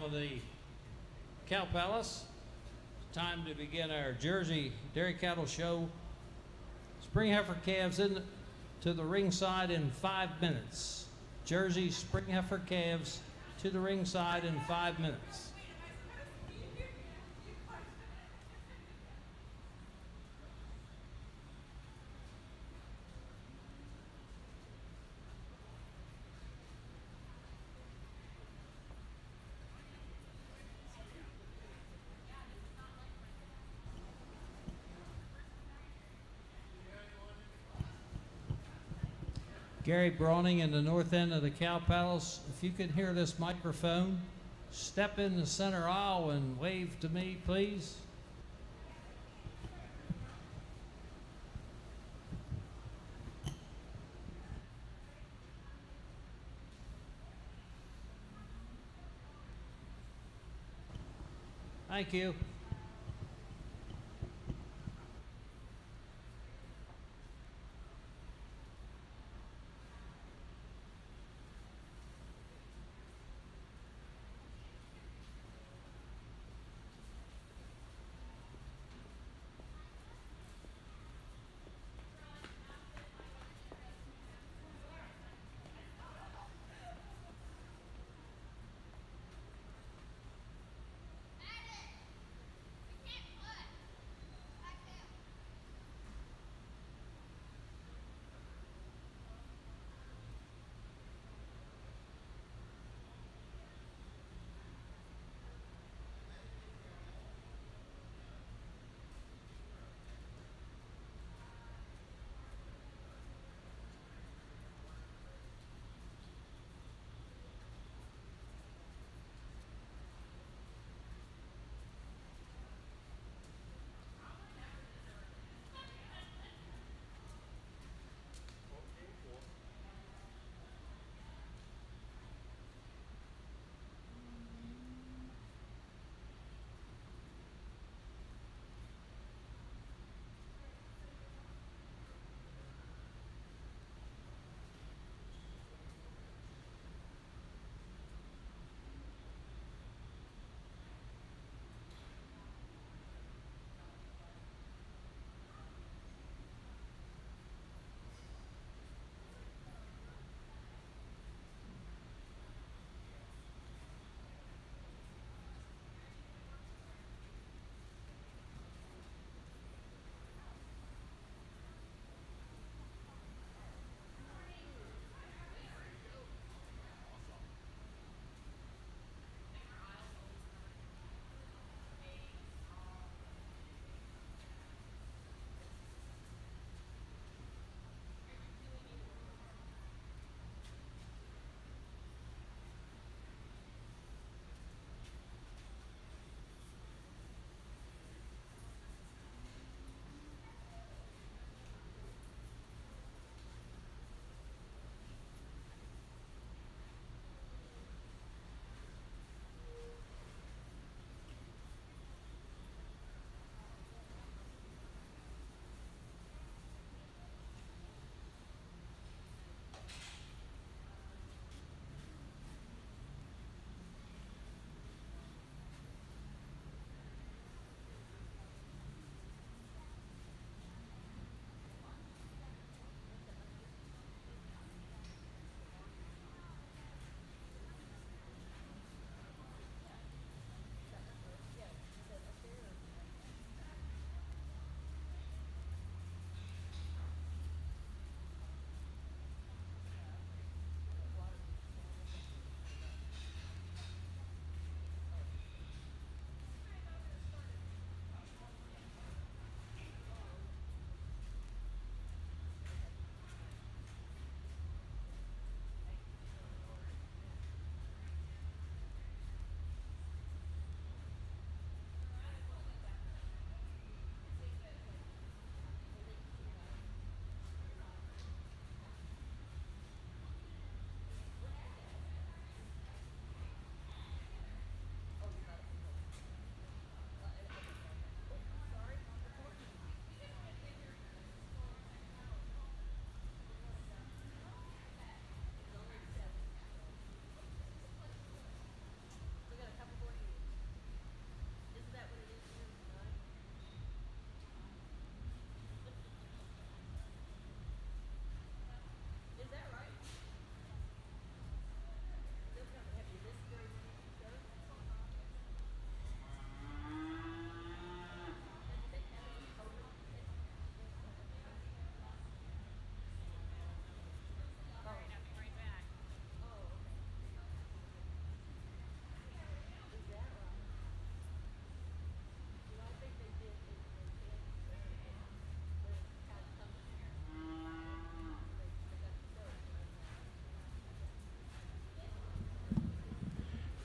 of the Cow Palace. It's time to begin our Jersey Dairy Cattle Show. Spring heifer calves in to the ringside in 5 minutes. Jersey spring heifer calves to the ringside in 5 minutes. Gary Brawning in the north end of the Cow Palace. If you can hear this microphone, step in the center aisle and wave to me, please. Thank you.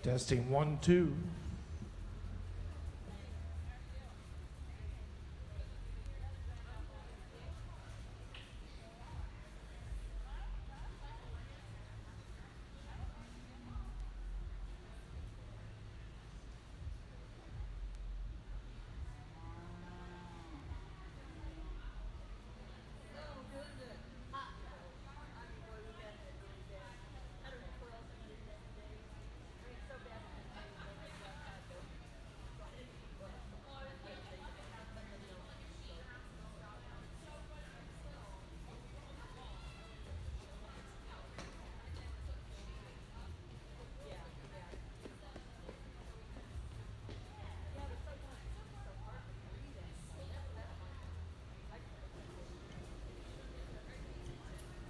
Testing 1, 2.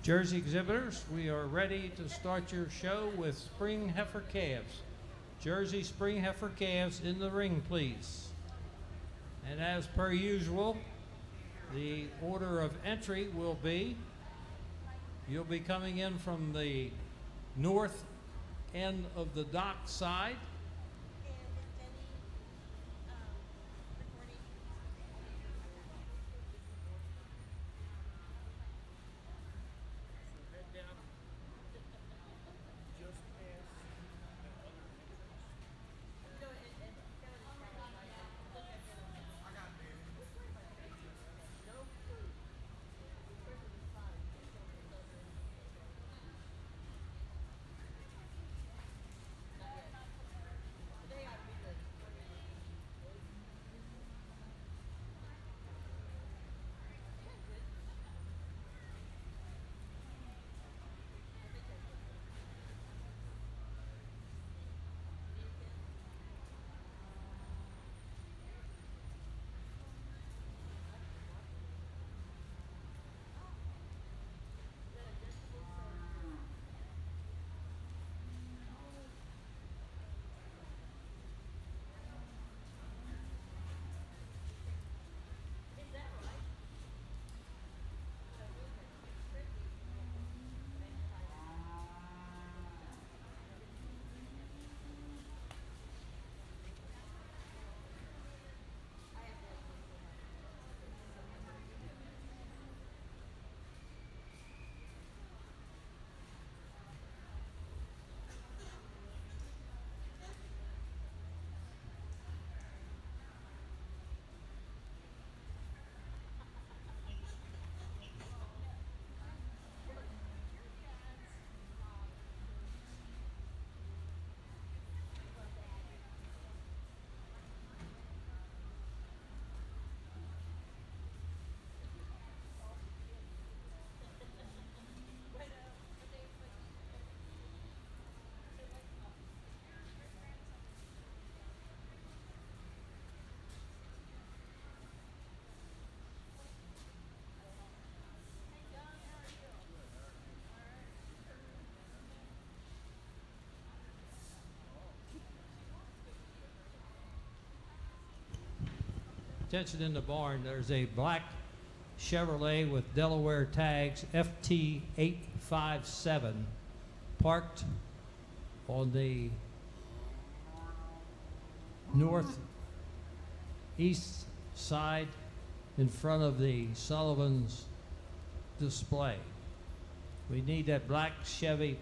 Jersey exhibitors, we are ready to start your show with spring heifer calves. Jersey spring heifer calves in the ring, please. And as per usual, the order of entry will be, you'll be coming in from the north end of the dock side. Attention in the barn, there's a black Chevrolet with Delaware tags FT857 parked on the northeast side in front of the Sullivan's display. We need that black Chevy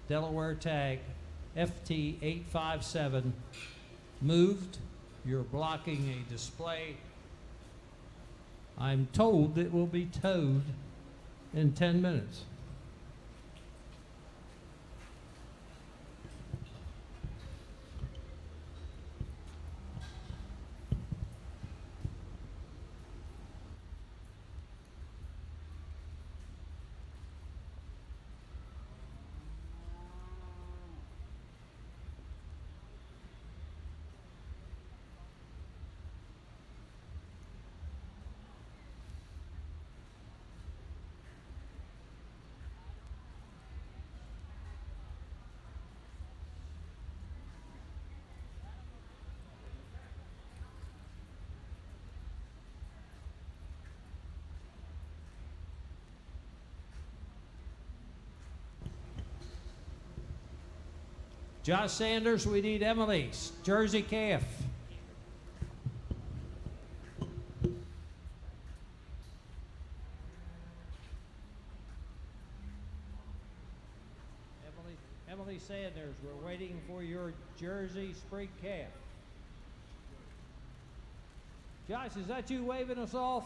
Delaware tag FT857 moved. You're blocking a display. I'm told it will be towed in 10 minutes. Josh Sanders, we need Emily, Jersey calf. Emily Sanders, we're waiting for your Jersey spring calf. Josh, is that you waving us off?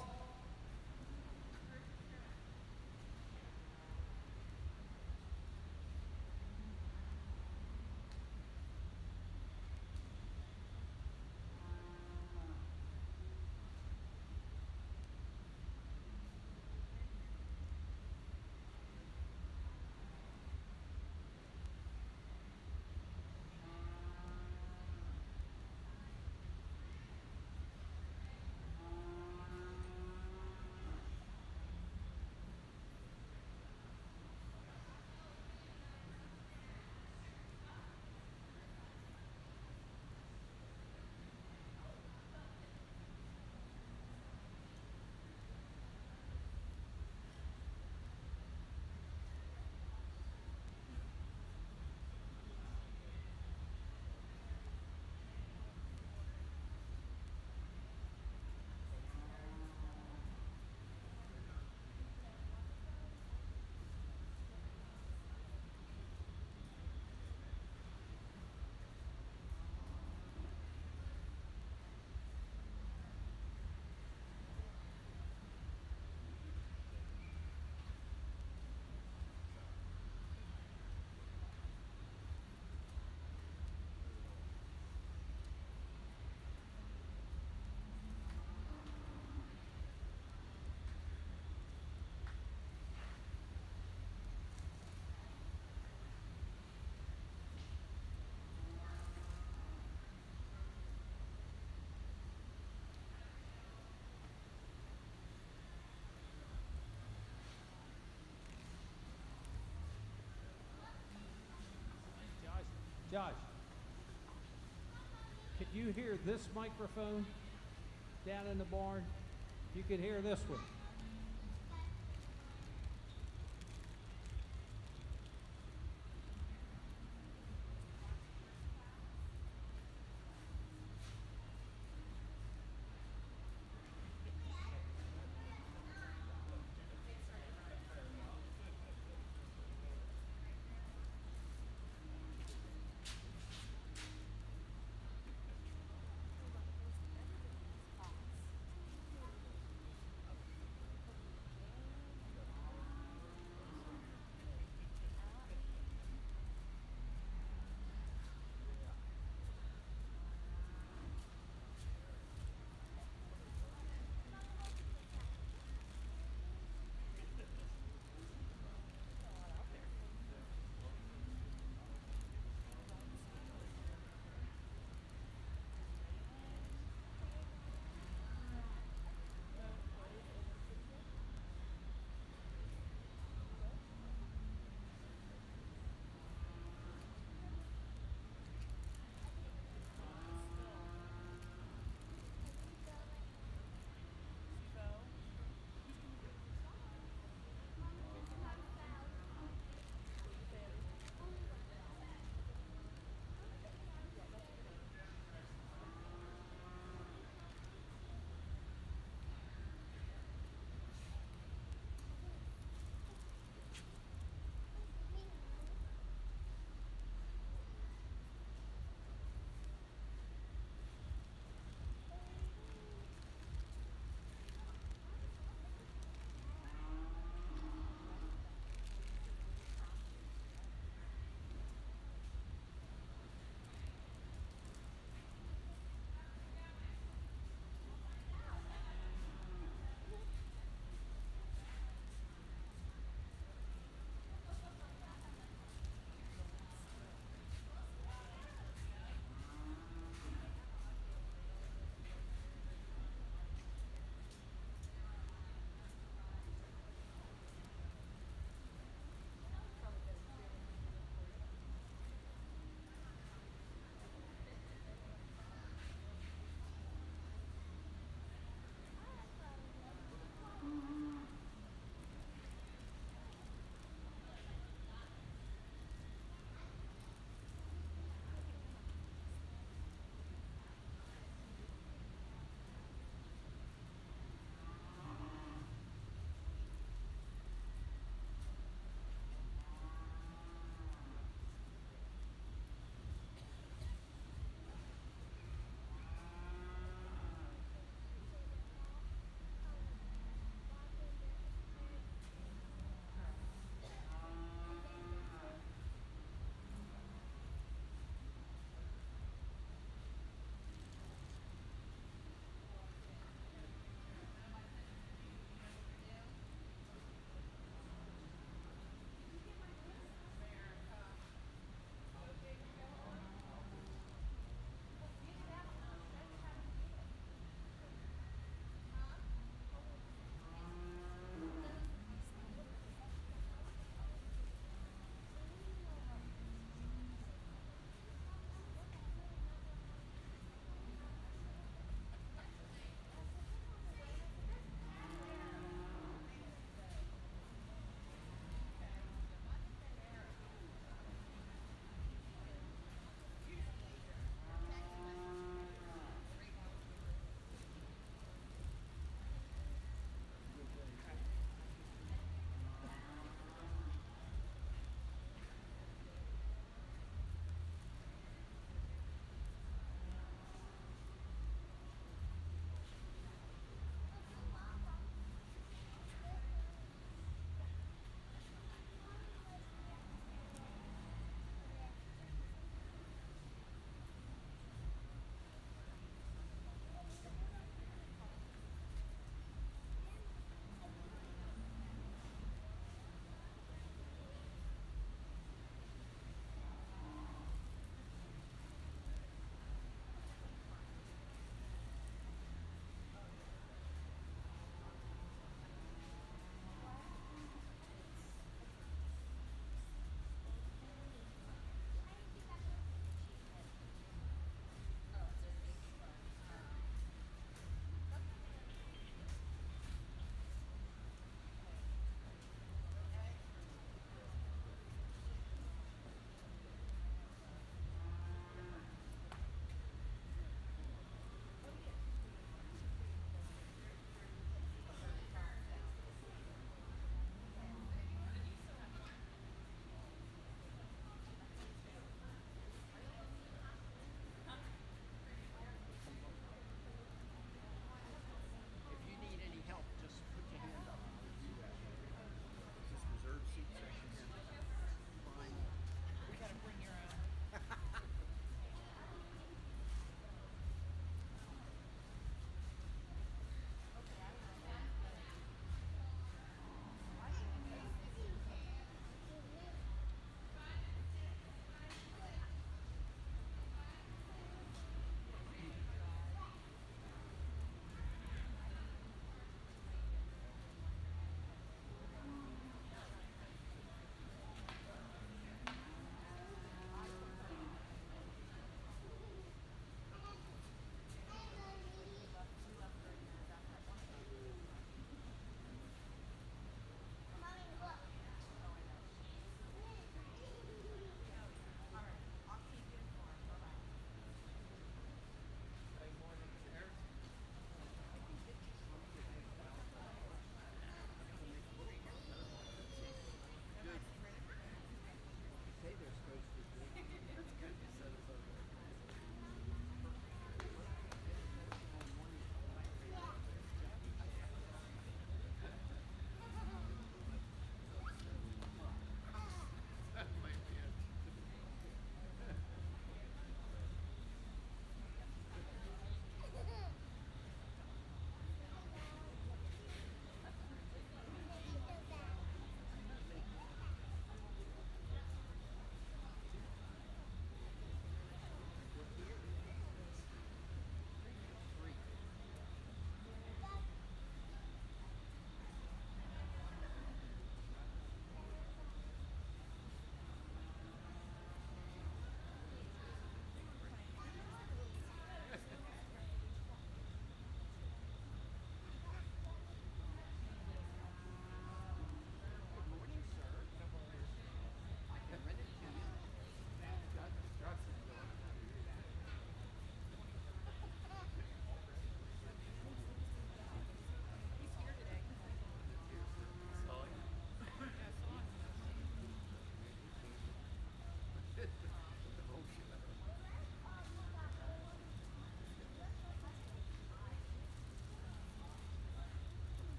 Josh, could you hear this microphone down in the barn? You could hear this one.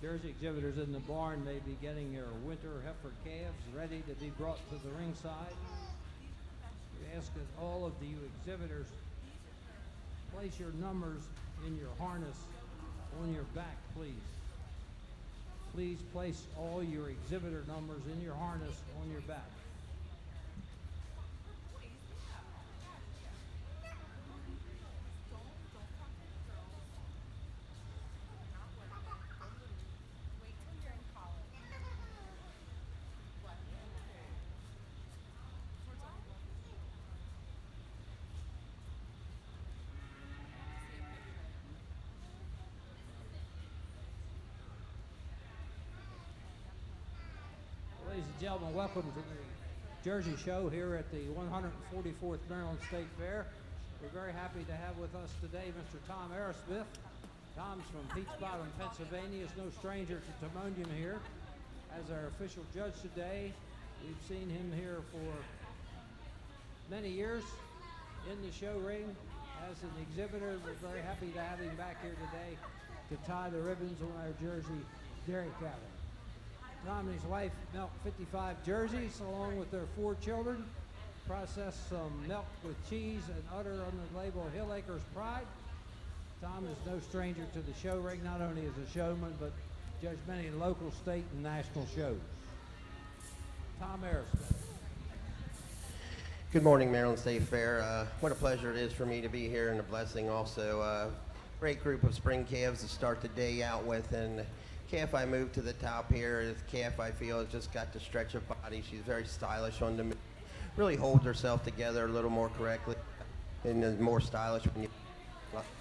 Jersey exhibitors in the barn may be getting your winter heifer calves ready to be brought to the ringside. We ask that all of you exhibitors place your numbers in your harness on your back, please. Please place all your exhibitor numbers in your harness on your back. Ladies and gentlemen, welcome to the Jersey Show here at the 144th Maryland State Fair. We're very happy to have with us today Mr. Tom Aerosmith. Tom's from Peach Bottom, Pennsylvania. Is no stranger to Timonium here. As our official judge today, we've seen him here for many years in the show ring. As an exhibitor, we're very happy to have him back here today to tie the ribbons on our Jersey dairy cattle. Tom and his wife milk 55 jerseys along with their 4 children, process some milk with cheese and utter under the label Hill Acres Pride. Tom is no stranger to the show ring, not only as a showman, but judged many local, state, and national shows. Tom Aerosmith. Good morning, Maryland State Fair. What a pleasure it is for me to be here, and a blessing also. Great group of spring calves to start the day out with, and calf I moved to the top here. This calf I feel has just got the stretch of body. She's very stylish on the move. Really holds herself together a little more correctly and more stylish when you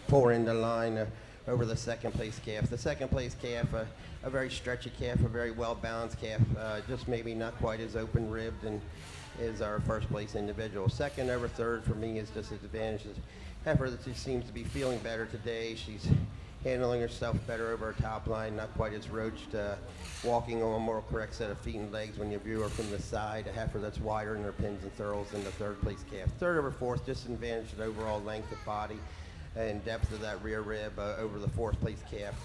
pull her into line over the second place calf. The second place calf, a very stretchy calf, a very well balanced calf, just maybe not quite as open ribbed and is our first place individual. Second over third for me is just an advantage. Heifer that just seems to be feeling better today. She's handling herself better over her top line, not quite as roached, walking on a more correct set of feet and legs when you view her from the side. A heifer that's wider in her pins and thurls than the third place calf. Third over fourth, just an advantage of overall length of body and depth of that rear rib over the fourth place calf.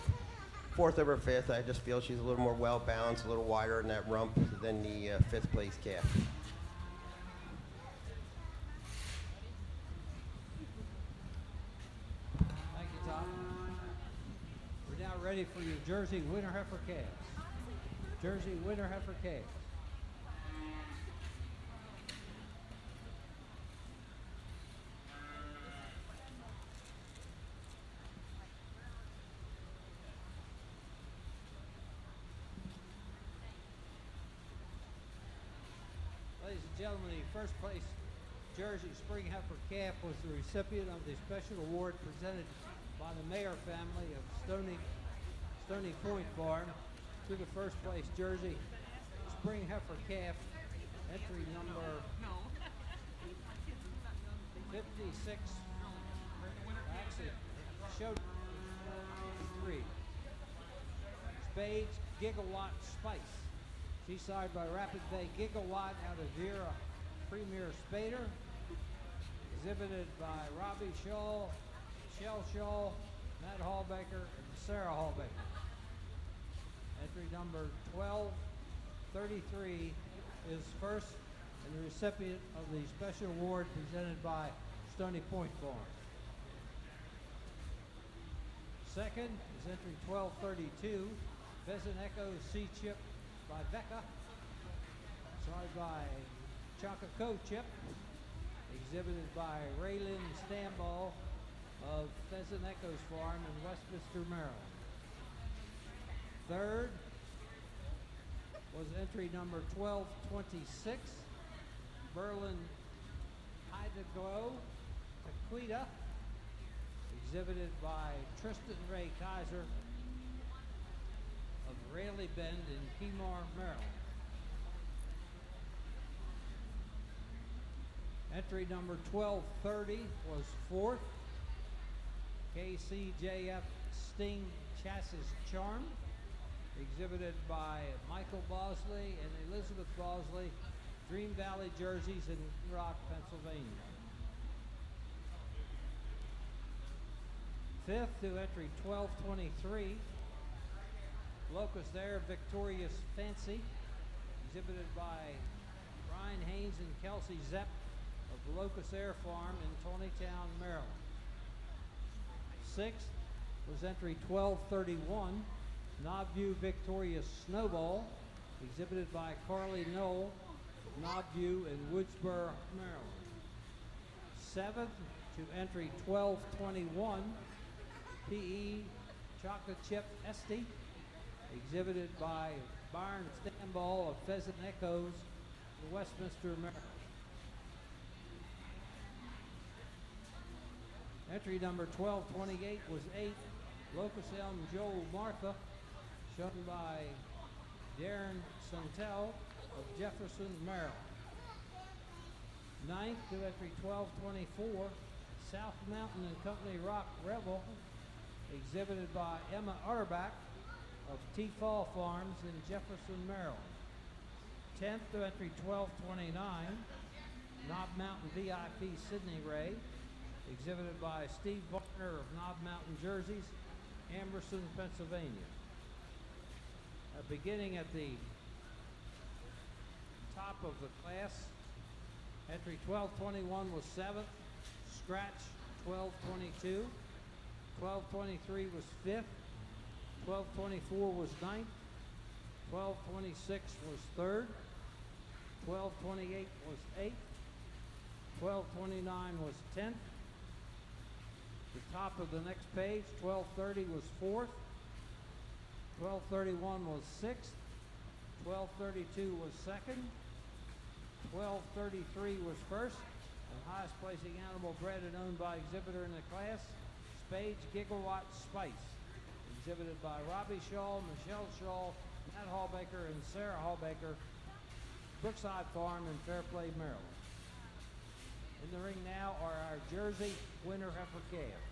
Fourth over fifth, I just feel she's a little more well balanced, a little wider in that rump than the fifth place calf. Ready for your Jersey winter heifer calves. Jersey winter heifer calves. Ladies and gentlemen, the first place Jersey spring heifer calf was the recipient of the special award presented by the Mayer family of Stony Point Farm to the first place Jersey spring heifer calf, entry number 56. Actually, showed 3. Spades Gigawatt Spice. She's sired by Rapid Bay Gigawatt out of Vera Premier Spader. Exhibited by Robbie Shaw, Shell Shaw, Matt Hallbaker, and Sarah Hallbaker. Entry number 1233 is first and the recipient of the special award presented by Stony Point Farm. Second is entry 1232, Pheasant Echo Sea Chip by Becca, signed by Chococo Chip, exhibited by Raylyn Stamball of Pheasant Echoes Farm in Westminster, Maryland. Third was entry number 1226, Berlin Idaglo Tequita, exhibited by Tristan Ray Kaiser of Raleigh Bend in Kemar, Maryland. Entry number 1230 was fourth, KCJF Sting Chassis Charm, exhibited by Michael Bosley and Elizabeth Bosley, Dream Valley Jerseys in Rock, Pennsylvania. Fifth to entry 1223, Locust there, Victorious Fancy, exhibited by Brian Haynes and Kelsey Zepp of the Locust Air Farm in Tawnytown, Maryland. Sixth was entry 1231, Knobview Victorious Snowball, exhibited by Carly Knoll of Knobview in Woodsboro, Maryland. Seventh to entry 1221, PE Chocolate Chip Esty, exhibited by Byron Stanball of Pheasant Echoes in Westminster, Maryland. Entry number 1228 was 8th, Locust Elm Joel Martha, shown by Darren Santel of Jefferson, Maryland. 9th to entry 1224, South Mountain and Company Rock Rebel, exhibited by Emma Utterback of T-Fall Farms in Jefferson, Maryland. 10th to entry 1229, Knob Mountain VIP Sydney Ray, exhibited by Steve Varner of Knob Mountain Jerseys, Amberson, Pennsylvania. Beginning at the top of the class, entry 1221 was 7th, scratch 1222, 1223 was 5th, 1224 was 9th, 1226 was 3rd, 1228 was 8th, 1229 was 10th. The top of the next page, 1230 was 4th, 1231 was 6th, 1232 was 2nd, 1233 was 1st, and highest placing animal bred and owned by exhibitor in the class, Spades Gigawatt Spice, exhibited by Robbie Shaw, Michelle Shaw, Matt Hallbaker, and Sarah Hallbaker, Brookside Farm in Fairplay, Maryland. In the ring now are our Jersey winter heifer calves.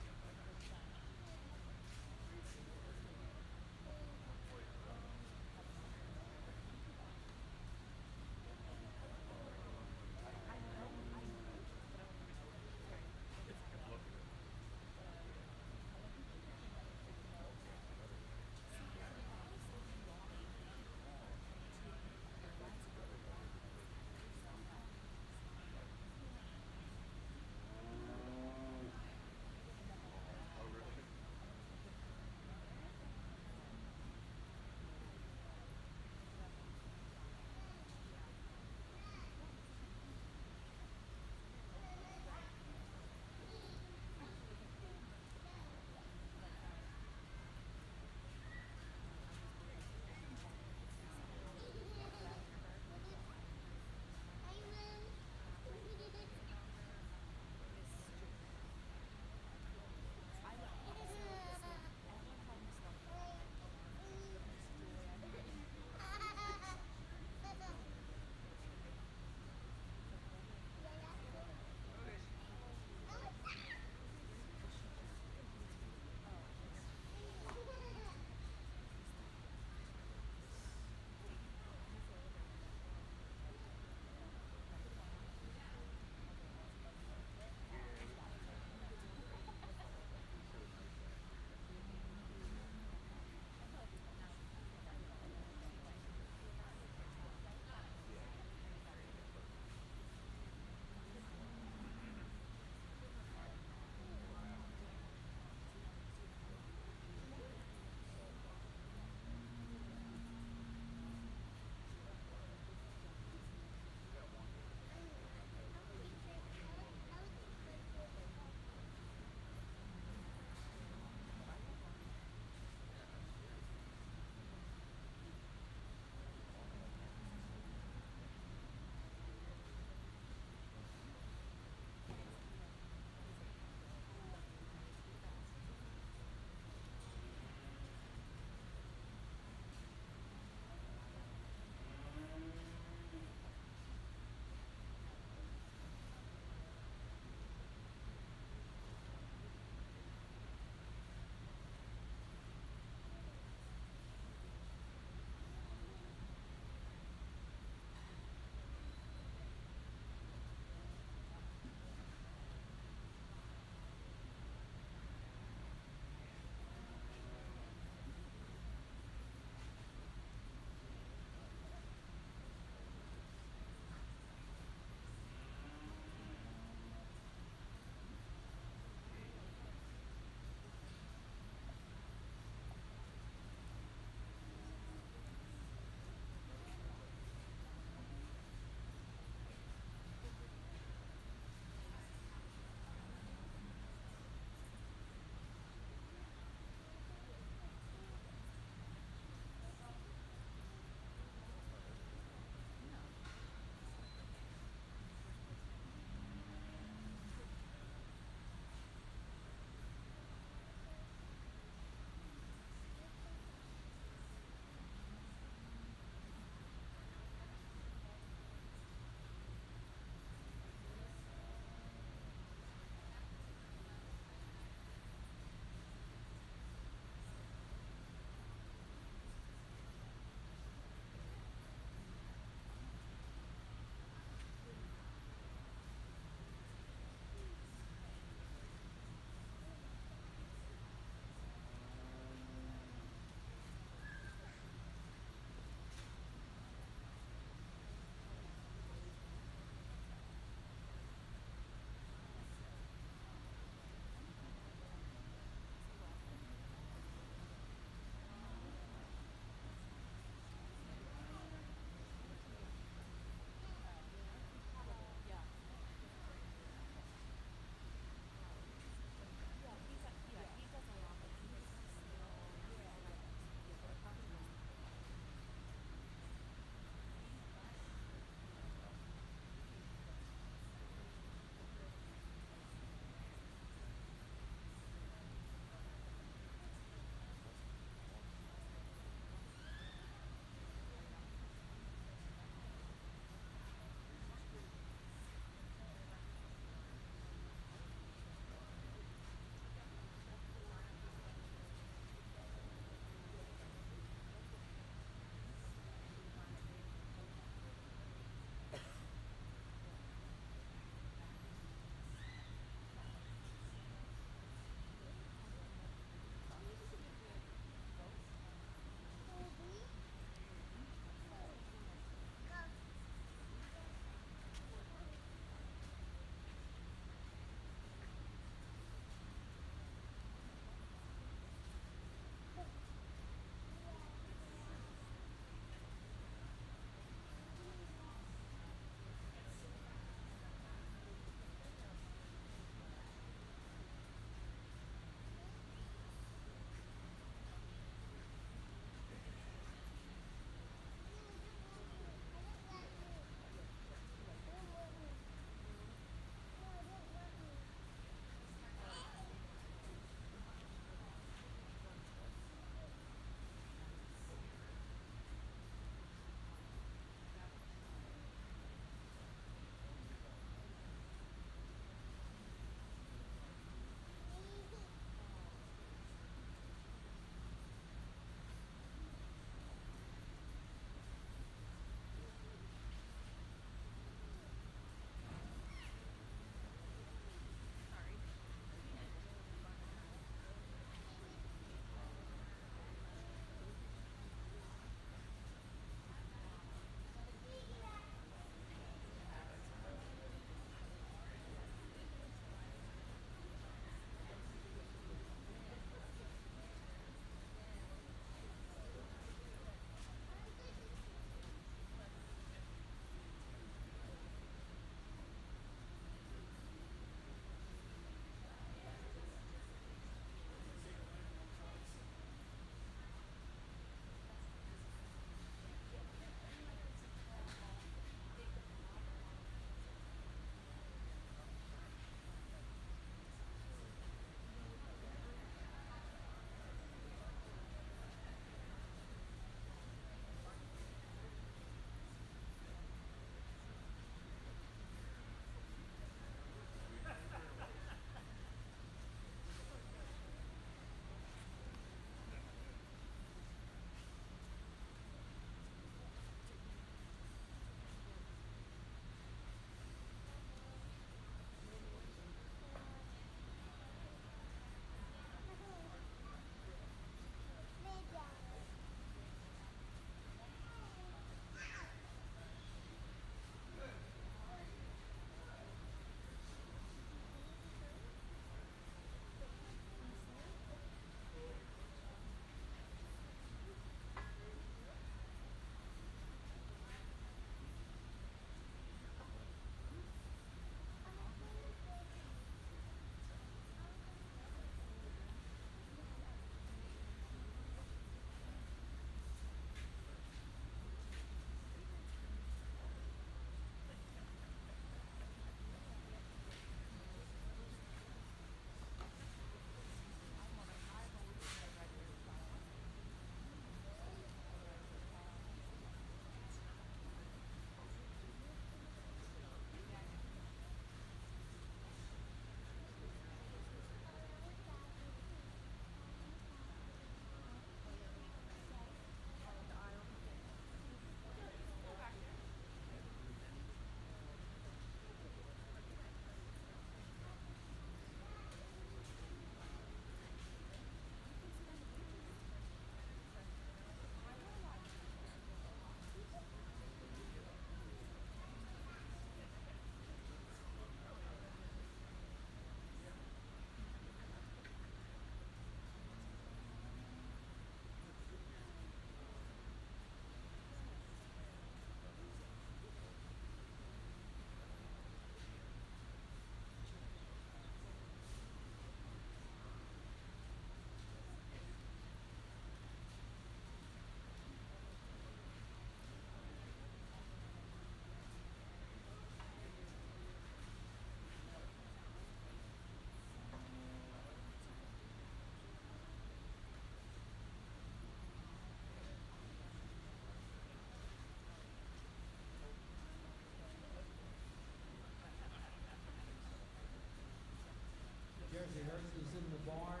barn.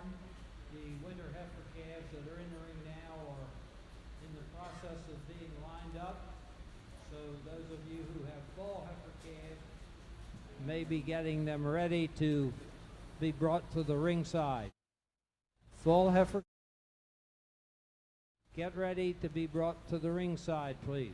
The winter heifer calves that are in the ring now are in the process of being lined up. So those of you who have fall heifer calves may be getting them ready to be brought to the ringside. Fall heifer, get ready to be brought to the ringside, please.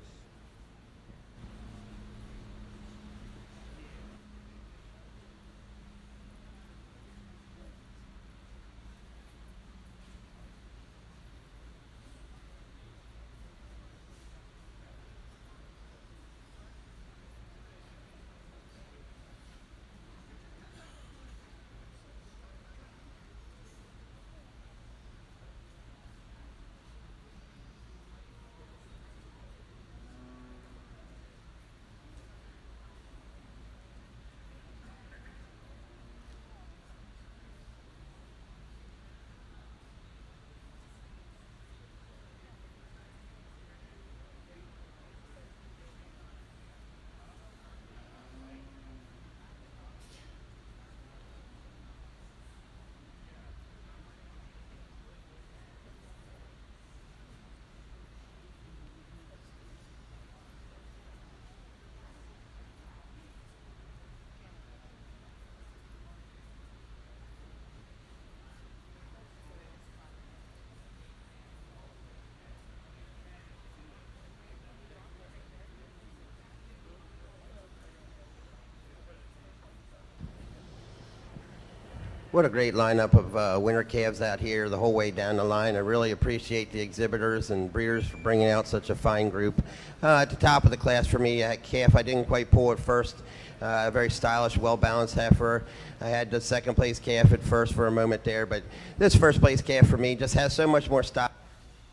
What a great lineup of winter calves out here the whole way down the line. I really appreciate the exhibitors and breeders for bringing out such a fine group. At the top of the class for me, a calf I didn't quite pull at first. A very stylish, well-balanced heifer. I had the second place calf at first for a moment there, but this first place calf for me just has so much more style.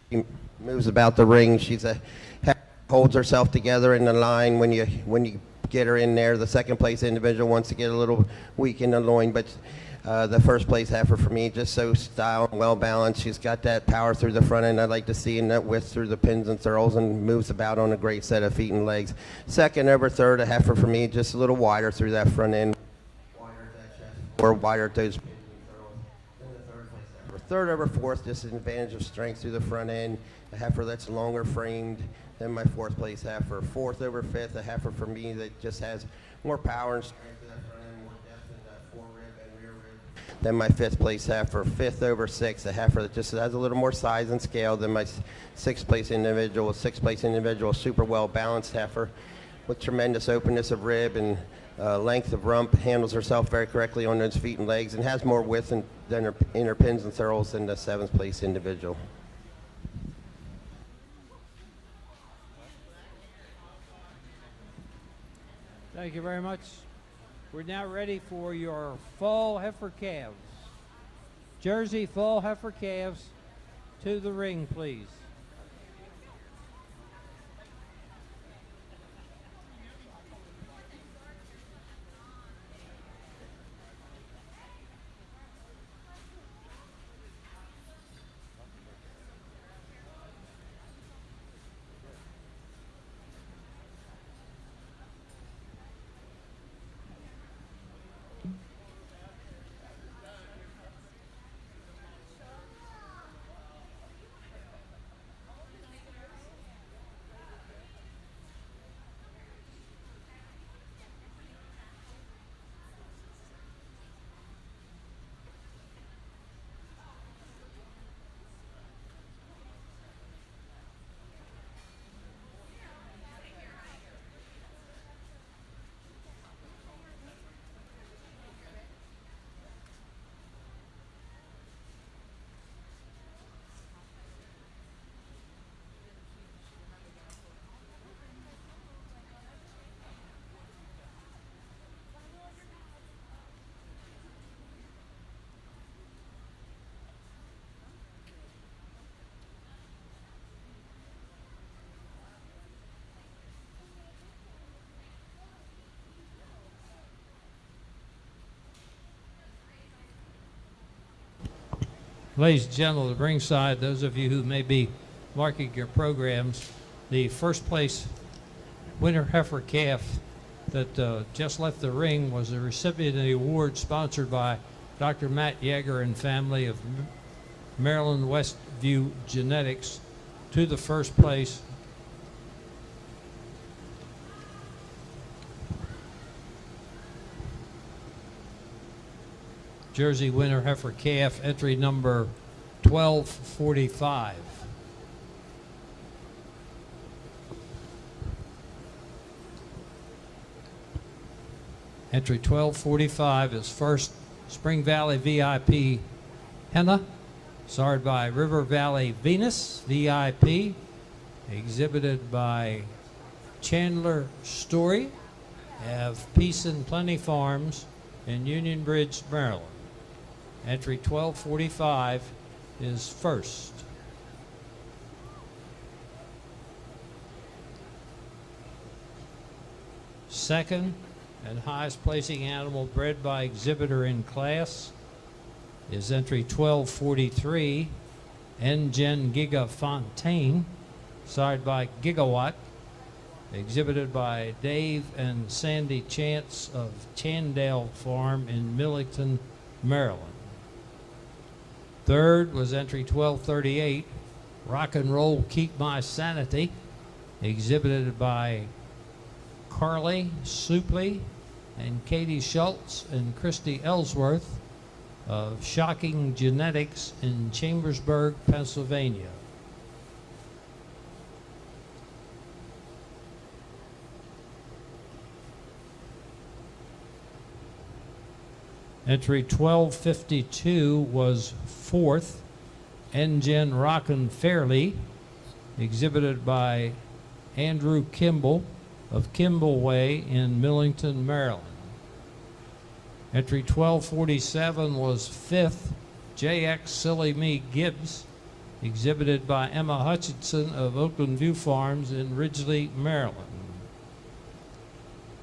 She moves about the ring. She's a holds herself together in the line when you get her in there. The second place individual wants to get a little weak in the loin, but the first place heifer for me, just so style and well balanced. She's got that power through the front end I'd like to see, and that width through the pins and thurls, and moves about on a great set of feet and legs. Second over third, a heifer for me, just a little wider through that front end. Wider at that chest, or wider at those pins and thurls. Then the third place heifer. Third over fourth, just an advantage of strength through the front end. A heifer that's longer framed than my fourth place heifer. Fourth over fifth, a heifer for me that just has more power and strength in that front end, more depth in that forerib and rear rib than my fifth place heifer. Fifth over sixth, a heifer that just has a little more size and scale than my sixth place individual. Sixth place individual, super well balanced heifer with tremendous openness of rib and length of rump, handles herself very correctly on those feet and legs, and has more width than her inner pins and thurls than the seventh place individual. Thank you very much. We're now ready for your fall heifer calves. Jersey fall heifer calves to the ring, please. Ladies and gentlemen, the ringside, those of you who may be marking your programs, the first place winter heifer calf that just left the ring was the recipient of the award sponsored by Dr. Matt Yeager and family of Maryland Westview Genetics to the first place. Jersey winner heifer calf, entry number 1245. Entry 1245 is first Spring Valley VIP henna, sired by River Valley Venus VIP, exhibited by Chandler Story of Peace and Plenty Farms in Union Bridge, Maryland. Entry 1245 is first. Second and highest placing animal bred by exhibitor in class is entry 1243, N-Gen Giga Fontaine, sired by Gigawatt, exhibited by Dave and Sandy Chance of Chandale Farm in Millington, Maryland. Third was entry 1238, Rock and Roll Keep My Sanity, exhibited by Carly Supley and Katie Schultz and Christy Ellsworth of Shocking Genetics in Chambersburg, Pennsylvania. Entry 1252 was fourth, N-Gen Rockin' Fairly, exhibited by Andrew Kimball of Kimball Way in Millington, Maryland. Entry 1247 was fifth, JX Silly Me Gibbs, exhibited by Emma Hutchinson of Oakland View Farms in Ridgely, Maryland.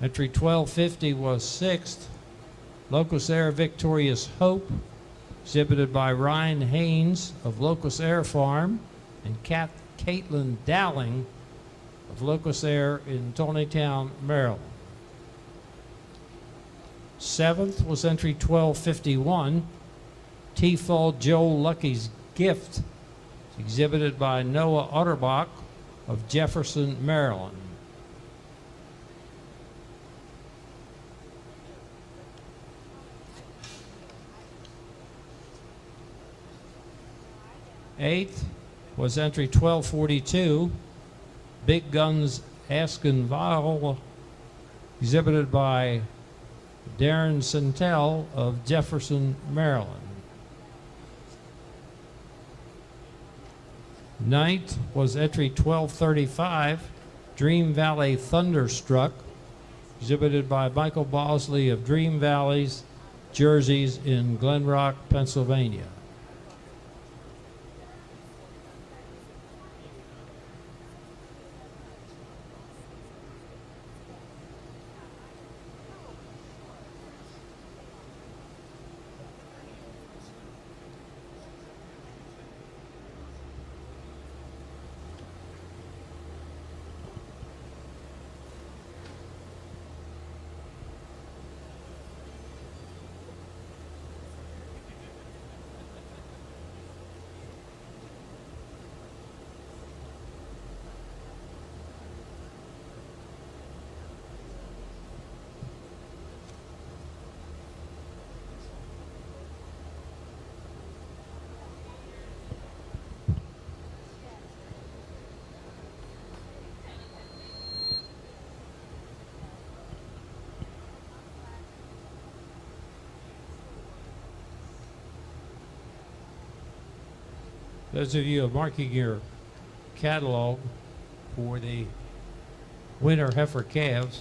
Entry 1250 was sixth, Locust Air Victorious Hope, exhibited by Ryan Haynes of Locust Air Farm and Caitlin Dowling of Locust Air in Tawnytown, Maryland. Seventh was entry 1251, T-Fall Joe Lucky's Gift, exhibited by Noah Utterbach of Jefferson, Maryland. Eighth was entry 1242, Big Guns Askinville, exhibited by Darren Santel of Jefferson, Maryland. Ninth was entry 1235, Dream Valley Thunderstruck, exhibited by Michael Bosley of Dream Valleys, Jerseys in Glen Rock, Pennsylvania. Those of you marking your catalog for the winter heifer calves,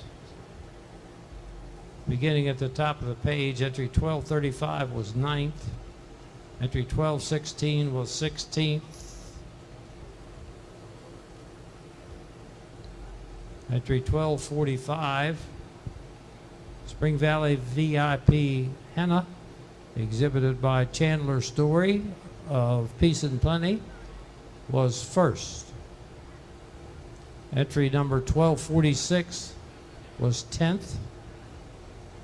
beginning at the top of the page, entry 1235 was 9th, entry 1216 was 16th, entry 1245, Spring Valley VIP henna, exhibited by Chandler Story of Peace and Plenty, was first. Entry number 1246 was 10th.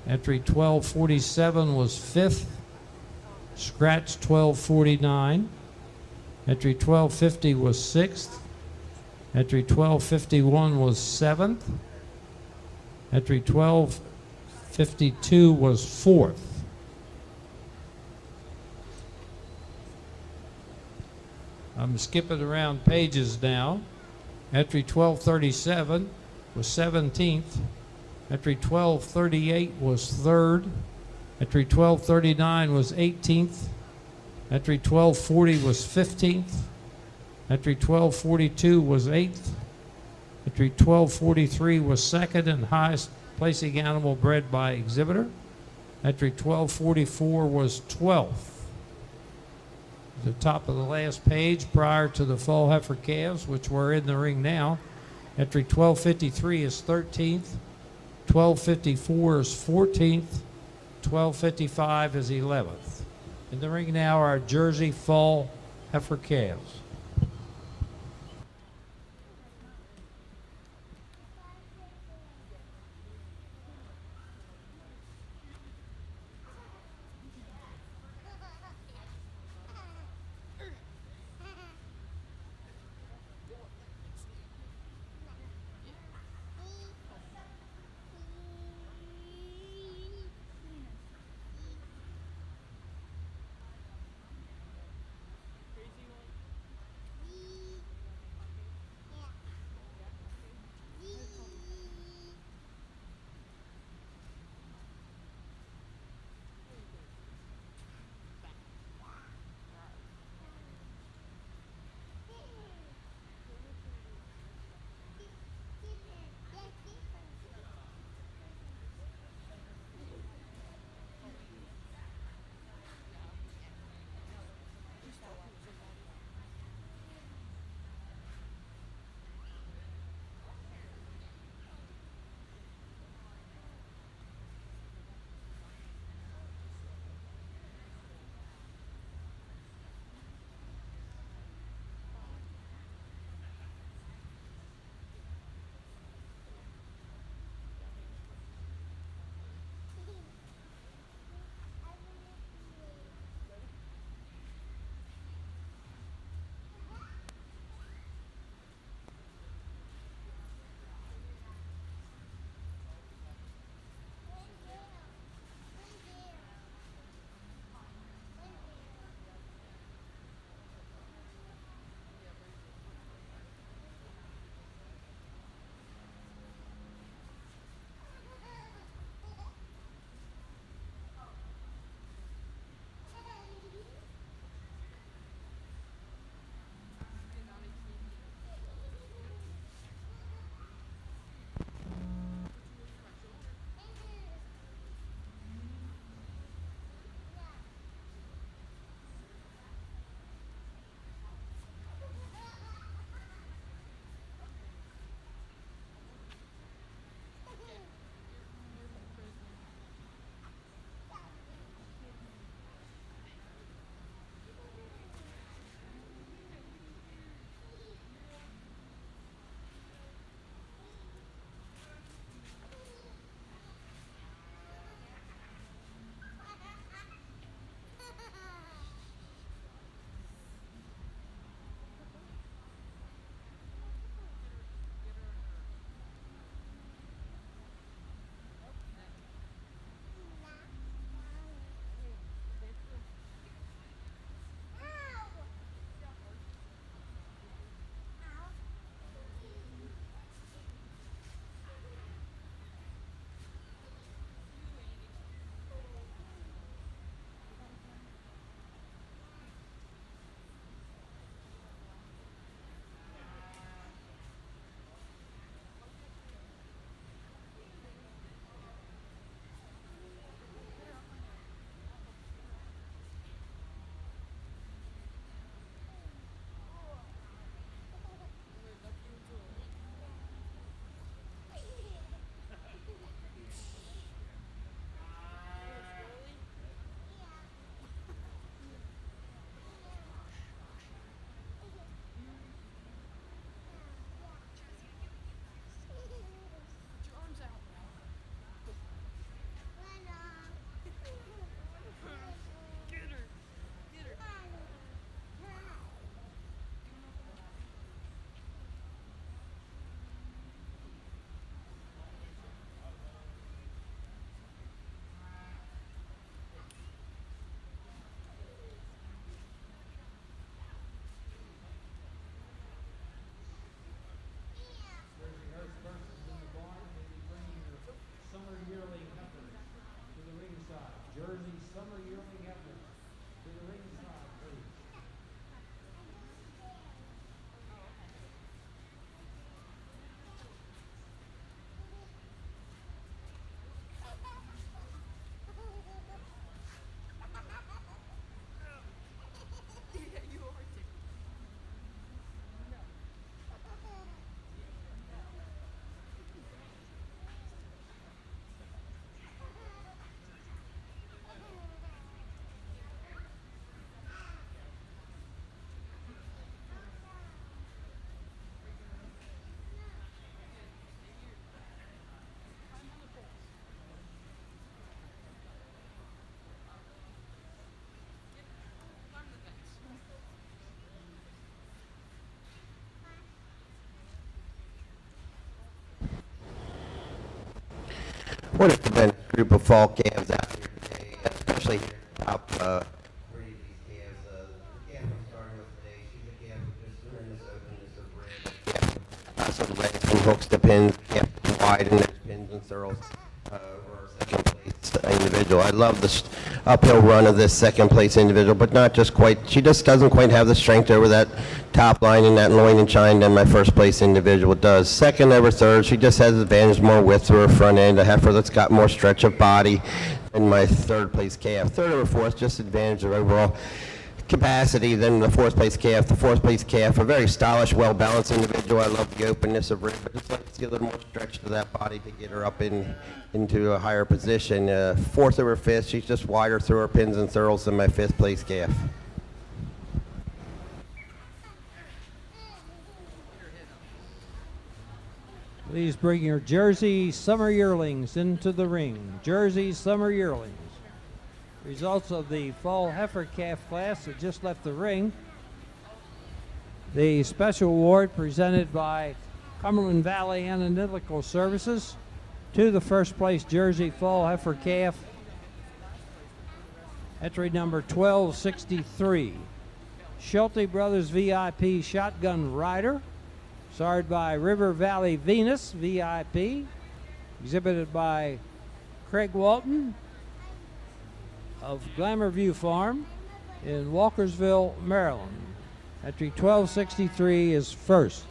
Entry 1247 was 5th. Scratch 1249. Entry 1250 was 6th. Entry 1251 was 7th. Entry 1252 was 4th. I'm skipping around pages now. Entry 1237 was 17th. Entry 1238 was 3rd. Entry 1239 was 18th. Entry 1240 was 15th. Entry 1242 was 8th. Entry 1243 was 2nd and highest placing animal bred by exhibitor. Entry 1244 was 12th. The top of the last page prior to the fall heifer calves, which were in the ring now. Entry 1253 is 13th. 1254 is 14th. 1255 is 11th. In the ring now are Jersey fall heifer calves. summer yearling heifer to the ringside, please. What a tremendous group of fall calves out here today, especially here at the top breed these calves. The calf I'm starting with today, she's a calf with just tremendous openness of rib. Some legs and hooks to pins, calf wide, and there's pins and thurls for a second place individual. I love this uphill run of this second place individual, but not just quite, she just doesn't quite have the strength over that top line and that loin and chine than my first place individual does. Second over third, she just has advantage, more width through her front end, a heifer that's got more stretch of body than my third place calf. Third over fourth, just advantage of overall capacity than the fourth place calf. The fourth place calf, a very stylish, well-balanced individual. I love the openness of rib, but just like to get a little more stretch to that body to get her up into a higher position. Fourth over fifth, she's just wider through her pins and thurls than my fifth place calf. Please bring your Jersey summer yearlings into the ring. Jersey summer yearlings. Results of the fall heifer calf class that just left the ring. The special award presented by Cumberland Valley Analytical Services to the first place Jersey fall heifer calf, entry number 1263. Schulte Brothers VIP Shotgun Rider, starred by River Valley Venus VIP, exhibited by Craig Walton of Glamour View Farm in Walkersville, Maryland. Entry 1263 is first.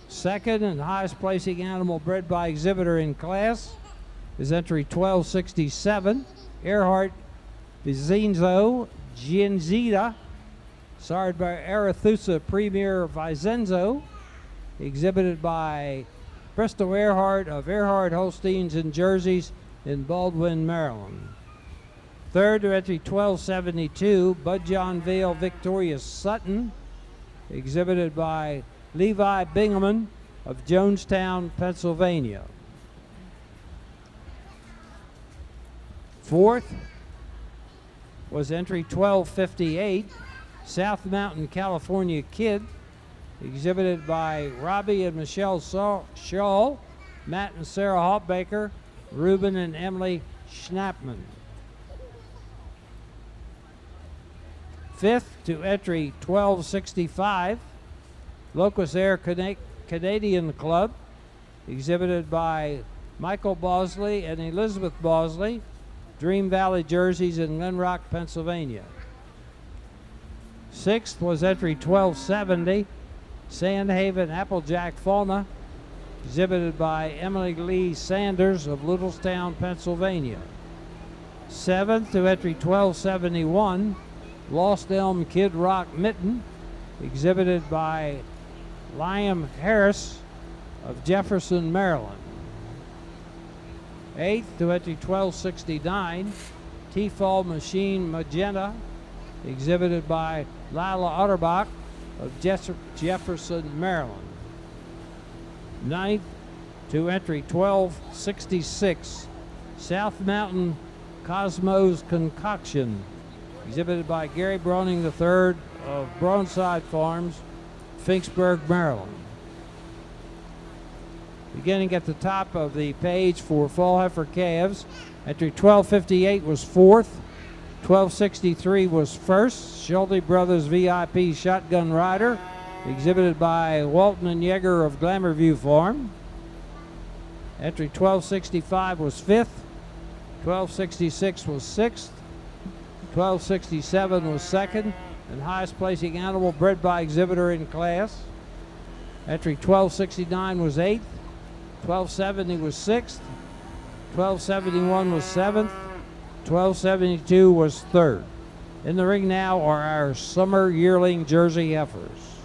Second and highest placing animal bred by exhibitor in class is entry 1267, Earhart Vicenzo Gianzita, starred by Arethusa Premier Vicenzo, exhibited by Bristol Earhart of Earhart Holsteins and Jerseys in Baldwin, Maryland. Third to entry 1272, Bud John Vale Victorious Sutton, exhibited by Levi Bingaman of Jonestown, Pennsylvania. Fourth was entry 1258, South Mountain, California Kid, exhibited by Robbie and Michelle Shaw, Matt and Sarah Hopbaker, Ruben and Emily Schnappman. Fifth to entry 1265, Locust Air Canadian Club, exhibited by Michael Bosley and Elizabeth Bosley, Dream Valley Jerseys in Glen Rock, Pennsylvania. Sixth was entry 1270, Sandhaven Applejack Fauna, exhibited by Emily Lee Sanders of Littlestown, Pennsylvania. Seventh to entry 1271, Lost Elm Kid Rock Mitten, exhibited by Liam Harris of Jefferson, Maryland. Eighth to entry 1269, T-Fall Machine Magenta, exhibited by Lila Otterbach of Jefferson, Maryland. Ninth to entry 1266, South Mountain Cosmos Concoction, exhibited by Gary Browning III of Brownside Farms, Finksburg, Maryland. Beginning at the top of the page for fall heifer calves, entry 1258 was fourth, 1263 was first, Schulte Brothers VIP Shotgun Rider, exhibited by Walton and Yeager of Glamour View Farm. Entry 1265 was fifth, 1266 was sixth. 1267 was second, and highest placing animal bred by exhibitor in class. Entry 1269 was eighth. 1270 was sixth. 1271 was seventh. 1272 was third. In the ring now are our summer yearling Jersey heifers.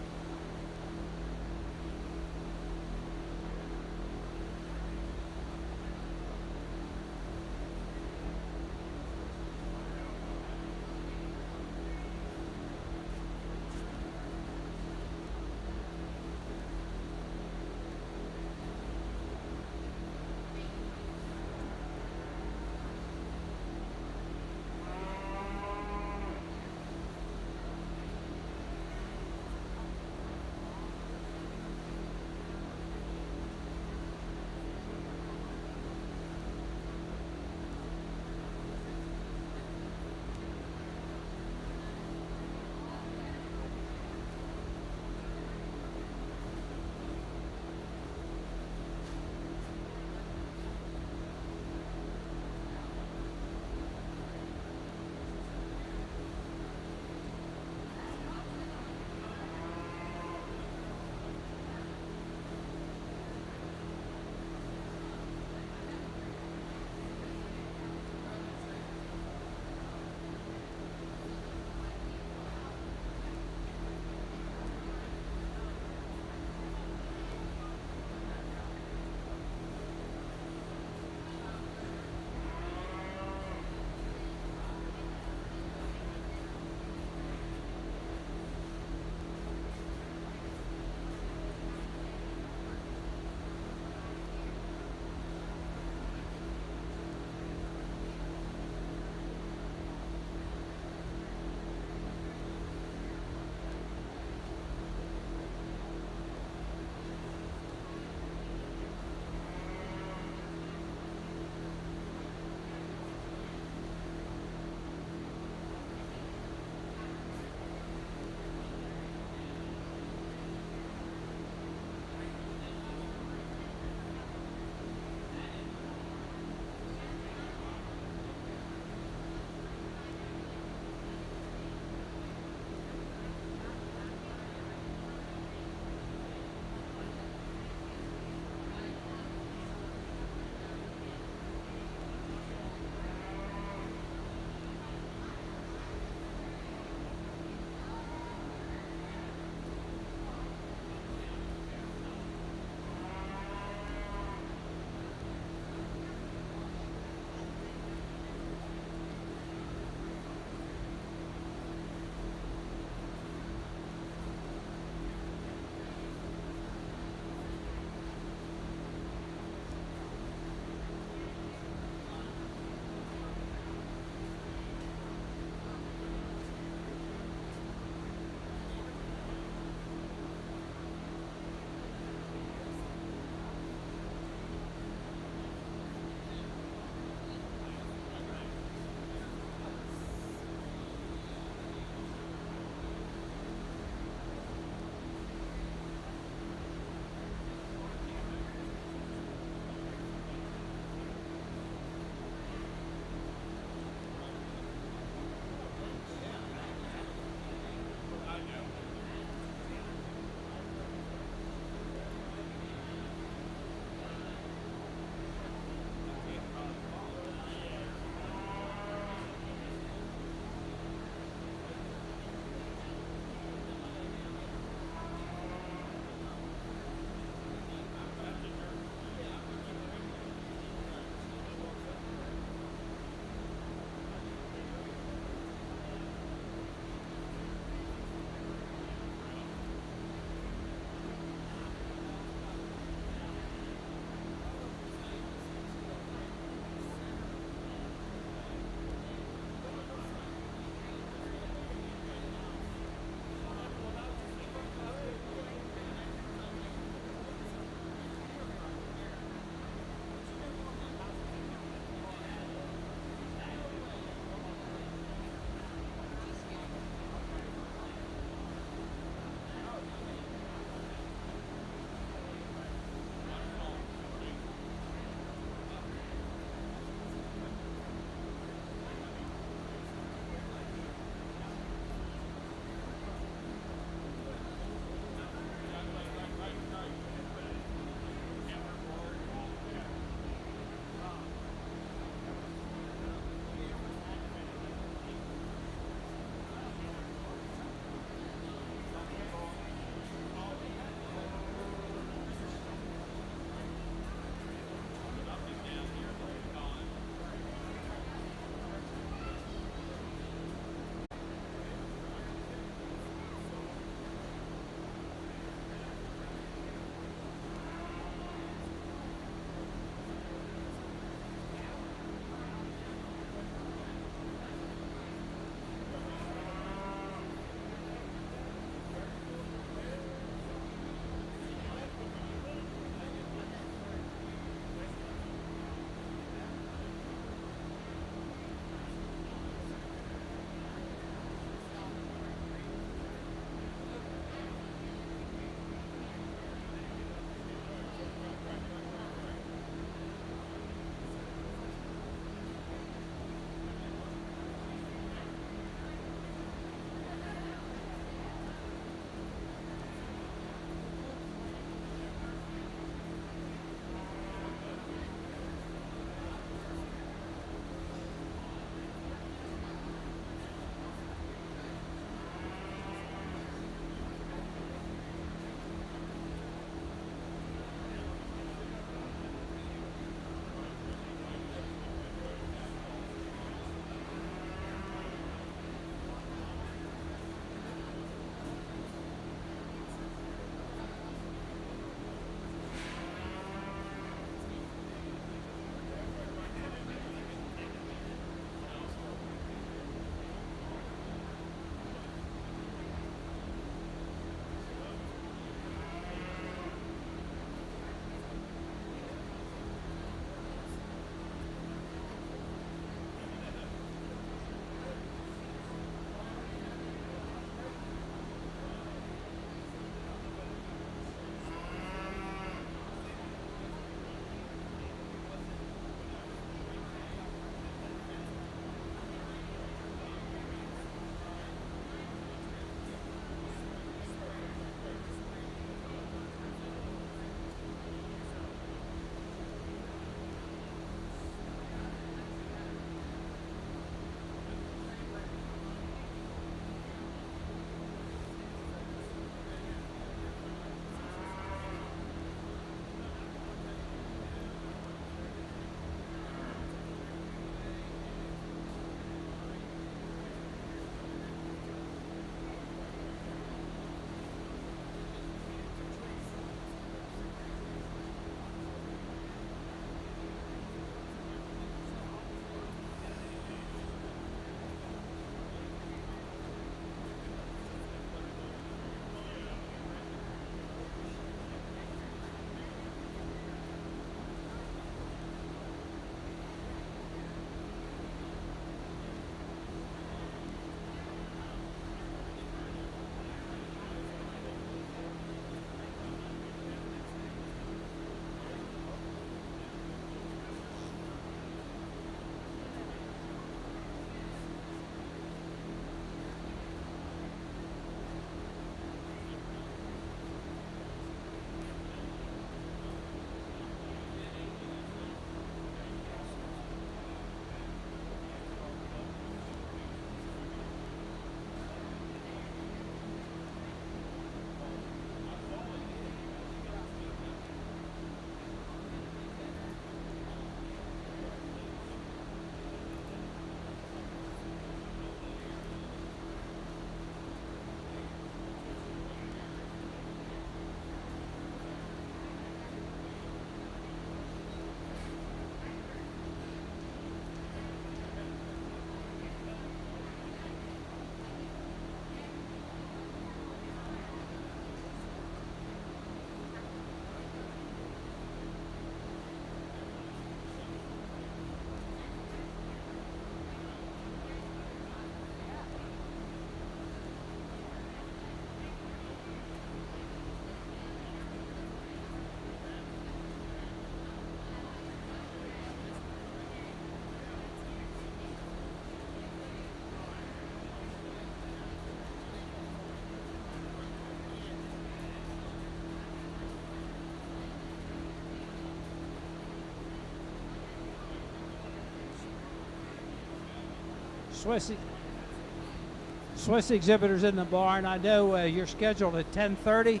Swiss exhibitors in the barn. I know you're scheduled at 10:30.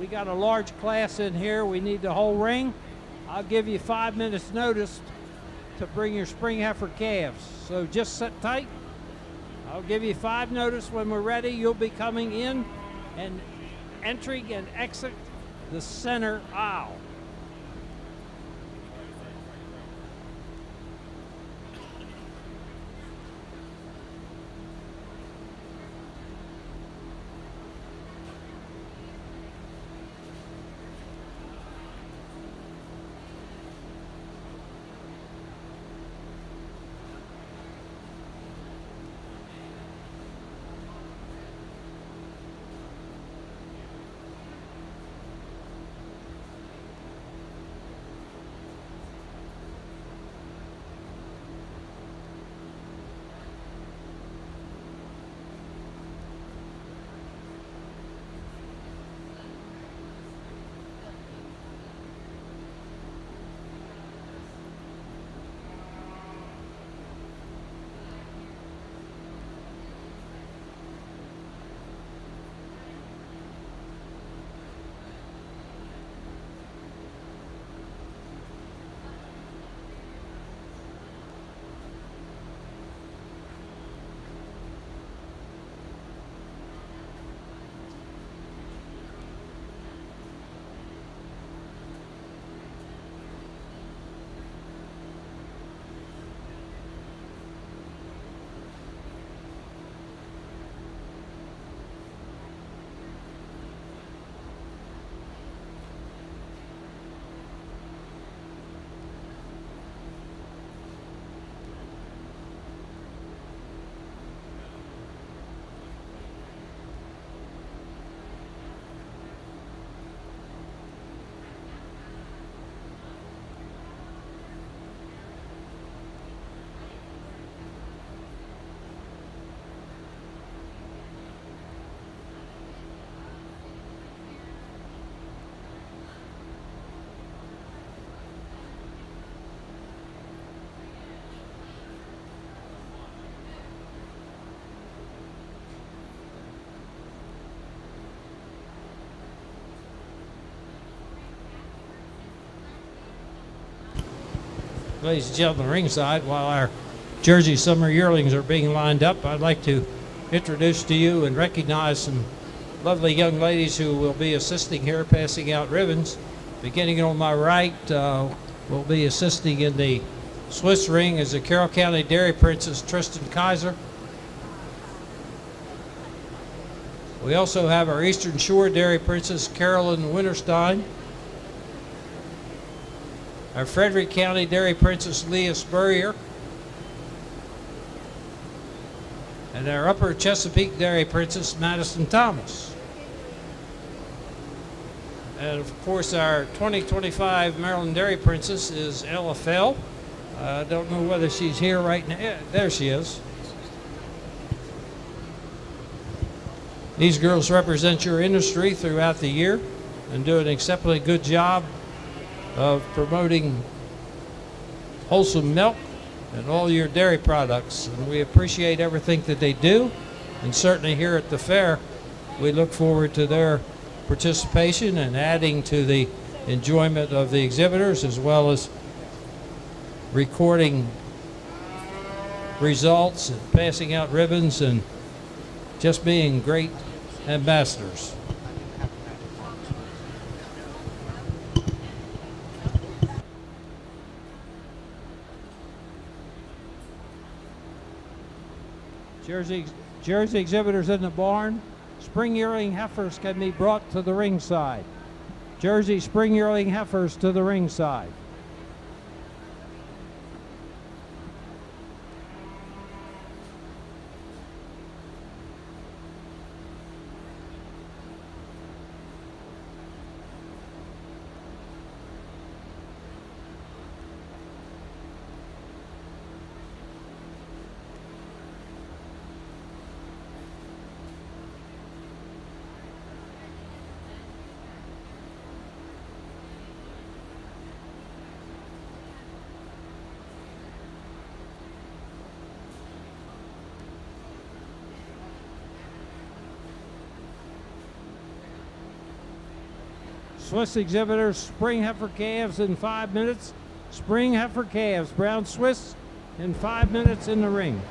We got a large class in here. We need the whole ring. I'll give you 5 minutes notice to bring your spring heifer calves. So just sit tight. I'll give you 5 notice when we're ready. You'll be coming in and entering and exit the center aisle. Ladies and gentlemen, ringside, while our Jersey summer yearlings are being lined up, I'd like to introduce to you and recognize some lovely young ladies who will be assisting here, passing out ribbons. Beginning on my right, will be assisting in the Swiss ring is the Carroll County Dairy Princess Tristan Kaiser. We also have our Eastern Shore Dairy Princess Carolyn Winterstein. Our Frederick County Dairy Princess Leah Spurrier. And our Upper Chesapeake Dairy Princess Madison Thomas. And of course our 2025 Maryland Dairy Princess is Ella Fell. I don't know whether she's here right now. Yeah, there she is. These girls represent your industry throughout the year and do an exceptionally good job of promoting wholesome milk and all your dairy products. And we appreciate everything that they do. And certainly here at the fair, we look forward to their participation and adding to the enjoyment of the exhibitors, as well as recording results and passing out ribbons and just being great ambassadors. Jersey exhibitors in the barn. Spring yearling heifers can be brought to the ringside. Jersey spring yearling heifers to the ringside. Swiss exhibitors, spring heifer calves in 5 minutes. Spring heifer calves, brown Swiss in 5 minutes in the ring.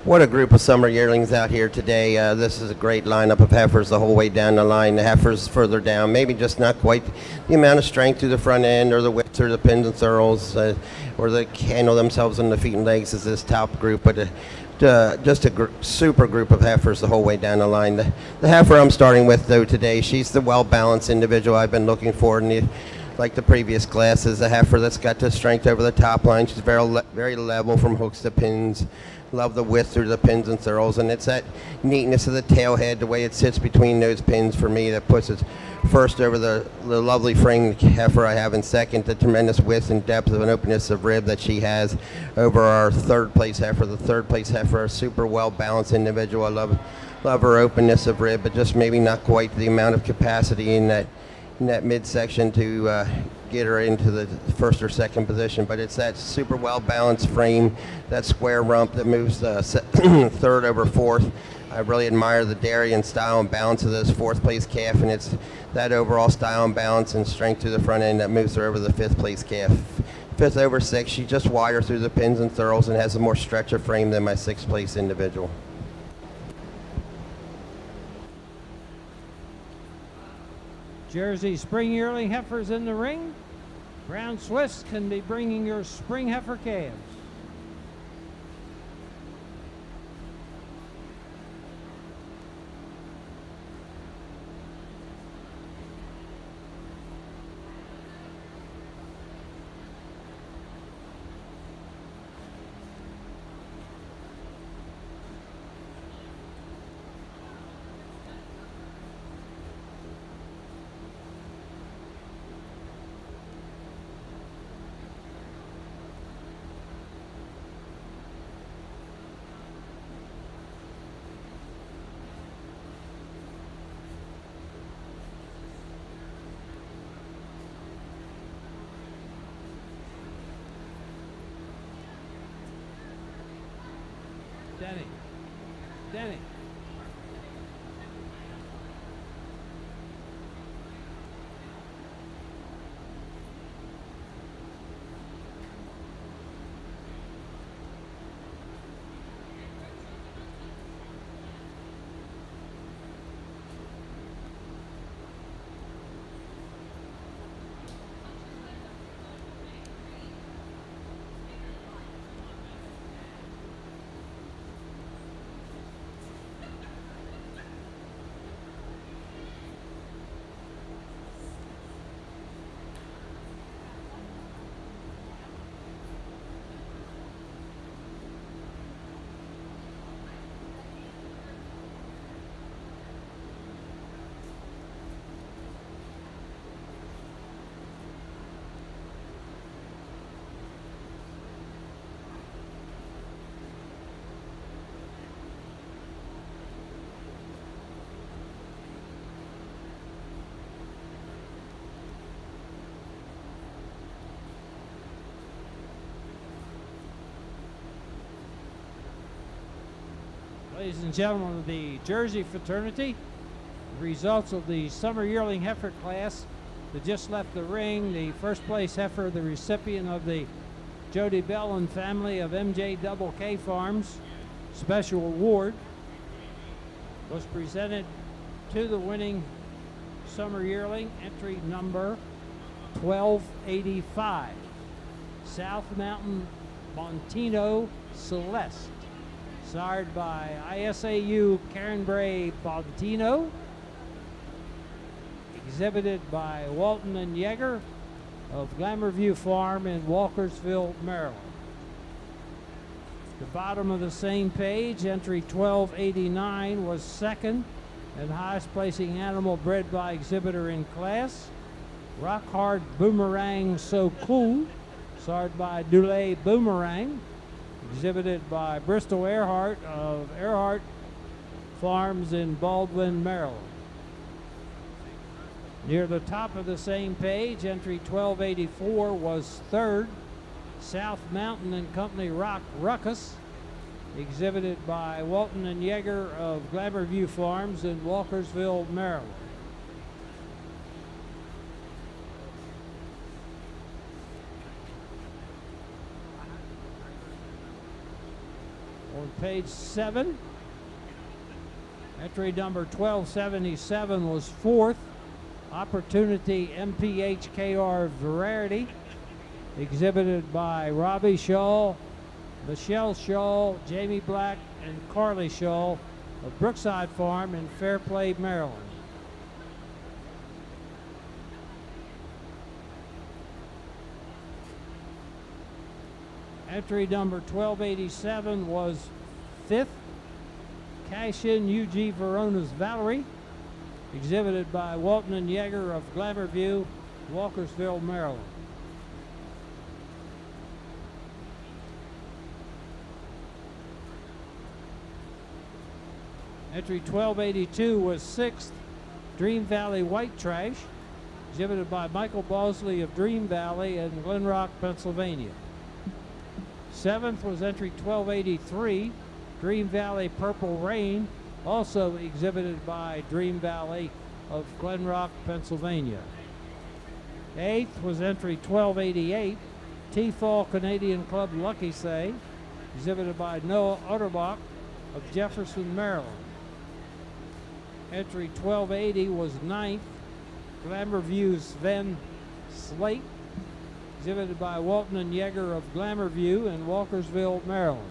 What a group of summer yearlings out here today. This is a great lineup of heifers the whole way down the line. The heifers further down, maybe just not quite the amount of strength through the front end or the width or the pins and thurls or they handle themselves on the feet and legs as this top group, but just a super group of heifers the whole way down the line. The heifer I'm starting with, though, today, she's the well-balanced individual I've been looking for. Like the previous classes, a heifer that's got the strength over the top line. She's very level from hooks to pins. Love the width through the pins and thurls, and it's that neatness of the tail head, the way it sits between those pins for me that puts it first over the lovely framed heifer I have, and second, the tremendous width and depth of an openness of rib that she has over our third place heifer. The third place heifer, a super well balanced individual. I love her openness of rib, but just maybe not quite the amount of capacity in that midsection to get her into the first or second position. But it's that super well balanced frame, that square rump that moves third over fourth. I really admire the dairy and style and balance of this fourth place calf, and it's that overall style and balance and strength through the front end that moves her over the fifth place calf. Fifth over six, she's just wider through the pins and thurls and has a more stretch of frame than my sixth place individual. Jersey spring yearling heifers in the ring. Brown Swiss can be bringing your spring heifer calves. Denny. Ladies and gentlemen of the Jersey fraternity, the results of the summer yearling heifer class that just left the ring. The first place heifer, the recipient of the Jody Bellin family of MJKK Farms Special Award, was presented to the winning summer yearling, entry number 1285, South Mountain Montino Celeste, sired by ISAU Karen Bray Bontino, exhibited by Walton and Yeager of Glamourview Farm in Walkersville, Maryland. The bottom of the same page, entry 1289, was second and highest placing animal bred by exhibitor in class. Rock Hard Boomerang So Cool, sired by Dulé Boomerang, exhibited by Bristol Earhart of Earhart Farms in Baldwin, Maryland. Near the top of the same page, entry 1284 was third, South Mountain and Company Rock Ruckus, exhibited by Walton and Yeager of Glamour View Farms in Walkersville, Maryland. On page 7, entry number 1277 was 4th. Opportunity MPHKR Variety, exhibited by Robbie Shaw, Michelle Shaw, Jamie Black, and Carly Shaw of Brookside Farm in Fairplay, Maryland. Entry number 1287 was 5th. Cash-in UG Verona's Valerie, exhibited by Walton and Yeager of Glamour View, Walkersville, Maryland. Entry 1282 was 6th. Dream Valley White Trash, exhibited by Michael Bosley of Dream Valley in Glen Rock, Pennsylvania. 7th was entry 1283, Dream Valley Purple Rain, also exhibited by Dream Valley of Glen Rock, Pennsylvania. 8th was entry 1288, T-Fall Canadian Club Lucky Say, exhibited by Noah Utterbach of Jefferson, Maryland. Entry 1280 was 9th, Glamour View's Sven Slate, exhibited by Walton and Yeager of Glamour View in Walkersville, Maryland.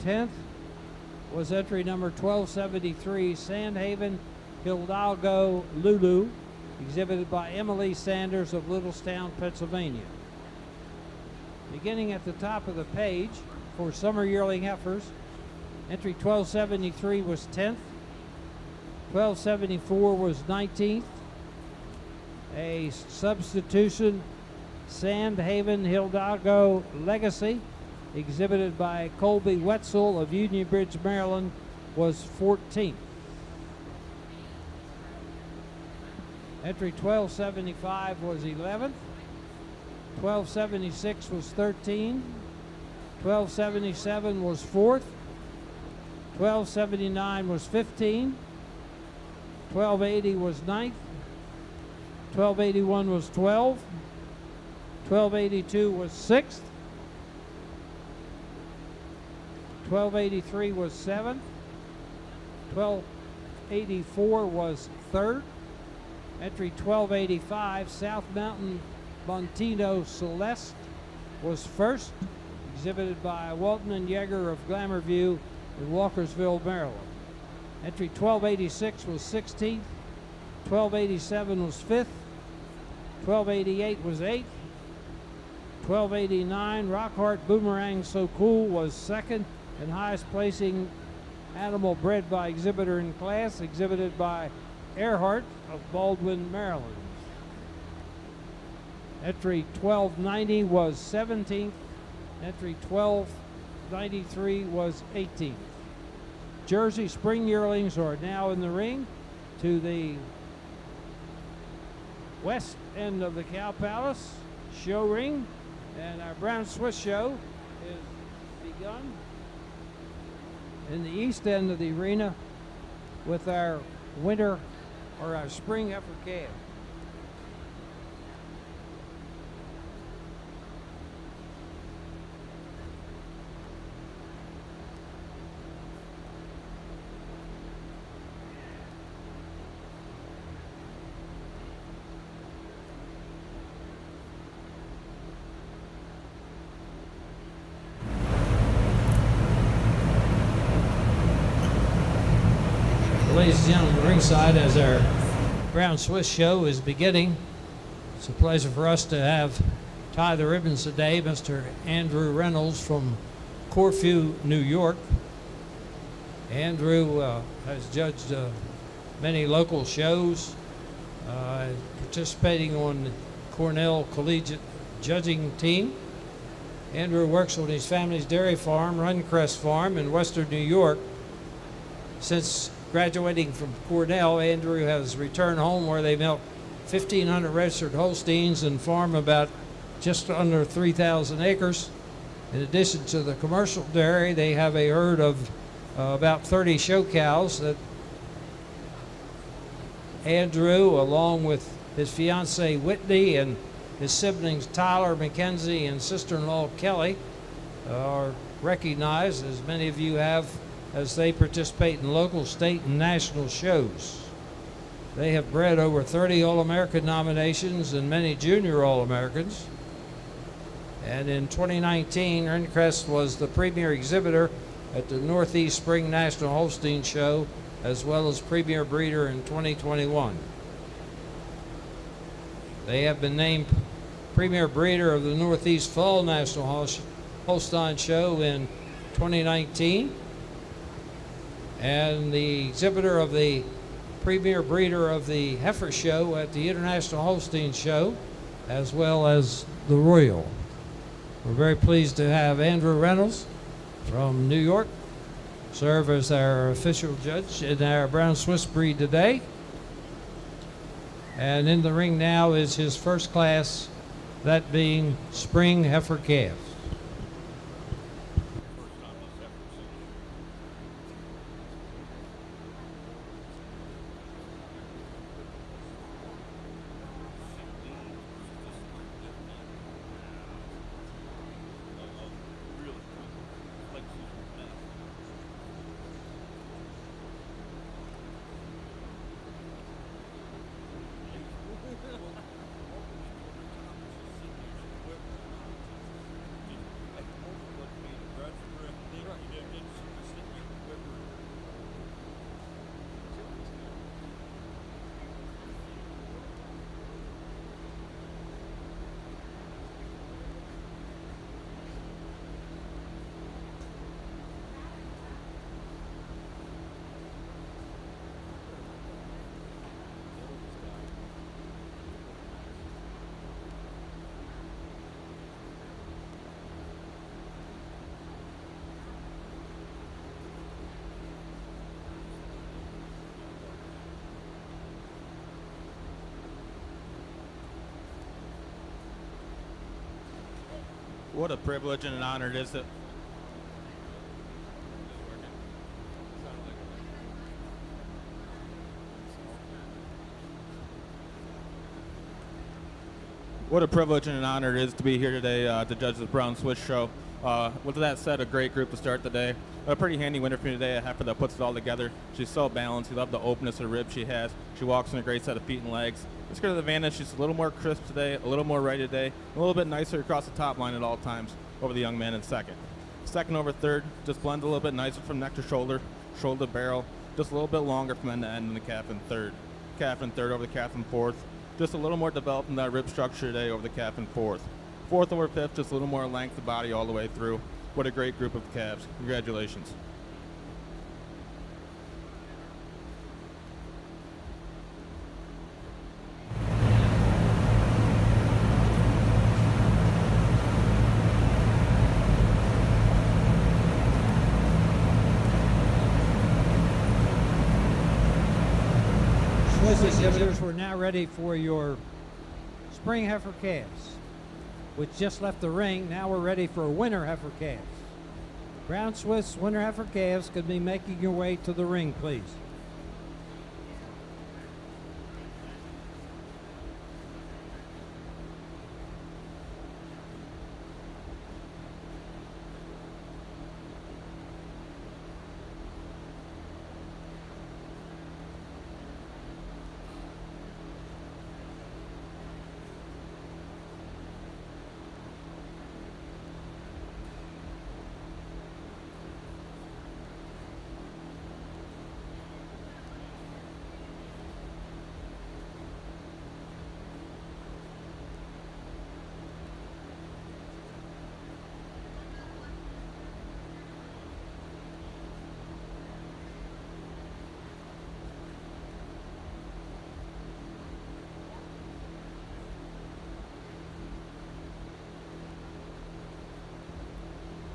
10th was entry number 1273, Sandhaven Hidalgo Lulu, exhibited by Emily Sanders of Littlestown, Pennsylvania. Beginning at the top of the page for summer yearling heifers, entry 1273 was 10th, 1274 was 19th. A substitution, Sandhaven Hidalgo Legacy, exhibited by Colby Wetzel of Union Bridge, Maryland, was 14th. Entry 1275 was 11th. 1276 was 13th. 1277 was 4th. 1279 was 15th. 1280 was 9th. 1281 was 12th. 1282 was 6th. 1283 was 7th. 1284 was 3rd. Entry 1285, South Mountain Montino Celeste was 1st, exhibited by Walton and Yeager of Glamour View in Walkersville, Maryland. Entry 1286 was 16th. 1287 was 5th. 1288 was 8th. 1289, Rockhart Boomerang So Cool was 2nd, and highest placing animal bred by exhibitor in class, exhibited by Earhart of Baldwin, Maryland. Entry 1290 was 17th. Entry 1293 was 18th. Jersey Spring Yearlings are now in the ring to the west end of the Cow Palace show ring, and our Brown Swiss show is begun in the east end of the arena with our winter or our spring heifer calf. Ladies and gentlemen, ringside, as our Brown Swiss show is beginning, it's a pleasure for us to have tie the ribbons today, Mr. Andrew Reynolds from Corfu, New York. Andrew has judged many local shows, participating on the Cornell Collegiate judging team. Andrew works on his family's dairy farm, Runcrest Farm, in western New York. Since graduating from Cornell, Andrew has returned home where they milk 1,500 registered Holsteins and farm about just under 3,000 acres. In addition to the commercial dairy, they have a herd of about 30 show cows that Andrew, along with his fiancee Whitney and his siblings Tyler, Mackenzie, and sister-in-law Kelly, are recognized, as many of you have, as they participate in local, state, and national shows. They have bred over 30 All-American nominations and many Junior All-Americans. And in 2019, Erncrest was the premier exhibitor at the Northeast Spring National Holstein Show, as well as premier breeder in 2021. They have been named premier breeder of the Northeast Fall National Holstein Show in 2019, and the exhibitor of the premier breeder of the heifer show at the International Holstein Show, as well as the Royal. We're very pleased to have Andrew Reynolds from New York serve as our official judge in our brown Swiss breed today. And in the ring now is his first class, that being spring heifer calves. What a privilege and an honor it is to be here today to judge the Brown Swiss show. With that said, a great group to start the day. A pretty handy winner for me today, a heifer that puts it all together. She's so balanced. You love the openness of the ribs she has. She walks in a great set of feet and legs. Let's go to the advantage. She's a little more crisp today, a little more ready today, a little bit nicer across the top line at all times over the young man in second. Second over third, just blends a little bit nicer from neck to shoulder, shoulder to barrel, just a little bit longer from end to end in the calf in third. Calf in third over the calf in fourth. Just a little more developed in that rib structure today over the calf in fourth. Fourth over fifth, just a little more length of body all the way through. What a great group of calves. Congratulations. Swiss exhibitors, we're now ready for your spring heifer calves, which just left the ring. Now we're ready for winter heifer calves. Brown Swiss winter heifer calves could be making your way to the ring, please.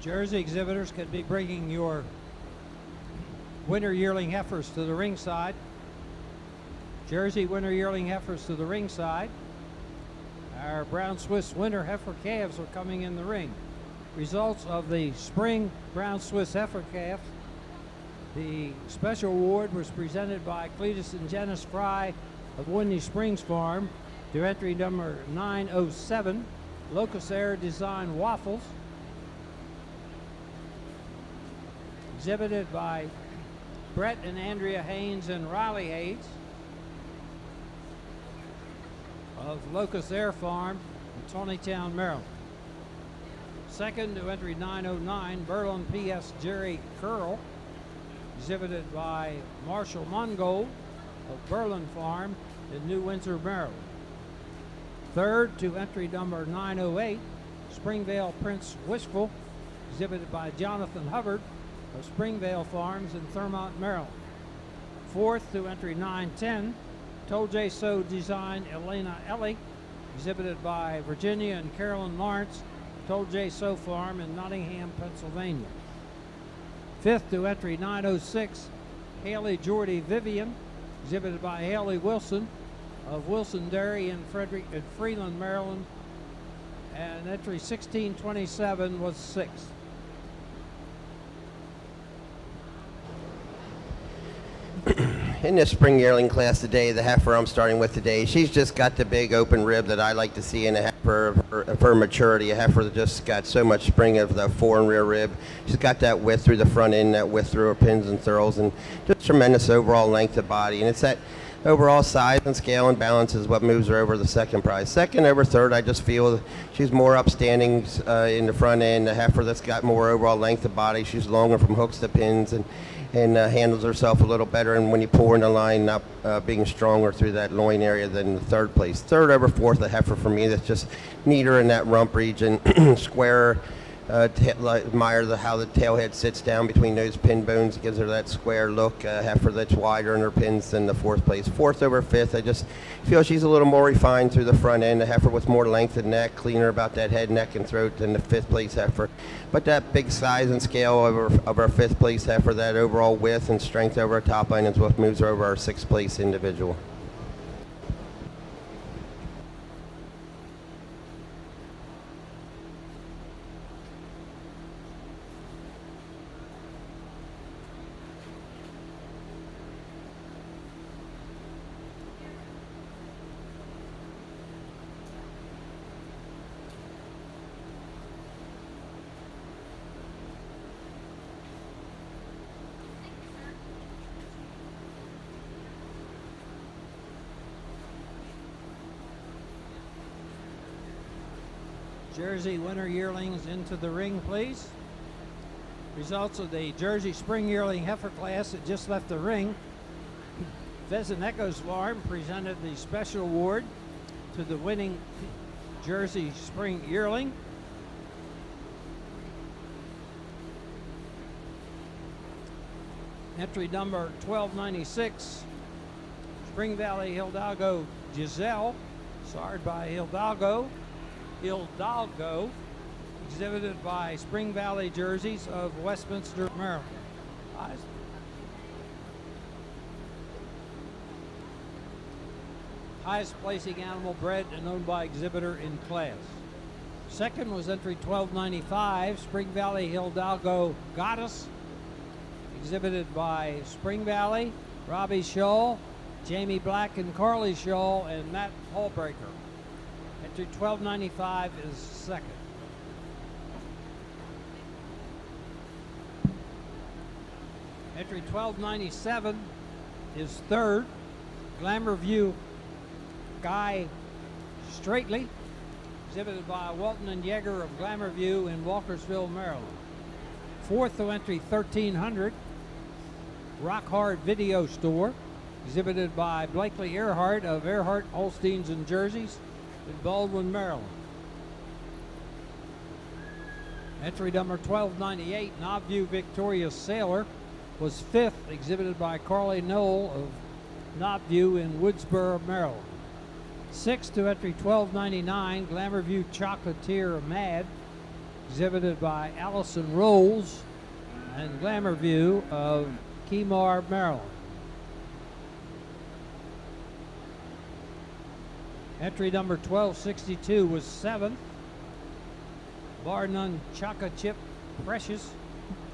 Jersey exhibitors could be bringing your winter yearling heifers to the ringside. Jersey winter yearling heifers to the ringside. Our brown Swiss winter heifer calves are coming in the ring. Results of the spring brown Swiss heifer calf. The special award was presented by Cletus and Janice Fry of Windy Springs Farm to entry number 907, Locust Air Design Waffles, exhibited by Brett and Andrea Haynes and Riley Hayes of Locust Air Farm in Tawnytown, Maryland. Second to entry 909, Berlin P.S. Jerry Curl, exhibited by Marshall Mongold of Berlin Farm in New Windsor, Maryland. Third to entry number 908, Springvale Prince Wishful, exhibited by Jonathan Hubbard of Springvale Farms in Thurmont, Maryland. Fourth to entry 910, Told J. So Design Elena Ellie, exhibited by Virginia and Carolyn Lawrence, Told J. So Farm in Nottingham, Pennsylvania. Fifth to entry 906, Haley Jordy Vivian, exhibited by Haley Wilson of Wilson Dairy in Freeland, Maryland, and entry 1627 was sixth. In this spring yearling class today, the heifer I'm starting with today, she's just got the big open rib that I like to see in a heifer of her maturity. A heifer that just got so much spring of the fore and rear rib. She's got that width through the front end, that width through her pins and thurls, and just tremendous overall length of body. And it's that overall size and scale and balance is what moves her over the second prize. Second over third, I just feel she's more upstanding in the front end. A heifer that's got more overall length of body. She's longer from hooks to pins and handles herself a little better, and when you pull her in the line, not being stronger through that loin area than the third place. Third over fourth, a heifer for me that's just neater in that rump region, squarer, admire how the tail head sits down between those pin bones. It gives her that square look. Heifer that's wider in her pins than the fourth place. Fourth over fifth, I just feel she's a little more refined through the front end. A heifer with more length of neck, cleaner about that head, neck, and throat than the fifth place heifer. But that big size and scale of our fifth place heifer, that overall width and strength over our top line is what moves her over our sixth place individual. Jersey winter yearlings into the ring, please. Results of the Jersey spring yearling heifer class that just left the ring. Pheasant Echoes Farm presented the special award to the winning Jersey spring yearling. Entry number 1296, Spring Valley Hidalgo Giselle, sired by Hidalgo, exhibited by Spring Valley Jerseys of Westminster, Maryland. Highest placing animal bred and owned by exhibitor in class. Second was entry 1295, Spring Valley Hidalgo Goddess, exhibited by Spring Valley, Robbie Scholl, Jamie Black and Carly Scholl, and Matt Hallbreaker. Entry 1295 is second. Entry 1297 is third. Glamour View Guy Straightley, exhibited by Walton and Yeager of Glamour View in Walkersville, Maryland. Fourth to entry 1300, Rock Hard Video Store, exhibited by Blakely Earhart of Earhart Holsteins and Jerseys in Baldwin, Maryland. Entry number 1298, Knobview Victorious Sailor, was fifth, exhibited by Carly Knoll of Knobview in Woodsboro, Maryland. Sixth to entry 1299, Glamour View Chocolatier Mad, exhibited by Allison Rolls and Glamour View of Keymar, Maryland. Entry number 1262 was 7th. Bar none Chaka Chip Precious,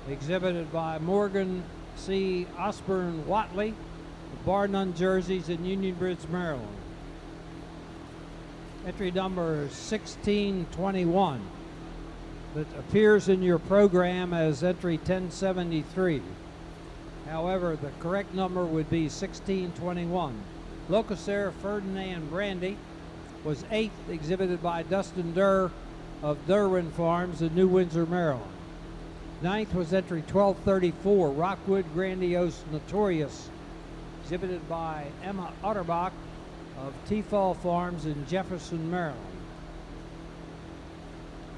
exhibited by Morgan C. Osborne Watley, bar none jerseys in Union Bridge, Maryland. Entry number 1621 that appears in your program as entry 1073. However, the correct number would be 1621. Locusaire Ferdinand Brandy was 8th, exhibited by Dustin Durr of Derwin Farms in New Windsor, Maryland. 9th was entry 1234, Rockwood Grandiose Notorious, exhibited by Emma Otterbach of T-Fall Farms in Jefferson, Maryland.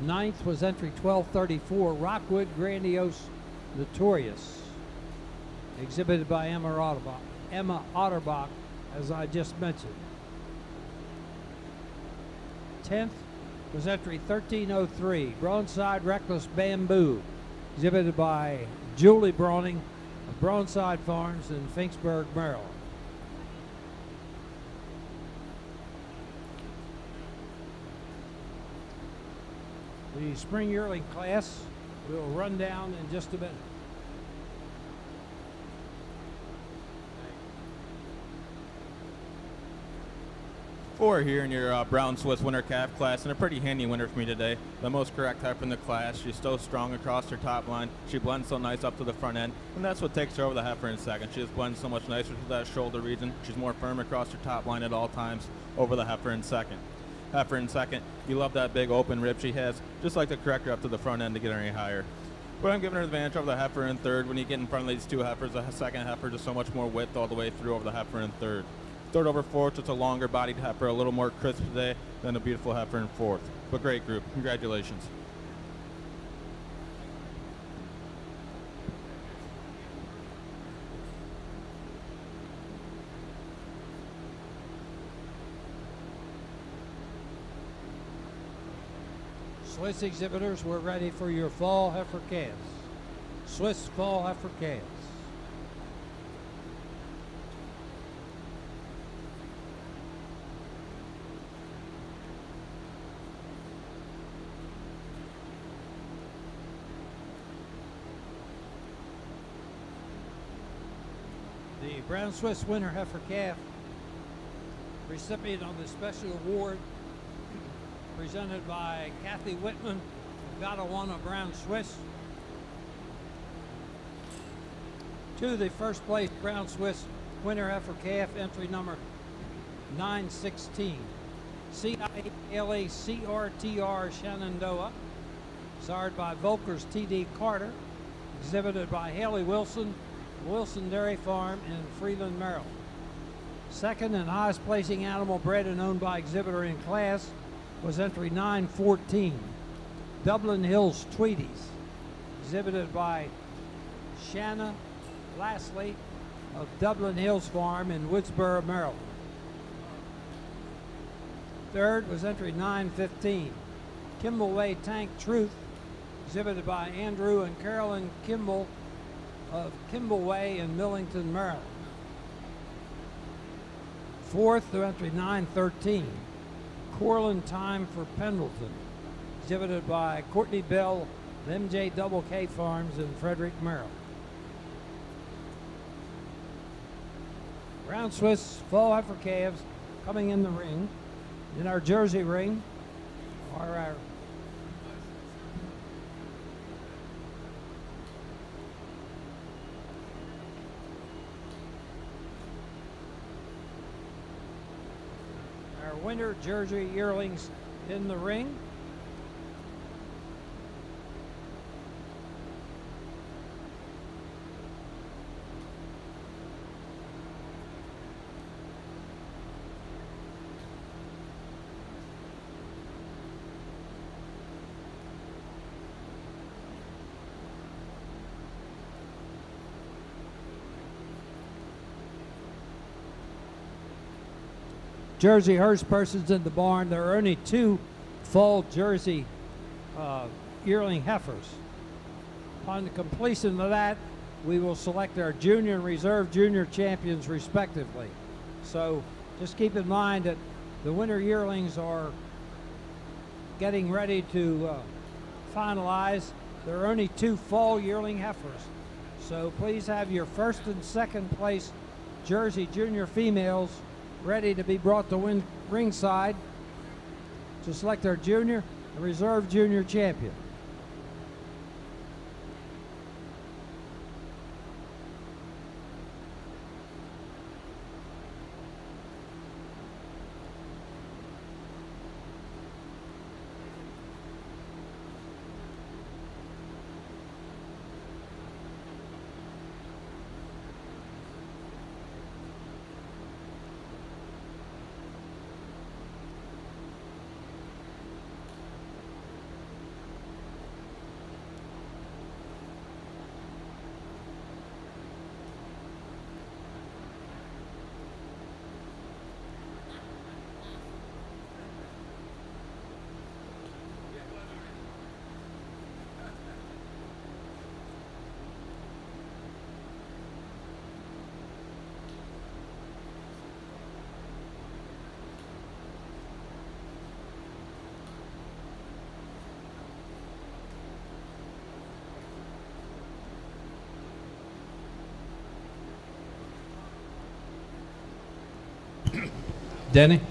9th was entry 1234, Rockwood Grandiose Notorious, exhibited by Emma Otterbach, as I just mentioned. 10th was entry 1303, Bronside Reckless Bamboo, exhibited by Julie Browning of Bronside Farms in Finksburg, Maryland. The spring yearling class will run down in just a minute. Four here in your brown Swiss winter calf class, and a pretty handy winner for me today. The most correct heifer in the class. She's so strong across her top line. She blends so nice up to the front end, and that's what takes her over the heifer in second. She just blends so much nicer to that shoulder region. She's more firm across her top line at all times over the heifer in second. Heifer in second, you love that big open rib she has. Just like to correct her up to the front end to get her any higher. But I'm giving her the advantage over the heifer in third. When you get in front of these two heifers, the second heifer just so much more width all the way through over the heifer in third. Third over fourth, just a longer bodied heifer, a little more crisp today than a beautiful heifer in fourth. But great group. Congratulations. Swiss exhibitors, we're ready for your fall heifer calves. Swiss fall heifer calves. The Brown Swiss Winter Heifer Calf recipient of the special award presented by Kathy Whitman of Gottawanna Brown Swiss to the first place Brown Swiss Winter Heifer Calf, entry number 916. CILA CRTR Shenandoah, sired by Volker's TD Carter, exhibited by Haley Wilson, Wilson Dairy Farm in Freeland, Maryland. Second and highest placing animal bred and owned by exhibitor in class was entry 914, Dublin Hills Tweedies, exhibited by Shanna Lastly of Dublin Hills Farm in Woodsboro, Maryland. Third was entry 915, Kimball Way Tank Truth, exhibited by Andrew and Carolyn Kimball of Kimball Way in Millington, Maryland. Fourth to entry 913, Corlin Time for Pendleton, exhibited by Courtney Bell of MJ Double K Farms in Frederick, Maryland. Brown Swiss fall heifer calves coming in the ring. In our Jersey ring are our winter Jersey yearlings in the ring. Jersey hearse persons in the barn. There are only two fall Jersey yearling heifers. Upon the completion of that, we will select our junior and reserve junior champions respectively. So just keep in mind that The winter yearlings are getting ready to finalize. There are only 2 fall yearling heifers. So please have your first and second place Jersey junior females ready to be brought to ringside to select their junior and reserve junior champion. Denny?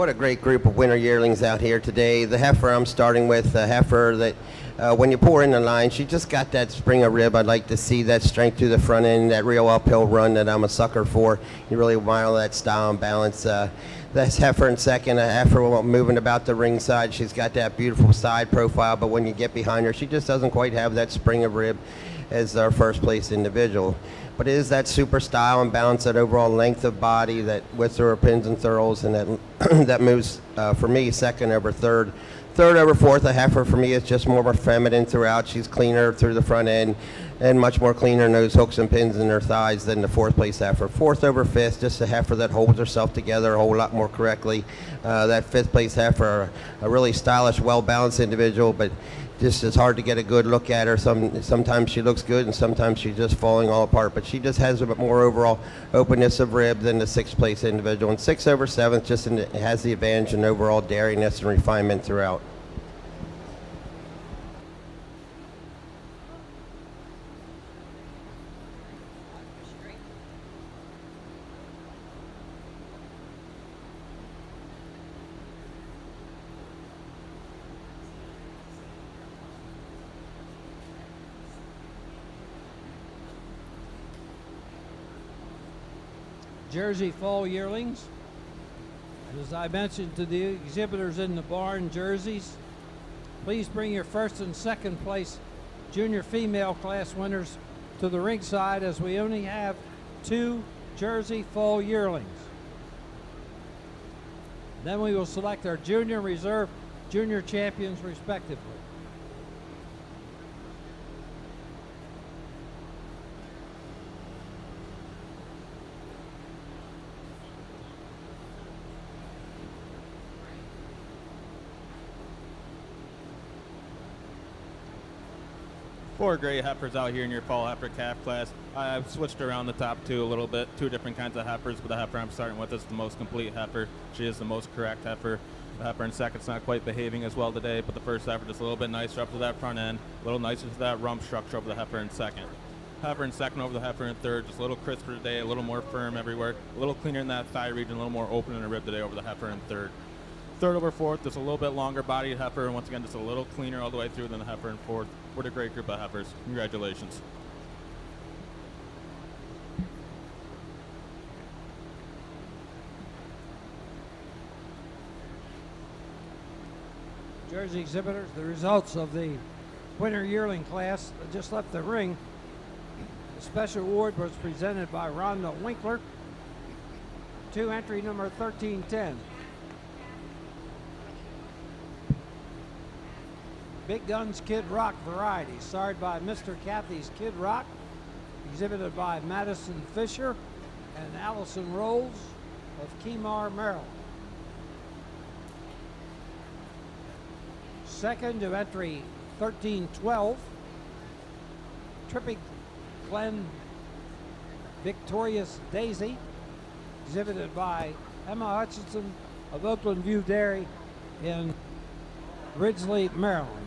What a great group of winter yearlings out here today. The heifer I'm starting with, a heifer that when you pour in the line, she just got that spring of rib. I'd like to see that strength through the front end, that real uphill run that I'm a sucker for. You really admire that style and balance. That's heifer in second, a heifer moving about the ringside. She's got that beautiful side profile, but when you get behind her, she just doesn't quite have that spring of rib as our first place individual. But it is that super style and balance, that overall length of body, that width of her pins and thurls, and that that moves for me second over third. Third over fourth, a heifer for me is just more feminine throughout. She's cleaner through the front end and much more cleaner in those hooks and pins in her thighs than the fourth place heifer. Fourth over fifth, just a heifer that holds herself together a whole lot more correctly. That fifth place heifer, a really stylish, well-balanced individual, but just it's hard to get a good look at her. Sometimes she looks good and sometimes she's just falling all apart, but she just has a bit more overall openness of rib than the sixth place individual. And six over seventh just has the advantage in overall dairyness and refinement throughout. Jersey fall yearlings. As I mentioned to the exhibitors in the barn jerseys, please bring your first and second place junior female class winners to the ringside, as we only have 2 Jersey fall yearlings. Then we will select our junior reserve junior champions respectively. Four great heifers out here in your fall heifer calf class. I've switched around the top 2 a little bit, 2 different kinds of heifers, but the heifer I'm starting with is the most complete heifer. She is the most correct heifer. The heifer in second's not quite behaving as well today, but the first heifer just a little bit nicer up to that front end, a little nicer to that rump structure over the heifer in second. Heifer in second over the heifer in third, just a little crisper today, a little more firm everywhere, a little cleaner in that thigh region, a little more open in the rib today over the heifer in third. Third over fourth, just a little bit longer bodied heifer, and once again, just a little cleaner all the way through than the heifer in fourth. What a great group of heifers. Congratulations. Jersey exhibitors, the results of the winter yearling class that just left the ring. The special award was presented by Rhonda Winkler to entry number 1310. Big Guns Kid Rock variety, starred by Mr. Kathy's Kid Rock, exhibited by Madison Fisher and Allison Rolls of Kemar, Maryland. Second to entry 1312, Trippy Glen Victorious Daisy, exhibited by Emma Hutchinson of Oakland View Dairy in Ridgely, Maryland.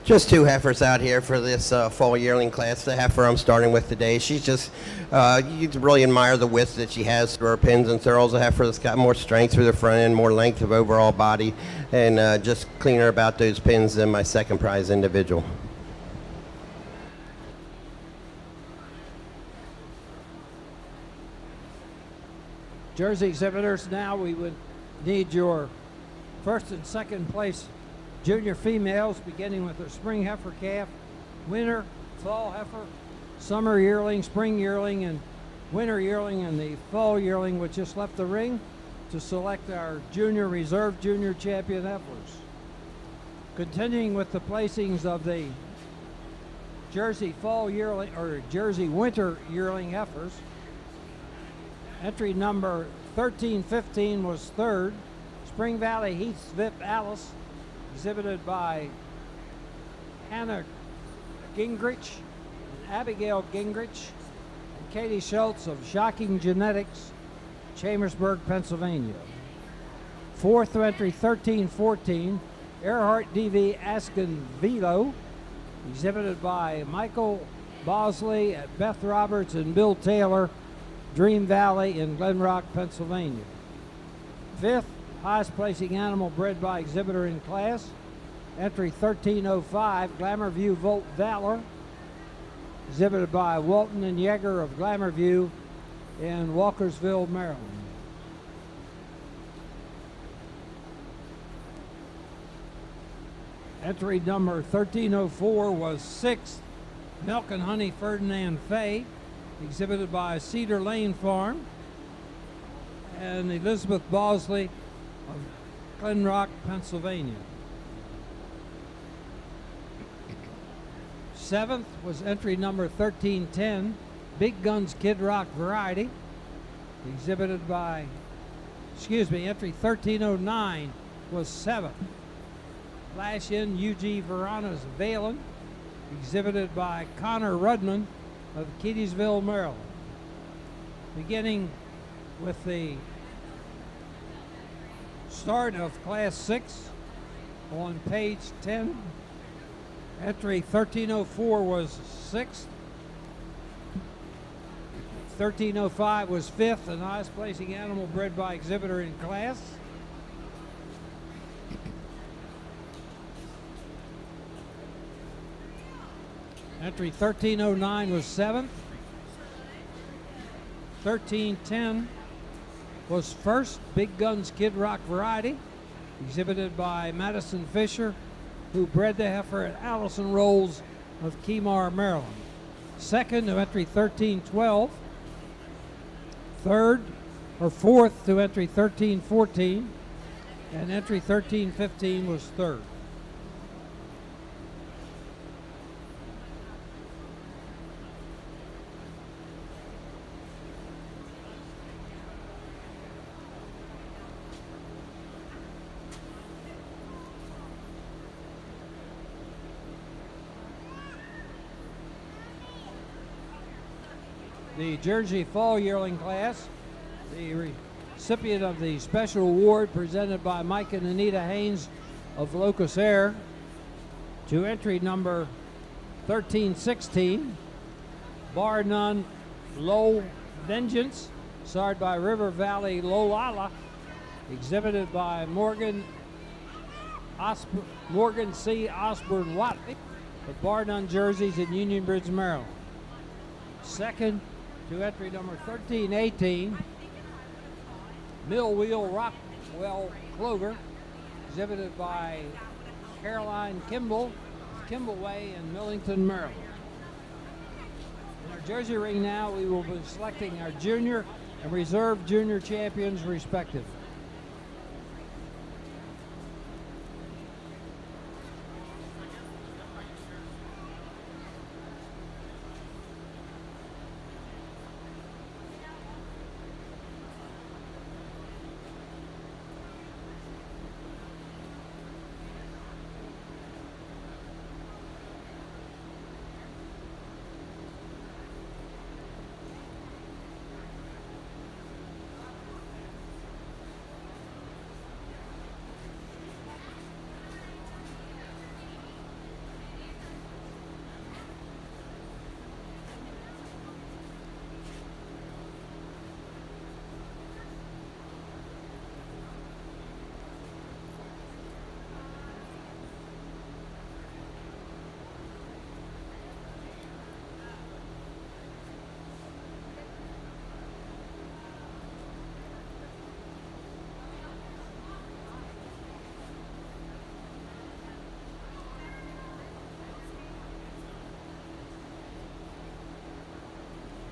Just 2 heifers out here for this fall yearling class. The heifer I'm starting with today, she's just, you really admire the width that she has through her pins and thurls. A heifer that's got more strength through the front end, more length of overall body, and just cleaner about those pins than my second prize individual. Jersey exhibitors, now we would need your first and second place junior females, beginning with their spring heifer calf, winter, fall heifer, summer yearling, spring yearling, and winter yearling, and the fall yearling which just left the ring, to select our junior reserve junior champion heifers. Continuing with the placings of the Jersey fall yearling or Jersey winter yearling heifers, entry number 1315 was third, Spring Valley Heath's Vip Alice, exhibited by Hannah Gingrich and Abigail Gingrich and Katie Schultz of Shocking Genetics, Chambersburg, Pennsylvania. Fourth to entry 1314, Earhart DV Askin Velo, exhibited by Michael Bosley at Beth Roberts and Bill Taylor, Dream Valley in Glen Rock, Pennsylvania. Fifth, highest placing animal bred by exhibitor in class, entry 1305, Glamour View Volt Valor, exhibited by Walton and Yeager of Glamour View in Walkersville, Maryland. Entry number 1304 was 6th, Milk and Honey Ferdinand Fay, exhibited by Cedar Lane Farm, and Elizabeth Bosley of Glen Rock, Pennsylvania. 7th was entry number 1310, Big Guns Kid Rock Variety, exhibited by, entry 1309 was 7th. Flash in UG Verana's Valen, exhibited by Connor Rudman of Keedysville, Maryland. Beginning with the start of Class 6 on page 10. Entry 1304 was 6th. 1305 was 5th, and highest placing animal bred by exhibitor in class. Entry 1309 was 7th. 1310 was 1st, Big Guns Kid Rock Variety, exhibited by Madison Fisher, who bred the heifer at Allison Rolls of Kemar, Maryland. 2nd to entry 1312. 4th to entry 1314. And entry 1315 was 3rd. The Jersey Fall Yearling class, the recipient of the special award presented by Mike and Anita Haynes of Locust Air, to entry number 1316, Bar None Low Vengeance, sired by River Valley Lolala, exhibited by Morgan C. Osborne Watley of Bar None Jerseys in Union Bridge, Maryland. 2nd to entry number 1318, Mill Wheel Rockwell Clover, exhibited by Caroline Kimball, Kimball Way in Millington, Maryland. In our Jersey ring now, we will be selecting our junior and reserve junior champions respectively.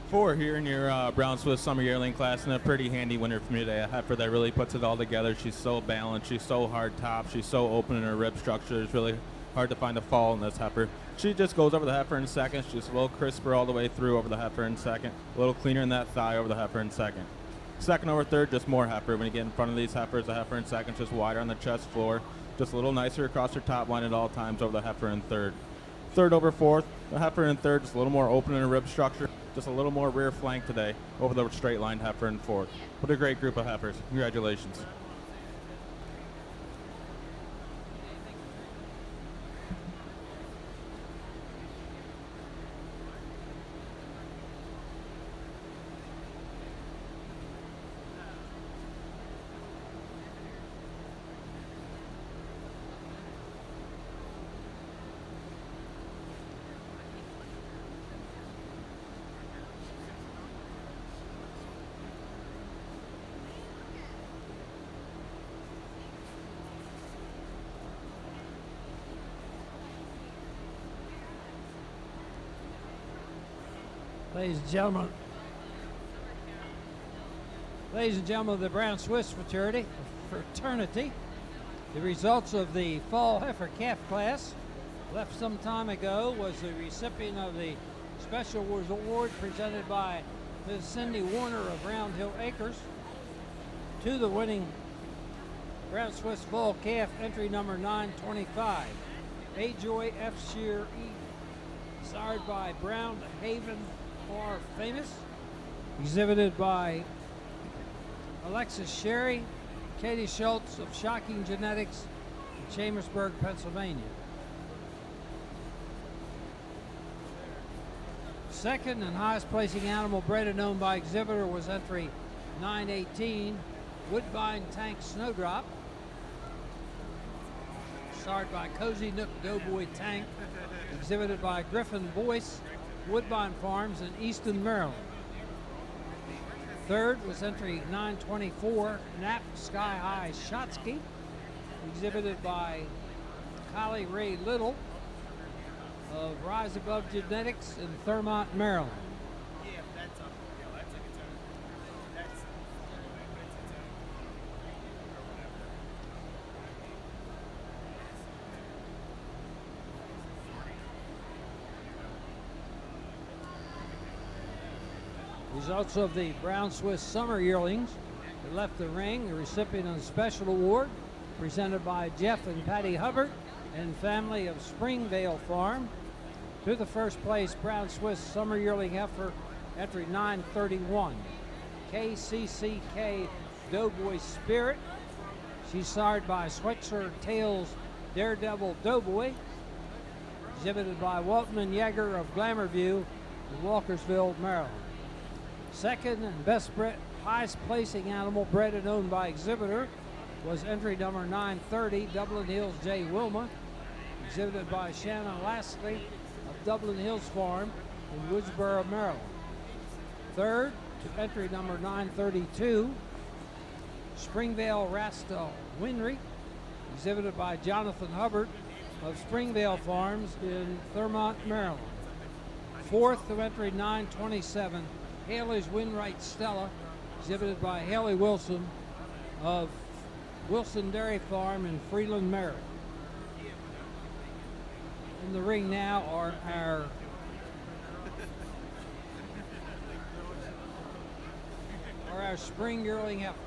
Four here in your Brown Swiss Summer Yearling class, and a pretty handy winner for me today. A heifer that really puts it all together. She's so balanced. She's so hard top. She's so open in her rib structure. It's really hard to find a fall in this heifer. She just goes over the heifer in second. She's a little crisper all the way through over the heifer in second. A little cleaner in that thigh over the heifer in second. Second over third, just more heifer. When you get in front of these heifers, the heifer in second just wider on the chest floor. Just a little nicer across her top line at all times over the heifer in third. Third over fourth, the heifer in third, just a little more open in her rib structure. Just a little more rear flank today over the straight line heifer in fourth. What a great group of heifers. Congratulations. Ladies and gentlemen of the Brown Swiss fraternity, the results of the fall heifer calf class left some time ago was the recipient of the special award presented by Ms. Cindy Warner of Round Hill Acres to the winning Brown Swiss fall calf entry number 925, A Joy F. Shear E, sired by Brown Haven Far Famous, exhibited by Alexis Sherry, Katie Schultz of Shocking Genetics in Chambersburg, Pennsylvania. Second and highest placing animal bred and owned by exhibitor was entry 918, Woodbine Tank Snowdrop, sired by Cozy Nook Doughboy Tank, exhibited by Griffin Boyce, Woodbine Farms in Easton, Maryland. Third was entry 924, Nap Sky High Shotsky, exhibited by Kylie Ray Little of Rise Above Genetics in Thurmont, Maryland. Results of the Brown Swiss Summer Yearlings that left the ring, the recipient of the special award presented by Jeff and Patty Hubbard and family of Springvale Farm. To the first place Brown Swiss Summer Yearling heifer, entry 931, KCCK Doughboy Spirit. She's sired by Switzer Tails Daredevil Doughboy, exhibited by Walton and Yeager of Glamourview in Walkersville, Maryland. Second and highest placing animal bred and owned by exhibitor was entry number 930, Dublin Hills J. Wilma, exhibited by Shannon Lastly of Dublin Hills Farm in Woodsboro, Maryland. Third to entry number 932, Springvale Rasta Winry, exhibited by Jonathan Hubbard of Springvale Farms in Thurmont, Maryland. Fourth to entry 927, Haley's Winright Stella, exhibited by Haley Wilson of Wilson Dairy Farm in Freeland, Maryland. In the ring now are our spring yearling heifers.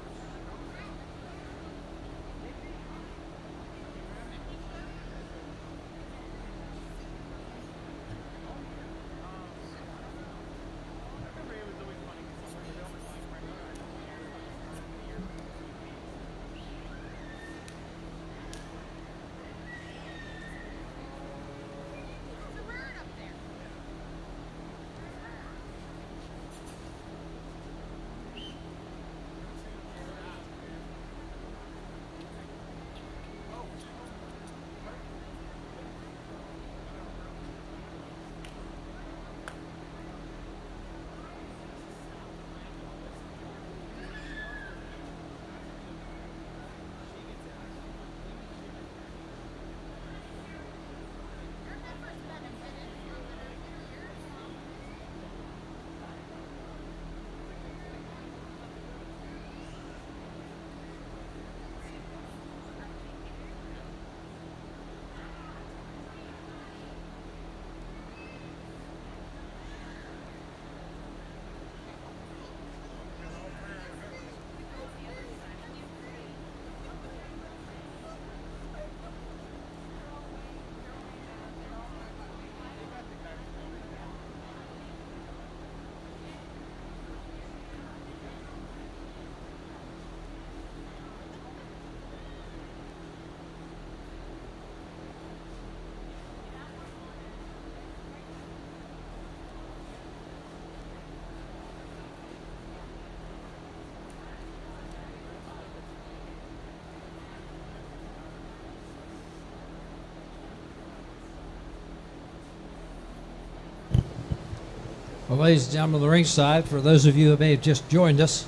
Well, ladies and gentlemen of the ringside, for those of you who may have just joined us,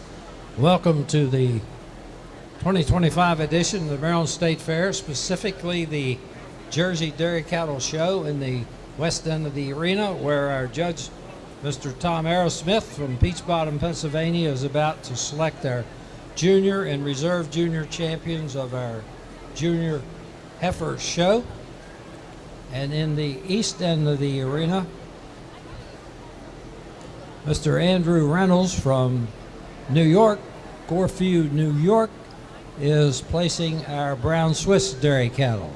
welcome to the 2025 edition of the Maryland State Fair, specifically the Jersey Dairy Cattle Show in the west end of the arena, where our judge Mr. Tom Aerosmith from Peach Bottom, Pennsylvania is about to select our junior and reserve junior champions of our junior heifer show. And in the east end of the arena, Mr. Andrew Reynolds from New York, Goreview, New York, is placing our brown Swiss dairy cattle.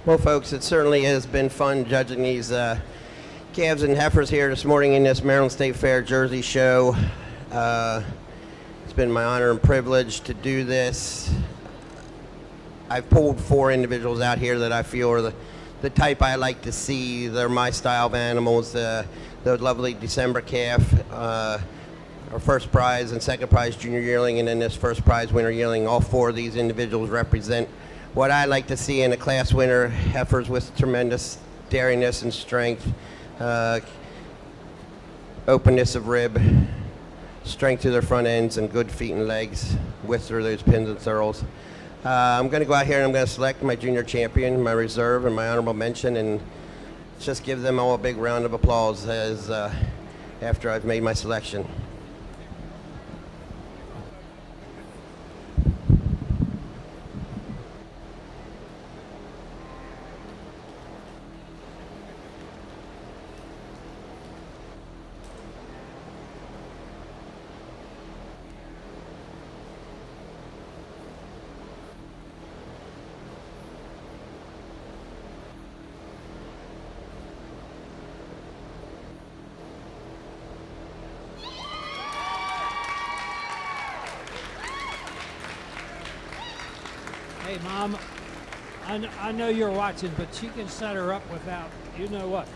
Well, folks, it certainly has been fun judging these calves and heifers here this morning in this Maryland State Fair Jersey show. It's been my honor and privilege to do this. I've pulled 4 individuals out here that I feel are the type I like to see. They're my style of animals. The lovely December calf, our first prize and second prize junior yearling, and then this first prize winner yearling. All 4 of these individuals represent what I like to see in a class winner: heifers with tremendous dairiness and strength, openness of rib, strength to their front ends, and good feet and legs, width through those pins and thurls. I'm going to go out here and I'm going to select my junior champion, my reserve, and my honorable mention, and just give them all a big round of applause as after I've made my selection. Hey, Mom, I know you're watching, but she can set her up without, you know what.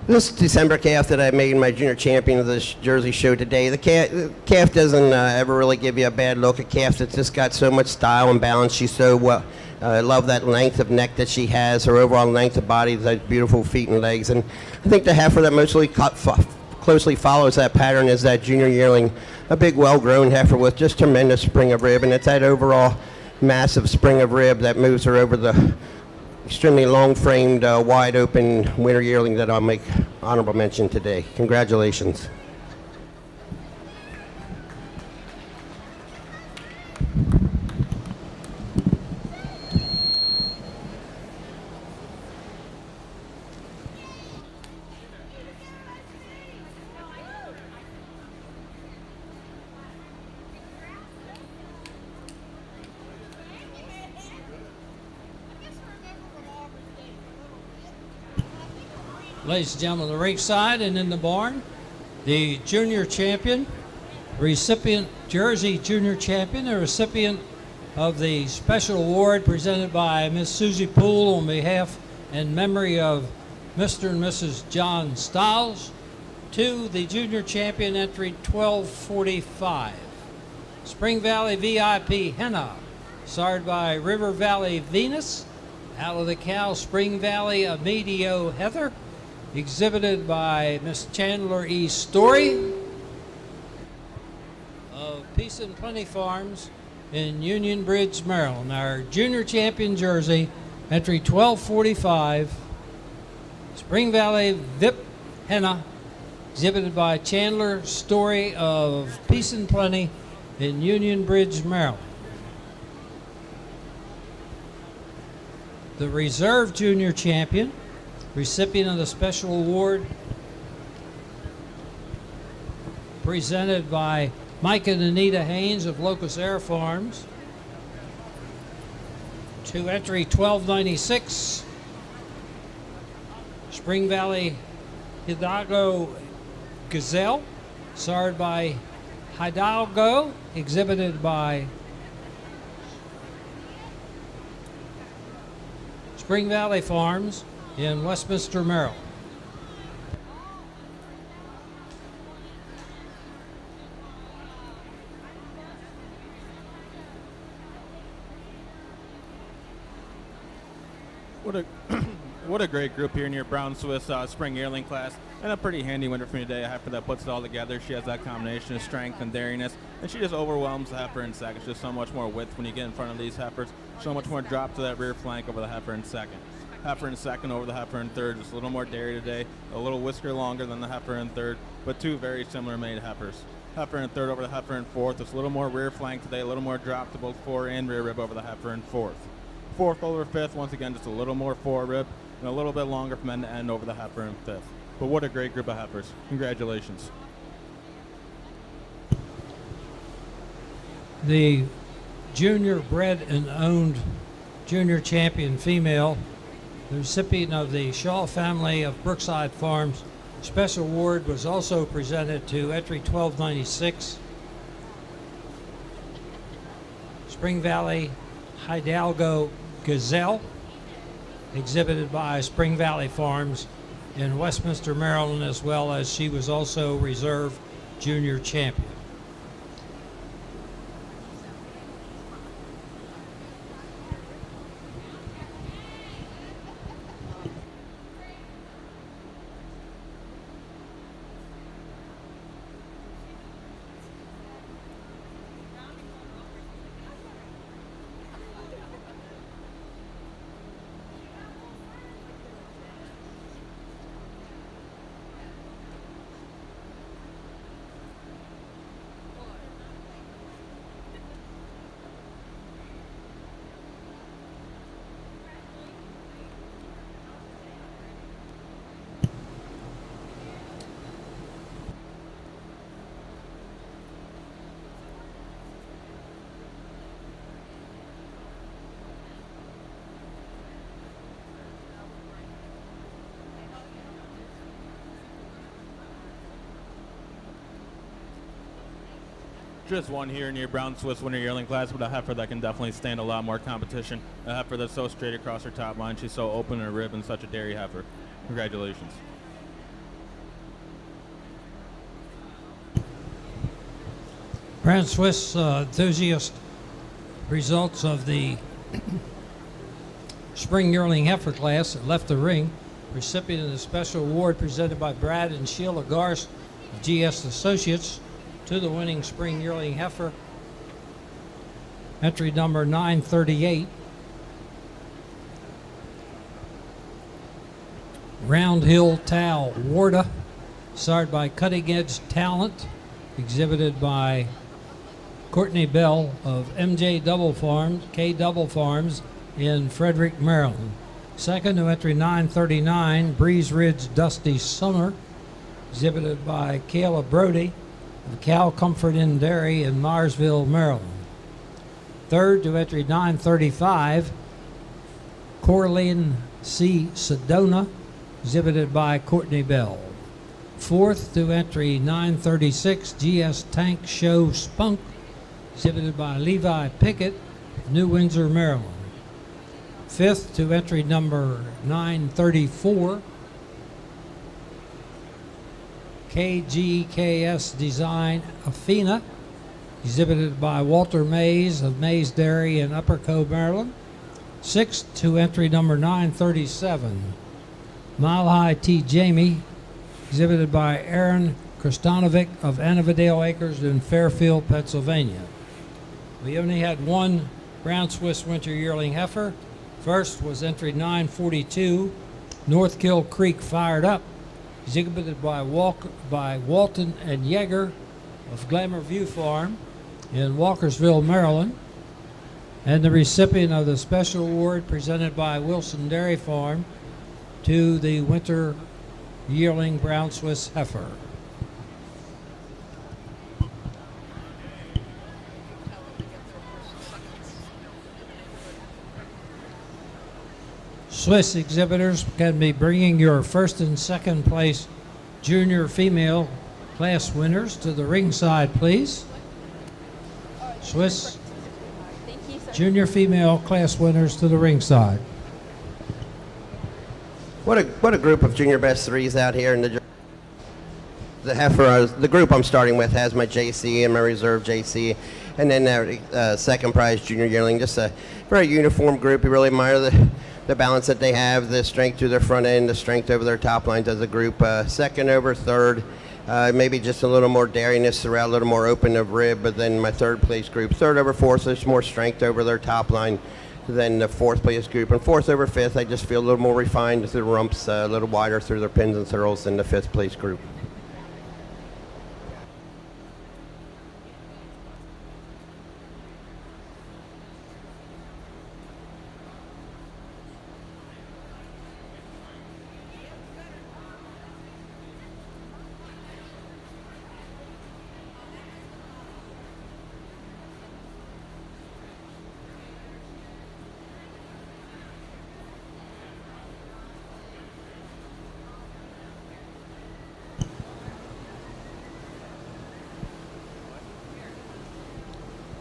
This December calf that I made my junior champion of this Jersey show today, the calf doesn't ever really give you a bad look. A calf that's just got so much style and balance. She's so well. I love that length of neck that she has, her overall length of body, those beautiful feet and legs. And I think the heifer that mostly closely follows that pattern is that junior yearling, a big well-grown heifer with just tremendous spring of rib. And it's that overall massive spring of rib that moves her over the extremely long-framed, wide-open winter yearling that I'll make honorable mention today. Congratulations. Ladies and gentlemen, the ringside and in the barn, the junior champion, recipient, Jersey junior champion, the recipient of the special award presented by Miss Susie Poole on behalf and memory of Mr. and Mrs. John Stiles, to the junior champion entry 1245. Spring Valley VIP Henna, sired by River Valley Venus, out of the cow Spring Valley Amedio Heather, exhibited by Miss Chandler E. Story of Peace and Plenty Farms in Union Bridge, Maryland. Our junior champion jersey, entry 1245, Spring Valley VIP Henna, exhibited by Chandler Story of Peace and Plenty in Union Bridge, Maryland. The Reserve Junior Champion, recipient of the special award presented by Mike and Anita Haynes of Locust Air Farms. To entry 1296, Spring Valley Hidalgo Gazelle, sired by Hidalgo, exhibited by Spring Valley Farms in Westminster, Maryland. What a great group here in your Brown Swiss spring yearling class, and a pretty handy winner for me today. A heifer that puts it all together. She has that combination of strength and dariness, and she just overwhelms the heifer in second. Just so much more width when you get in front of these heifers. So much more drop to that rear flank over the heifer in second. Heifer in second over the heifer in third. Just a little more dairy today. A little whisker longer than the heifer in third, but two very similar made heifers. Heifer in third over the heifer in fourth. Just a little more rear flank today. A little more drop to both fore and rear rib over the heifer in fourth. Fourth over fifth, once again, just a little more fore rib and a little bit longer from end to end over the heifer in fifth. But what a great group of heifers. Congratulations. The junior bred and owned junior champion female, the recipient of the Shaw family of Brookside Farms special award, was also presented to entry 1296, Spring Valley Hidalgo Gazelle, exhibited by Spring Valley Farms in Westminster, Maryland, as well as she was also reserve junior champion. Just one here in your Brown Swiss winter yearling class, but a heifer that can definitely stand a lot more competition. A heifer that's so straight across her top line. She's so open in her rib and such a dairy heifer. Congratulations. Brown Swiss enthusiast results of the spring yearling heifer class that left the ring. Recipient of the special award presented by Brad and Sheila Garst of GS Associates to the winning spring yearling heifer, entry number 938. Round Hill Tau Warda, sired by Cutting Edge Talent, exhibited by Courtney Bell of MJ Double Farms, K Double Farms in Frederick, Maryland. Second to entry 939, Breeze Ridge Dusty Summer, exhibited by Kayla Brody of Cow Comfort Inn Dairy in Marsville, Maryland. Third to entry 935, Coraline C. Sedona, exhibited by Courtney Bell. Fourth to entry 936, GS Tank Show Spunk, exhibited by Levi Pickett of New Windsor, Maryland. Fifth to entry number 934, KGKS Design Athena, exhibited by Walter Mays of Mays Dairy in Upper Cove, Maryland. Sixth to entry number 937, Mile High T. Jamie, exhibited by Aaron Kristanovic of Annavadale Acres in Fairfield, Pennsylvania. We only had one Brown Swiss winter yearling heifer. First was entry 942, North Kill Creek Fired Up, exhibited by Walton and Yeager of Glamour View Farm in Walkersville, Maryland, and the recipient of the special award presented by Wilson Dairy Farm to the winter yearling brown Swiss heifer. Swiss exhibitors can be bringing your first and second place junior female class winners to the ringside, please. Swiss junior female class winners to the ringside. What a group of junior best threes out here in the heifer. The group I'm starting with has my JC and my reserve JC, and then that second prize junior yearling. Just a very uniform group. You really admire the balance that they have, the strength to their front end, the strength over their top lines as a group. Second over third, maybe just a little more dariness throughout, a little more open of rib, but then my third place group. Third over fourth, there's more strength over their top line than the fourth place group. And fourth over fifth, I just feel a little more refined through the rumps, a little wider through their pins and thurls than the fifth place group.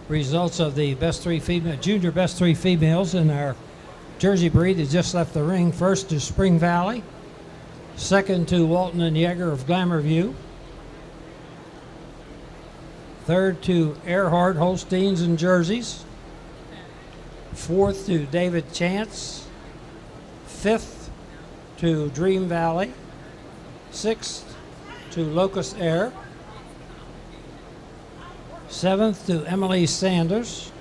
Results of the junior best three females in our Jersey breed that just left the ring. First to Spring Valley, second to Walton and Yeager of Glamour View, third to Earhart Holsteins and Jerseys, fourth to David Chance, fifth to Dream Valley, sixth to Locust Air, seventh to Emily Sanders,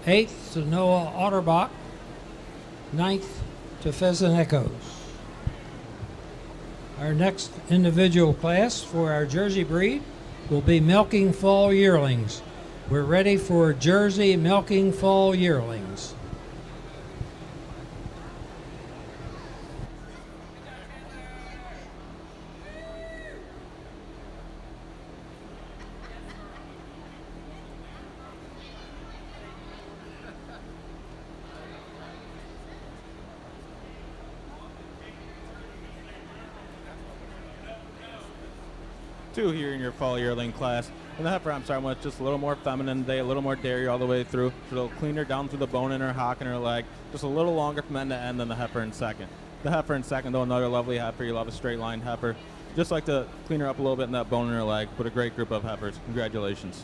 eighth to Noah Otterbach, ninth to Pheasant Echoes. Our next individual class for our Jersey breed will be milking fall yearlings. We're ready for Jersey milking fall yearlings. Two here in your fall yearling class. And the heifer I'm starting with just a little more feminine today, a little more dairy all the way through. She's a little cleaner down through the bone in her hock and her leg. Just a little longer from end to end than the heifer in second. The heifer in second, though, another lovely heifer. You love a straight line heifer. Just like to clean her up a little bit in that bone in her leg, but a great group of heifers. Congratulations.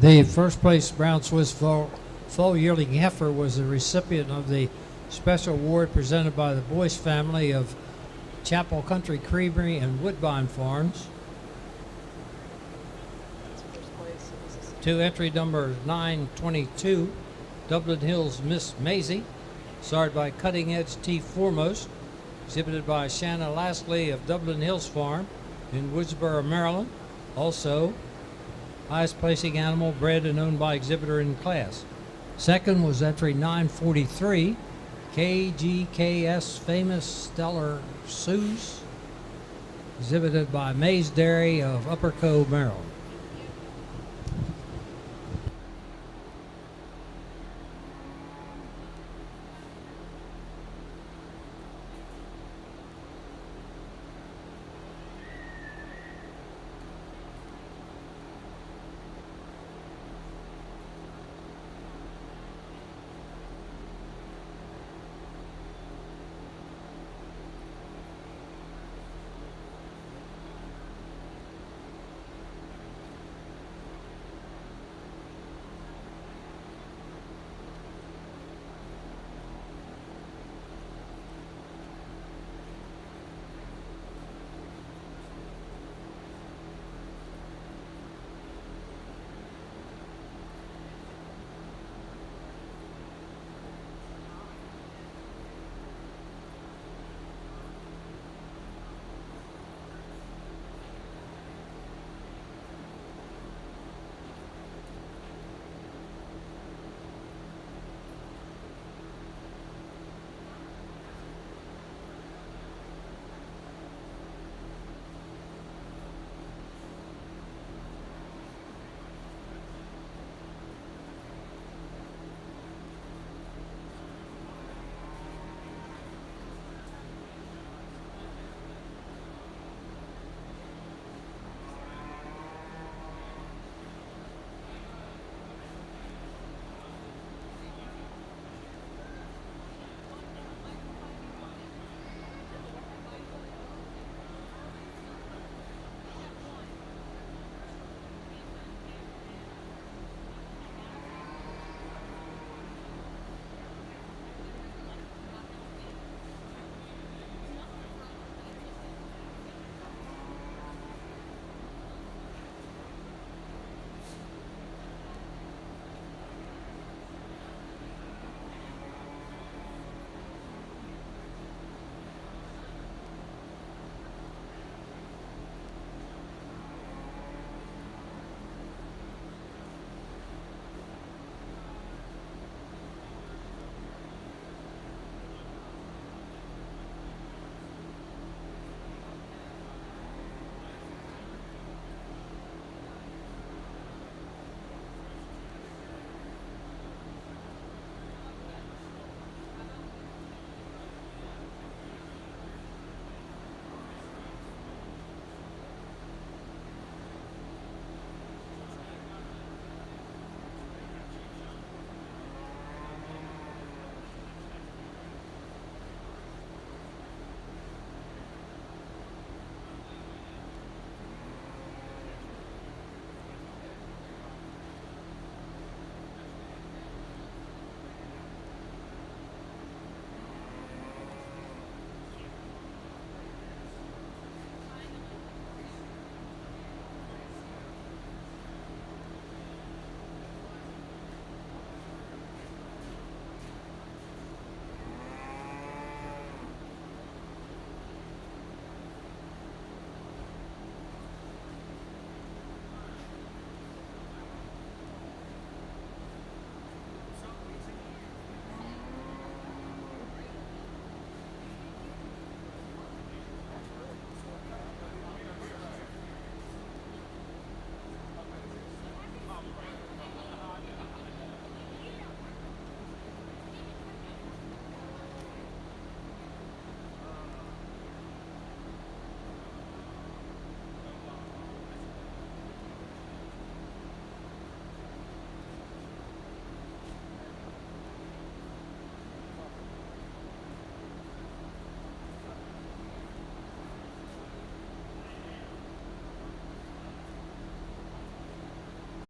The first place brown Swiss full yearling heifer was the recipient of the special award presented by the Boyce family of Chapel Country Creamery and Woodbine Farms. To entry number 922, Dublin Hills Miss Maisie, starred by Cutting Edge T Foremost, exhibited by Shanna Lastly of Dublin Hills Farm in Woodsboro, Maryland. Also, highest placing animal bred and owned by exhibitor in class. Second was entry 943, KGKS Famous Stellar Sues, exhibited by Mays Dairy of Upper Cove, Maryland.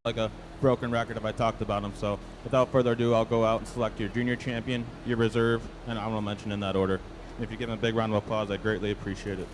Like a broken record if I talked about him. So without further ado, I'll go out and select your junior champion, your reserve, and I'm going to mention in that order. If you give him a big round of applause, I'd greatly appreciate it.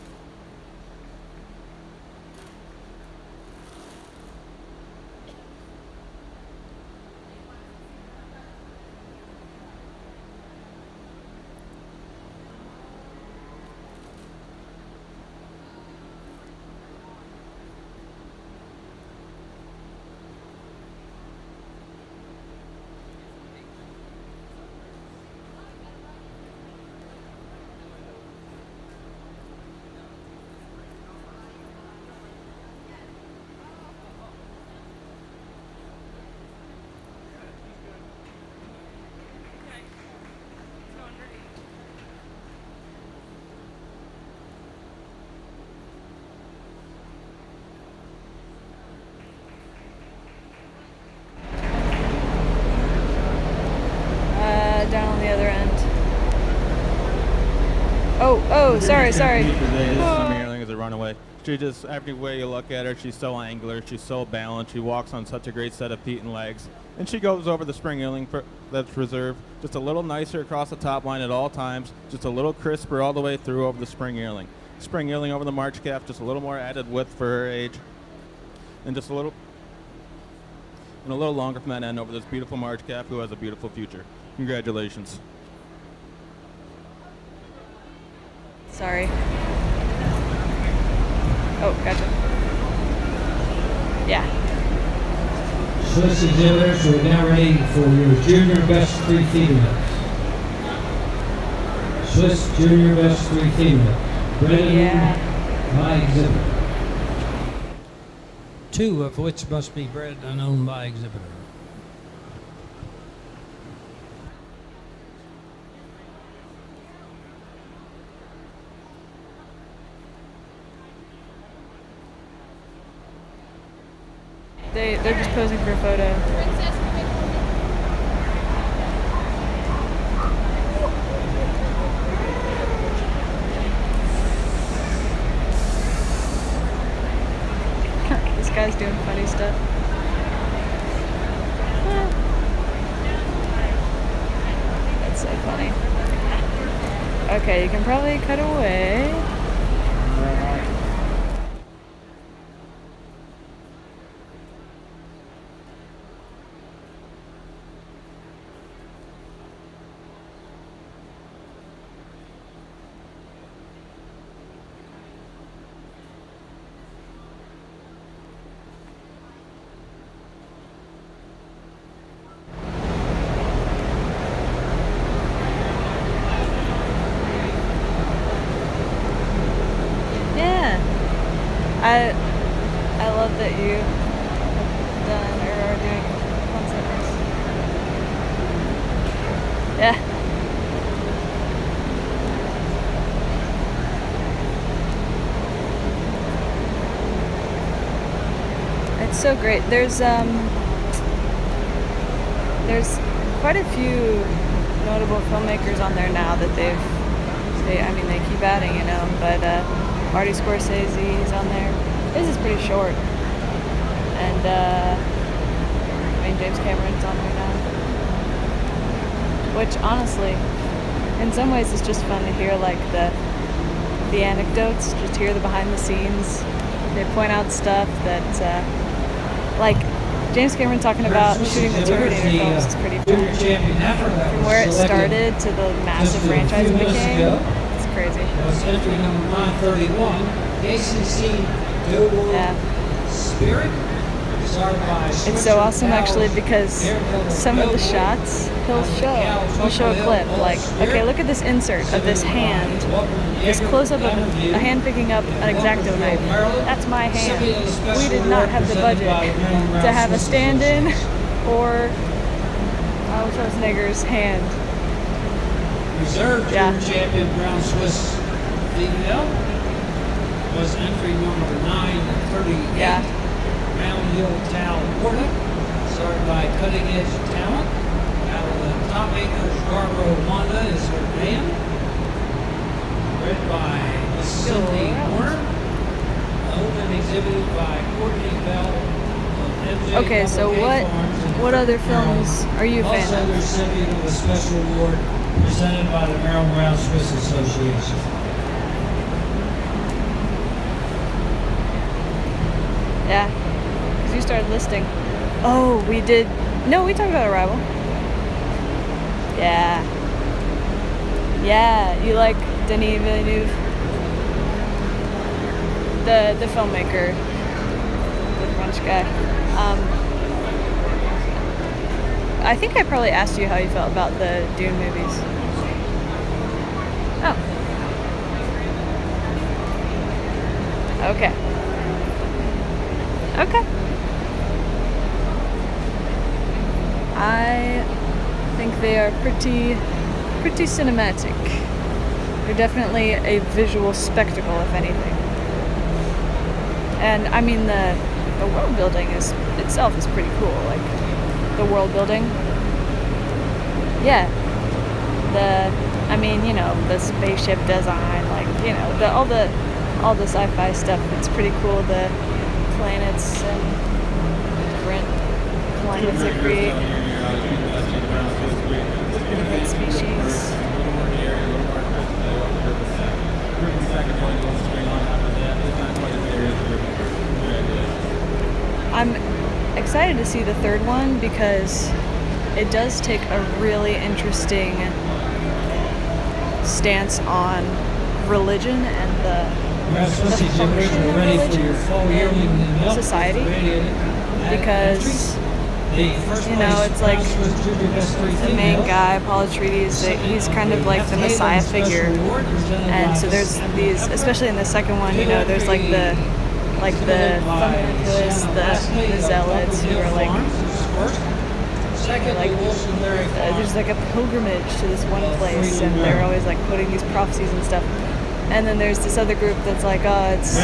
Down on the other end. Oh, sorry. This yearling is a runaway. She just, every way you look at her, she's so angular, she's so balanced, she walks on such a great set of feet and legs. And she goes over the spring yearling that's reserved, just a little nicer across the top line at all times, just a little crisper all the way through over the spring yearling. Spring yearling over the March calf, just a little more added width for her age, and just a little longer from that end over this beautiful March calf who has a beautiful future. Congratulations. Sorry. Oh, gotcha. Yeah. Swiss exhibitors, we're now ready for your junior best 3 females. Swiss junior best 3 females. Bred by exhibitor. 2 of which must be bred and owned by exhibitor. They're just posing for a photo. This guy's doing funny stuff. That's so funny. Okay, you can probably cut away. I love that you have done or are doing concepts. Yeah. It's so great. There's quite a few notable filmmakers on there now that they keep adding, you know, but Marty Scorsese is on there. This is pretty short. And James Cameron's on there now. Which honestly, in some ways it's just fun to hear like the anecdotes, just hear the behind the scenes. They point out stuff that like James Cameron talking about shooting the Terminator films is pretty fun. From where it started to the massive franchise it became, it's crazy. Entry number 931, KCC Yeah. Spirit. It's so awesome actually because some of the shots he'll show a clip like, okay, look at this insert of this hand, this close-up of a hand picking up an X-Acto knife. That's my hand. We did not have the budget to have a stand-in or Schwarzenegger's hand. Reserve junior champion Brown Swiss female was entry number 938. Yeah. Round Hill Tal Porta, started by Cutting Edge Talent. Out of the Top Acres, Scarborough Wanda is her dam. Bred by Cindy Warner. Owned and exhibited by Courtney Bell of Okay, so what other films are you a fan Also, of? the recipient of a special award presented by the Maryland Brown Swiss Association. Yeah, because you started listing. Oh, we did. No, we talked about Arrival. Yeah. Yeah, you like Denis Villeneuve? The filmmaker, the French guy. I think I probably asked you how you felt about the Dune movies. Oh. Okay. Okay. I think they are pretty cinematic. They're definitely a visual spectacle, if anything. And I mean, the world building itself is pretty cool. Like the world building. Yeah. The spaceship design, like, all the sci-fi stuff. It's pretty cool. The planets and different climates they create. Different species. I'm excited to see the third one because it does take a really interesting stance on religion and the function of religion in society, because it's like the main guy, Paul Atreides, he's kind of like the Messiah figure, and so there's these, especially in the second one, there's like the fundamentalists, the zealots who are like there's like a pilgrimage to this one place, and they're always like quoting these prophecies and stuff. And then there's this other group that's like, oh, it's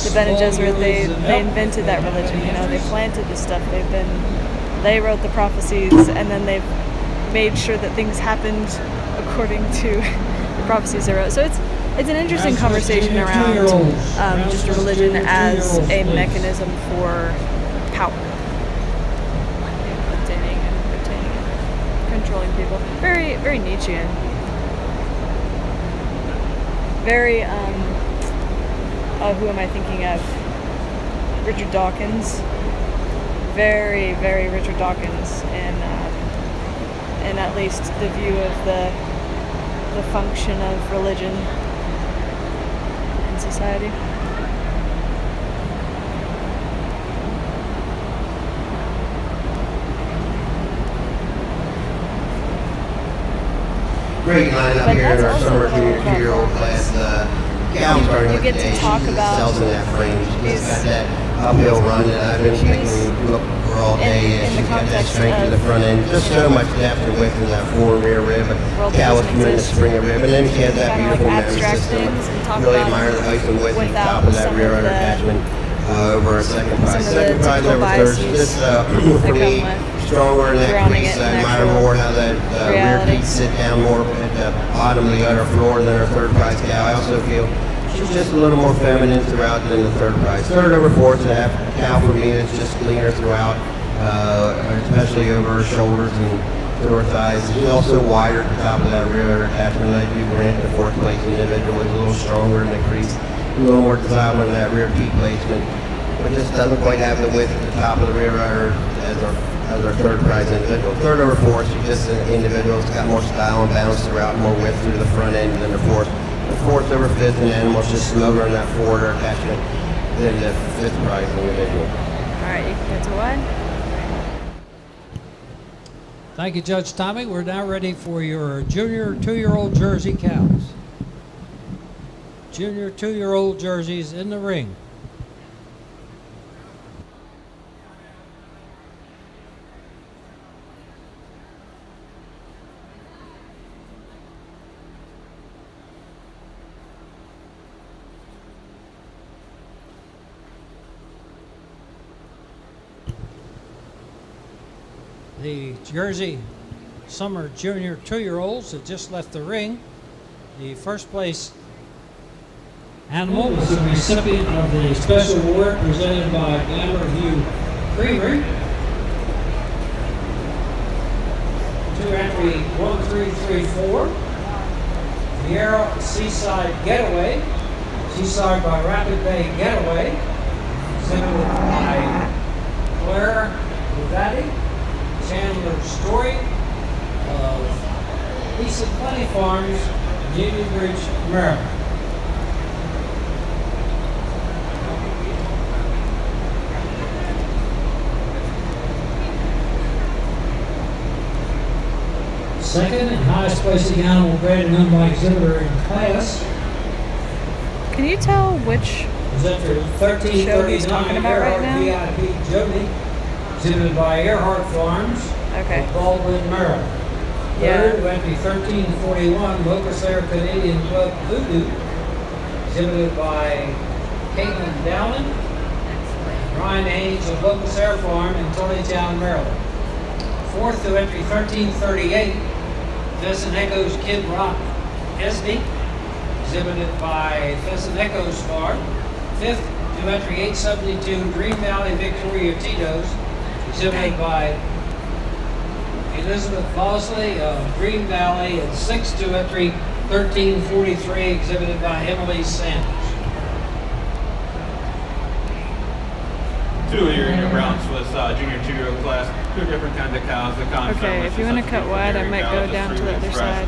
the Bene Gesserit. They invented that religion. They planted this stuff. They wrote the prophecies, and then they've made sure that things happened according to the prophecies they wrote. So it's an interesting conversation around just religion as a mechanism for power, obtaining and controlling people. Very, very Nietzschean. Very, who am I thinking of? Richard Dawkins. Very, very Richard Dawkins in at least the view of the function of religion in society. Great lineup But here in that's our also summer what I junior love about two-year-old class. Gal starting You with get today. to talk She about excels in that frame. She's these- got that uphill run that I've been picking up for all day. in She's the got that context strength in of, the front end. Just so much depth and width in that fore and rear rib. World Cal was doesn't committed to exist. spring a rib. And then she has that Kinda like beautiful memory abstract system. things and talk Really about admire the height and width at the without top of that some rear of under the- attachment over a second prize. some of the Second prize typical over third. biases Just that for come me, with stronger in that grounding crease. it in I admire actual more how that rear reality. teeth sit down more at the bottom of the udder floor than our third prize cow. I also feel she's just a little more feminine throughout than the third prize. Third over fourth, a half cow for me is just leaner throughout, especially over her shoulders and through her thighs. She's also wider at the top of that rear attachment. I do grant the fourth place individual is a little stronger in the crease, a little more desirable in that rear teeth placement, but just doesn't quite have the width at the top of the rear udder as our third prize individual. Third over fourth, she's just an individual that's got more style and balance throughout, more width through the front end than the fourth. The fourth over fifth, and animal's just smoother in that forward attachment than the fifth prize individual. All right, you can get to what? Thank you, Judge Tommy. We're now ready for your junior two-year-old Jersey cows. Junior two-year-old jerseys in the ring. The Jersey Summer Junior two-year-olds that just left the ring. The first place animal was the recipient of the special award presented by Glamour View Creamery. 2 entry 1334. Vieira Seaside Getaway. Seaside by Rapid Bay Getaway. Exhibited by Claire Bugatti. Chandler Story of Peace and Plenty Farms, Union Bridge, Maryland. Second and highest placing animal bred and owned by exhibitor in class. Can you tell which Presenter show he's talking 1339 about right Earhart now? VIP Jody. Exhibited by Earhart Farms, Okay. of Baldwin, Maryland. Yeah. Third, entry 1341 Locust Air Canadian Club Voodoo. Exhibited by Caitlin Dowling. Ryan Haynes of Locust Air Farm in Tullytown, Maryland. Fourth to entry 1338, Pheasant Echoes Kid Rock Esney, exhibited by Pheasant Echoes Farm. Fifth to entry 872, Green Valley Victoria Tito's, exhibited by Elizabeth Bosley of Green Valley. And sixth to entry 1343, exhibited by Emily Sanders. Two of your Brown Swiss junior 2-year-old class, two different kinds of cows. The con Okay, if you want to cut wide, I might go down to the other side.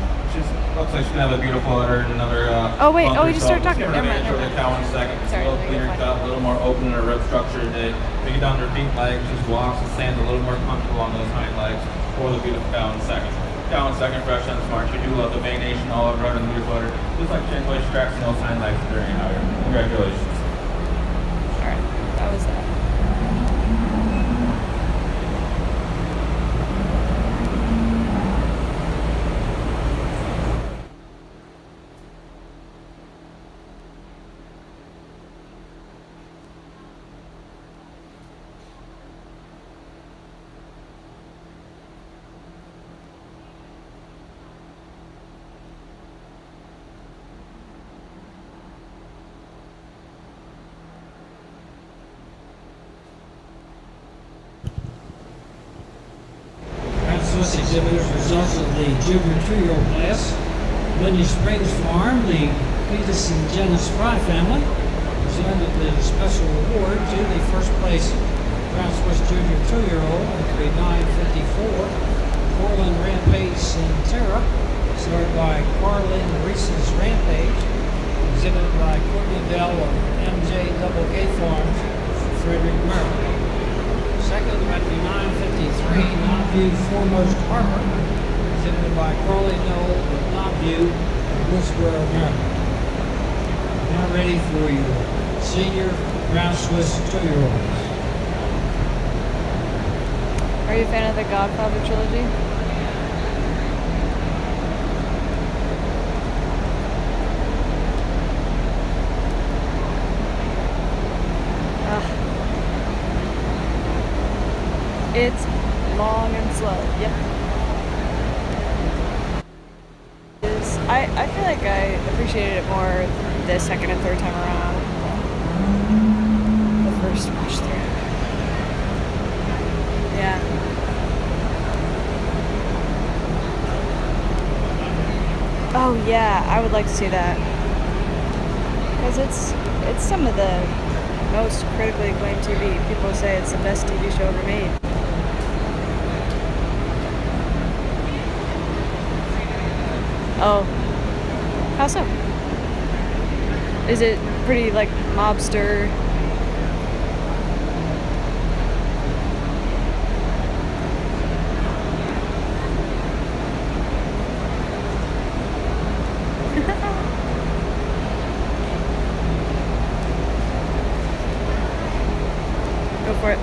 Looks like she's gonna have a beautiful udder and another. Oh, wait, bump you just started herself. talking. Let's Never mind, show never the cow in a second. Sorry, A little you're cleaner fine. cut, a little more open in her rib structure today. Take it down to her feet and legs, just walks and stands a little more comfortable on those hind legs for the beautiful cow in a second. Cow in second, fresh and smart. You do love the venation all over her and the beautiful udder. Just like chain way straps and those hind legs during an hour. Congratulations. Alright, that was that. Swiss exhibitors results of the junior 2-year-old class. Lindy Springs Farm, the Peterson Janice Fry family, presented the special award to the first place Brown Swiss junior 2-year-old, entry 954, Portland Rampage Centera, started by Carlin Reese's Rampage, exhibited by Courtney Bell of MJ Double K Farms, Frederick, Maryland. Second, entry 953, Knobview Foremost Harper, exhibited by Carly Knoll of Knobview, Woodsboro, Maryland. Now ready for your senior Brown Swiss 2-year-olds. Are you a fan of the Godfather trilogy? It's long and slow. Yep. I feel like I appreciated it more the second and third time around. The first watch through. Yeah. Oh yeah, I would like to see that. Because it's some of the most critically acclaimed TV. People say it's the best TV show ever made. Oh. How so? Is it pretty, like, mobster? Go for it.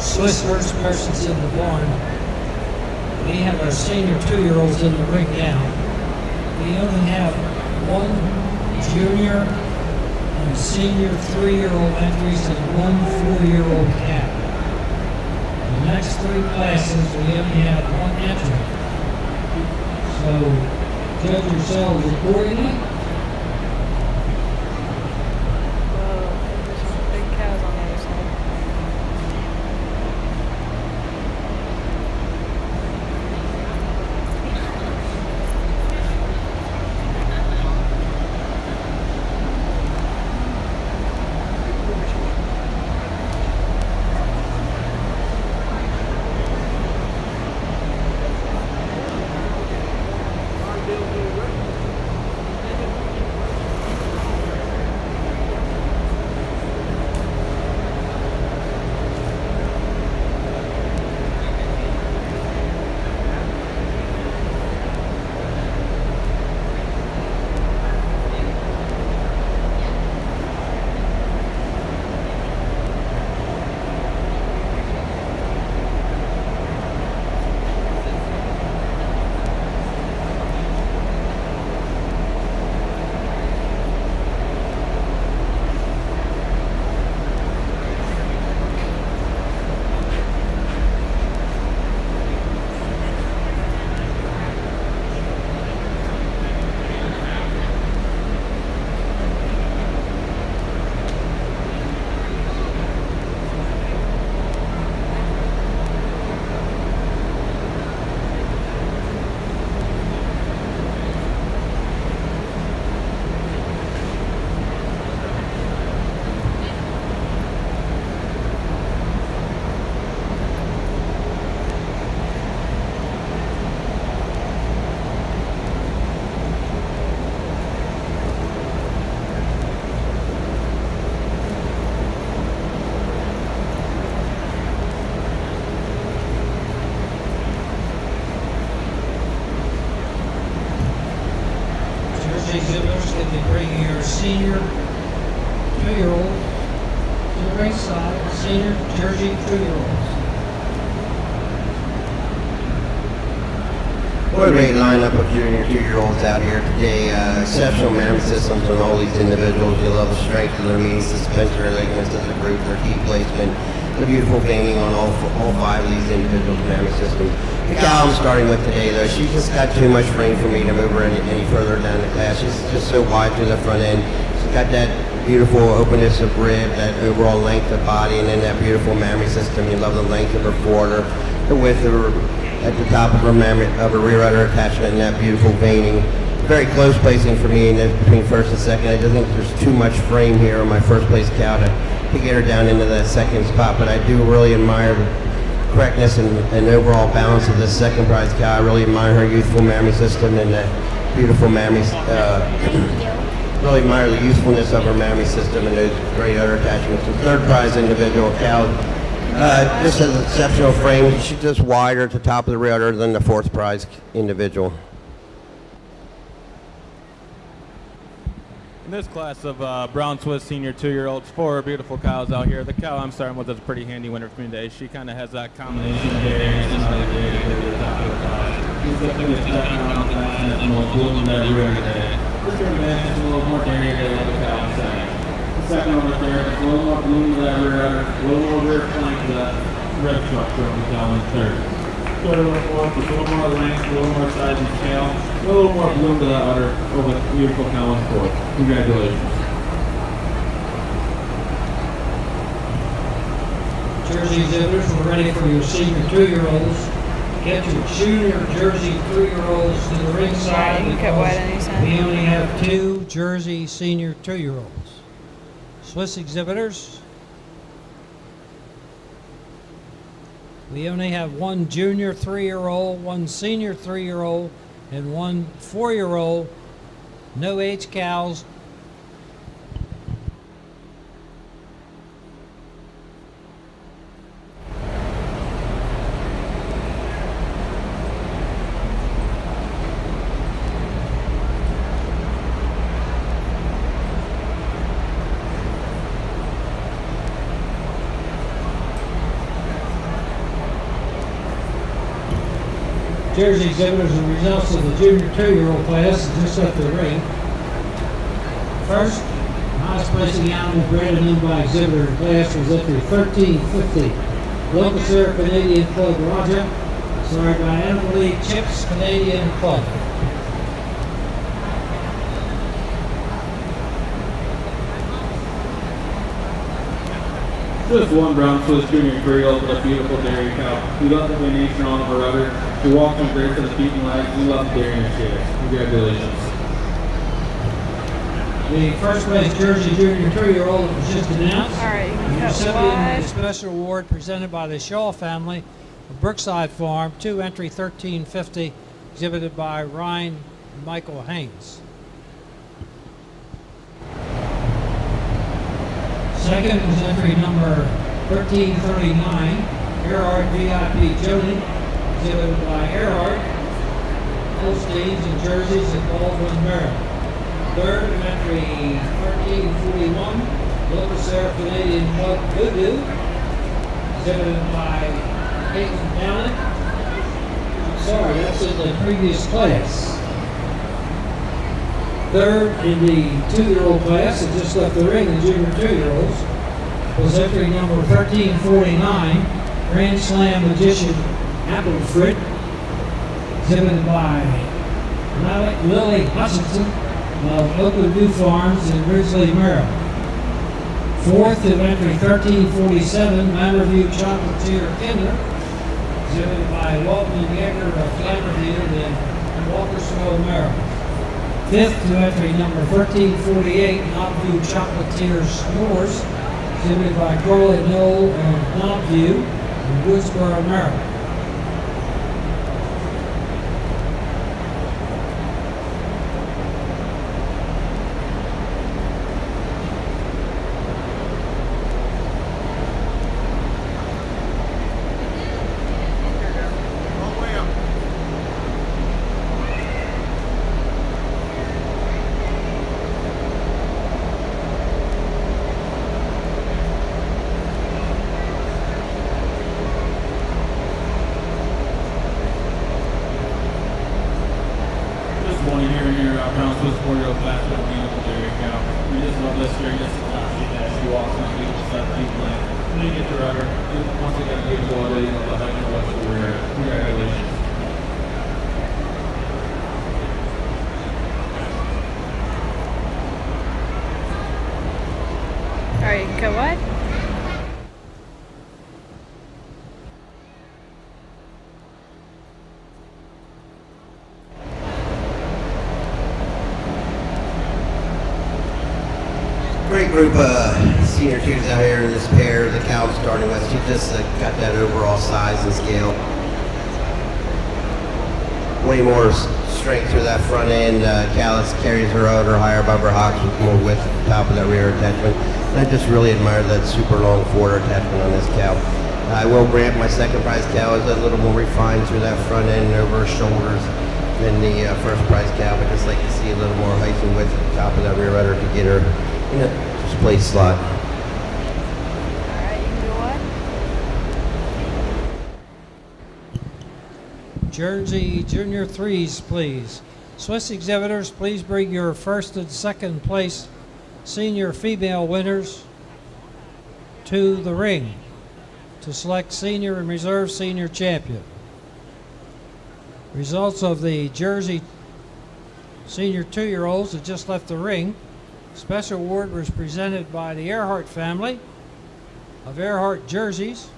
Swiss horse persons in the barn. We have our senior 2-year-olds in the ring now. We only have one junior and senior 3-year-old entries and one 4-year-old calf. The next 3 classes, we only have one entry. So, judge yourselves accordingly. Whoa, there's some big cows on the other side. Exhibitors can be bringing your senior 2-year-old to the ringside, senior Jersey 2-year-olds. What a great lineup of junior 2-year-olds out here today. Exceptional mammoth systems on all these individuals. You love the strength of their knees, suspensory ligaments as a group, their key placement, the beautiful veining on all 5 of these individuals' mammoth systems. The cow I'm starting with today, though, she's just got too much frame for me to move her any further down the class. She's just so wide to the front end. She's got that beautiful openness of rib, that overall length of body, and then that beautiful mammary system. You love the length of her forward, the width of her, at the top of her mammary, of her rear udder attachment, and that beautiful veining. Very close placing for me between first and second. I just think there's too much frame here on my first place cow to get her down into that second spot, but I do really admire the correctness and overall balance of this second prize cow. I really admire her youthful mammary system and that beautiful mammary, really admire the youthfulness of her mammary system and those great udder attachments. The third prize individual cow just has an exceptional frame. She's just wider at the top of the rear udder than the 4th prize individual. In this class of brown Swiss senior 2-year-olds, 4 beautiful cows out here. The cow I'm starting with is a pretty handy winner for me today. She kind of has that combination of hair and somebody to the top of the class. She's definitely the second round class and the most blooming that we're today. This sort of advantage is a little more dairy than the cow I'm saying. The second one right there, a little more bloom to that rear udder, a little more rear flank to that rib structure of the cow in third. Third a little more, just a little more length, a little more size and scale, a little more bloom to that udder over the beautiful cow in fourth. Congratulations. Jersey exhibitors, we're ready for your senior 2-year-olds. Get your junior Jersey 3-year-olds to the ringside. Yeah, you can cut white on each side. We only have 2 Jersey senior 2-year-olds. Swiss exhibitors, we only have 1 junior 3-year-old, 1 senior 3-year-old, and 1 4-year-old. No age cows. Jersey exhibitors and results of the junior 2-year-old class that just left the ring. First, highest placing animal bred and owned by exhibitor in class was entry 1350. Local Sarah Canadian Club Roger, sorry by Animal League Chips Canadian Club. Just one brown Swiss junior Creole with a beautiful dairy cow. We love the nation on her rudder. She walks on great to the feet and legs. We love the dairy and shares. Congratulations. The first place Jersey junior 2-year-old was just announced. All right, you can cut Recipient wide. of the special award presented by the Shaw family of Brookside Farm, 2 entry 1350, exhibited by Ryan Michael Haynes. Second was entry number 1339, Earhart VIP Jody, exhibited by Earhart, Holsteins and Jerseys at Baldwin, Maryland. Third was entry 1341, Local Sarah Canadian Club Voodoo, exhibited by Peyton Downing. I'm sorry, that's in the previous class. Third in the 2-year-old class that just left the ring, the junior 2-year-olds, was entry number 1349, Grand Slam Magician Applefrit, exhibited by Lily Hutchinson of Oakwood View Farms in Ridgely, Maryland. Fourth in entry 1347, Manor-View Chocolatier Kinder, exhibited by Walton and Yeager of Flammerview in Walkersville, Maryland. Fifth to entry number 1348, Knobview Chocolatier S'mores, exhibited by Crowley Knoll of Knobview in Woodsboro, Maryland. All right, you can cut wide. Great group of senior twos out here in this pair. The cow starting with, she just got that overall size and scale. Way more strength through that front end. Callus carries her udder higher above her hocks with more width at the top of that rear attachment. And I just really admire that super long forward attachment on this cow. I will grant my second prize cow is a little more refined through that front end and over her shoulders than the first prize cow, but just like to see a little more height and width at the top of that rear udder to get her in a display slot. All right, you can go wide. Jersey Junior 3s, please. Swiss exhibitors, please bring your first and second place senior female winners to the ring to select senior and reserve senior champion. Results of the Jersey senior 2-year-olds that just left the ring. Special award was presented by the Earhart family of Earhart Jerseys.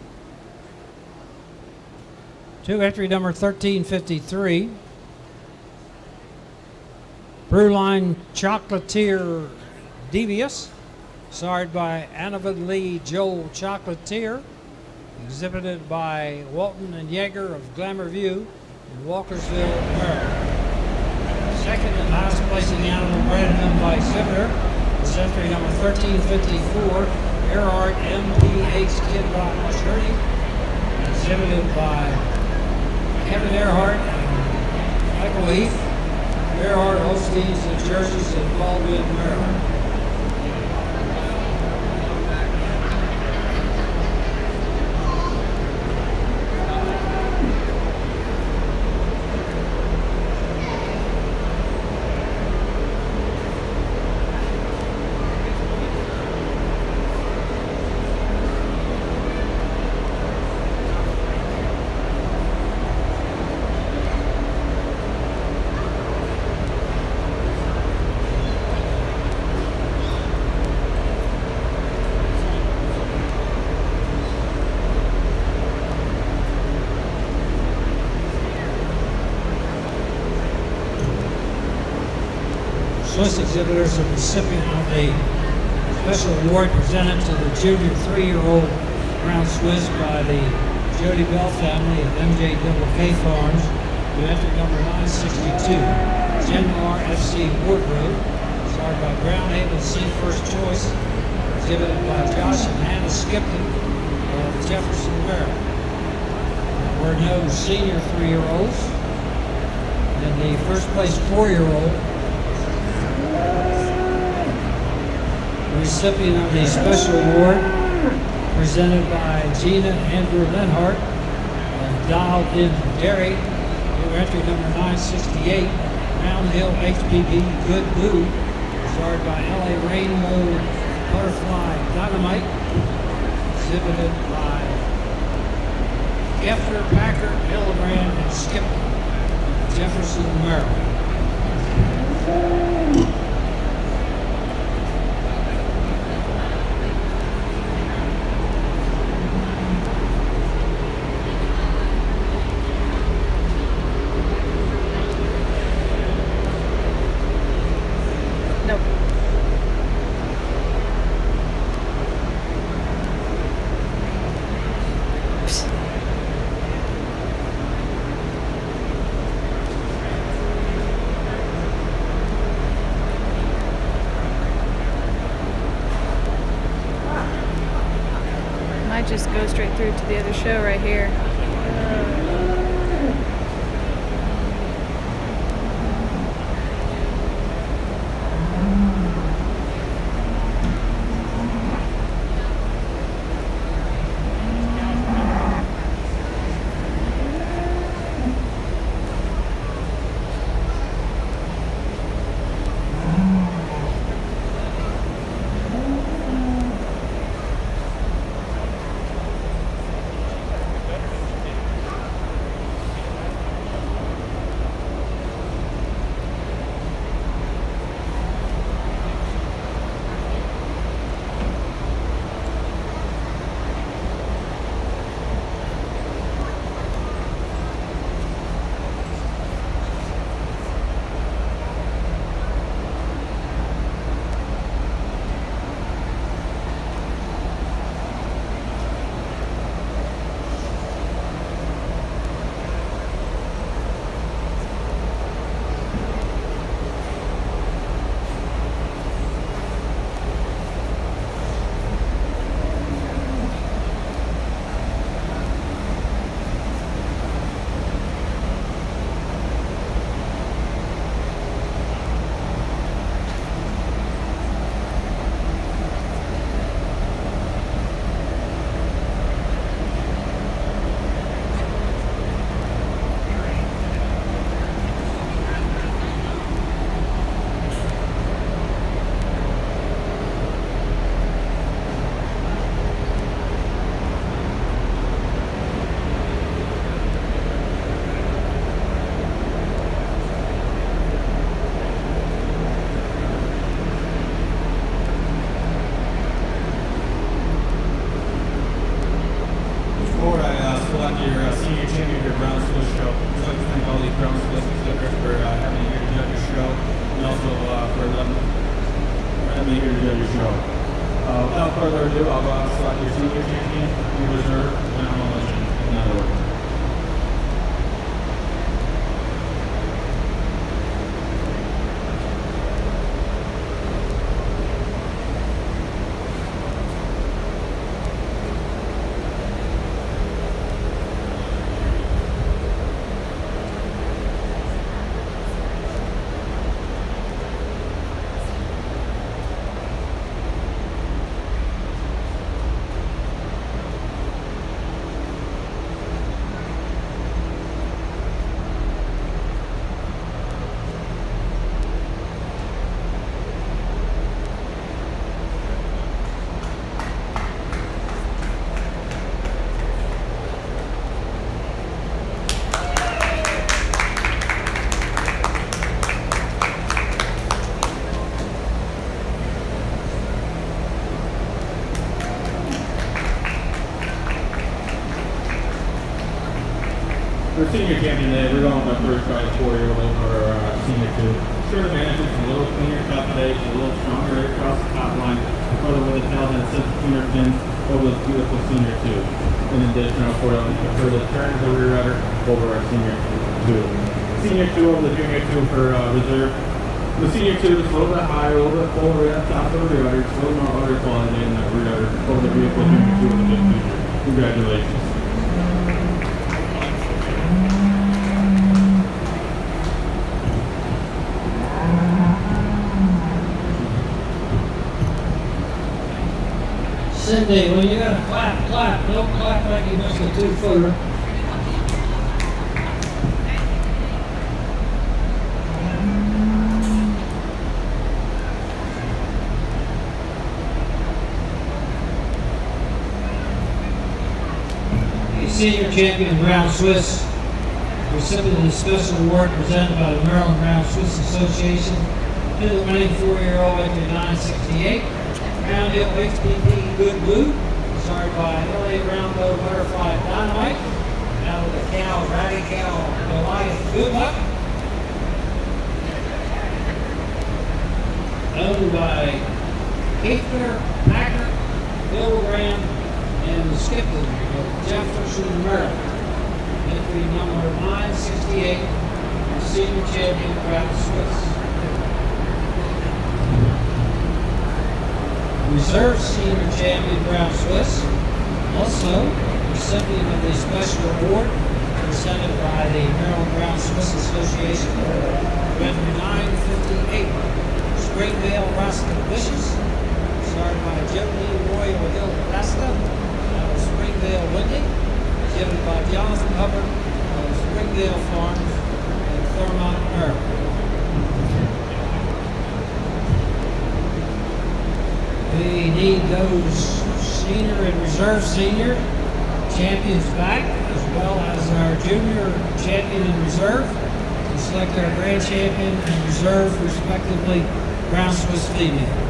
2 entry number 1353. Brewline Chocolatier Devious, sired by Annavid Lee Joel Chocolatier, exhibited by Walton and Yeager of Glamourview in Walkersville, Maryland. Second and highest placing animal bred and owned by exhibitor is entry number 1354, Earhart MPH Kid Rock Attorney, exhibited by Kevin Earhart and Michael Heath, Earhart Holsteins and Jerseys in Baldwin, Maryland. Swiss exhibitors are recipient of the special award presented to the junior 3-year-old Brown Swiss by the Jody Bell family of MJWK Farms, who entered number 962, Genoir FC Wardrobe, started by Brown Able C First Choice, exhibited by Josh and Hannah Skipton of Jefferson, Maryland. There were no senior 3-year-olds, and the first place 4-year-old, the recipient of the special award presented by Gina Andrew Lenhart of Dialed In Dairy, who entered number 968, Round Hill HPB Good Boo, started by LA Rainbow Butterfly Dynamite, exhibited by Gefter, Packer, Hildebrand, and Skip, Jefferson, Maryland. Nope. Might just go straight through to the other show right here. Without further ado, I'll go out and select your senior champion, your reserve, and demolition in that order. For senior champion day, we're going with my first guy, 4-year-old over senior 2. Sure, the manage is a little cleaner cut today. She's a little stronger right across the top line. Brother with the tail has 6 finger pins over the beautiful senior 2. In addition, for the turn of the rear udder over our senior 2. Senior 2 over the junior 2 for reserve. The senior 2 is a little bit higher, a little bit fuller right on top of the rear udder. It's a little more udder quality in the rear udder over the beautiful junior 2 with the big future. Congratulations. Cindy, when you gotta clap, clap. Don't clap like you missed a 2-footer. Senior champion Brown Swiss, recipient of the special award presented by the Maryland Brown Swiss Association to the winning 4-year-old after 968. Round Hill HPP Good Blue, started by LA Roundbow Butterfly Dynamite. Now with the cow, Ratty Cow, Goliath Good Luck. Owned by heifer, Packer, Hildebrand, and Skipton of Jefferson, Maryland. Entry number 968, senior champion Brown Swiss. Reserve senior champion Brown Swiss. Also, recipient of the special award presented by the Maryland Brown Swiss Association. Entry 958, Springvale Rustic Wishes. Started by Jody Royal Hill Vesta. Springvale Windy, given by Jonathan Hubbard of Springvale Farms in Claremont, Maryland. We need those senior and reserve senior champions back, as well as our junior champion and reserve, to select our grand champion and reserve, respectively, Brown Swiss female.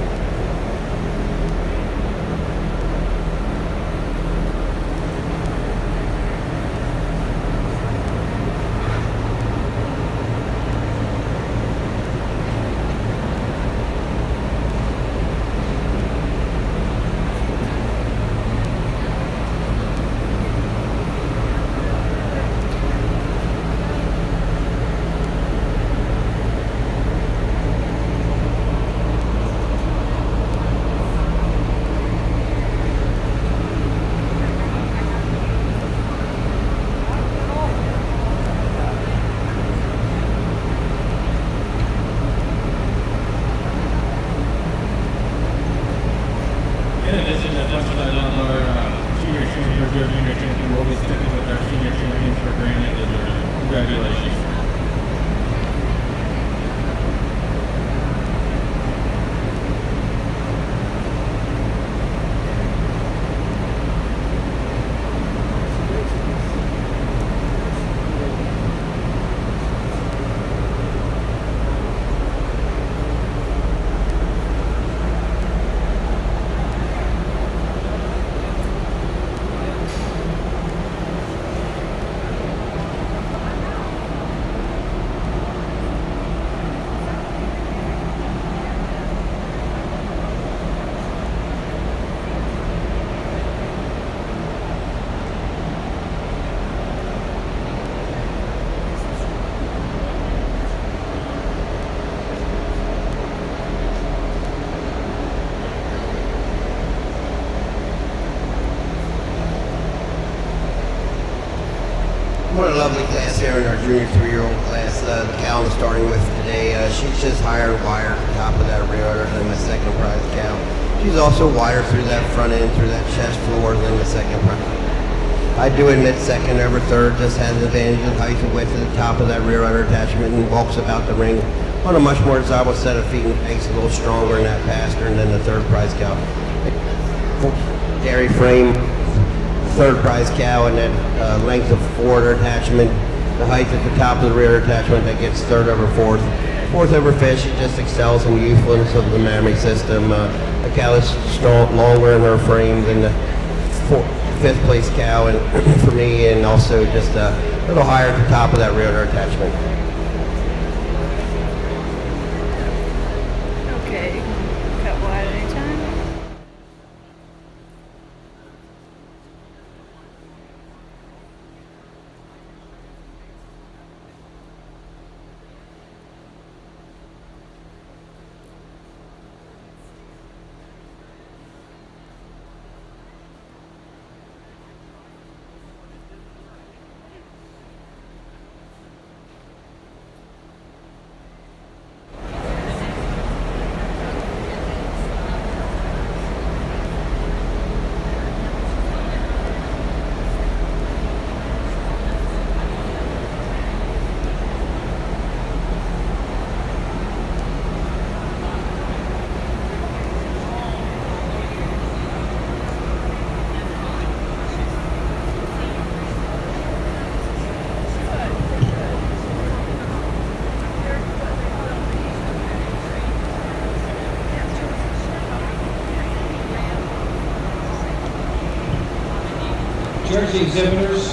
What a lovely class here in our junior 3-year-old class. The cow I'm starting with today, she's just higher and wider at the top of that rear udder than the second prize cow. She's also wider through that front end, through that chest floor than the second prize. I do admit second over third just has an advantage in height and width at the top of that rear udder attachment and walks about the ring on a much more desirable set of feet and makes it a little stronger in that pastern than the third prize cow. Dairy frame, third prize cow, and that length of forward attachment, the height at the top of the rear attachment that gets third over fourth. Fourth over fifth, she just excels in youthfulness of the mammary system. The cow is longer in her frame than the fifth place cow and for me, and also just a little higher at the top of that rear udder attachment. Okay, cut wide anytime. Jersey exhibitors.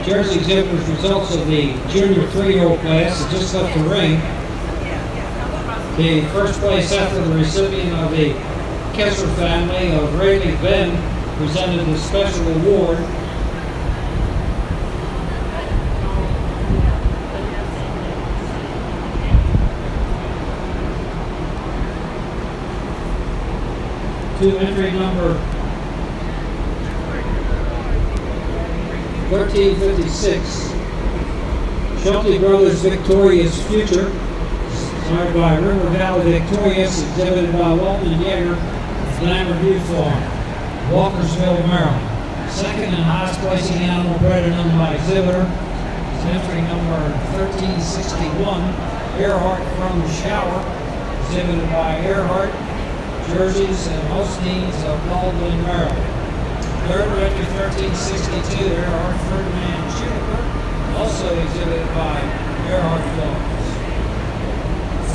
Jersey exhibitors results of the junior 3-year-old class that just left the ring. The first place after the recipient of the Kessler family of Rayleigh Ben presented the special award. To entry number 1356, Shelty Brothers Victorious Future, started by River Valley Victorious, exhibited by Walton and Yeager, Lamberview Farm, Walkersville, Maryland. Second and highest placing animal bred and owned by exhibitor is entry number 1361, Earhart from Shower, exhibited by Earhart, Jerseys and Holsteins of Baldwin, Maryland. Third entry 1362, Earhart Ferdinand Juniper, also exhibited by Earhart Farms.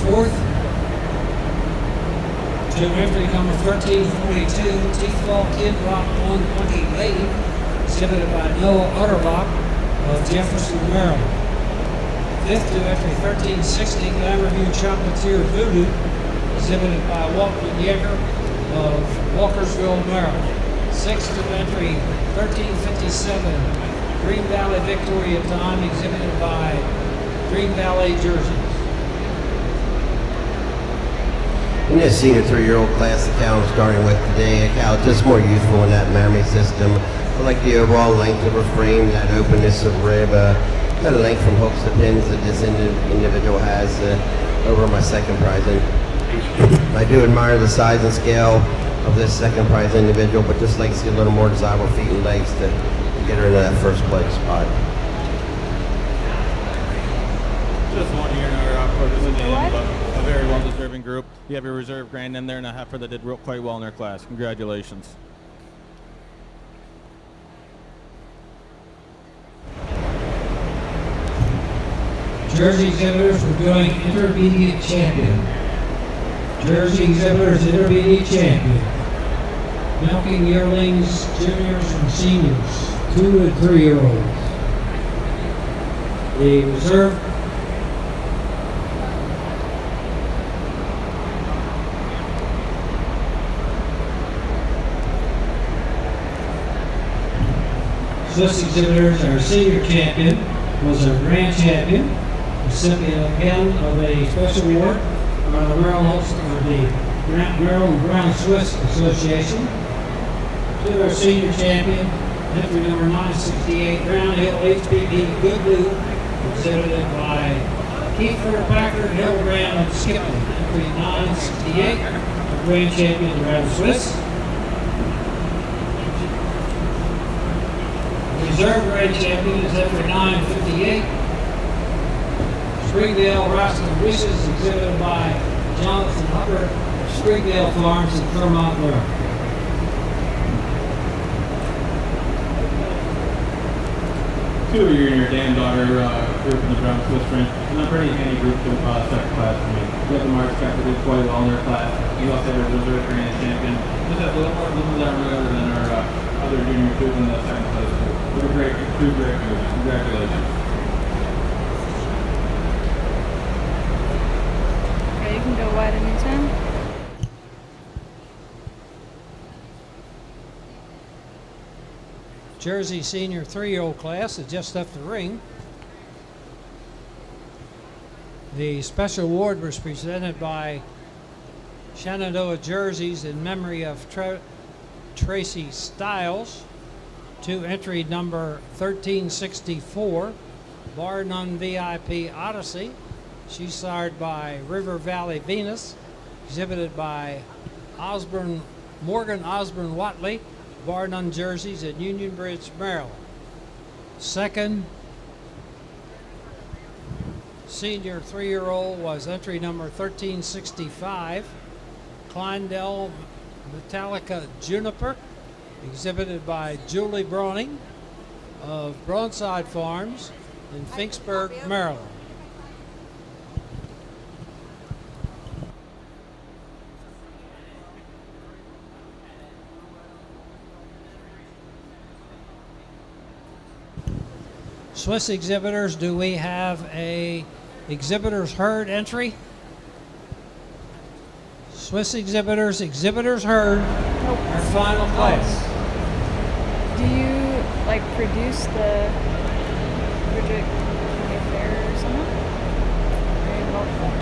Fourth, to entry number 1342, Teethwall Kid Rock 120 Lady, exhibited by Noah Utterlock of Jefferson, Maryland. Fifth to entry 1360, Lamberview Chocolatier Voodoo, exhibited by Walton Yeager of Walkersville, Maryland. Sixth to entry 1357, Green Valley Victoria Time, exhibited by Green Valley Jerseys. In this senior 3-year-old class, the cow I'm starting with today, a cow just more youthful in that mammary system. I like the overall length of her frame, that openness of rib, kind of length from hooks to pins that this individual has over my second prize. And I do admire the size and scale of this second prize individual, but just like to see a little more desirable feet and legs to get her into that first place spot. Just one here in our quarters in the end, but a very well-deserving group. You have your reserve grand in there and a heifer that did quite well in their class. Congratulations. Jersey exhibitors were doing intermediate champion. Jersey exhibitors intermediate champion. Milking yearlings, juniors, and seniors, 2 and 3-year-olds. The reserve Swiss exhibitors, our senior champion was our grand champion, recipient again of a special award by the Maryland Brown Swiss Association. To our senior champion, entry number 968, Brown Hill HPD Goodloo, exhibited by Kiefer, Packard, Hillebrand, and Skipping. Entry 968, our grand champion, Brown Swiss. Reserve grand champion is entry 958. Springdale Rascal Reese's, exhibited by Jonathan Hubbard of Springdale Farms in Clermont, Maryland. Two of your and your dam daughter group in the Brown Swiss French, and a pretty handy group to second class for me. You have the Marks got to do quite well in their class. You also have a reserve grand champion. Just have a little more blue down road than our other junior group in the second place group. What a great, two great moves. Congratulations. Okay, you can go wide anytime. Jersey senior 3-year-old class has just left the ring. The special award was presented by Shenandoah Jerseys in memory of Tracy Stiles to entry number 1364, Bar None VIP Odyssey. She's sired by River Valley Venus, exhibited by Morgan Osborne Watley, Bar None Jerseys at Union Bridge, Maryland. Second senior 3-year-old was entry number 1365, Kleindale Metallica Juniper, exhibited by Julie Browning of Bronside Farms in Finksburg, Maryland. Swiss exhibitors, do we have a exhibitors herd entry? Swiss exhibitors herd, Nope. our final place. Do you like produce the Bridget Fair or something? Are you involved with that?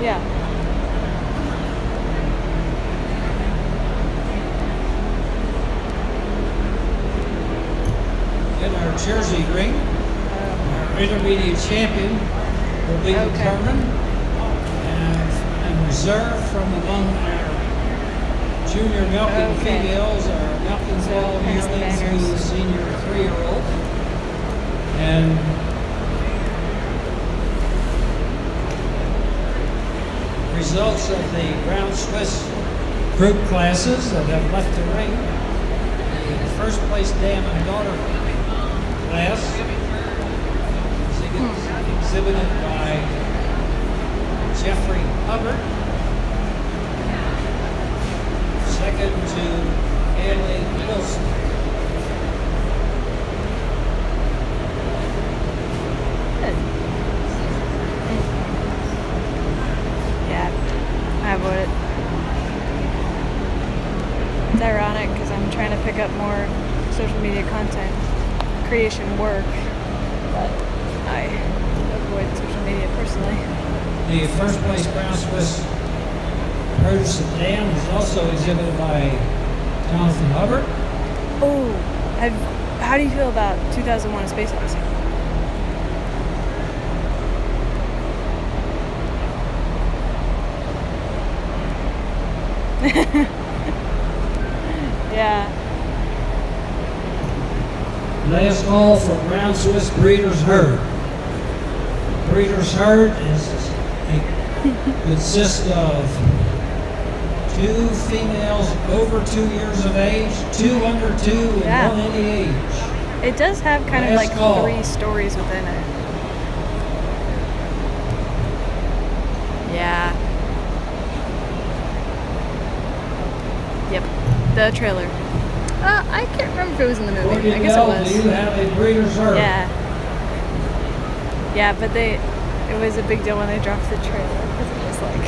Yeah. In our Jersey ring, our intermediate champion will be determined and reserved from among our junior milking females, our milking fall yearlings to the senior 3-year-old. And results of the Brown Swiss group classes that have left the ring. The first place dam and daughter class is exhibited by Jeffrey Hubbard. Second to Haley Wilson. Good. Yeah, I would. It's ironic because I'm trying to pick up more social media content creation work, but I avoid social media personally. The first place Brown Swiss produce of dam is also exhibited by Jonathan Hubbard. Oh, how do you feel about 2001: A Space Odyssey? Yeah. Last call for Brown Swiss Breeders' Herd. Breeders' Herd consists of 2 females over 2 years of age, 2 under 2, and 1 any age. It does have kind of like 3 stories within it. Yeah. Yep. The trailer. I can't remember if it was in the movie. I guess it was. Do you have a breeder's herd? Yeah. Yeah, but it was a big deal when they dropped the trailer because it was like,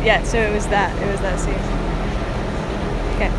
yeah. So it was that scene. Okay.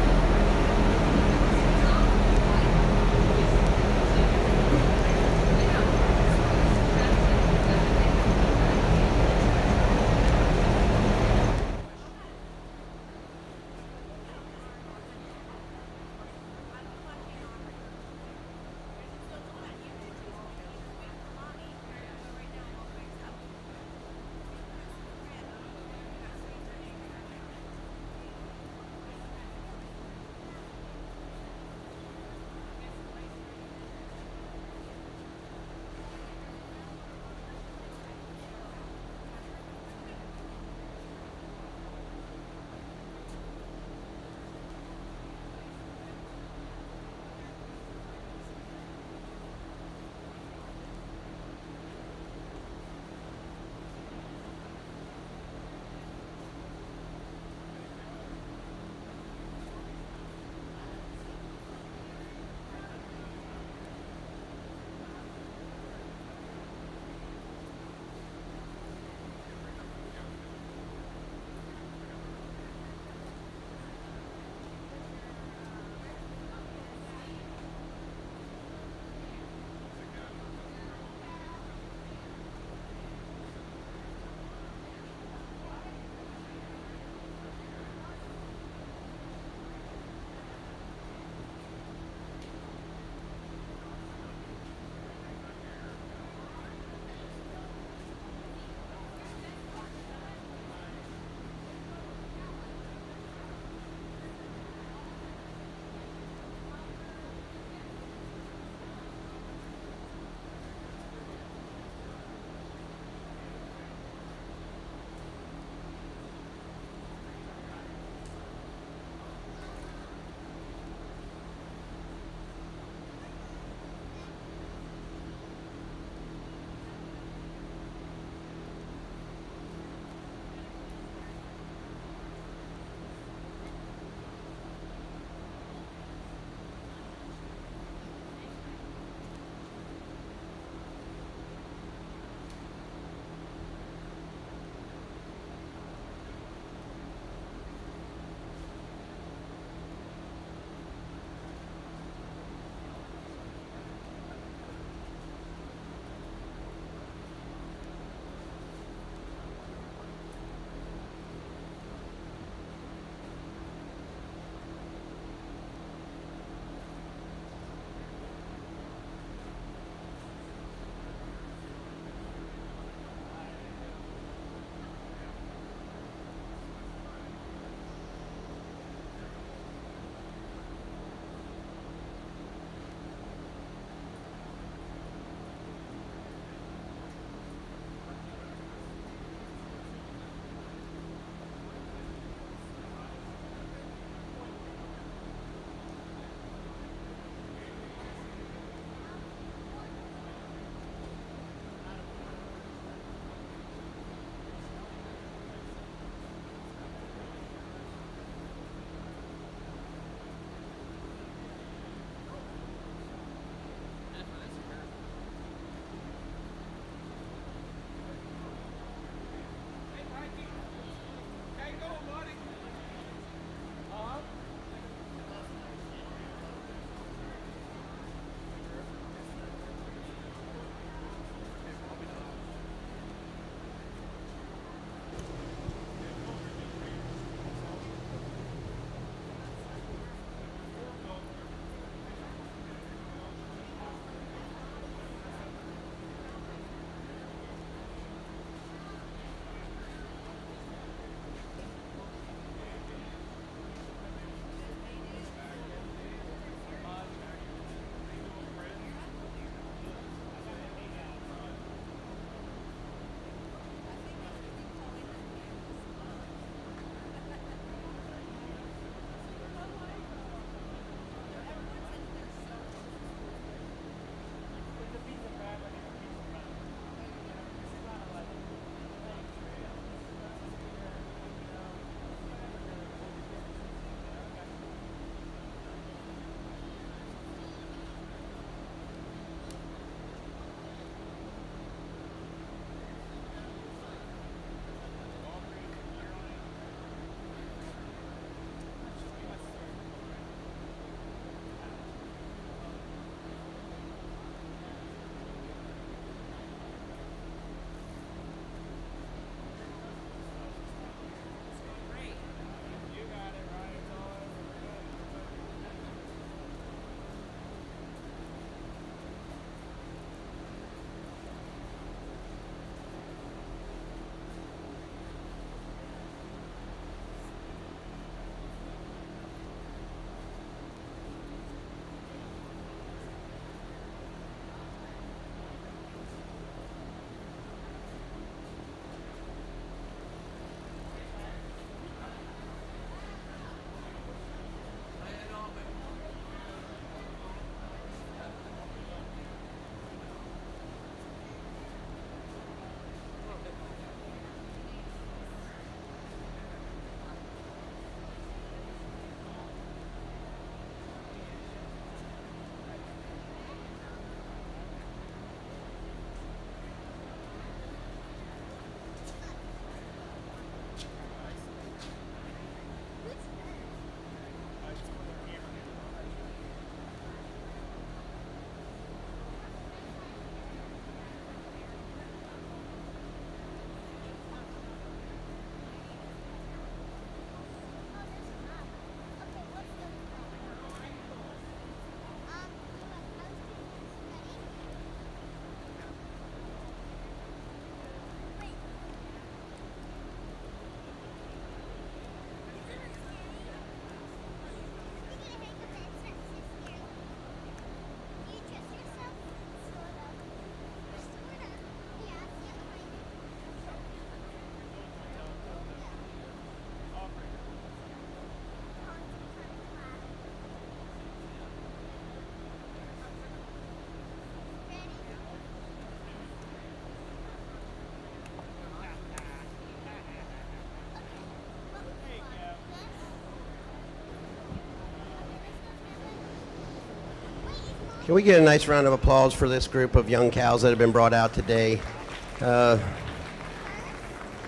Can we get a nice round of applause for this group of young cows that have been brought out today?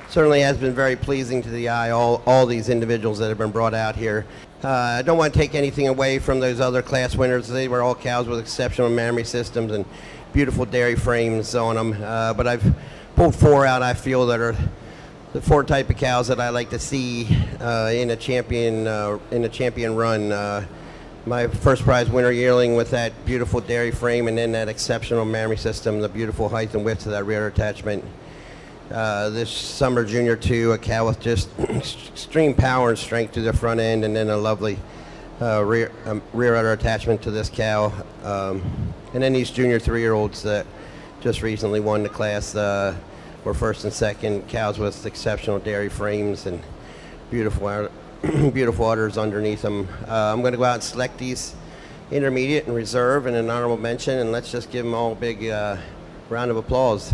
Certainly has been very pleasing to the eye, all these individuals that have been brought out here. I don't want to take anything away from those other class winners. They were all cows with exceptional mammary systems and beautiful dairy frames on them. But I've pulled 4 out I feel that are the 4 type of cows that I like to see in a champion run. My first prize winner yearling with that beautiful dairy frame and then that exceptional mammary system, the beautiful height and width of that rear attachment. This summer junior 2, a cow with just extreme power and strength to the front end, and then a lovely rear udder attachment to this cow. And then these junior 3-year-olds that just recently won the class were first and second, cows with exceptional dairy frames and beautiful beautiful udders underneath them. I'm going to go out and select these intermediate and reserve and an honorable mention, and let's just give them all a big round of applause.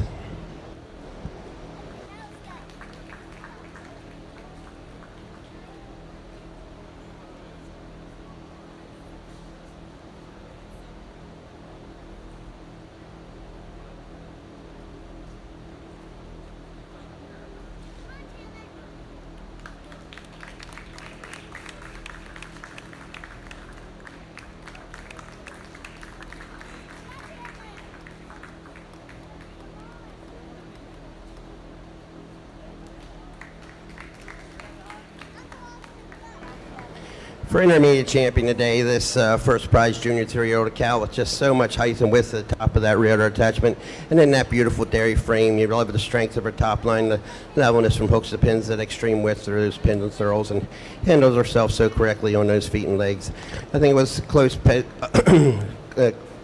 For intermediate champion today, this first prize junior 3-year-old cow with just so much height and width at the top of that rear udder attachment, and then that beautiful dairy frame. You love the strength of her top line, the levelness from hooks to pins, that extreme width through those pins and thurls, and handles herself so correctly on those feet and legs. I think it was close,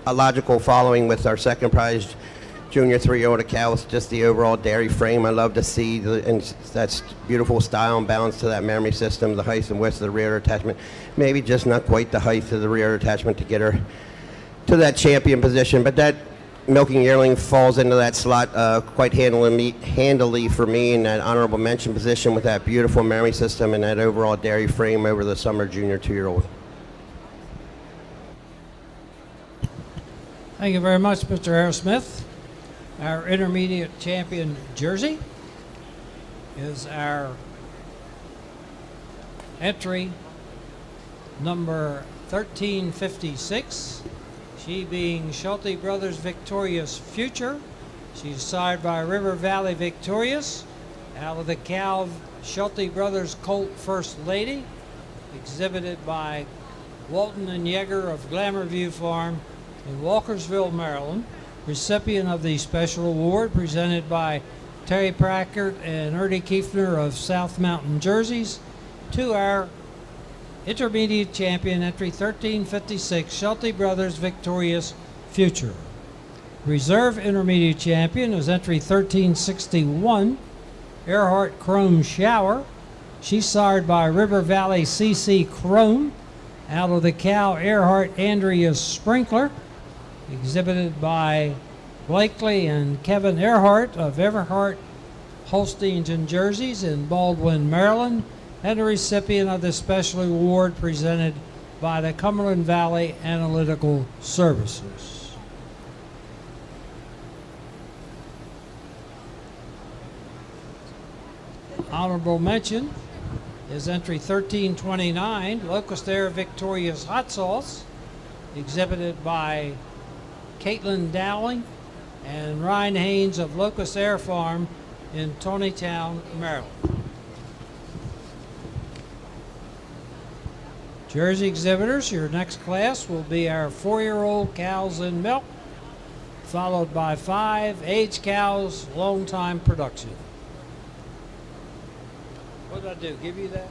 a logical following with our second prize junior 3-year-old cow with just the overall dairy frame. I love to see that beautiful style and balance to that mammary system, the height and width of the rear attachment. Maybe just not quite the height of the rear attachment to get her to that champion position, but that milking yearling falls into that slot quite handily for me in that honorable mention position with that beautiful mammary system and that overall dairy frame over the summer junior 2-year-old. Thank you very much, Mr. Aerosmith. Our intermediate champion jersey is our entry number 1356, she being Schulte Brothers Victorious Future. She's sired by River Valley Victorious, out of the cow Schulte Brothers Colt First Lady, exhibited by Walton and Yeager of Glamour View Farm in Walkersville, Maryland. Recipient of the special award presented by Terry Prackert and Ernie Kiefner of South Mountain Jerseys to our intermediate champion, entry 1356, Schulte Brothers Victorious Future. Reserve intermediate champion is entry 1361, Earhart Chrome Shower. She's sired by River Valley CC Chrome, out of the cow Earhart Andrea Sprinkler, exhibited by Blakely and Kevin Earhart of Everhart Holsteins and Jerseys in Baldwin, Maryland, and a recipient of the special award presented by the Cumberland Valley Analytical Services. Honorable mention is entry 1329, Locust Air Victorious Hot Sauce, exhibited by Caitlin Dowling and Ryan Haynes of Locust Air Farm in Tonytown, Maryland. Jersey exhibitors, your next class will be our 4-year-old cows in milk, followed by 5 aged cows, long time production. What did I do, give you that?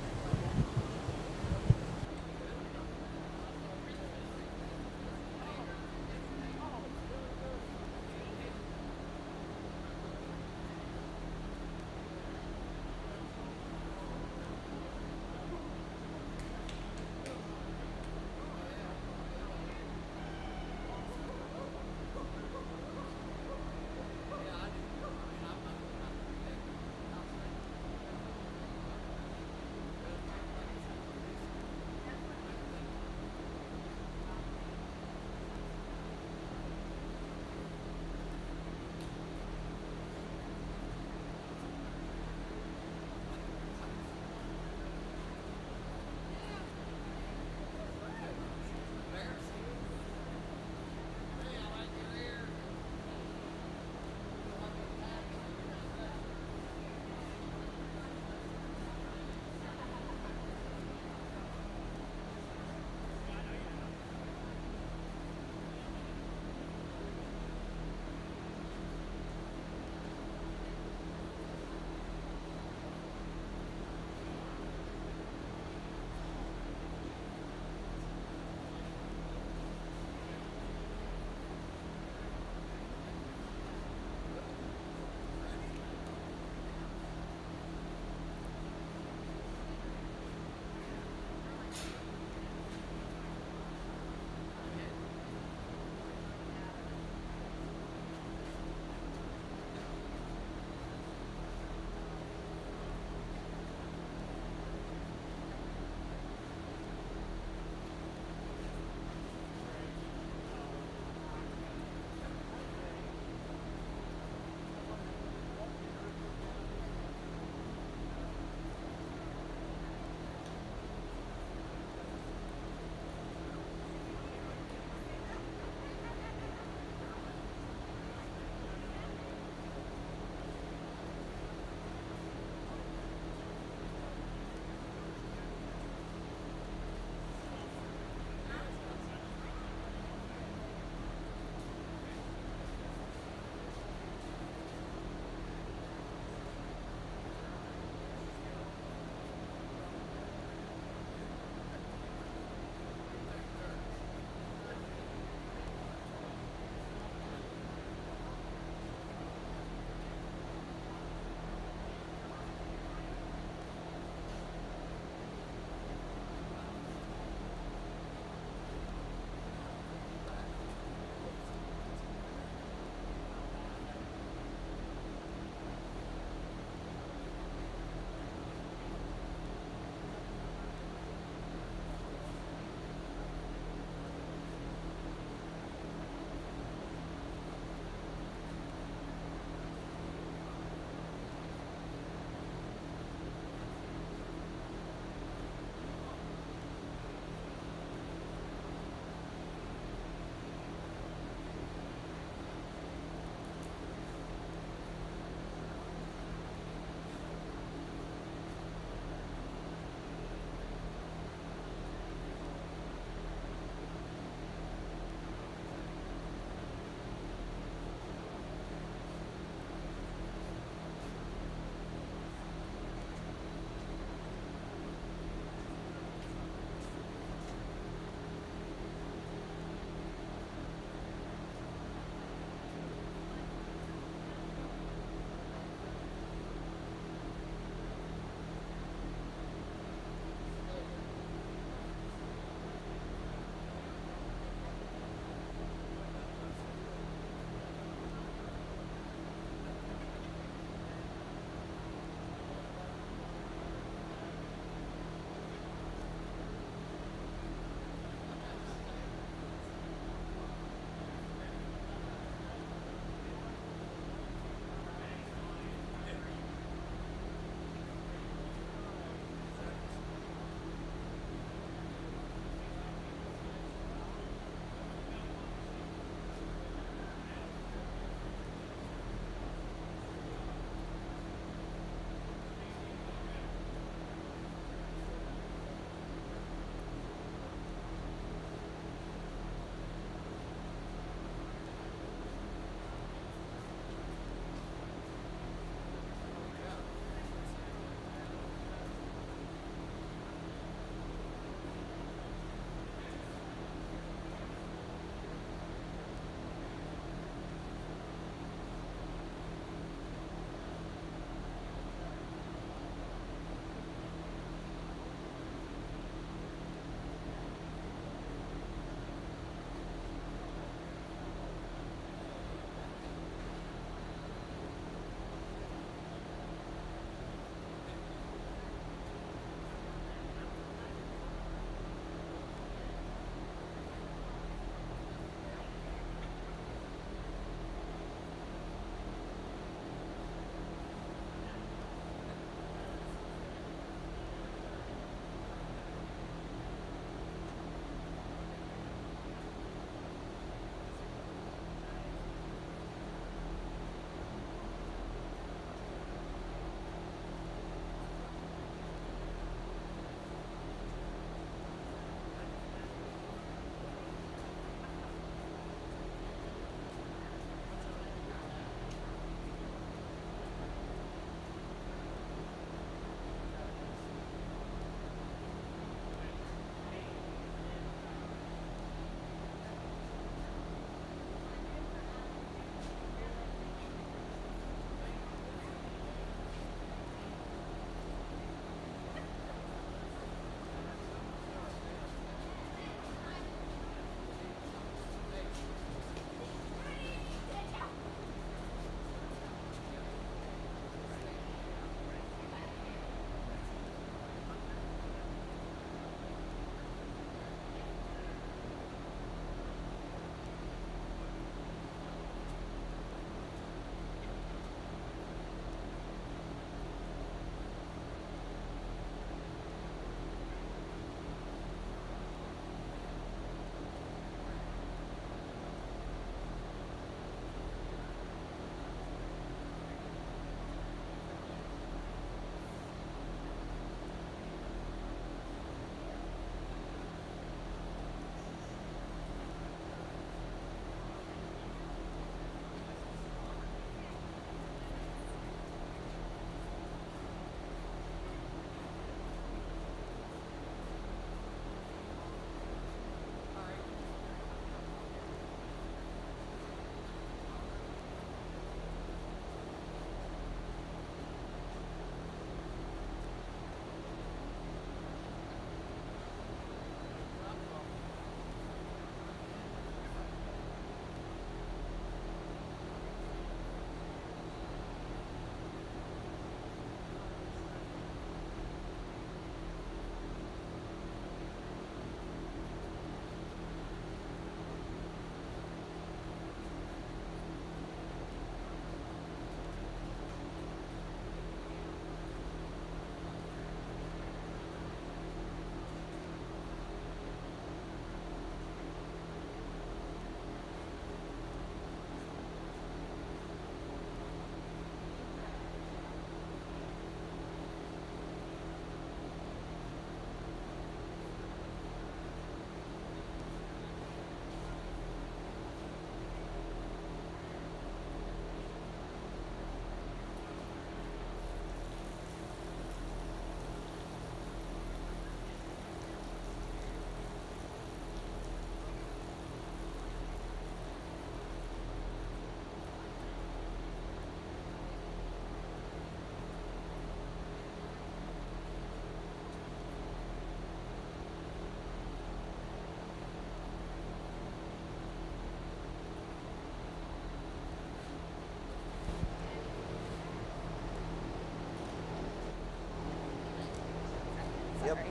Yep. Sorry.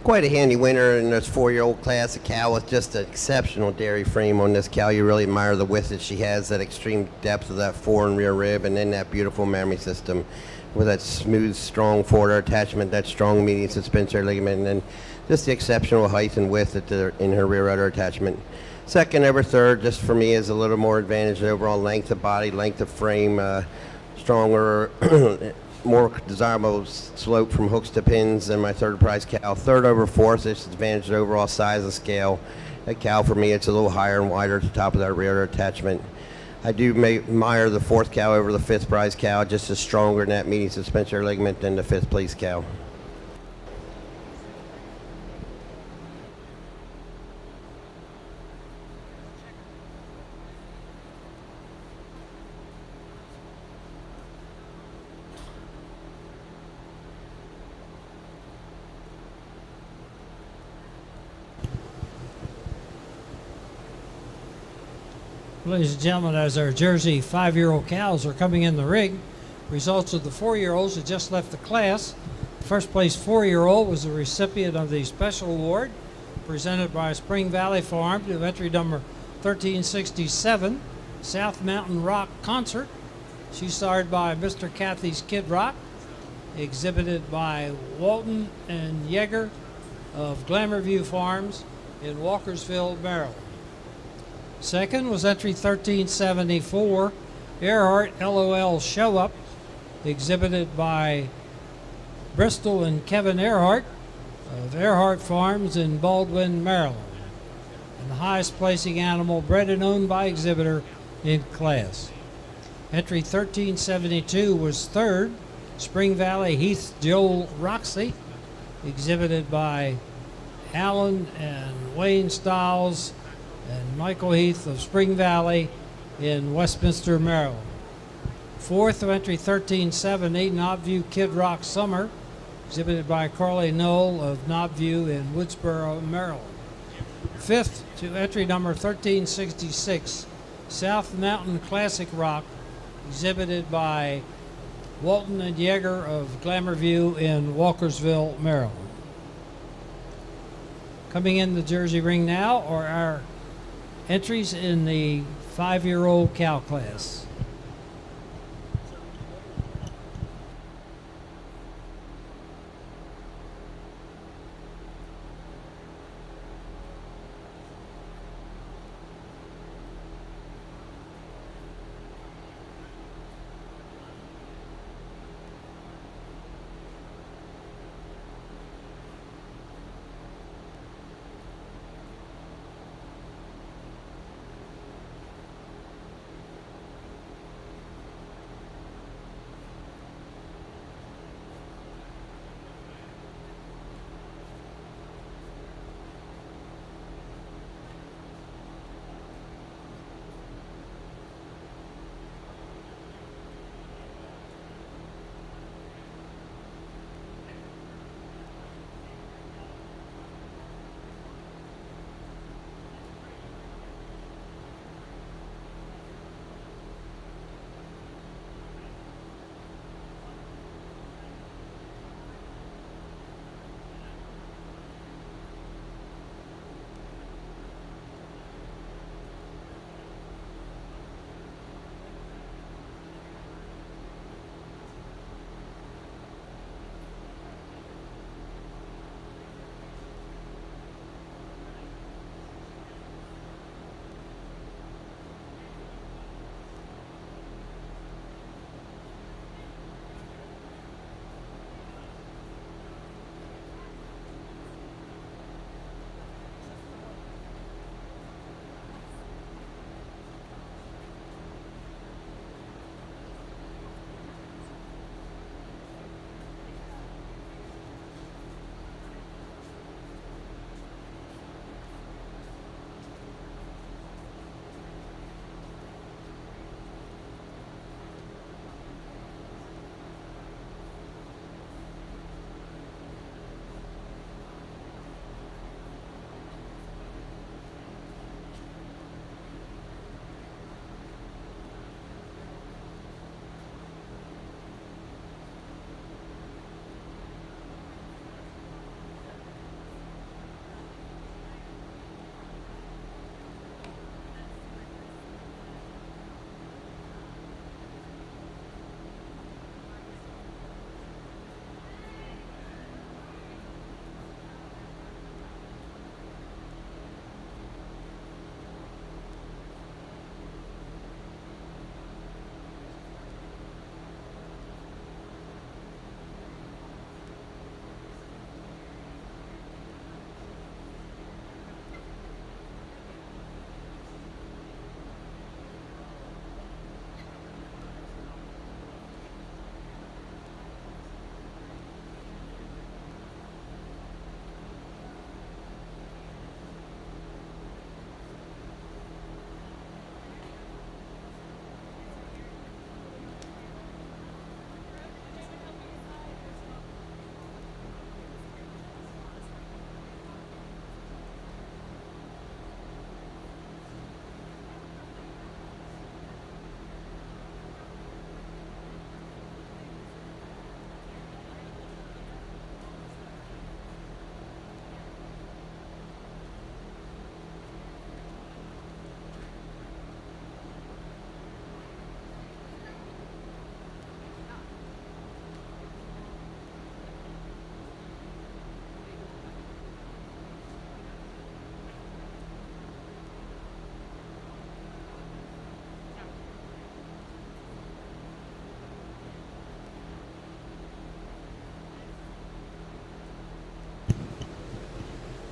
Quite a handy winner in this 4-year-old class. A cow with just an exceptional dairy frame on this cow. You really admire the width that she has, that extreme depth of that fore and rear rib, and then that beautiful mammary system with that smooth, strong forward attachment, that strong median suspensory ligament, and then just the exceptional height and width in her rear udder attachment. Second over third, just for me, is a little more advantage in overall length of body, length of frame, stronger, more desirable slope from hooks to pins than my third prize cow. Third over fourth, this advantage in overall size of scale. That cow, for me, it's a little higher and wider at the top of that rear attachment. I do admire the fourth cow over the fifth prize cow, just as stronger in that median suspensory ligament than the fifth place cow. Ladies and gentlemen, as our Jersey 5-year-old cows are coming in the ring, results of the 4-year-olds that just left the class. The first place 4-year-old was the recipient of the special award presented by Spring Valley Farm to entry number 1367, South Mountain Rock Concert. She's starred by Mr. Kathy's Kid Rock, exhibited by Walton and Yeager of Glamourview Farms in Walkersville, Maryland. Second was entry 1374, Earhart LOL Show Up, exhibited by Bristol and Kevin Earhart of Earhart Farms in Baldwin, Maryland. And the highest placing animal bred and owned by exhibitor in class. Entry 1372 was third, Spring Valley Heath Joel Roxy, exhibited by Alan and Wayne Stiles and Michael Heath of Spring Valley in Westminster, Maryland. Fourth of entry 1370, Knobview Kid Rock Summer, exhibited by Carly Knoll of Knobview in Woodsboro, Maryland. Fifth to entry number 1366, South Mountain Classic Rock, exhibited by Walton and Yeager of Glamourview in Walkersville, Maryland. Coming in the Jersey ring now are our entries in the 5-year-old cow class.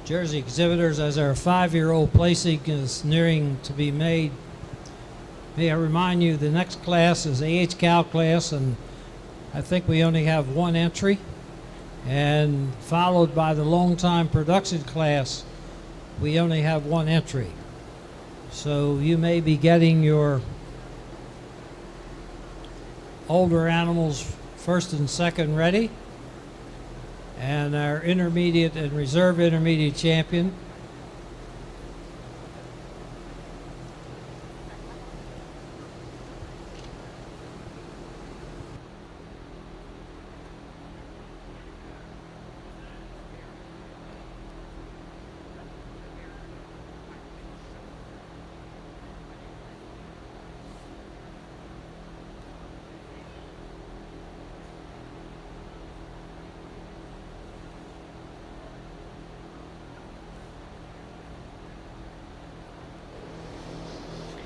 Jersey exhibitors as our 5-year-old placing is nearing to be made. May I remind you, the next class is the AH Cow class, and I think we only have one entry, and followed by the long time production class, we only have one entry. So you may be getting your older animals first and second ready, and our intermediate and reserve intermediate champion.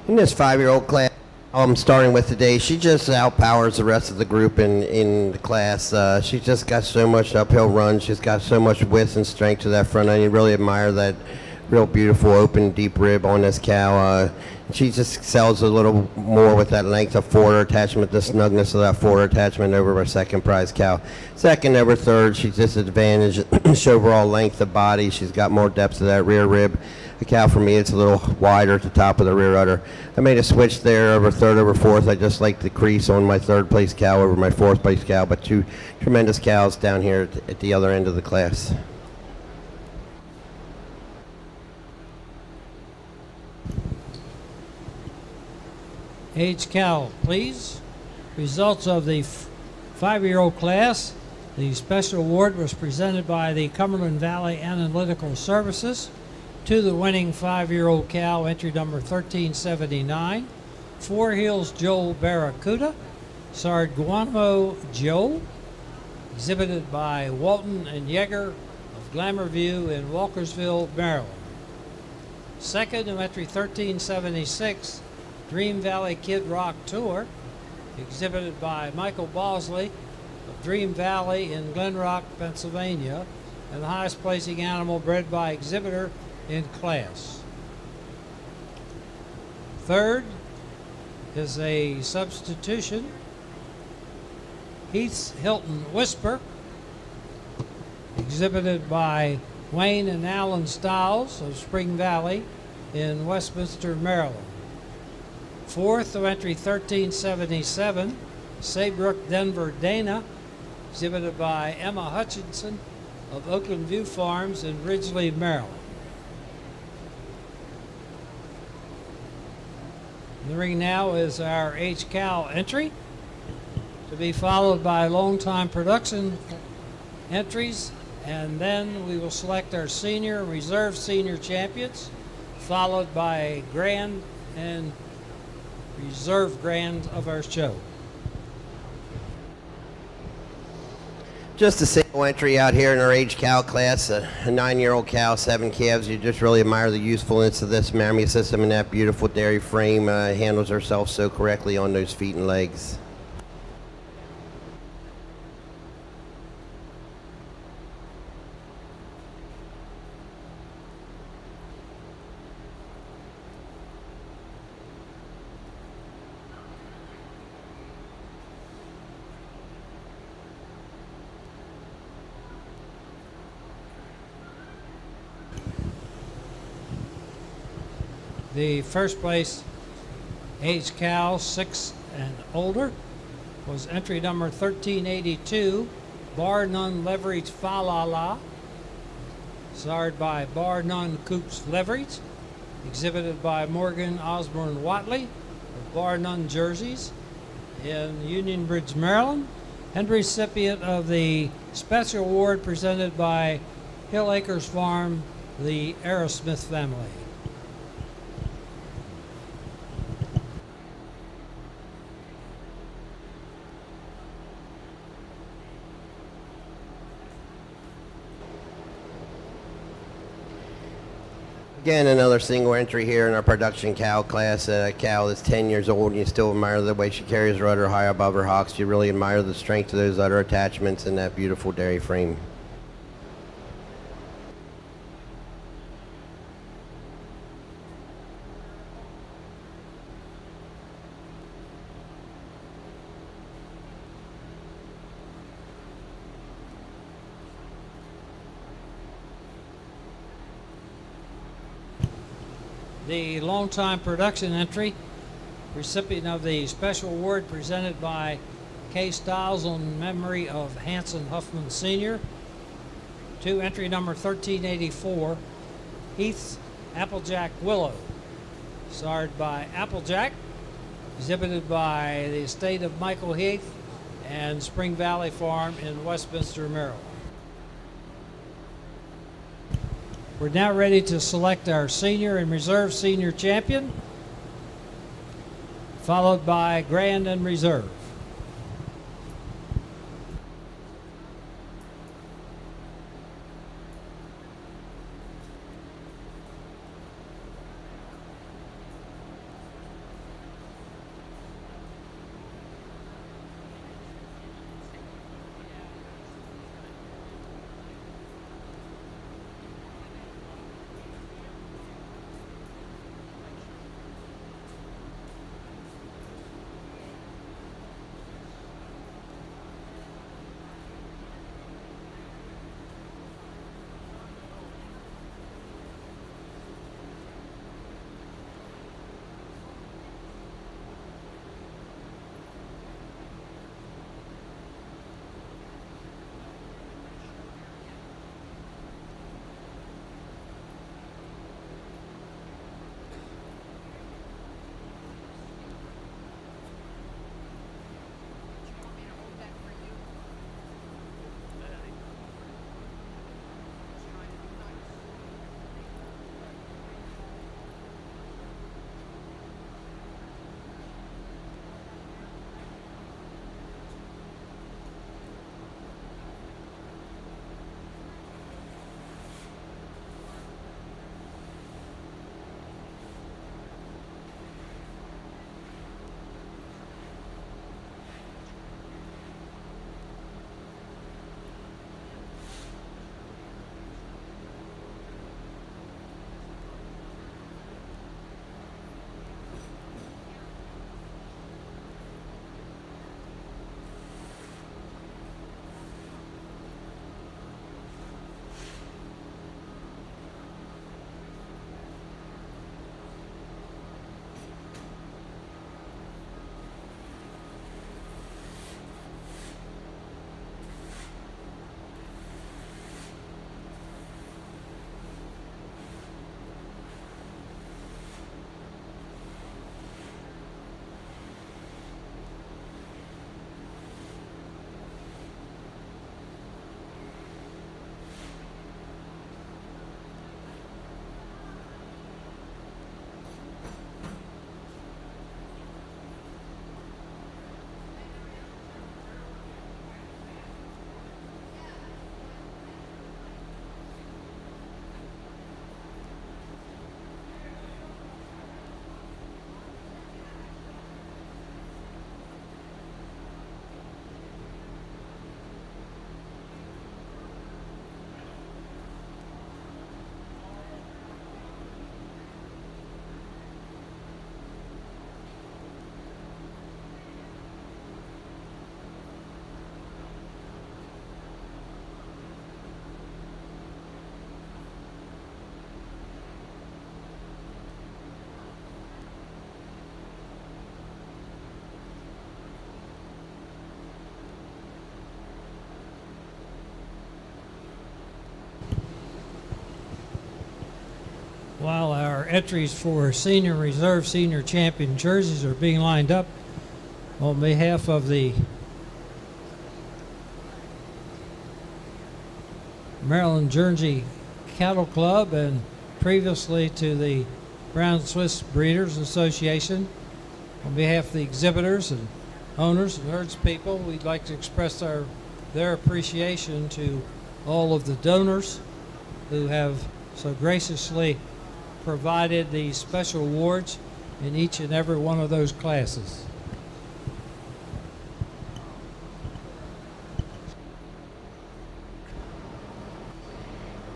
In this 5-year-old class I'm starting with today, she just outpowers the rest of the group in the class. She's just got so much uphill run. She's got so much width and strength to that front end. You really admire that real beautiful open deep rib on this cow. She just excels a little more with that length of forward attachment, the snugness of that forward attachment over her second prize cow. Second over third, she's just advantaged overall length of body. She's got more depth to that rear rib. The cow for me, it's a little wider at the top of the rear udder. I made a switch there over third over fourth. I just like the crease on my third place cow over my fourth place cow, but two tremendous cows down here at the other end of the class. Age cow, please. Results of the 5-year-old class. The special award was presented by the Cumberland Valley Analytical Services to the winning 5-year-old cow, entry number 1379, Four Hills Joe Barracuda, Sarguanamo Joe, exhibited by Walton and Yeager of Glamour View in Walkersville, Maryland. Second, entry 1376, Dream Valley Kid Rock Tour, exhibited by Michael Bosley of Dream Valley in Glen Rock, Pennsylvania, and the highest placing animal bred by exhibitor in class. Third is a substitution, Heath's Hilton Whisper, exhibited by Wayne and Alan Stiles of Spring Valley in Westminster, Maryland. Fourth, entry 1377, Saybrook Denver Dana, exhibited by Emma Hutchinson of Oakland View Farms in Ridgely, Maryland. In the ring now is our H Cow entry, to be followed by long time production entries, and then we will select our senior and reserve senior champions, followed by grand and reserve grand of our show. Just a single entry out here in our age cow class, a 9-year-old cow, 7 calves. You just really admire the usefulness of this mammy system and that beautiful dairy frame. Handles herself so correctly on those feet and legs. The first place age cow 6 and older was entry number 1382, Bar None Leverage Fa La La, sired by Bar None Coops Leverage, exhibited by Morgan Osborne Watley of Bar None Jerseys in Union Bridge, Maryland, and recipient of the special award presented by Hill Acres Farm, the Aerosmith family. Again, another single entry here in our production cow class. A cow that's 10 years old, and you still admire the way she carries her udder high above her hocks. You really admire the strength of those udder attachments and that beautiful dairy frame. the longtime production entry, recipient of the special award presented by K. Stiles on memory of Hanson Huffman Sr. To entry number 1384, Heath's Applejack Willow, sired by Applejack, exhibited by the estate of Michael Heath and Spring Valley Farm in Westminster, Maryland. We're now ready to select our senior and reserve senior champion, followed by grand and reserve. While our entries for senior reserve, senior champion jerseys are being lined up, on behalf of the Maryland Jersey Cattle Club and previously to the Brown Swiss Breeders Association, on behalf of the exhibitors and owners and herds people, we'd like to express their appreciation to all of the donors who have so graciously provided these special awards in each and every one of those classes.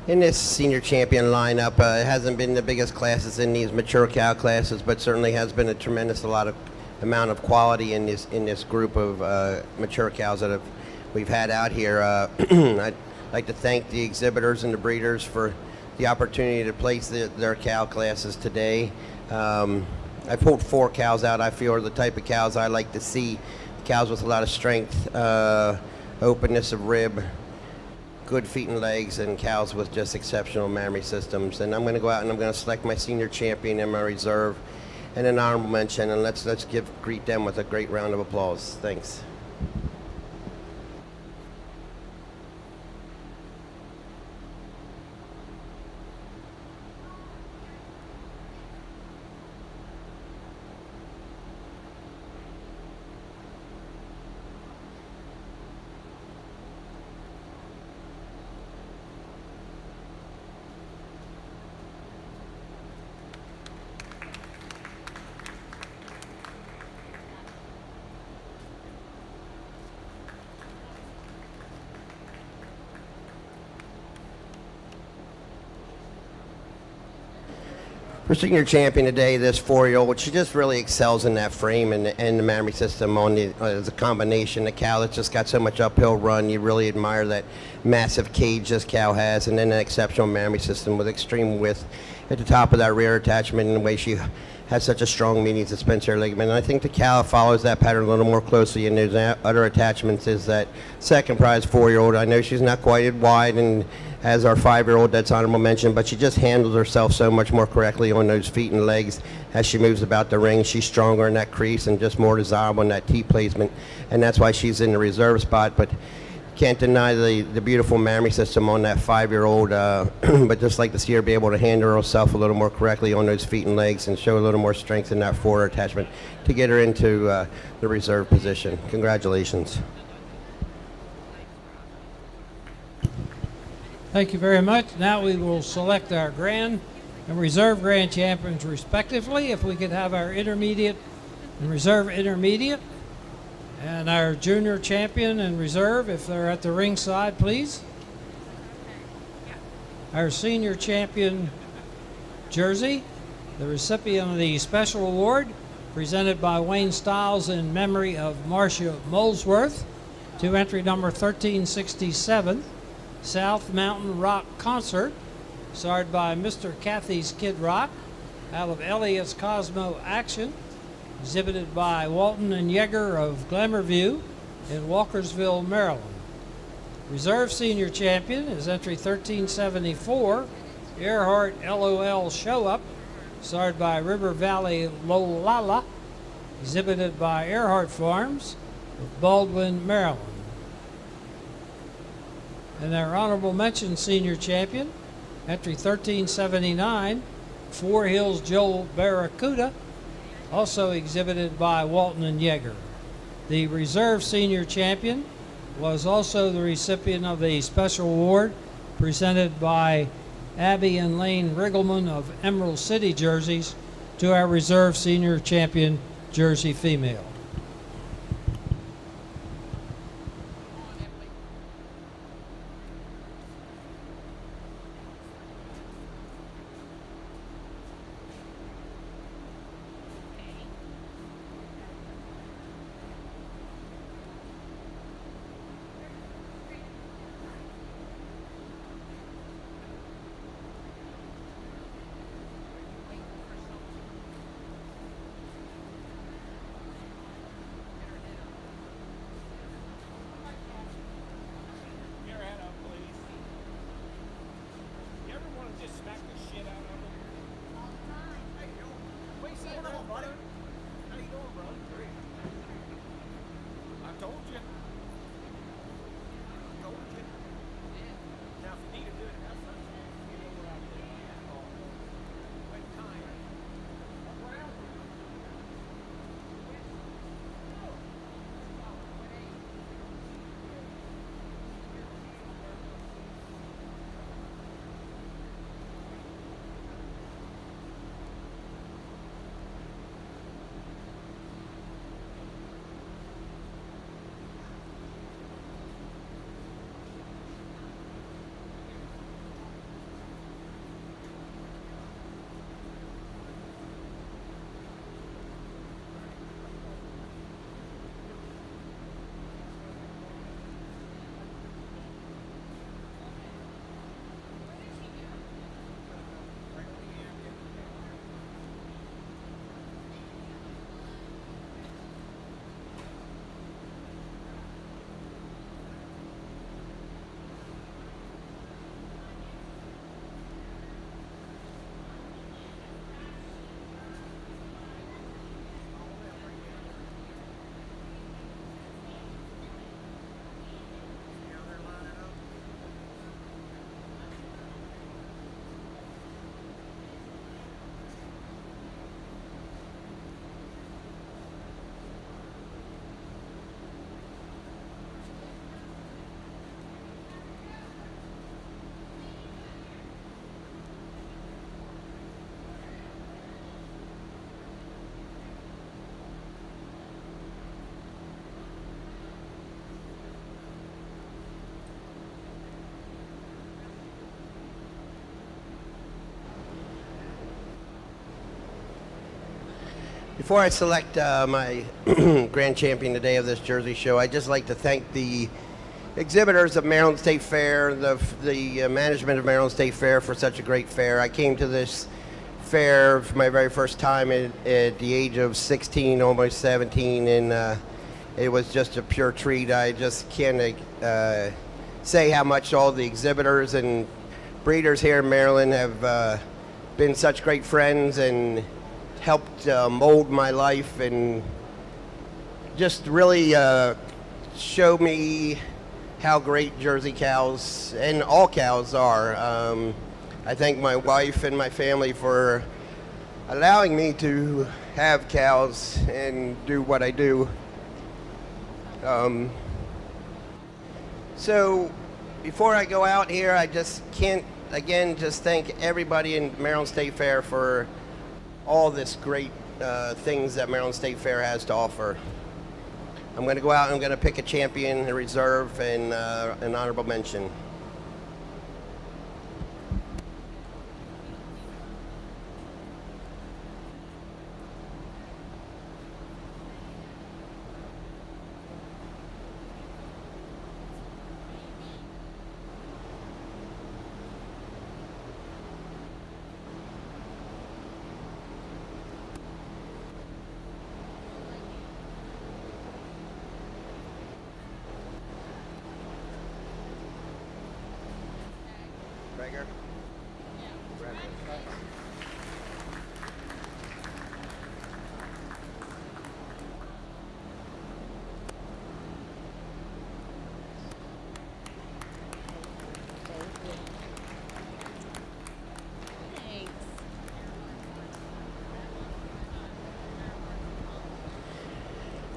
In this senior champion lineup, it hasn't been the biggest classes in these mature cow classes, but certainly has been a tremendous amount of quality in this group of mature cows that we've had out here. I'd like to thank the exhibitors and the breeders for the opportunity to place their cow classes today. I pulled 4 cows out I feel are the type of cows I like to see. Cows with a lot of strength, openness of rib, good feet and legs, and cows with just exceptional mammary systems. And I'm going to go out and I'm going to select my senior champion and my reserve and an honorable mention, and let's greet them with a great round of applause. Thanks. For senior champion today, this 4-year-old, she just really excels in that frame and the mammary system on as a combination. The cow that's just got so much uphill run, you really admire that massive cage this cow has, and then an exceptional mammary system with extreme width at the top of that rear attachment, and the way she has such a strong median suspensory ligament. And I think the cow follows that pattern a little more closely in those other attachments is that second prize 4-year-old. I know she's not quite as wide and as our 5-year-old that's honorable mention, but she just handles herself so much more correctly on those feet and legs as she moves about the ring. She's stronger in that crease and just more desirable in that teat placement, and that's why she's in the reserve spot. But can't deny the beautiful mammary system on that 5-year-old, but just like to see her be able to handle herself a little more correctly on those feet and legs and show a little more strength in that forward attachment to get her into the reserve position. Congratulations. Thank you very much. Now we will select our grand and reserve grand champions respectively. If we could have our intermediate and reserve intermediate and our junior champion and reserve, if they're at the ringside, please. Our senior champion jersey, the recipient of the special award presented by Wayne Stiles in memory of Marcia Molesworth, to entry number 1367. South Mountain Rock Concert, starred by Mr. Cathy's Kid Rock, out of Elliot's Cosmo Action, exhibited by Walton and Yeager of Glamourview in Walkersville, Maryland. Reserve senior champion is entry 1374, Earhart LOL Show Up, starred by River Valley Lolala, exhibited by Earhart Farms of Baldwin, Maryland. And our honorable mention senior champion, entry 1379, Four Hills Joel Barracuda, also exhibited by Walton and Yeager. The reserve senior champion was also the recipient of the special award presented by Abby and Lane Riggleman of Emerald City Jerseys to our reserve senior champion jersey female. Before I select my grand champion today of this Jersey show, I'd just like to thank the exhibitors of Maryland State Fair, the management of Maryland State Fair for such a great fair. I came to this fair for my very first time at the age of 16, almost 17, and it was just a pure treat. I just can't say how much all the exhibitors and breeders here in Maryland have been such great friends and helped mold my life and just really show me how great Jersey cows and all cows are. I thank my wife and my family for allowing me to have cows and do what I do. So before I go out here, I just can't, again, just thank everybody in Maryland State Fair for all this great things that Maryland State Fair has to offer. I'm going to go out and I'm going to pick a champion, a reserve, and an honorable mention. Gregor?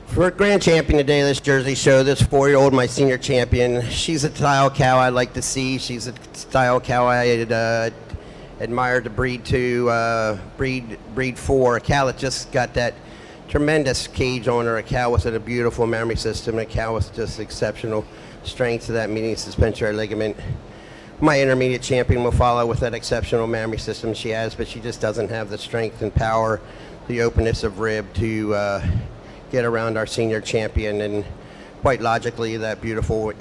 For grand champion today, this Jersey show, this 4-year-old, my senior champion, she's a style cow I like to see. She's a style cow I admire to breed breed for. A cow that just got that tremendous cage on her, a cow with a beautiful memory system, a cow with just exceptional strength to that median suspensory ligament. My intermediate champion will follow with that exceptional memory system she has, but she just doesn't have the strength and power, the openness of rib to get around our senior champion, and quite logically that beautiful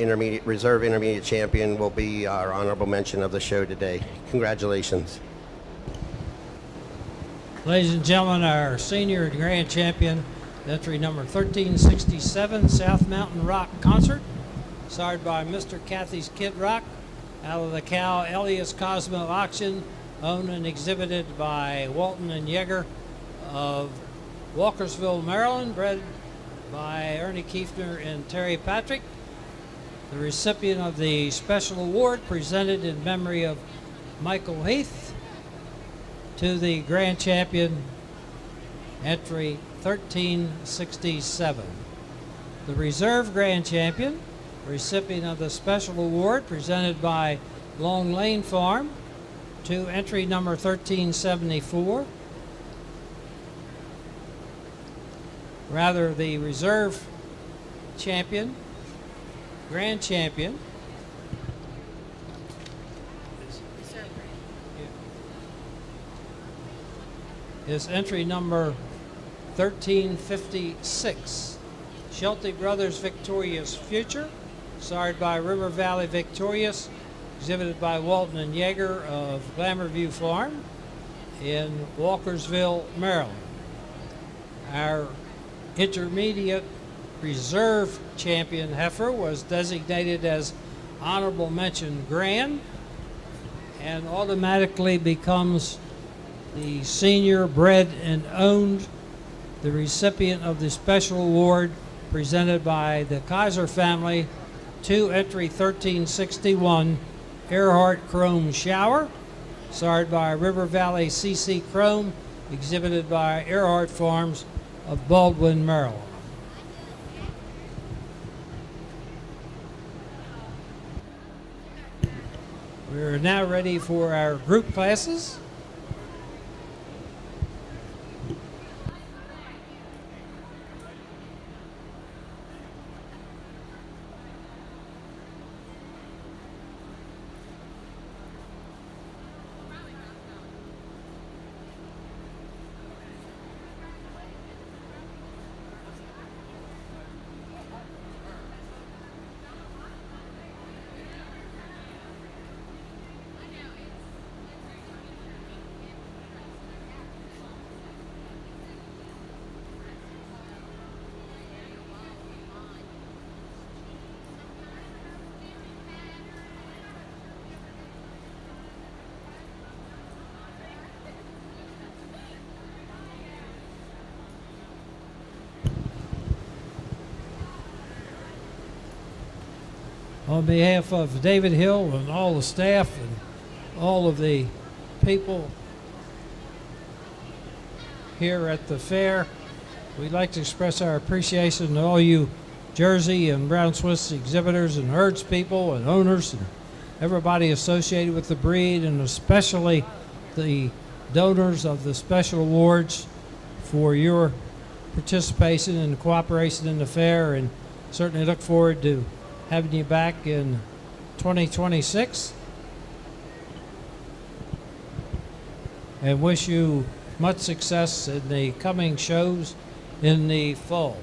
reserve intermediate champion will be our honorable mention of the show today. Congratulations. Ladies and gentlemen, our senior and grand champion, entry number 1367, South Mountain Rock Concert, sired by Mr. Kathy's Kid Rock, out of the cow Elias Cosmo Auction, owned and exhibited by Walton and Yeager of Walkersville, Maryland, bred by Ernie Kiefner and Terry Patrick. The recipient of the special award presented in memory of Michael Heath to the grand champion, entry 1367. The reserve grand champion, recipient of the special award presented by Long Lane Farm to entry number 1374. Rather, the reserve champion, grand champion, is entry number 1356. Shelty Brothers Victorious Future, sired by River Valley Victorious, exhibited by Walton and Yeager of Glamourview Farm in Walkersville, Maryland. Our intermediate reserve champion heifer was designated as honorable mention grand and automatically becomes the senior bred and owned, the recipient of the special award presented by the Kaiser family to entry 1361, Earhart Chrome Shower, sired by River Valley CC Chrome, exhibited by Earhart Farms of Baldwin, Maryland. We're now ready for our group classes. On behalf of David Hill and all the staff and all of the people here at the fair, we'd like to express our appreciation to all you Jersey and Brown Swiss exhibitors and herds people and owners and everybody associated with the breed, and especially the donors of the special awards for your participation and cooperation in the fair, and certainly look forward to having you back in 2026 and wish you much success in the coming shows in the fall.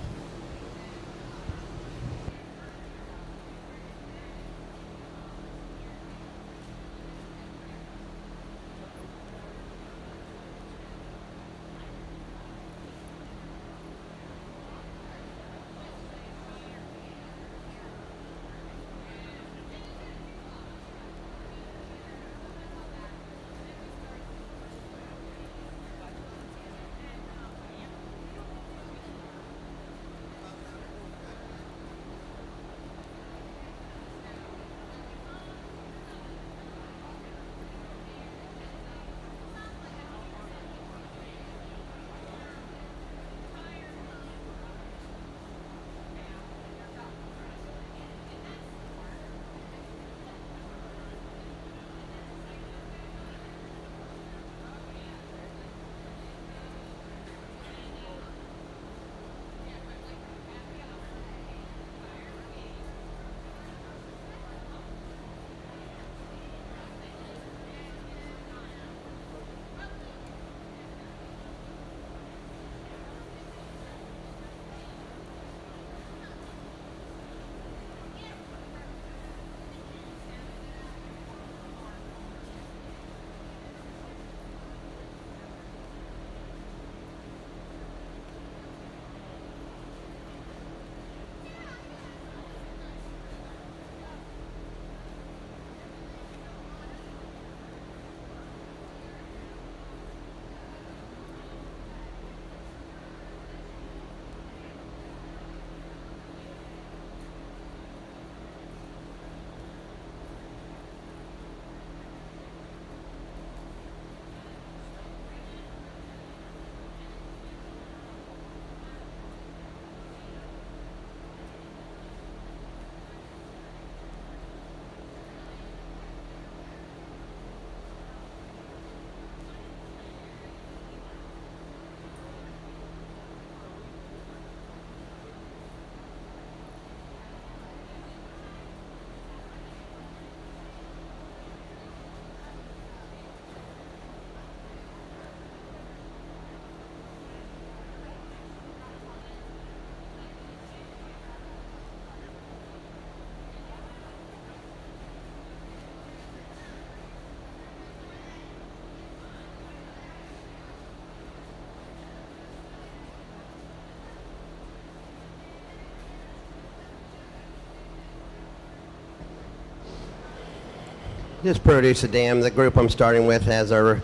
This produce a dam. The group I'm starting with has our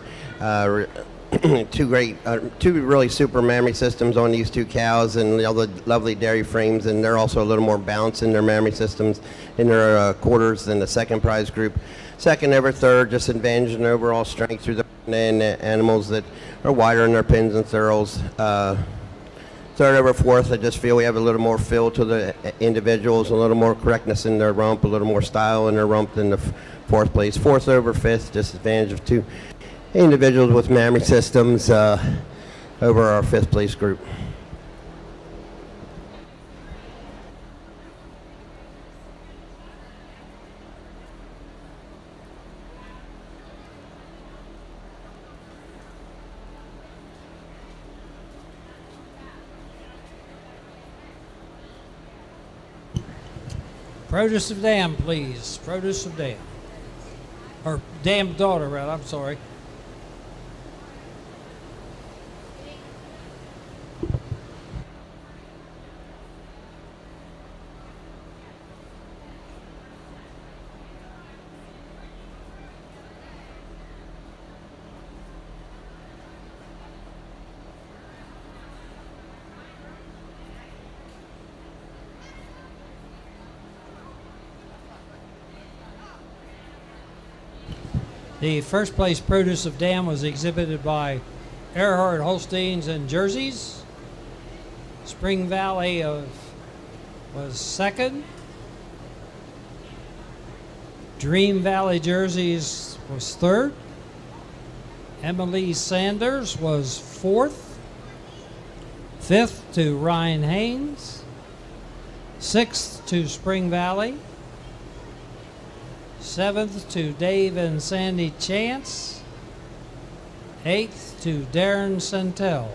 two really super mammary systems on these two cows, and all the lovely dairy frames, and they're also a little more balanced in their mammary systems in their quarters than the second prize group. Second over third, just advantage in overall strength through the and animals that are wider in their pins and thurls. Third over fourth, I just feel we have a little more fill to the individuals, a little more correctness in their rump, a little more style in their rump than the fourth place. Fourth over fifth, just advantage of two individuals with mammary systems over our fifth place group. Produce of dam, please. Produce of dam. Or dam daughter, rather, I'm sorry. The first place produce of dam was exhibited by Earhart Holsteins and Jerseys. Spring Valley was second. Dream Valley Jerseys was third. Emily Sanders was fourth. Fifth to Ryan Haynes. Sixth to Spring Valley. Seventh to Dave and Sandy Chance. Eighth to Darren Santel.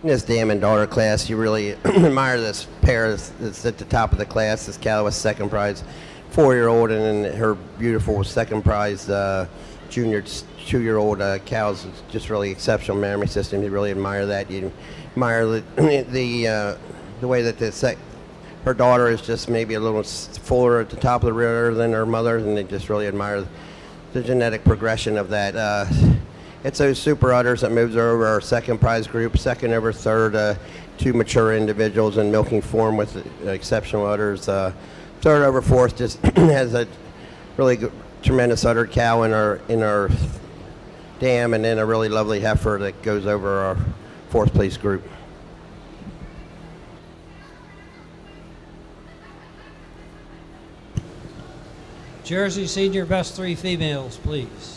In this dam and daughter class, you really admire this pair that's at the top of the class. This cow was second prize 4-year-old, and then her beautiful second prize junior 2-year-old cows. Just really exceptional mammary system. You really admire that. You admire the way that her daughter is just maybe a little fuller at the top of the rear than her mother, and they just really admire the genetic progression of that. It's those super udders that moves over our second prize group, second over third, 2 mature individuals in milking form with exceptional udders. Third over fourth just has a really good, tremendous uddered cow in our dam, and then a really lovely heifer that goes over our fourth place group. Jersey Senior Best 3 females, please.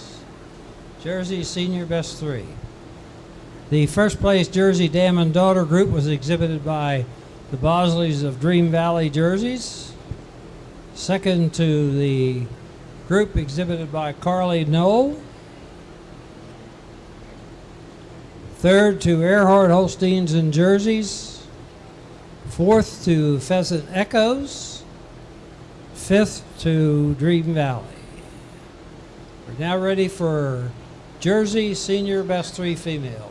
Jersey Senior Best 3. The first place Jersey Dam and Daughter group was exhibited by the Bosleys of Dream Valley Jerseys. Second to the group exhibited by Carly Knoll. Third to Earhart Holsteins and Jerseys. Fourth to Pheasant Echoes. Fifth to Dream Valley. We're now ready for Jersey Senior Best 3 females.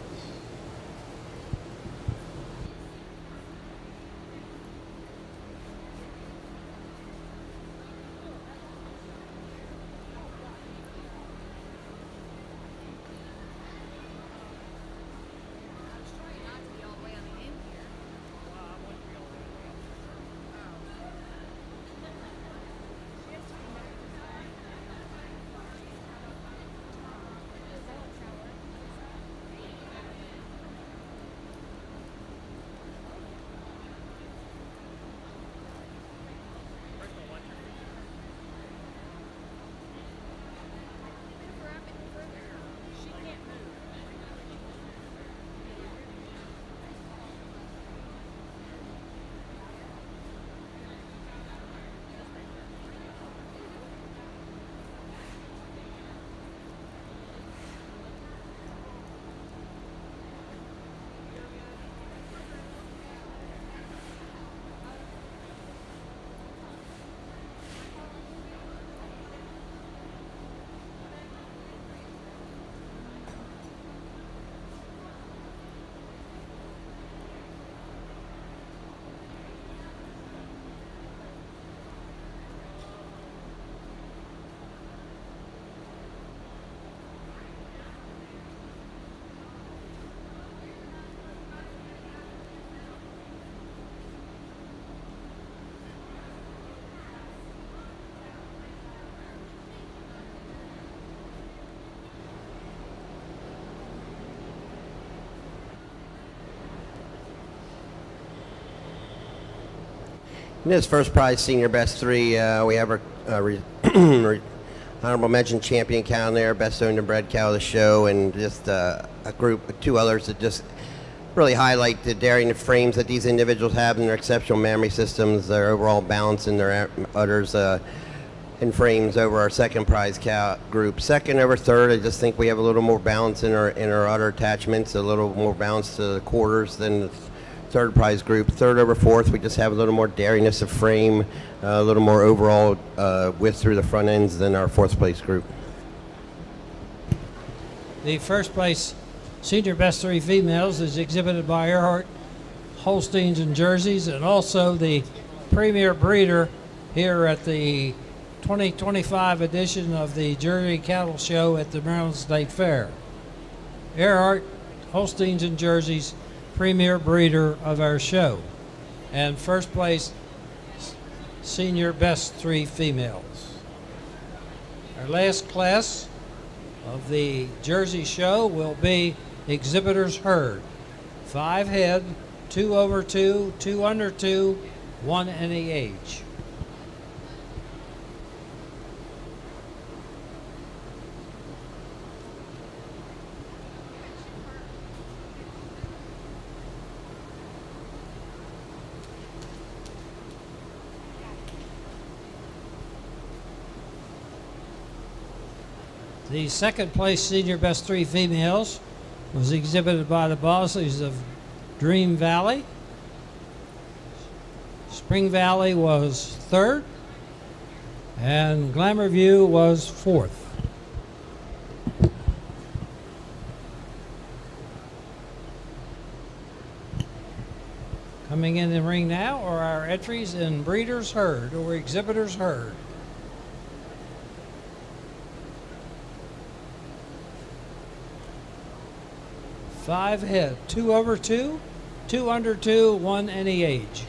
In this first prize, senior best 3, we have our honorable mention champion cow in there, best owned and bred cow of the show, and just a group of 2 others that just really highlight the dairy frames that these individuals have and their exceptional mammary systems, their overall balance in their udders and frames over our second prize cow group. Second over third, I just think we have a little more balance in our udder attachments, a little more balance to the quarters than the third prize group. Third over fourth, we just have a little more dairiness of frame, a little more overall width through the front ends than our fourth place group. The first place senior best 3 females is exhibited by Earhart Holsteins and Jerseys, and also the premier breeder here at the 2025 edition of the Jersey Cattle Show at the Maryland State Fair. Earhart Holsteins and Jerseys, premier breeder of our show. And first place senior best 3 females. Our last class of the Jersey show will be exhibitors herd. 5 head, 2 over 2, 2 under 2, 1 any age. The second place senior best 3 females was exhibited by the bosses of Dream Valley. Spring Valley was third, and Glamour View was fourth. Coming in the ring now are our entries in breeders herd or exhibitors herd. 5 head, 2 over 2, 2 under 2, 1 any age.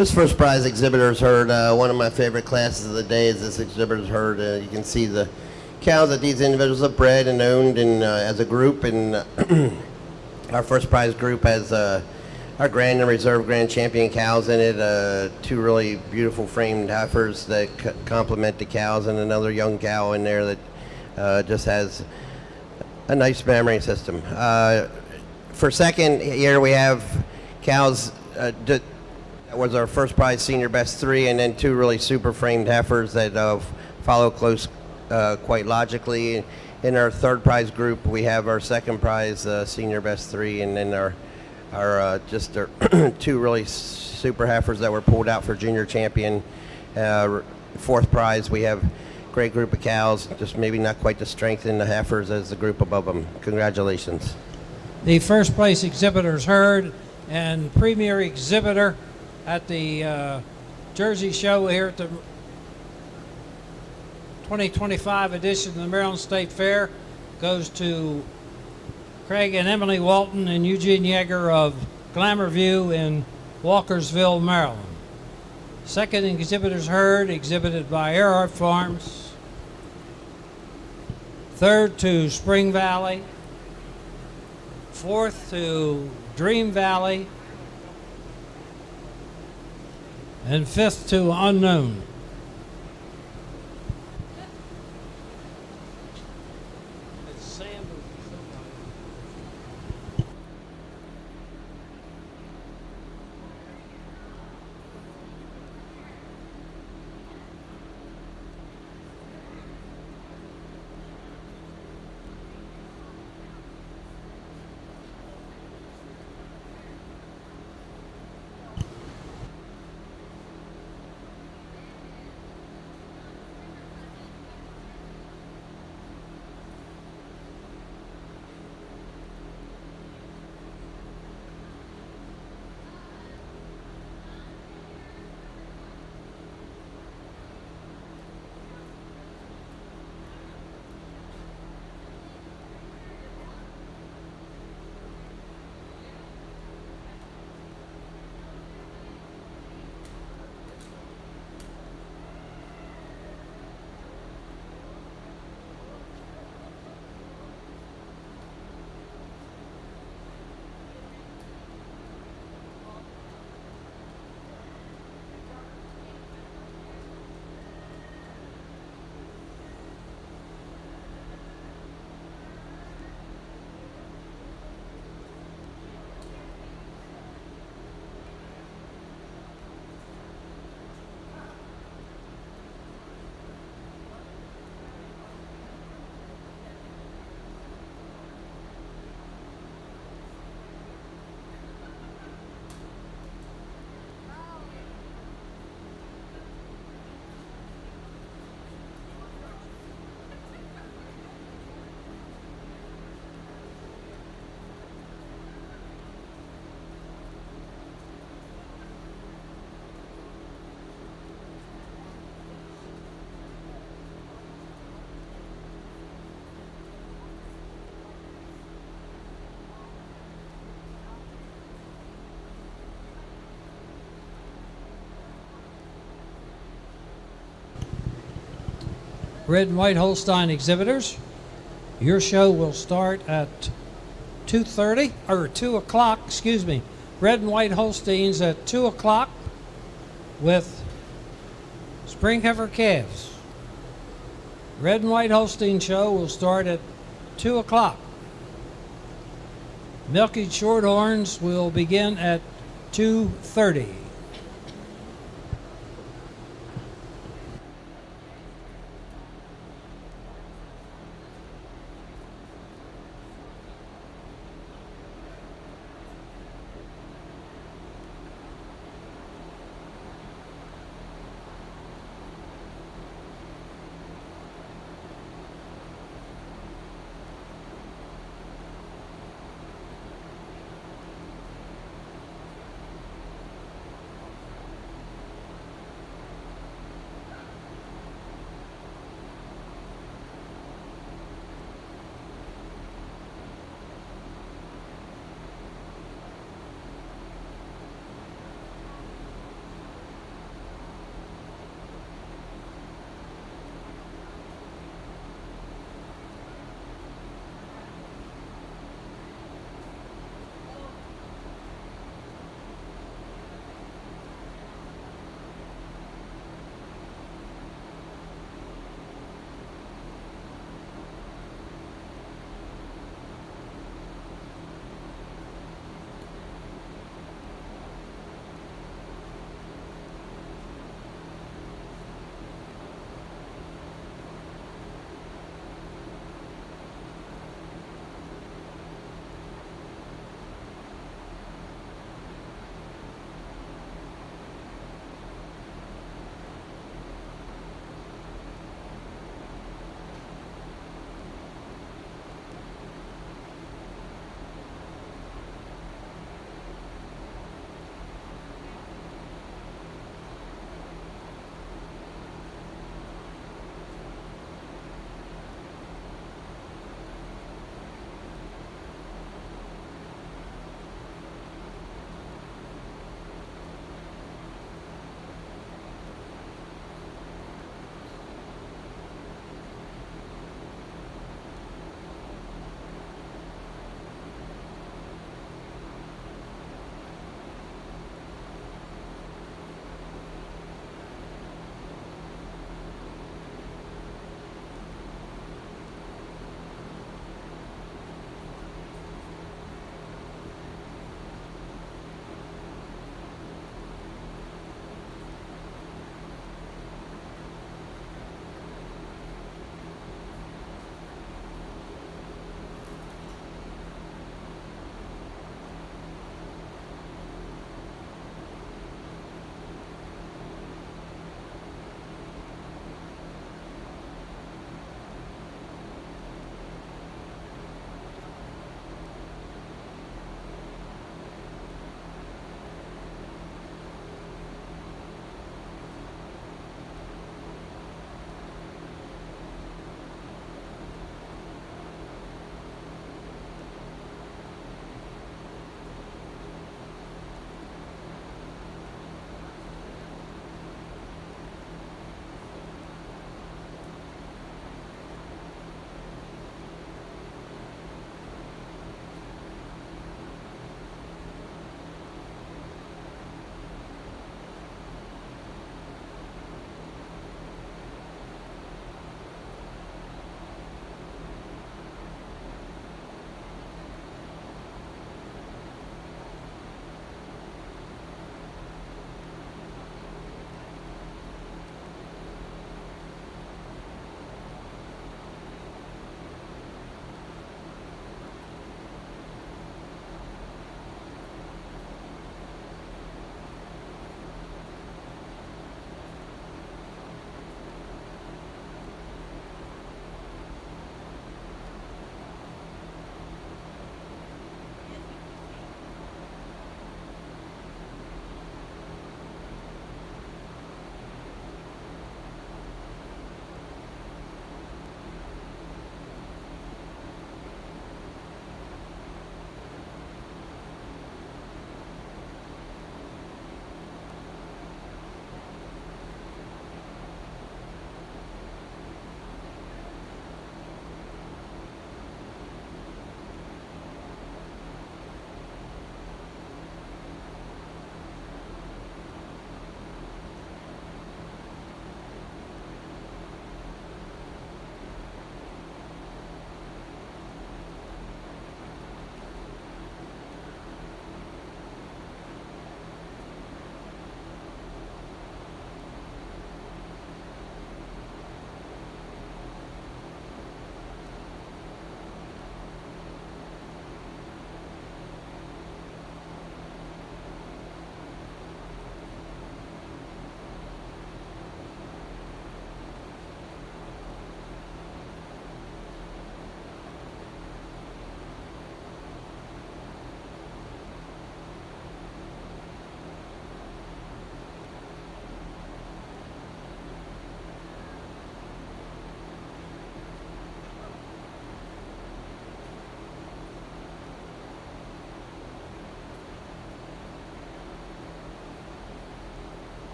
This first prize exhibitor's herd, one of my favorite classes of the day is this exhibitor's herd. You can see the cows that these individuals have bred and owned and, as a group. And our first prize group has our grand and reserve grand champion cows in it, two really beautiful framed heifers that complement the cows, and another young cow in there that just has a nice memory system. For second here we have cows that was our first prize senior best 3, and then 2 really super framed heifers that follow close quite logically. In our third prize group we have our second prize senior best 3, and then our just our 2 really super heifers that were pulled out for junior champion. Fourth prize we have great group of cows, just maybe not quite the strength in the heifers as the group above them. Congratulations. The first place exhibitor's herd and premier exhibitor at the Jersey show here at the 2025 edition of the Maryland State Fair goes to Craig and Emily Walton and Eugene Yeager of Glamour View in Walkersville, Maryland. Second exhibitor's herd exhibited by Earhart Farms. Third to Spring Valley. Fourth to Dream Valley. And fifth to Unknown. Red and White Holstein exhibitors, your show will start at 2:30 or 2 o'clock, excuse me. Red and White Holsteins at 2 o'clock with spring heifer calves. Red and White Holstein show will start at 2 o'clock. Milky Shorthorns will begin at 2:30.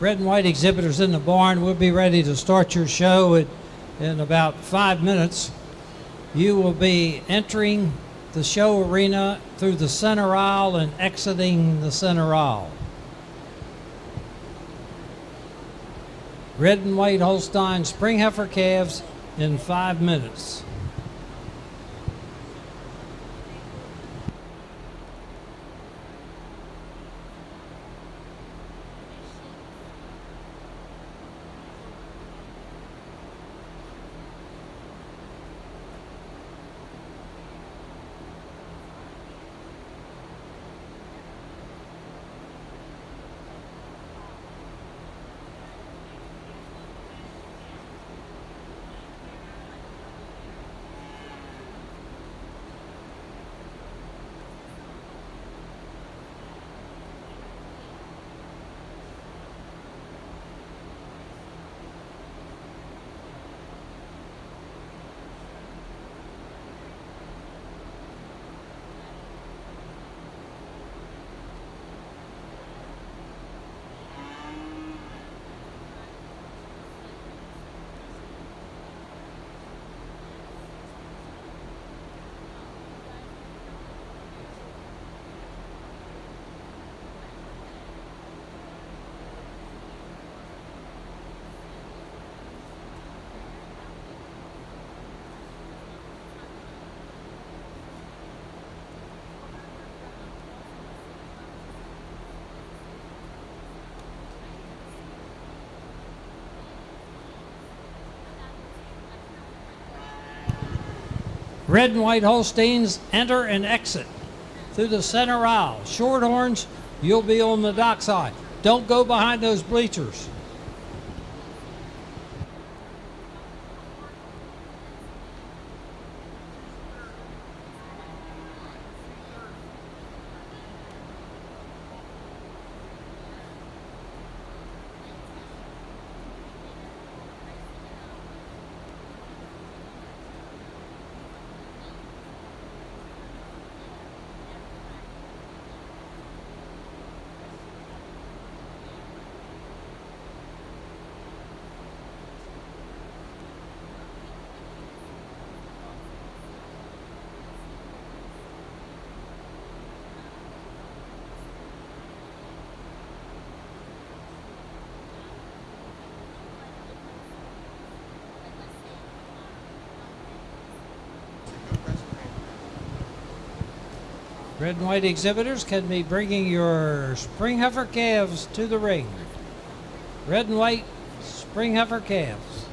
Red and white exhibitors in the barn. We'll be ready to start your show in about 5 minutes. You will be entering the show arena through the center aisle and exiting the center aisle. Red and white Holstein spring heifer calves in 5 minutes. Red and white Holsteins enter and exit through the center aisle. Shorthorns, you'll be on the dockside. Don't go behind those bleachers. Red and white exhibitors can be bringing your spring heifer calves to the ring. Red and white spring heifer calves.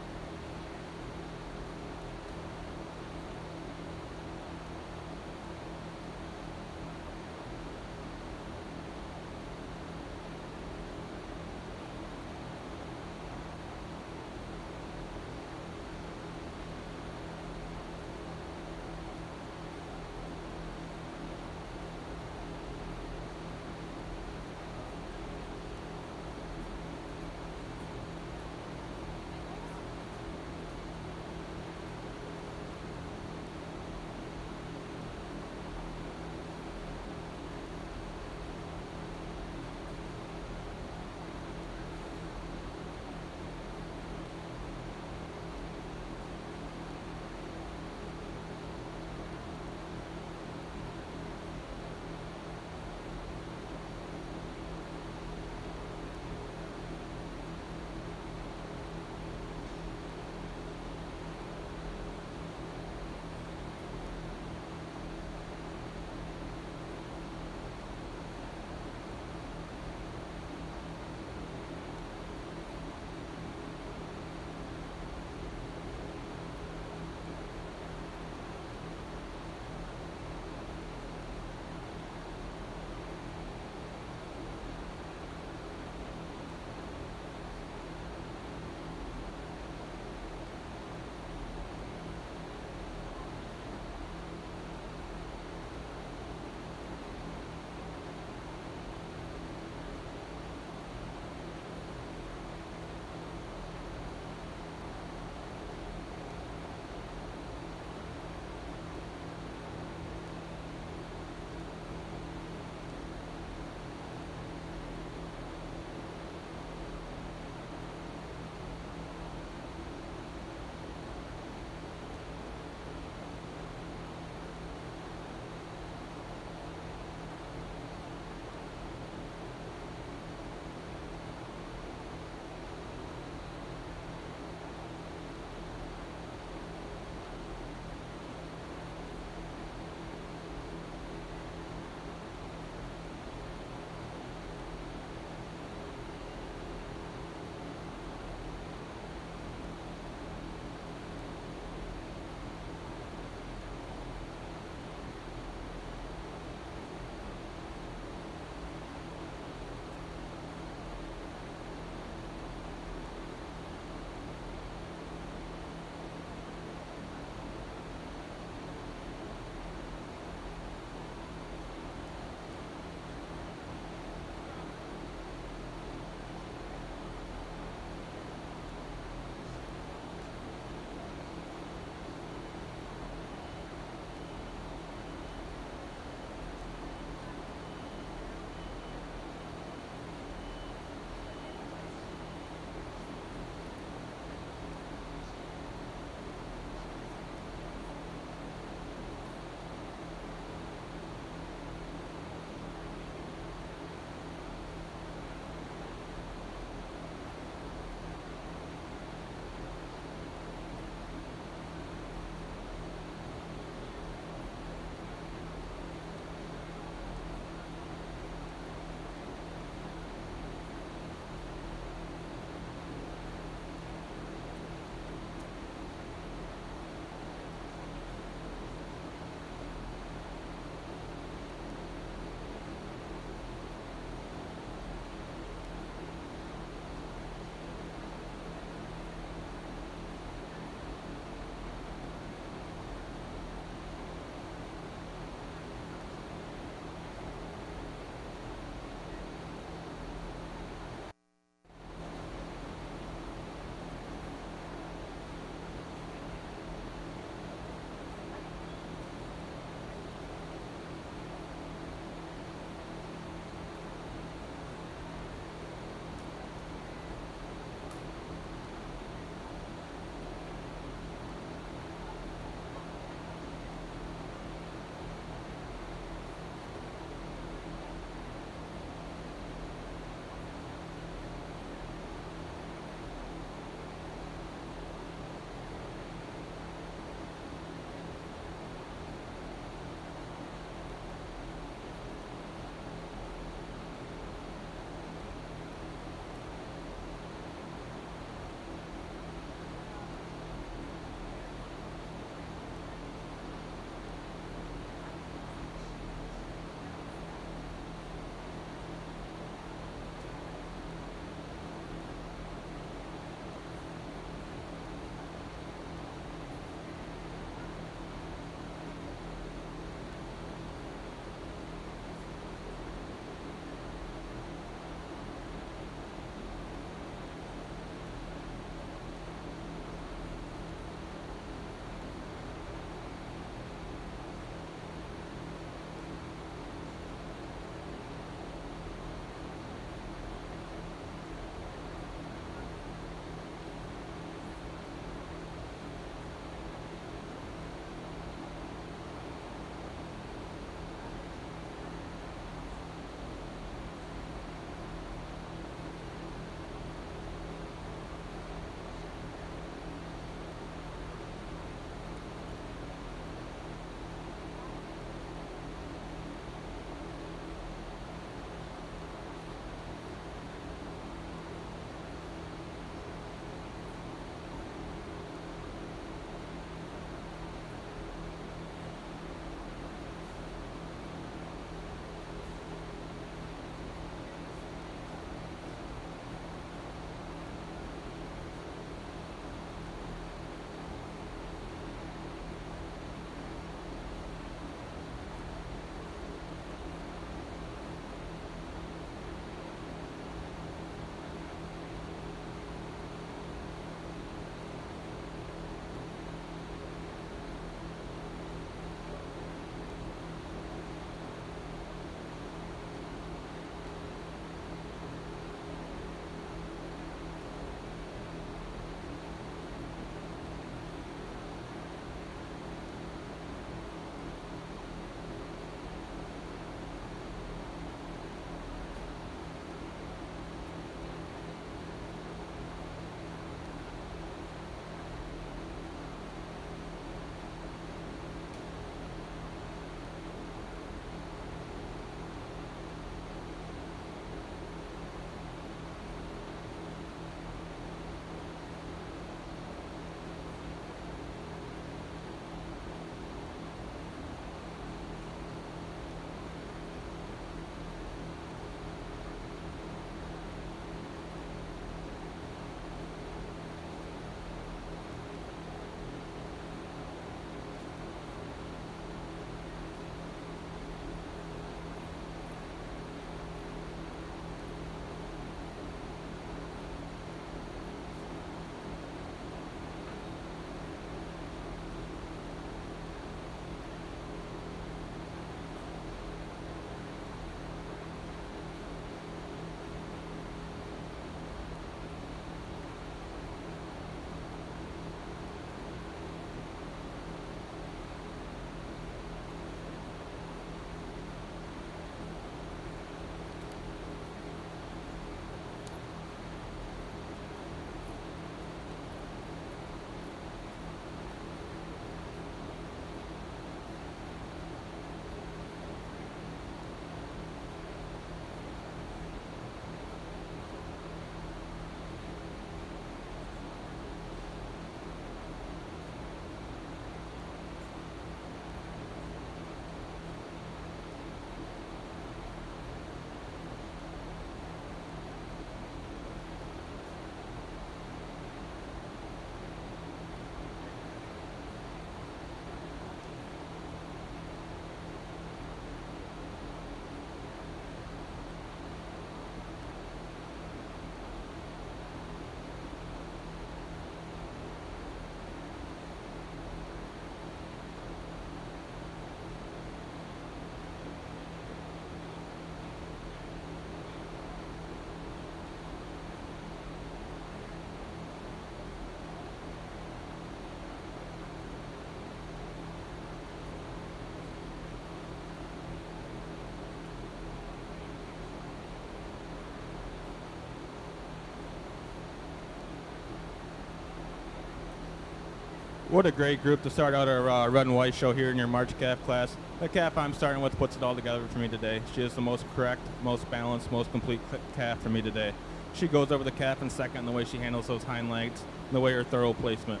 What a great group to start out our red and white show here in your March calf class. The calf I'm starting with puts it all together for me today. She is the most correct, most balanced, most complete calf for me today. She goes over the calf in second in the way she handles those hind legs, and the way her thorough placement.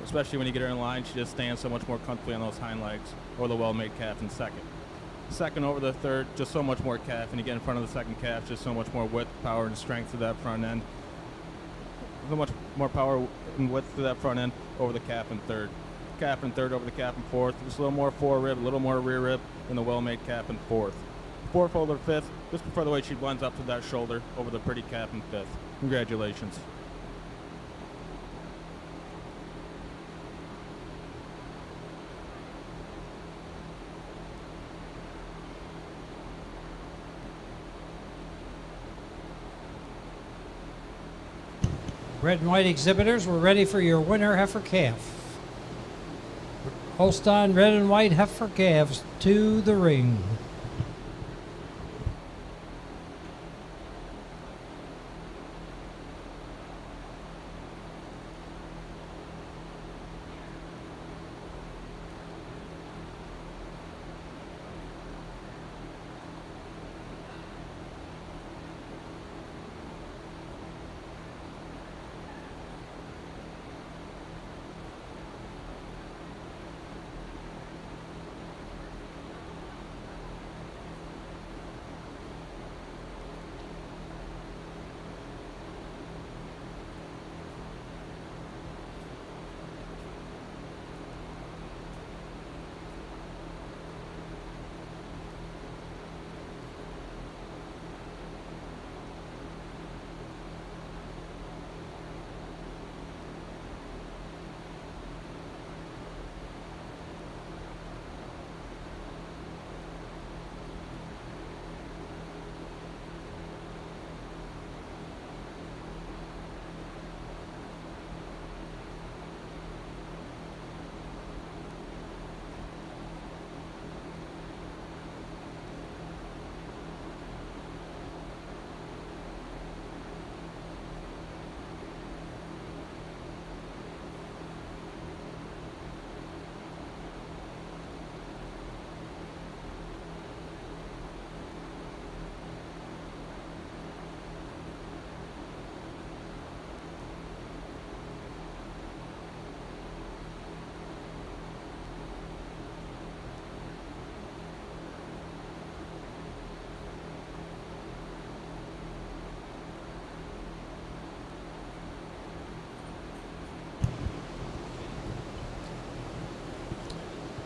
Especially when you get her in line, she just stands so much more comfortably on those hind legs, or the well-made calf in second. Second over the third, just so much more calf, and you get in front of the second calf, just so much more width, power, and strength to that front end. So much more power and width to that front end over the calf in third. Calf in third over the calf in fourth, just a little more fore rib, a little more rear rib than the well-made calf in fourth. Fourth over the fifth, just prefer the way she blends up to that shoulder over the pretty calf in fifth. Congratulations. Red and white exhibitors, we're ready for your winner heifer calf. Holstein red and white heifer calves to the ring.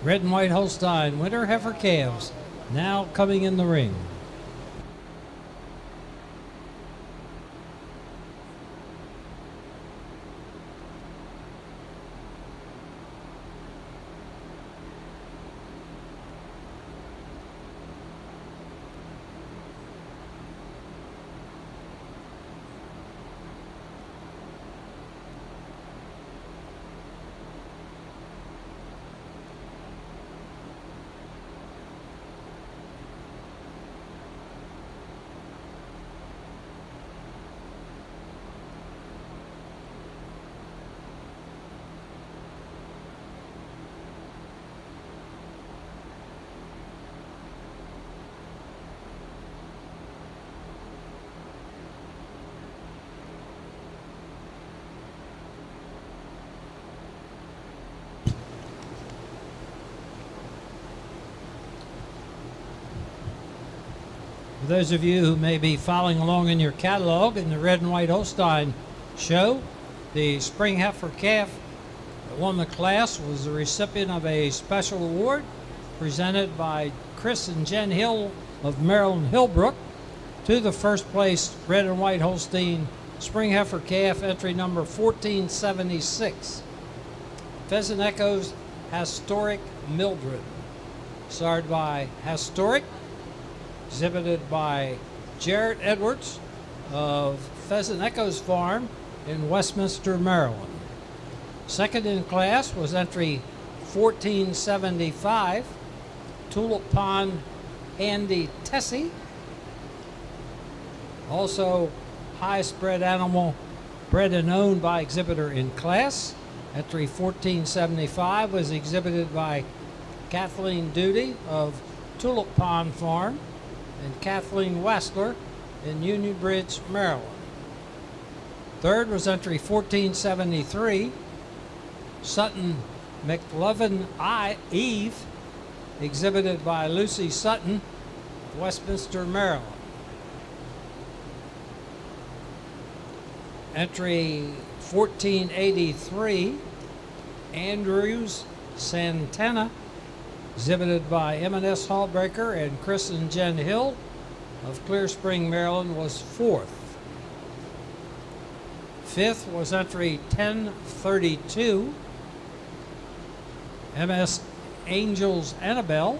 Red and white Holstein winter heifer calves now coming in the ring. For those of you who may be following along in your catalog in the Red and White Holstein show, the spring heifer calf that won the class was the recipient of a special award presented by Chris and Jen Hill of Maryland Hillbrook to the first place Red and White Holstein spring heifer calf, entry number 1476. Pheasant Echoes Historic Mildred, starred by Historic, exhibited by Jarrett Edwards of Pheasant Echoes Farm in Westminster, Maryland. Second in class was entry 1475, Tulip Pond Andy Tessie. Also highest bred animal bred and owned by exhibitor in class, Entry 1475 was exhibited by Kathleen Duty of Tulip Pond Farm and Kathleen Westler in Union Bridge, Maryland. Third was entry 1473, Sutton McLovin Eve, exhibited by Lucy Sutton of Westminster, Maryland. Entry 1483, Andrews Santana, exhibited by M&S Hallbreaker and Chris and Jen Hill of Clear Spring, Maryland, was fourth. Fifth was entry 1032, MS Angels Annabelle,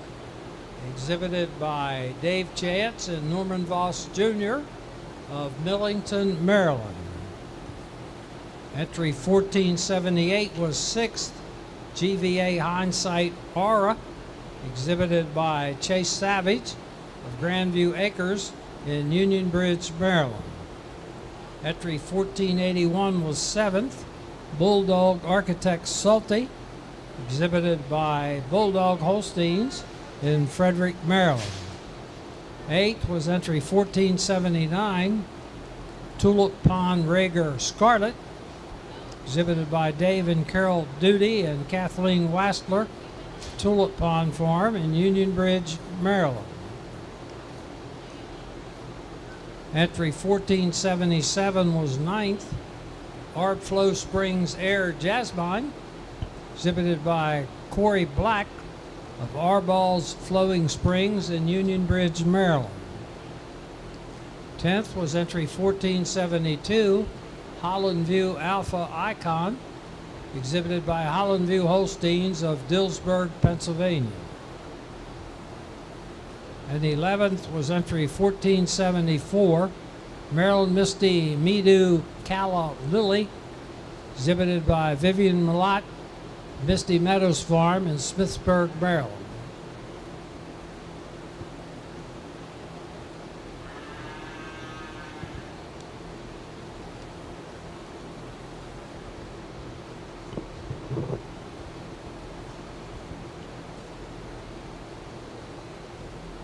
exhibited by Dave Chance and Norman Voss Jr. of Millington, Maryland. Entry 1478 was sixth, GVA Hindsight Aura, exhibited by Chase Savage of Grandview Acres in Union Bridge, Maryland. Entry 1481 was seventh, Bulldog Architect Salty, exhibited by Bulldog Holsteins in Frederick, Maryland. Eighth was entry 1479, Tulip Pond Rager Scarlet, exhibited by Dave and Carol Duty and Kathleen Wastler, Tulip Pond Farm in Union Bridge, Maryland. Entry 1477 was ninth, Arbflow Springs Air Jasmine, exhibited by Corey Black of Arballs Flowing Springs in Union Bridge, Maryland. 10th was entry 1472, Holland View Alpha Icon, exhibited by Holland View Holsteins of Dillsburg, Pennsylvania. And the 11th was entry 1474, Maryland Misty Meadow Calla Lily, exhibited by Vivian Malott, Misty Meadows Farm in Smithsburg, Maryland.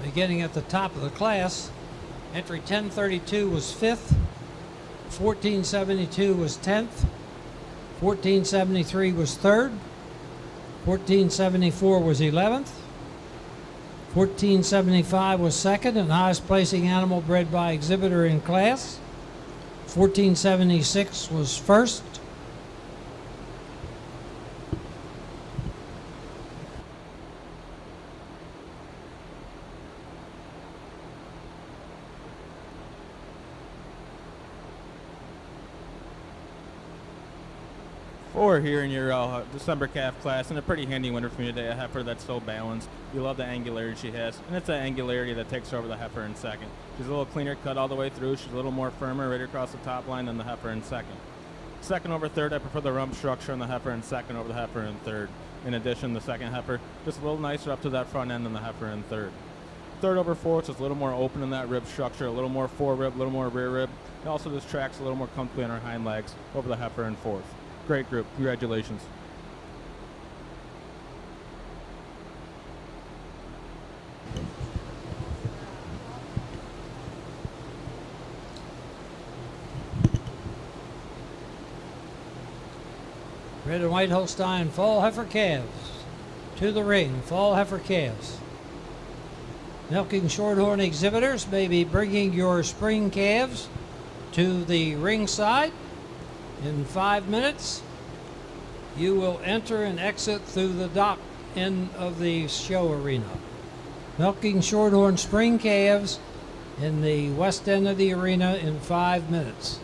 Beginning at the top of the class, entry 1032 was 5th, 1472 was 10th, 1473 was 3rd, 1474 was 11th, 1475 was 2nd and highest placing animal bred by exhibitor in class, 1476 was 1st, Or here in your December calf class, and a pretty handy winner for me today, a heifer that's so balanced. You love the angularity she has, and it's that angularity that takes over the heifer in second. She's a little cleaner cut all the way through. She's a little more firmer right across the top line than the heifer in second. Second over third, I prefer the rump structure on the heifer in second over the heifer in third. In addition, the second heifer just a little nicer up to that front end than the heifer in third. Third over fourth is a little more open in that rib structure, a little more fore rib, a little more rear rib. It also just tracks a little more comfortably on her hind legs over the heifer in fourth. Great group. Congratulations. Red and White Holstein fall heifer calves. To the ring, fall heifer calves. Milking Shorthorn exhibitors may be bringing your spring calves to the ringside. In 5 minutes, you will enter and exit through the dock end of the show arena. Milking Shorthorn spring calves in the west end of the arena in 5 minutes.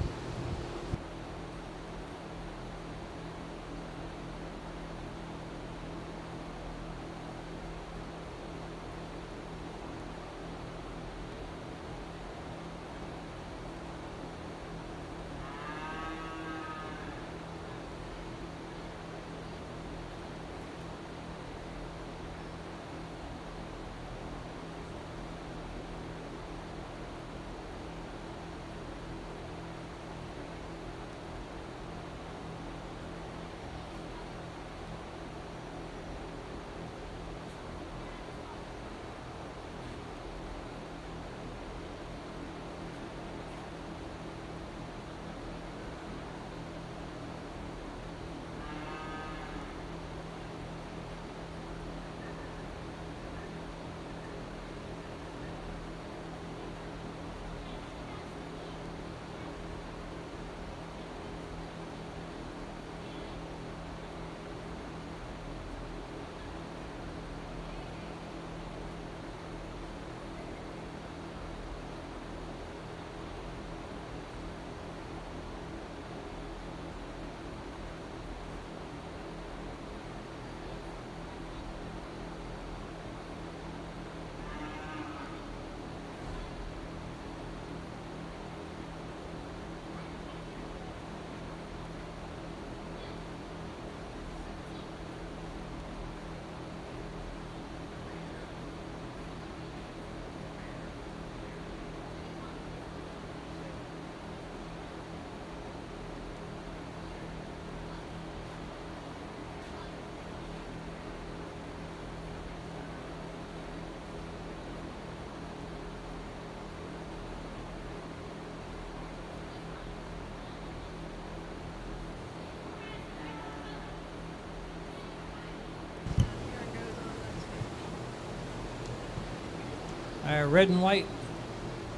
Our red and white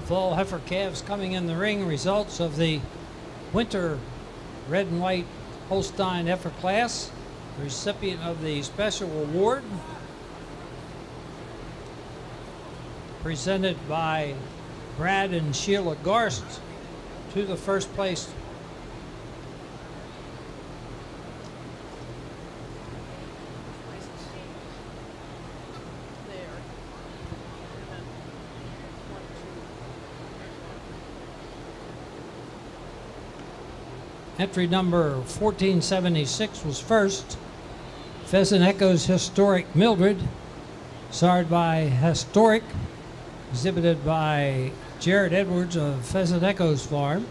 fall heifer calves coming in the ring. Results of the winter red and white Holstein heifer class. Recipient of the special award presented by Brad and Sheila Garst to the first place. Entry number 1476 was first. Pheasant Echoes Historic Mildred, sired by Historic, exhibited by Jared Edwards of Pheasant Echoes Farm.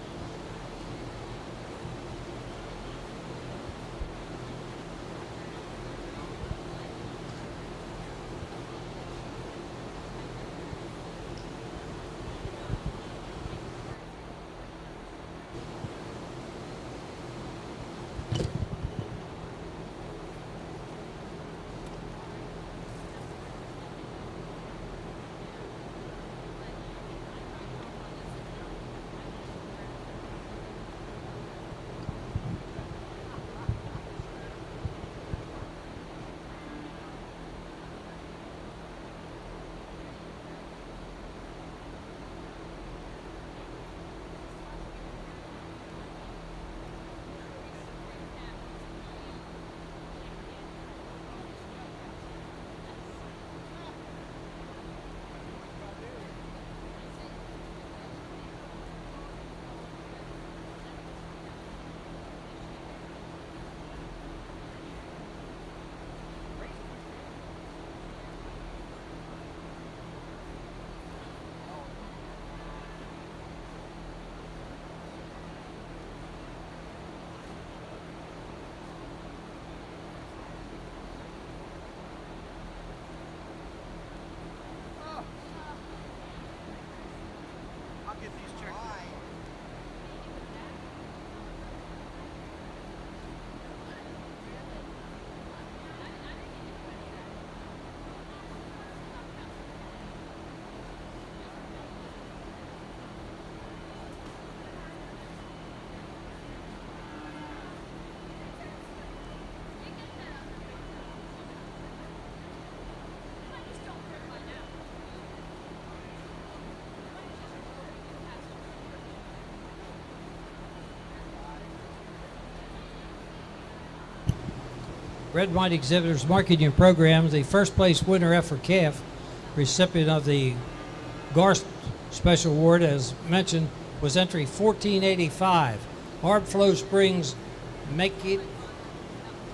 Red and White Exhibitors Marketing Programs, the first place winner heifer calf, recipient of the Garst Special Award, as mentioned, was entry 1485. Hard Flow Springs Make It,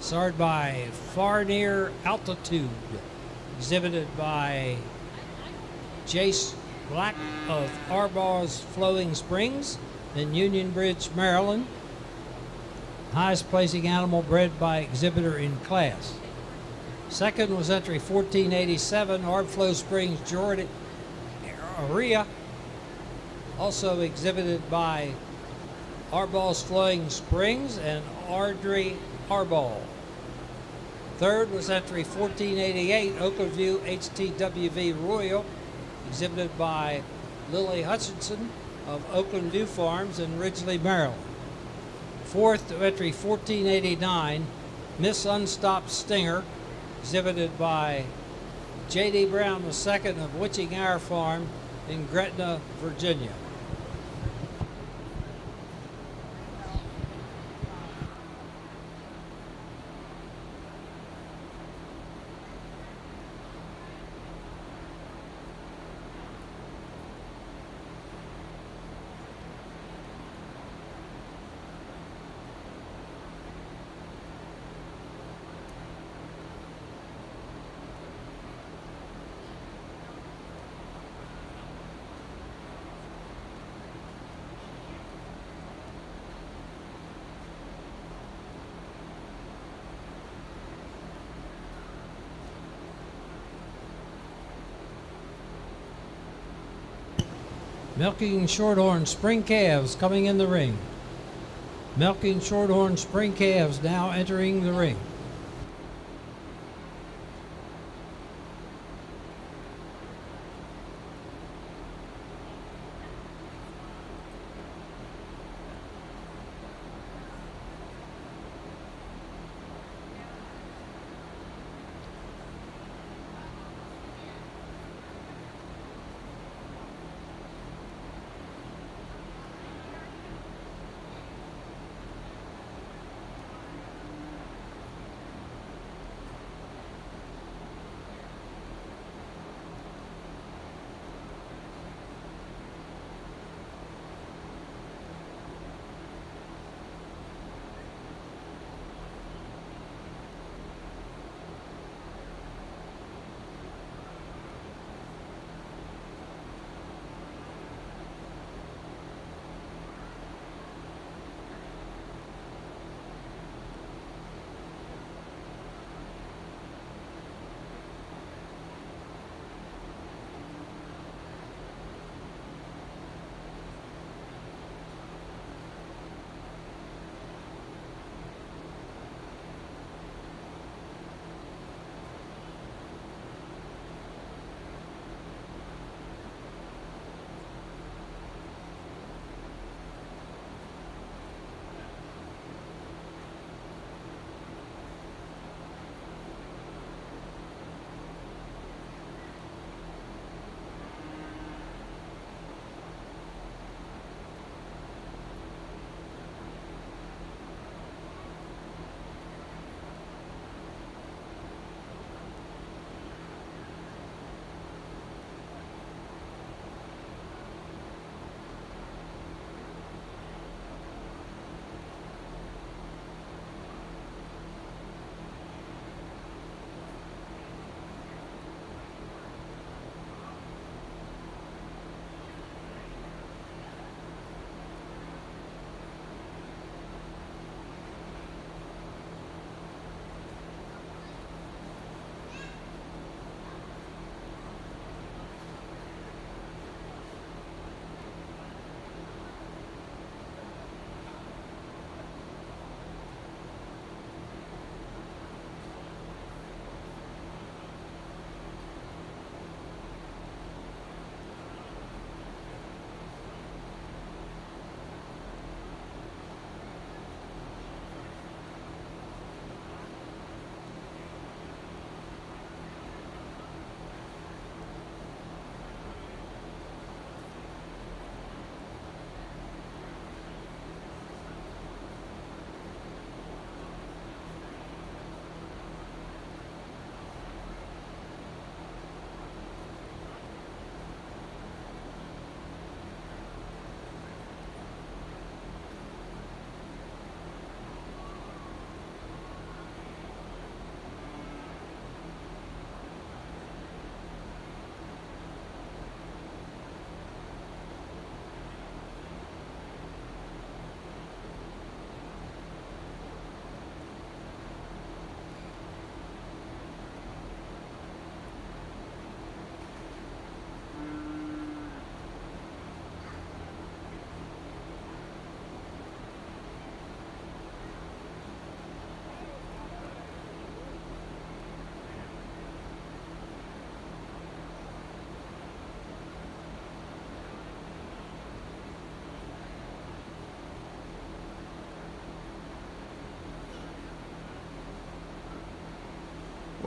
sired by Far Near Altitude, exhibited by Jace Black of Arbaugh's Flowing Springs in Union Bridge, Maryland. Highest placing animal bred by exhibitor in class. Second was entry 1487, Hard Flow Springs, Georgia, Area, also exhibited by Arbaugh's Flowing Springs and Ardrey Arbaugh. Third was entry 1488, Oakland View HTWV Royal, exhibited by Lily Hutchinson of Oakland View Farms in Ridgely, Maryland. Fourth to entry 1489, Miss Unstopped Stinger, exhibited by J.D. Brown II of Witching Hour Farm in Gretna, Virginia. Milking Shorthorn Spring Calves coming in the ring. Milking Shorthorn Spring Calves now entering the ring.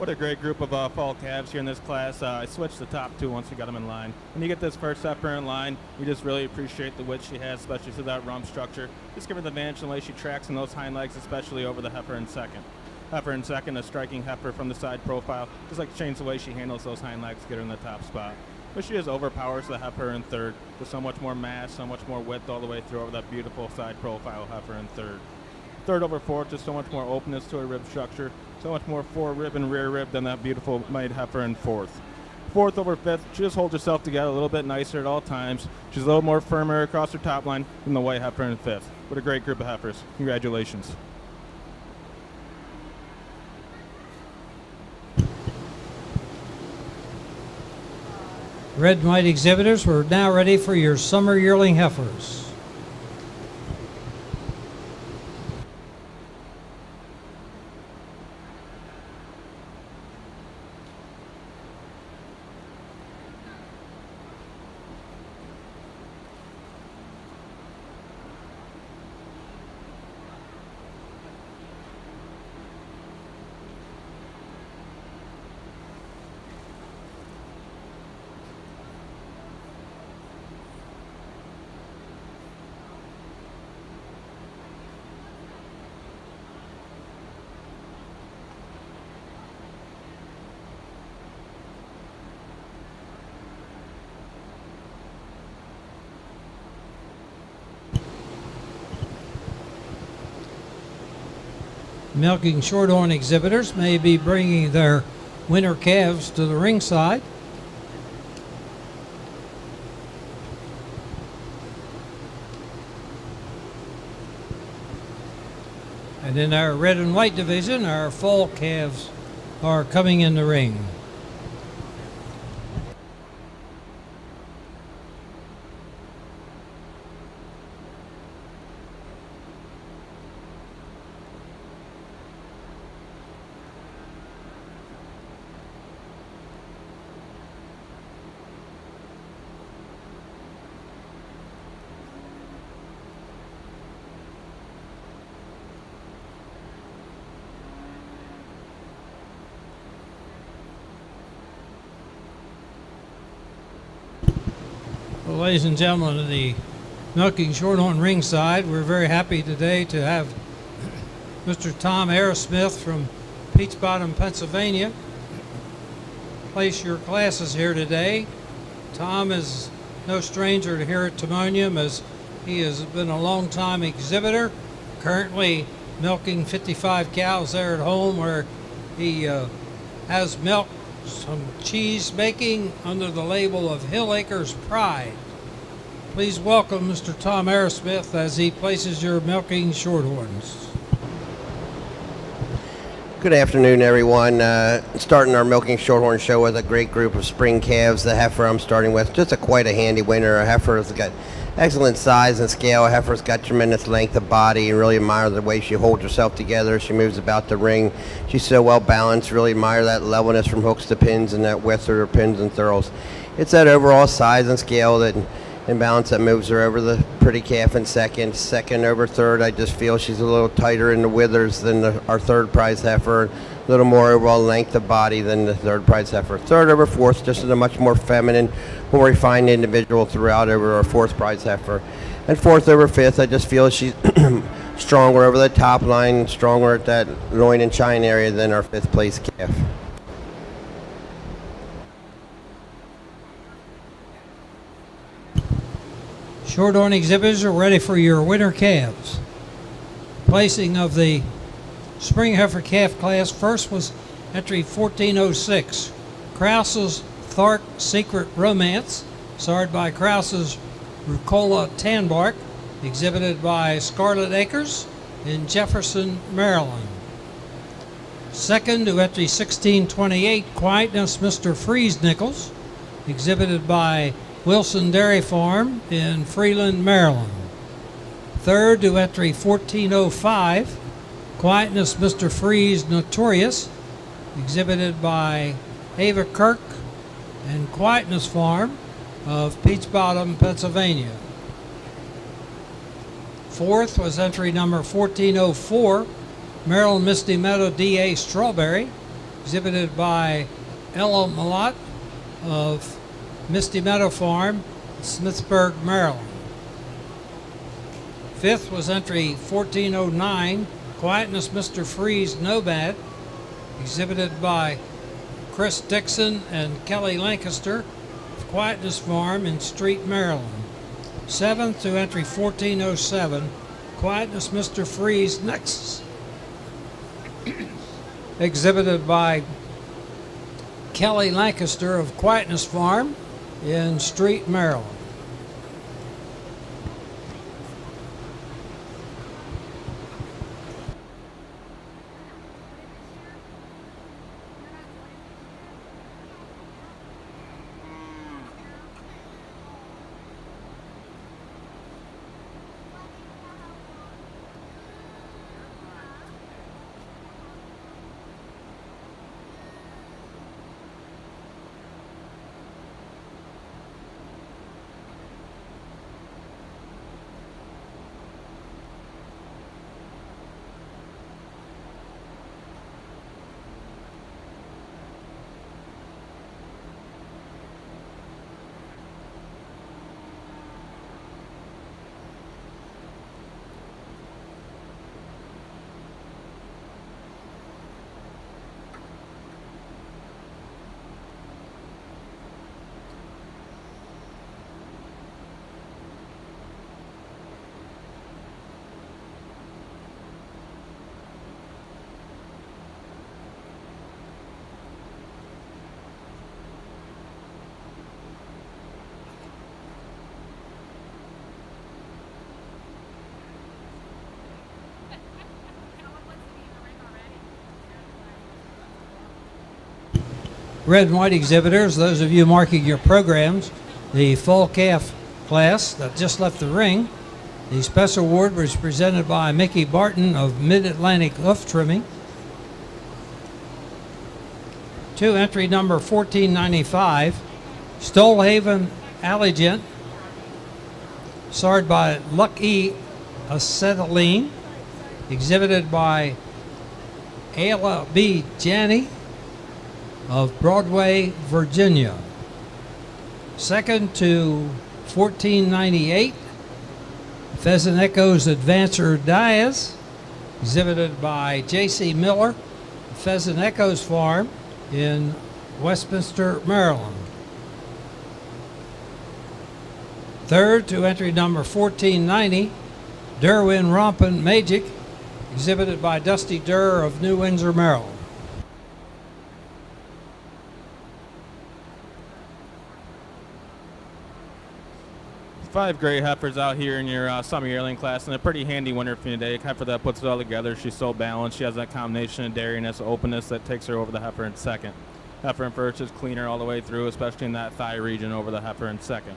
What a great group of fall calves here in this class. I switched the top two once we got them in line. When you get this first heifer in line, you just really appreciate the width she has, especially through that rump structure. Just give her the advantage in the way she tracks in those hind legs, especially over the heifer in second. Heifer in second, a striking heifer from the side profile. Just like to change the way she handles those hind legs, get her in the top spot. But she just overpowers the heifer in third with so much more mass, so much more width all the way through over that beautiful side profile heifer in third. Third over fourth, just so much more openness to her rib structure, so much more fore rib and rear rib than that beautiful maid heifer in fourth. Fourth over fifth, she just holds herself together a little bit nicer at all times. She's a little more firmer across her top line than the white heifer in fifth. What a great group of heifers. Congratulations. Red and white exhibitors, we're now ready for your summer yearling heifers. Milking Shorthorn exhibitors may be bringing their winter calves to the ringside. And in our red and white division, our fall calves are coming in the ring. Well, ladies and gentlemen of the Milking Shorthorn ringside, we're very happy today to have Mr. Tom Arrowsmith from Peach Bottom, Pennsylvania, place your classes here today. Tom is no stranger here at Timonium, as he has been a long-time exhibitor, currently milking 55 cows there at home, where he has milked some cheese making under the label of Hill Acres Pride. Please welcome Mr. Tom Arrowsmith as he places your Milking Shorthorns. Good afternoon, everyone. Starting our Milking Shorthorn show with a great group of spring calves. The heifer I'm starting with, just quite a handy winner. A heifer's got excellent size and scale. A heifer's got tremendous length of body, and really admire the way she holds herself together. She moves about the ring. She's so well balanced. Really admire that levelness from hooks to pins and that width of her pins and thurls. It's that overall size and scale that and balance that moves her over the pretty calf in second. Second over third, I just feel she's a little tighter in the withers than our third prize heifer. A little more overall length of body than the third prize heifer. Third over fourth, just a much more feminine, more refined individual throughout over our fourth prize heifer. And fourth over fifth, I just feel she's stronger over the top line, stronger at that loin and chine area than our fifth place calf. Shorthorn exhibitors are ready for your winter calves. Placing of the spring heifer calf class, first was entry 1406, Krause's Thark Secret Romance, starred by Krause's Rucola Tanbark, exhibited by Scarlet Acres in Jefferson, Maryland. Second to entry 1628, Quietness Mr. Freeze Nichols, exhibited by Wilson Dairy Farm in Freeland, Maryland. Third to entry 1405, Quietness Mr. Freeze Notorious, exhibited by Ava Kirk and Quietness Farm of Peach Bottom, Pennsylvania. Fourth was entry number 1404, Maryland Misty Meadow D.A. Strawberry, exhibited by Ella Malott of Misty Meadow Farm, Smithsburg, Maryland. Fifth was entry 1409, Quietness Mr. Freeze Nomad, exhibited by Chris Dixon and Kelly Lancaster of Quietness Farm in Street, Maryland. Seventh to entry 1407, Quietness Mr. Freeze Nexus, exhibited by Kelly Lancaster of Quietness Farm in Street, Maryland. Red and white exhibitors, those of you marking your programs, the fall calf class that just left the ring. The special award was presented by Mickey Barton of Mid-Atlantic Hoof Trimming. To entry number 1495, Stolehaven Allegiant, starred by Lucky Acetylene, exhibited by Ayla B. Janney of Broadway, Virginia. Second to 1498, Pheasant Echoes Advancer Diaz, exhibited by J.C. Miller, Pheasant Echoes Farm in Westminster, Maryland. Third to entry number 1490, Derwin Rompin Magic, exhibited by Dusty Durr of New Windsor, Maryland. 5 great heifers out here in your summer yearling class, and a pretty handy winner for you today. A heifer that puts it all together. She's so balanced. She has that combination of dairiness, openness that takes her over the heifer in second. Heifer in first is cleaner all the way through, especially in that thigh region over the heifer in second.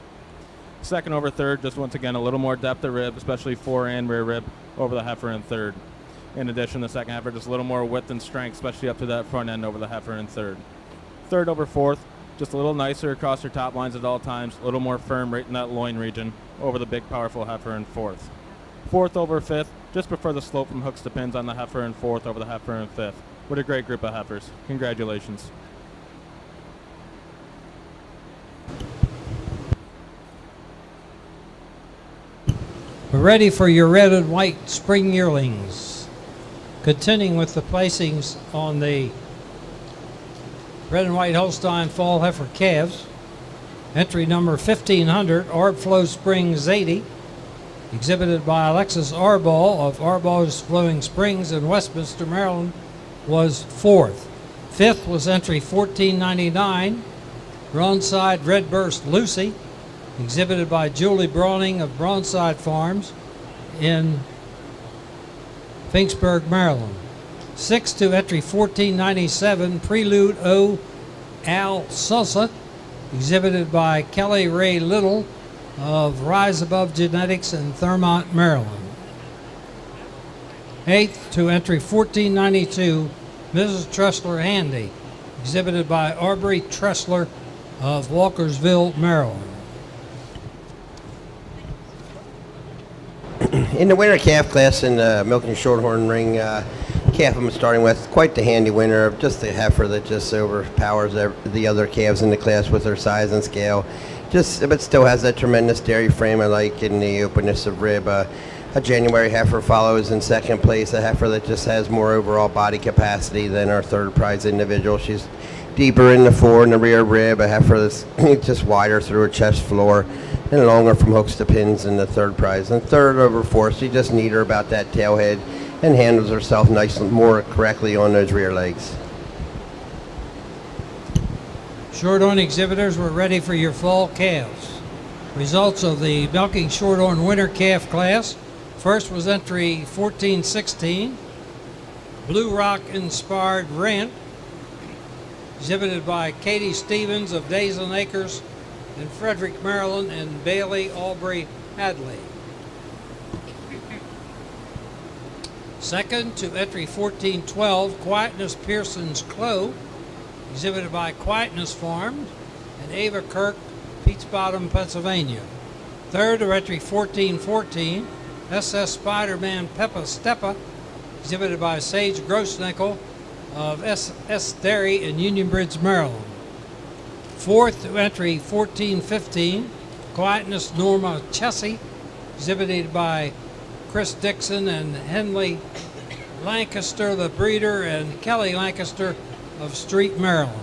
Second over third, just once again a little more depth of rib, especially fore and rear rib over the heifer in third. In addition, the second heifer just a little more width and strength, especially up to that front end over the heifer in third. Third over fourth, just a little nicer across her top lines at all times, a little more firm right in that loin region over the big powerful heifer in fourth. Fourth over fifth, just prefer the slope from hooks to pins on the heifer in fourth over the heifer in fifth. What a great group of heifers. Congratulations. We're ready for your red and white spring yearlings. Continuing with the placings on the red and white Holstein fall heifer calves. Entry number 1500, Arbflow Springs 80, exhibited by Alexis Arball of Arball's Flowing Springs in Westminster, Maryland, was fourth. Fifth was entry 1499, Bronside Redburst Lucy, exhibited by Julie Browning of Bronside Farms in Finksburg, Maryland. Sixth to entry 1497, Prelude O. Al Sosa, exhibited by Kelly Ray Little of Rise Above Genetics in Thurmont, Maryland. Eighth to entry 1492, Mrs. Tressler Handy, exhibited by Aubrey Tressler of Walkersville, Maryland. In the winter calf class in the Milk and Shorthorn ring, calf I'm starting with, quite the handy winner, just a heifer that just overpowers the other calves in the class with her size and scale. But still has that tremendous dairy frame I like in the openness of rib. A January heifer follows in second place, a heifer that just has more overall body capacity than our third prize individual. She's deeper in the fore and the rear rib, a heifer that's just wider through her chest floor and longer from hooks to pins in the third prize. And third over fourth, she just neater about that tail head and handles herself nicely, more correctly on those rear legs. Shorthorn exhibitors were ready for your fall calves. Results of the milking Shorthorn winter calf class. First was entry 1416, Blue Rock Inspired Rant, exhibited by Katie Stevens of Daisland Acres in Frederick, Maryland, and Bailey Aubrey Hadley. Second to entry 1412, Quietness Pearson's Clo, exhibited by Quietness Farms and Ava Kirk, Peach Bottom, Pennsylvania. Third to entry 1414, SS Spider-Man Peppa Steppa, exhibited by Sage Grossnickel of SS Dairy in Union Bridge, Maryland. Fourth to entry 1415, Quietness Norma Chessie, exhibited by Chris Dixon and Henley Lancaster, the breeder, and Kelly Lancaster of Street, Maryland.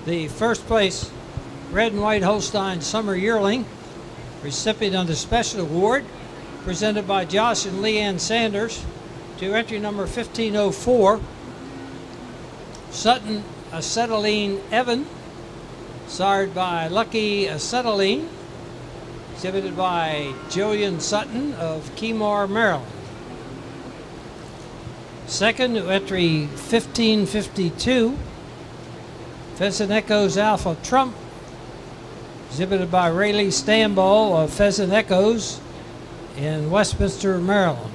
The first place Red and White Holstein Summer Yearling, recipient of the special award, presented by Josh and Leanne Sanders, to entry number 1504, Sutton Acetylene Evan, sired by Lucky Acetylene, exhibited by Jillian Sutton of Keymar, Maryland. Second to entry 1552, Pheasant Echoes Alpha Trump, exhibited by Rayleigh Stamball of Pheasant Echoes in Westminster, Maryland.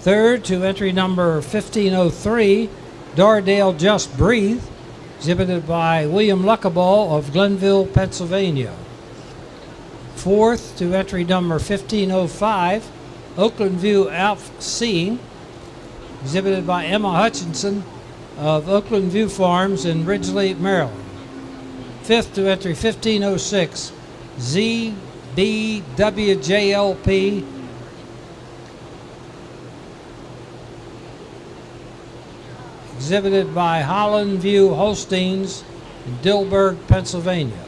Third to entry number 1503, Dardale Just Breathe, exhibited by William Luckaball of Glenville, Pennsylvania. Fourth to entry number 1505, Oakland View Alf Seeing, exhibited by Emma Hutchinson of Oakland View Farms in Ridgely, Maryland. Fifth to entry 1506, ZBWJLP, exhibited by Holland View Holsteins in Dilberg, Pennsylvania.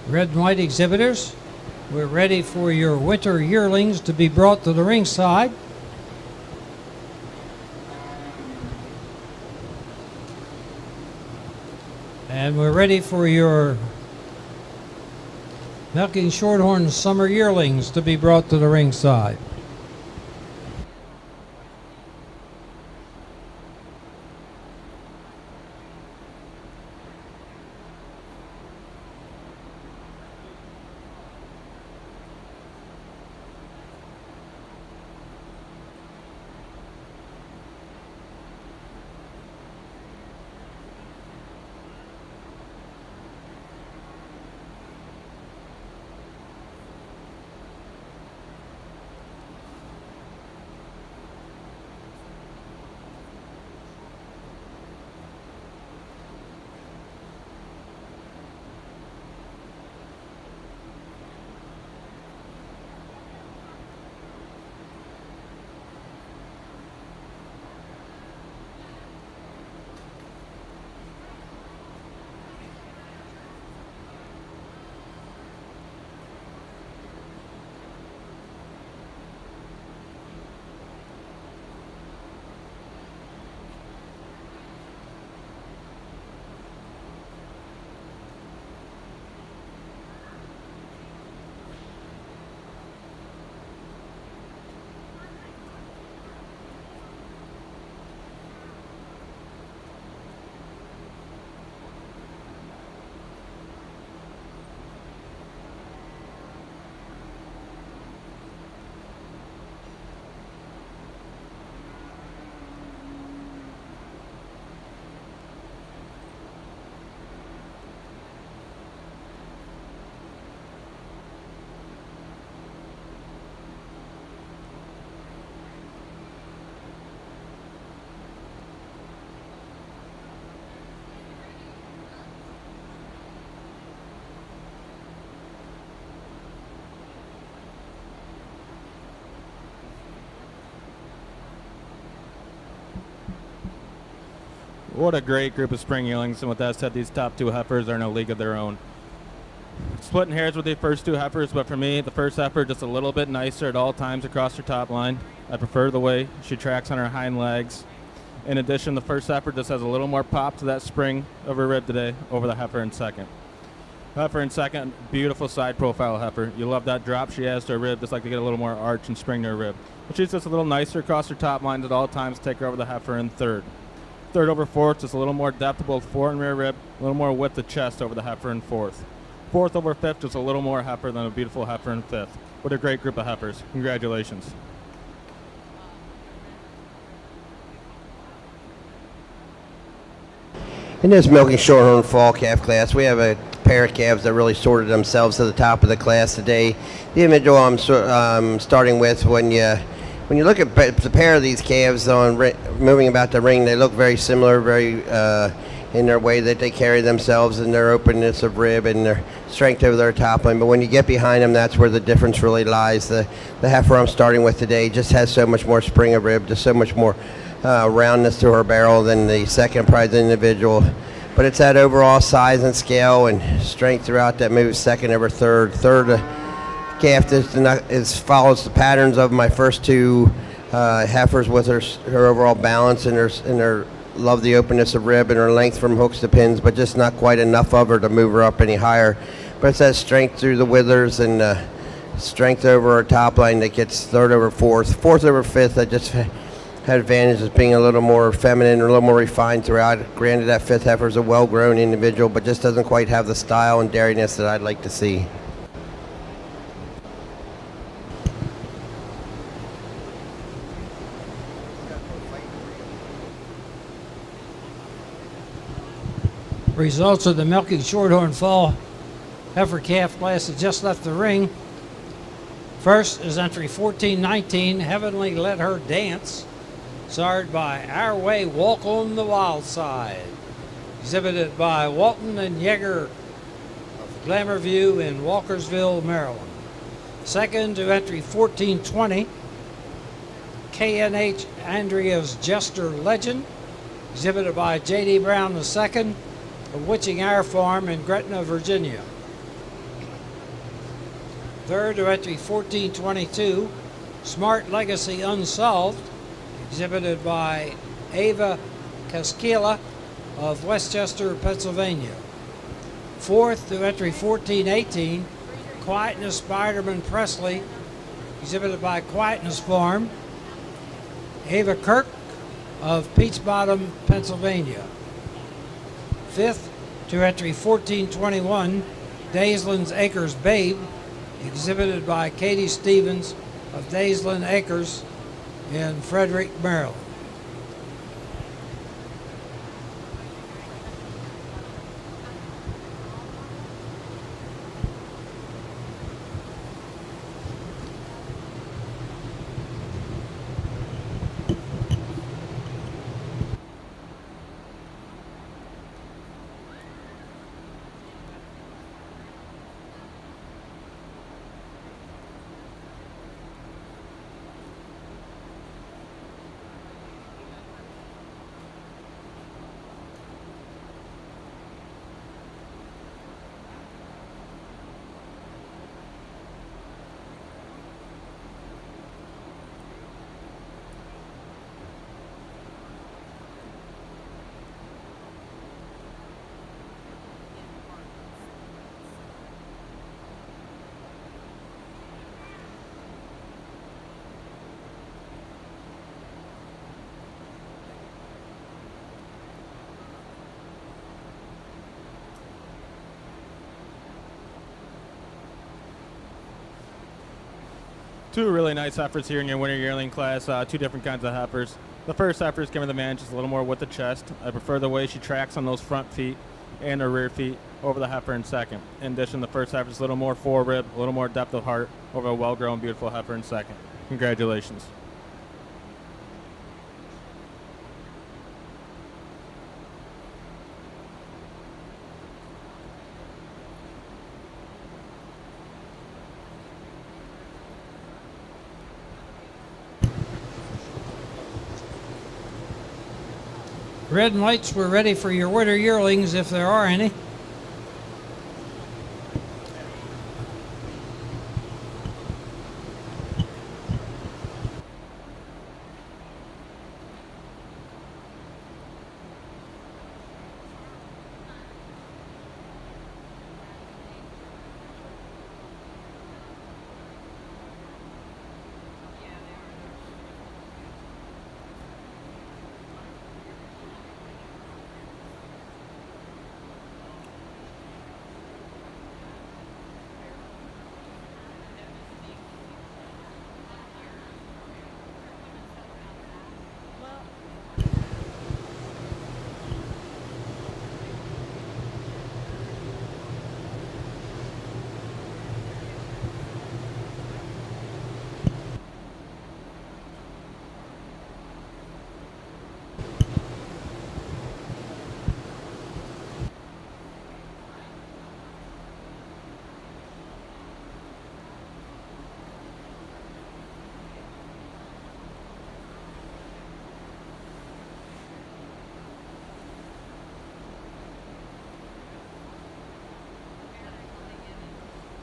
Red and white exhibitors, we're ready for your winter yearlings to be brought to the ringside. And we're ready for your milking Shorthorn summer yearlings to be brought to the ringside. What a great group of spring yearlings, and with that said, these top two heifers are in a league of their own. Splitting hairs with the first two heifers, but for me, the first heifer just a little bit nicer at all times across her top line. I prefer the way she tracks on her hind legs. In addition, the first heifer just has a little more pop to that spring of her rib today over the heifer in second. Heifer in second, beautiful side profile heifer. You love that drop she has to her rib, just like to get a little more arch and spring to her rib. But she's just a little nicer across her top lines at all times, take her over the heifer in third. Third over fourth, just a little more depth to both fore and rear rib, a little more width to chest over the heifer in fourth. Fourth over fifth, just a little more heifer than a beautiful heifer in fifth. What a great group of heifers. Congratulations. In this milking Shorthorn fall calf class, we have a pair of calves that really sorted themselves to the top of the class today. The individual I'm starting with, when you look at the pair of these calves moving about the ring, they look very similar, very in their way that they carry themselves and their openness of rib and their strength over their top line. But when you get behind them, that's where the difference really lies. The heifer I'm starting with today just has so much more spring of rib, just so much more roundness to her barrel than the second prize individual. But it's that overall size and scale and strength throughout that moves second over third. Third calf follows the patterns of my first two heifers with her overall balance and her love the openness of rib and her length from hooks to pins, but just not quite enough of her to move her up any higher. But it's that strength through the withers and strength over her top line that gets third over fourth. Fourth over fifth, I just had advantages being a little more feminine or a little more refined throughout. Granted, that fifth heifer is a well-grown individual, but just doesn't quite have the style and dariness that I'd like to see. Results of the milking Shorthorn fall heifer calf class that just left the ring. First is entry 1419, Heavenly Let Her Dance, sired by Our Way Walk on the Wild Side, exhibited by Walton and Yeager of Glamour View in Walkersville, Maryland. Second to entry 1420, KNH Andrea's Jester Legend, exhibited by J.D. Brown II of Witching Hour Farm in Gretna, Virginia. Third to entry 1422, Smart Legacy Unsolved, exhibited by Ava Kaskila of Westchester, Pennsylvania. Fourth to entry 1418, Quietness Spiderman Presley, exhibited by Quietness Farm, Ava Kirk of Peach Bottom, Pennsylvania. Fifth to entry 1421, Daysland's Acres Babe, exhibited by Katie Stevens of Daysland Acres in Frederick, Maryland. Two really nice heifers here in your winter yearling class, two different kinds of heifers. The first heifer is giving the man just a little more with the chest. I prefer the way she tracks on those front feet and her rear feet over the heifer in second. In addition, the first heifer is a little more forerib, a little more depth of heart over a well-grown, beautiful heifer in second. Congratulations. Red and whites, we're ready for your winter yearlings if there are any.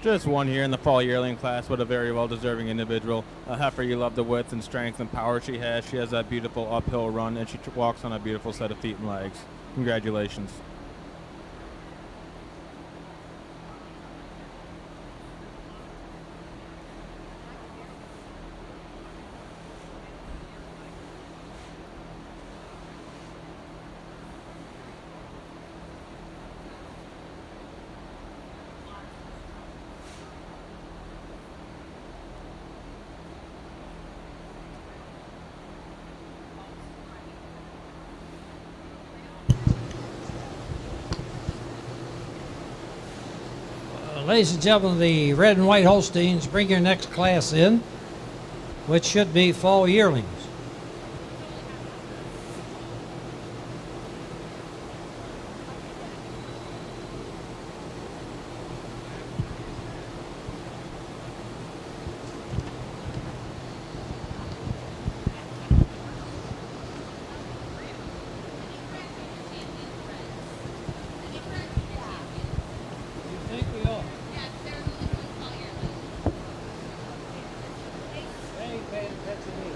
Just one here in the fall yearling class, but a very well-deserving individual. A heifer, you love the width and strength and power she has. She has that beautiful uphill run, and she walks on a beautiful set of feet and legs. Congratulations. Ladies and gentlemen, the red and white Holsteins, bring your next class in, which should be fall yearlings. You think we are? They ain't paying attention to me.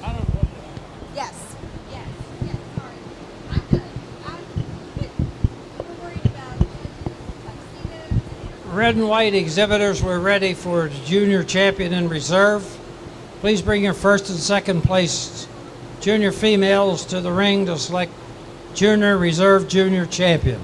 I don't know what they are. Yes. Yes. Yes. Sorry. I'm good. I'm worried about tuxedos. Red and white exhibitors, we're ready for junior champion in reserve. Please bring your first and second place junior females to the ring to select junior reserve junior champion.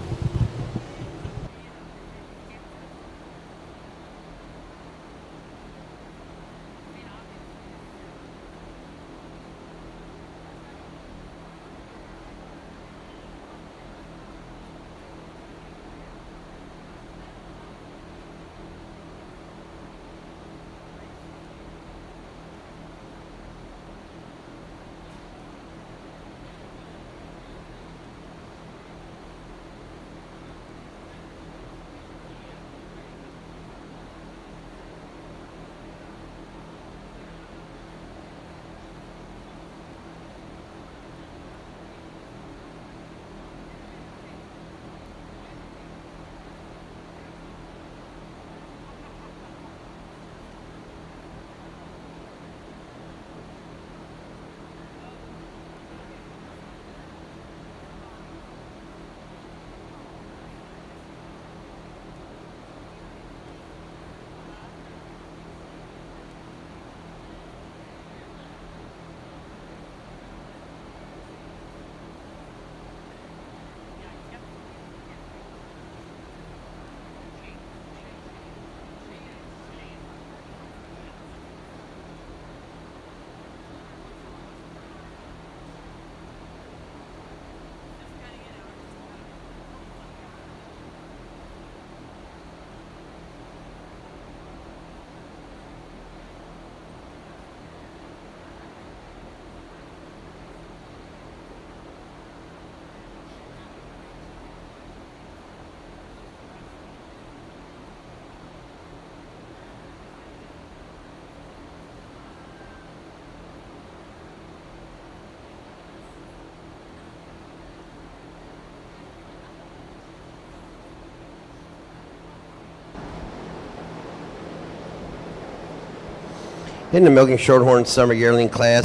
In the milking Shorthorn summer yearling class,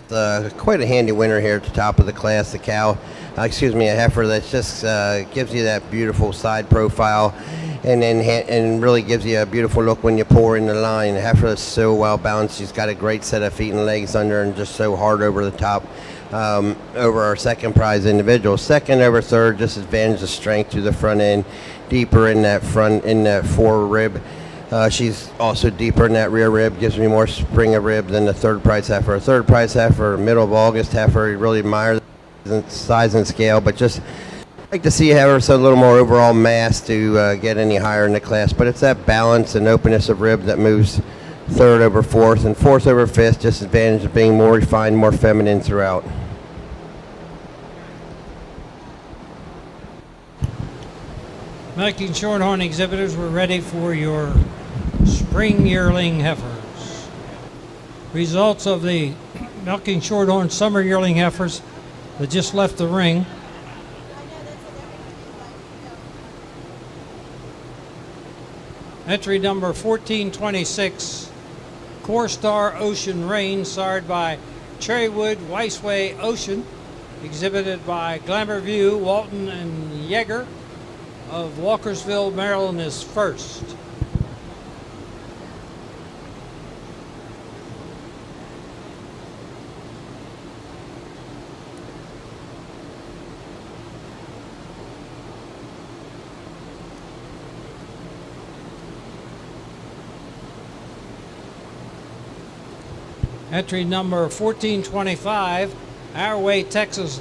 quite a handy winner here at the top of the class. The cow, a heifer that just gives you that beautiful side profile, and then and really gives you a beautiful look when you pull her in the line. The heifer is so well balanced. She's got a great set of feet and legs under, and just so hard over the top. Over our second prize individual. Second over third, just advantage the strength to the front end, deeper in that fore rib. She's also deeper in that rear rib, gives me more spring of rib than the third prize heifer. Third prize heifer, middle of August heifer, you really admire the size and scale, but just like to see her so a little more overall mass to get any higher in the class. But it's that balance and openness of rib that moves third over fourth, and fourth over fifth, just advantage of being more refined, more feminine throughout. Milking Shorthorn exhibitors, we're ready for your spring yearling heifers. Results of the Milking Shorthorn summer yearling heifers that just left the ring. Entry number 1426, Core Star Ocean Rain, sired by Cherrywood Weissway Ocean, exhibited by Glamour View, Walton and Yeager of Walkersville, Maryland, is first. Entry number 1425, Our Way, Texas,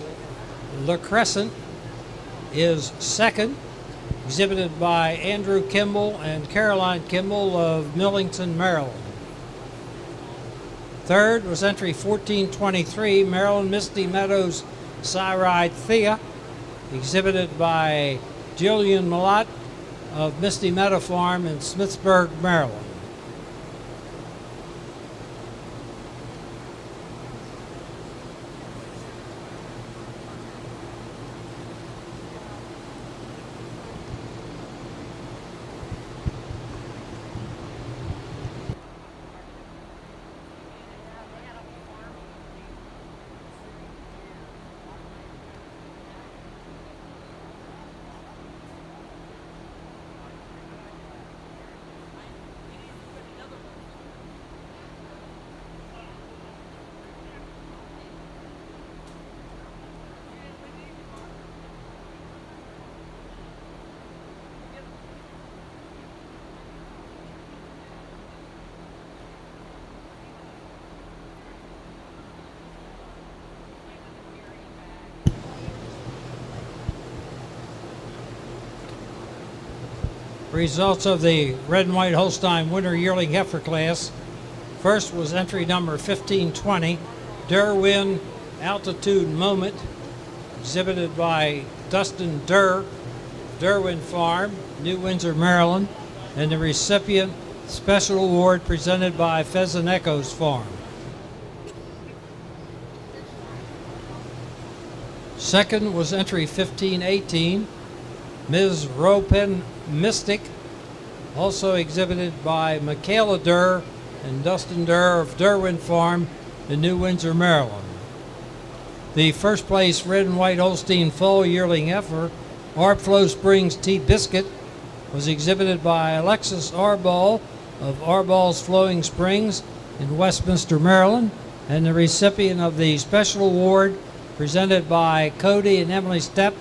La Crescent, is second, exhibited by Andrew Kimball and Caroline Kimball of Millington, Maryland. Third was entry 1423, Maryland Misty Meadows Cyride Thea, exhibited by Jillian Malott of Misty Meadow Farm in Smithsburg, Maryland. Results of the Red and White Holstein Winter Yearling Heifer class. First was entry number 1520, Derwin Altitude Moment, exhibited by Dustin Durr, Derwin Farm, New Windsor, Maryland, and the recipient special award presented by Pheasant Echoes Farm. Second was entry 1518, Ms. Ropen Mystic, also exhibited by Michaela Durr and Dustin Durr of Derwin Farm in New Windsor, Maryland. The first place Red and White Holstein Fall Yearling Heifer, Arbflow Springs Tea Biscuit, was exhibited by Alexis Arball of Arball's Flowing Springs in Westminster, Maryland, and the recipient of the special award presented by Cody and Emily Stepp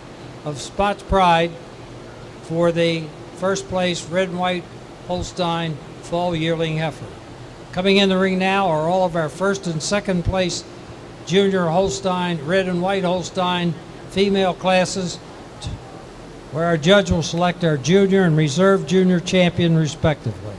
of Spots Pride for the first place Red and White Holstein Fall Yearling Heifer. Coming in the ring now are all of our first and second place Junior Holstein, Red and White Holstein female classes, where our judge will select our junior and reserve junior champion respectively.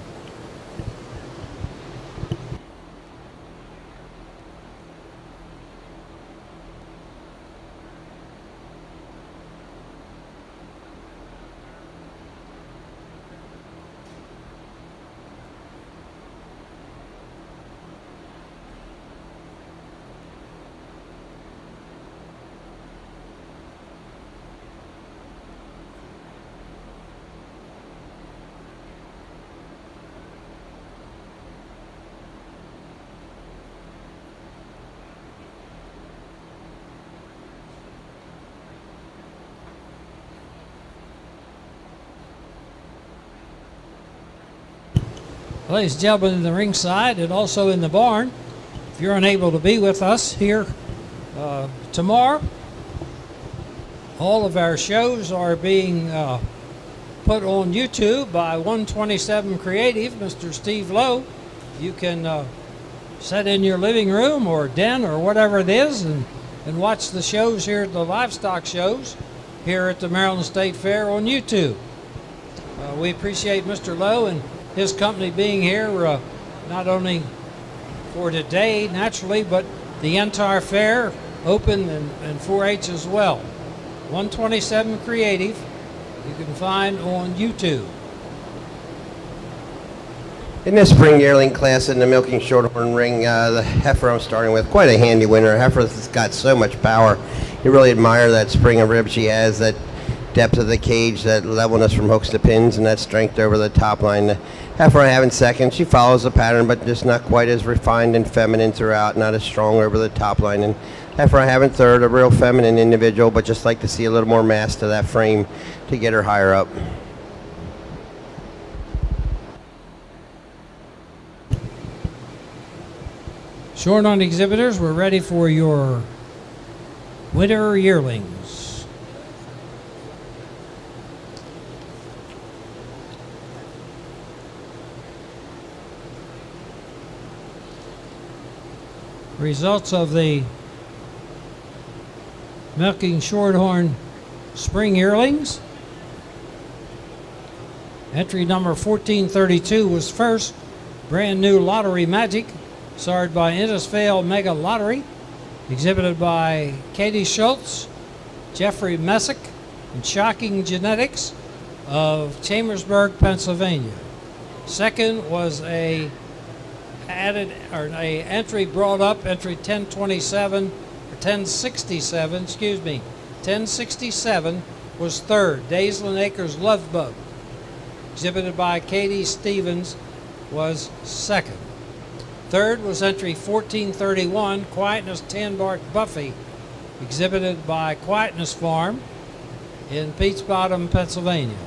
Ladies and gentlemen, in the ringside and also in the barn, if you're unable to be with us here tomorrow, all of our shows are being put on YouTube by 127 Creative, Mr. Steve Lowe. You can sit in your living room or den or whatever it is and watch the shows here, the livestock shows here at the Maryland State Fair on YouTube. We appreciate Mr. Lowe and his company being here not only for today, naturally, but the entire fair, open and 4-H as well. 127 Creative, you can find on YouTube. In this spring yearling class in the milking shorthorn ring, the heifer I'm starting with, quite a handy winner. A heifer that's got so much power. you really admire that spring of rib she has, that depth of the cage, that levelness from hooks to pins, and that strength over the top line. The heifer I have in second, she follows the pattern, but just not quite as refined and feminine throughout, not as strong over the top line. And heifer I have in third, a real feminine individual, but just like to see a little more mass to that frame to get her higher up. Shorthorn exhibitors, we're ready for your winter yearlings. Results of the milking Shorthorn spring yearlings. Entry number 1432 was first, brand new lottery magic, starred by Innisfail Mega Lottery, exhibited by Katie Schultz, Jeffrey Messick, and Shocking Genetics of Chambersburg, Pennsylvania. Second was a entry brought up, entry 1027 or 1067, excuse me, 1067 was third. Daisland Acres Love Bug, exhibited by Katie Stevens, was second. Third was entry 1431, Quietness Tan Bark Buffy, exhibited by Quietness Farm in Pete's Bottom, Pennsylvania.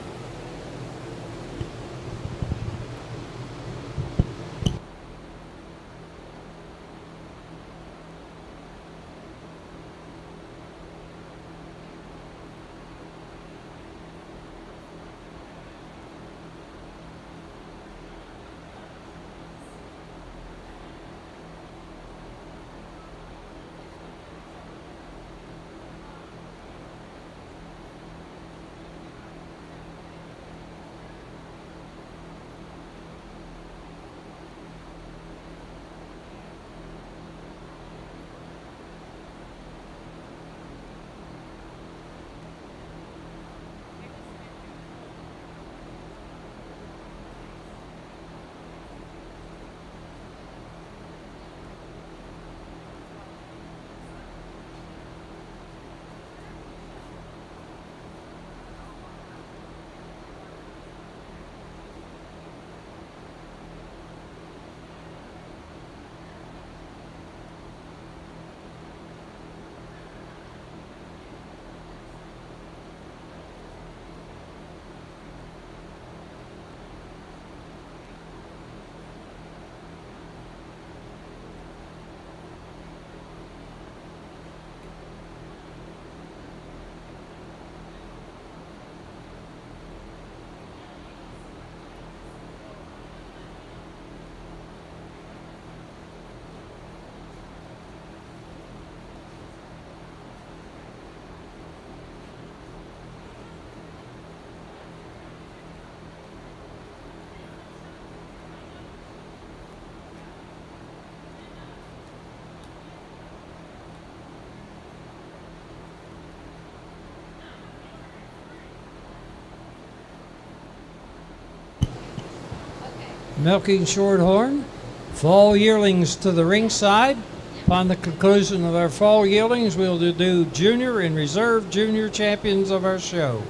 Milking Shorthorn, fall yearlings to the ringside. Upon the conclusion of our fall yearlings, we'll do junior and reserve junior champions of our show.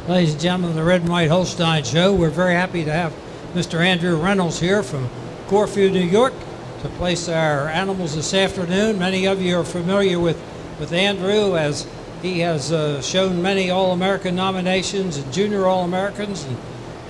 Ladies and gentlemen of the Red and White Holstein Show, we're very happy to have Mr. Andrew Reynolds here from Corfu, New York, to place our animals this afternoon. Many of you are familiar with Andrew as He has shown many All-American nominations and Junior All-Americans, and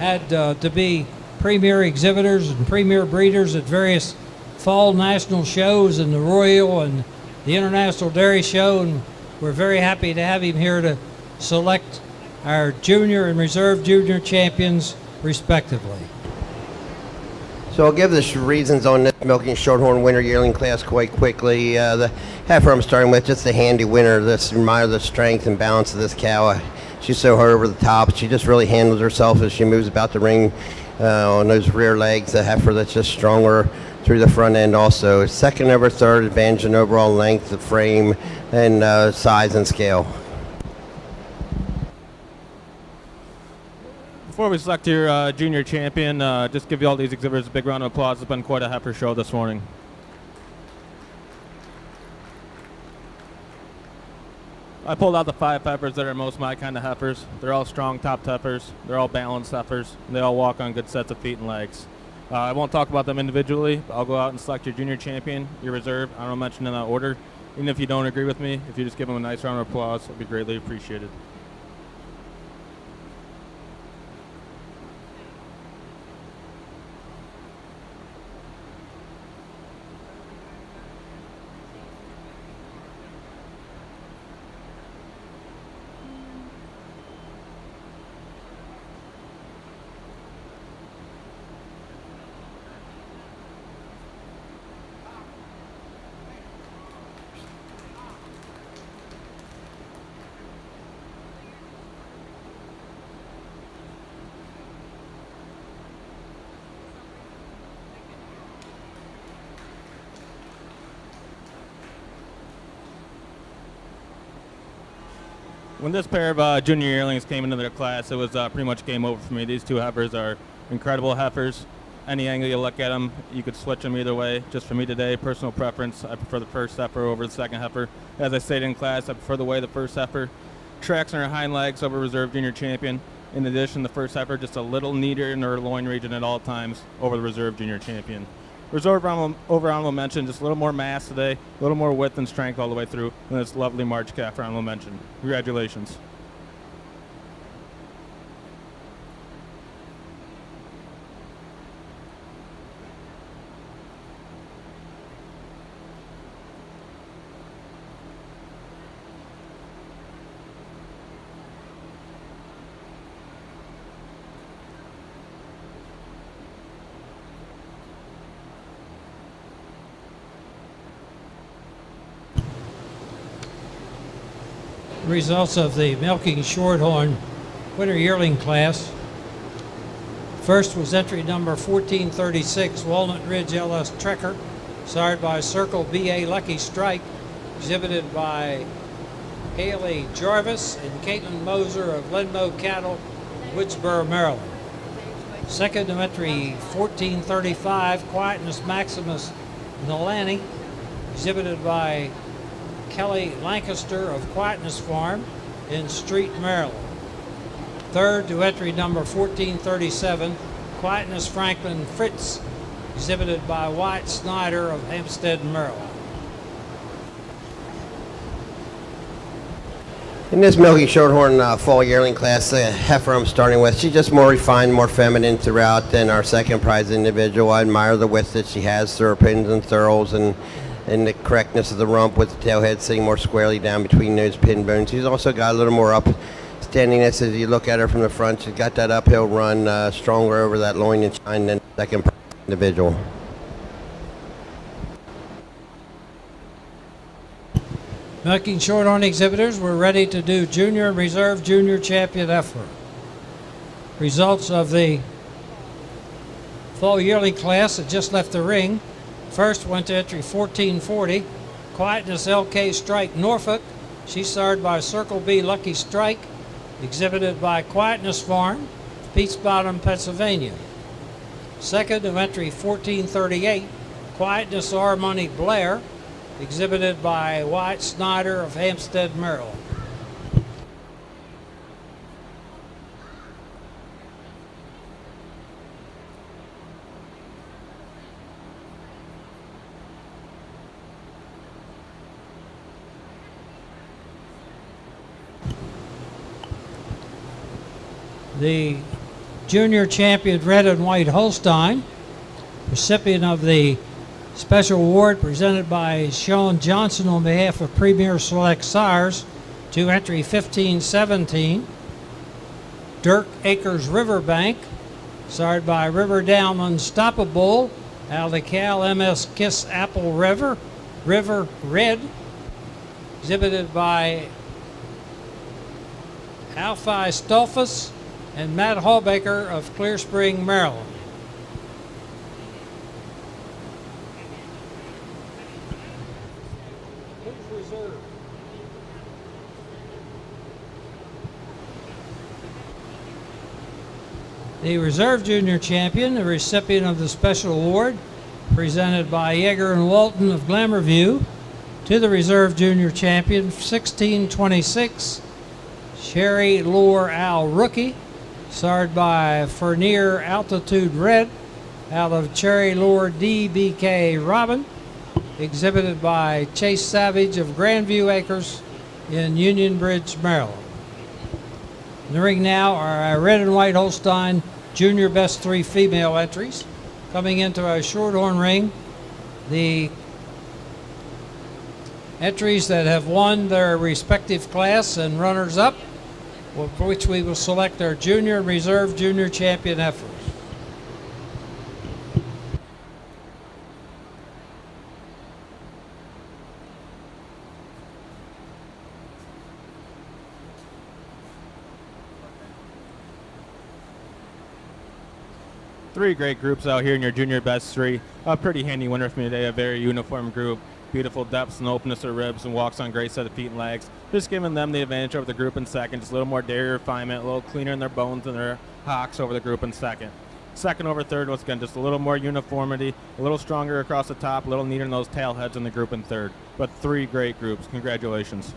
had to be premier exhibitors and premier breeders at various fall national shows and the Royal and the International Dairy Show, and we're very happy to have him here to select our junior and reserve junior champions respectively. So I'll give the reasons on this milking Shorthorn winter yearling class quite quickly. The heifer I'm starting with, just a handy winner. This reminder of the strength and balance of this cow. She's so hard over the top. She just really handles herself as she moves about the ring on those rear legs. The heifer that's just stronger through the front end also. Second over third, advantage in overall length of frame and size and scale. Before we select your junior champion, just give you all these exhibitors a big round of applause. It's been quite a heifer show this morning. I pulled out the 5 heifers that are most my kind of heifers. They're all strong top heifers. They're all balanced heifers. And they all walk on good sets of feet and legs. I won't talk about them individually. But I'll go out and select your junior champion, your reserve. I don't mention in that order. Even if you don't agree with me, if you just give them a nice round of applause, it'll be greatly appreciated. When this pair of junior yearlings came into their class, it was pretty much game over for me. These 2 heifers are incredible heifers. Any angle you look at them, you could switch them either way. Just for me today, personal preference, I prefer the first heifer over the second heifer. As I stated in class, I prefer the way the first heifer tracks on her hind legs over reserve junior champion. In addition, the first heifer just a little neater in her loin region at all times over the reserve junior champion. Reserve honorable mention, just a little more mass today, a little more width and strength all the way through, and this lovely March calf for honorable mention. Congratulations. Results of the milking Shorthorn winter yearling class. First was entry number 1436, Walnut Ridge LS Trekker, sired by Circle BA Lucky Strike, exhibited by Haley Jarvis and Caitlin Moser of Lenmo Cattle, Woodsboro, Maryland. Second to entry 1435, Quietness Maximus Nalani, exhibited by Kelly Lancaster of Quietness Farm in Street, Maryland. Third to entry number 1437, Quietness Franklin Fritz, exhibited by White Snyder of Hampstead, Maryland. In this milking Shorthorn fall yearling class, the heifer I'm starting with, she's just more refined, more feminine throughout than our second prize individual. I admire the width that she has through her pins and thurls, and the correctness of the rump with the tail head sitting more squarely down between those pin bones. She's also got a little more upstandiness as you look at her from the front. She's got that uphill run, stronger over that loin and chine than the second individual. Milking Shorthorn exhibitors, we're ready to do junior and reserve junior champion heifer. Results of the fall yearling class that just left the ring. First went to entry 1440, Quietness LK Strike Norfolk. She's sired by Circle B Lucky Strike, exhibited by Quietness Farm, Pete's Bottom, Pennsylvania. Second to entry 1438, Quietness R Money Blair, exhibited by White Snyder of Hampstead, Maryland. the junior champion Red and White Holstein, recipient of the special award presented by Sean Johnson on behalf of Premier Select Sires, to entry 1517. Dirk Acres Riverbank, sired by River Down Unstoppable, out of the Cal MS Kiss Apple River Red, exhibited by Alphi Stolfus and Matt Hallbaker of Clear Spring, Maryland. The Reserve Junior Champion, the recipient of the special award presented by Yeager and Walton of Glamourview, to the Reserve Junior Champion 1626, Sherry Lure Al Rookie, sired by Fernier Altitude Red, out of Cherry Lure DBK Robin, exhibited by Chase Savage of Grandview Acres in Union Bridge, Maryland. In the ring now are our Red and White Holstein Junior Best 3 female entries. Coming into our Shorthorn ring, the entries that have won their respective class and runners-up, for which we will select our Junior and Reserve Junior Champion heifers. Three great groups out here in your junior best 3. A pretty handy winner for me today, a very uniform group. Beautiful depths and openness of ribs and walks on great set of feet and legs. Just giving them the advantage over the group in second. Just a little more dairy refinement, a little cleaner in their bones and their hocks over the group in second. Second over third, once again, just a little more uniformity, a little stronger across the top, a little neater in those tail heads in the group in third. But 3 great groups. Congratulations.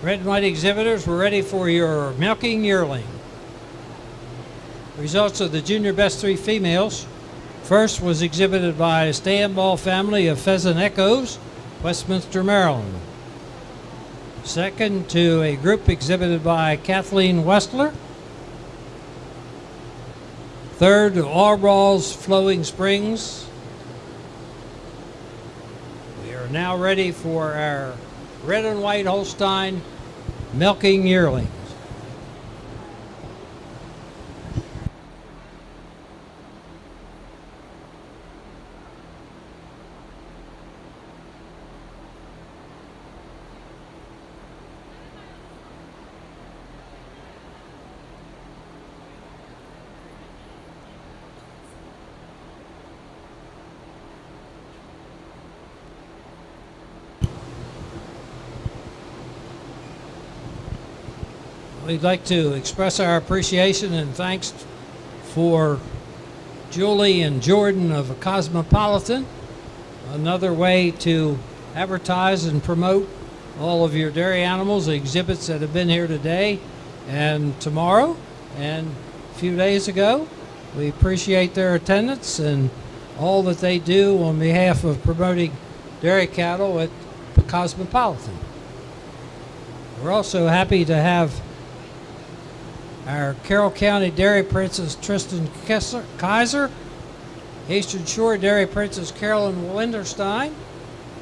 Red and White exhibitors, we're ready for your milking yearling. Results of the Junior Best 3 females. First was exhibited by Stanball family of Pheasant Echoes, Westminster, Maryland. Second to a group exhibited by Kathleen Westler. Third to Allballs Flowing Springs. We are now ready for our Red and White Holstein milking yearlings. We'd like to express our appreciation and thanks for Julie and Jordan of Cosmopolitan. Another way to advertise and promote all of your dairy animals, the exhibits that have been here today and tomorrow and a few days ago. We appreciate their attendance and all that they do on behalf of promoting dairy cattle at the Cosmopolitan. We're also happy to have our Carroll County Dairy Princess Tristan Kaiser, Eastern Shore Dairy Princess Carolyn Winterstein,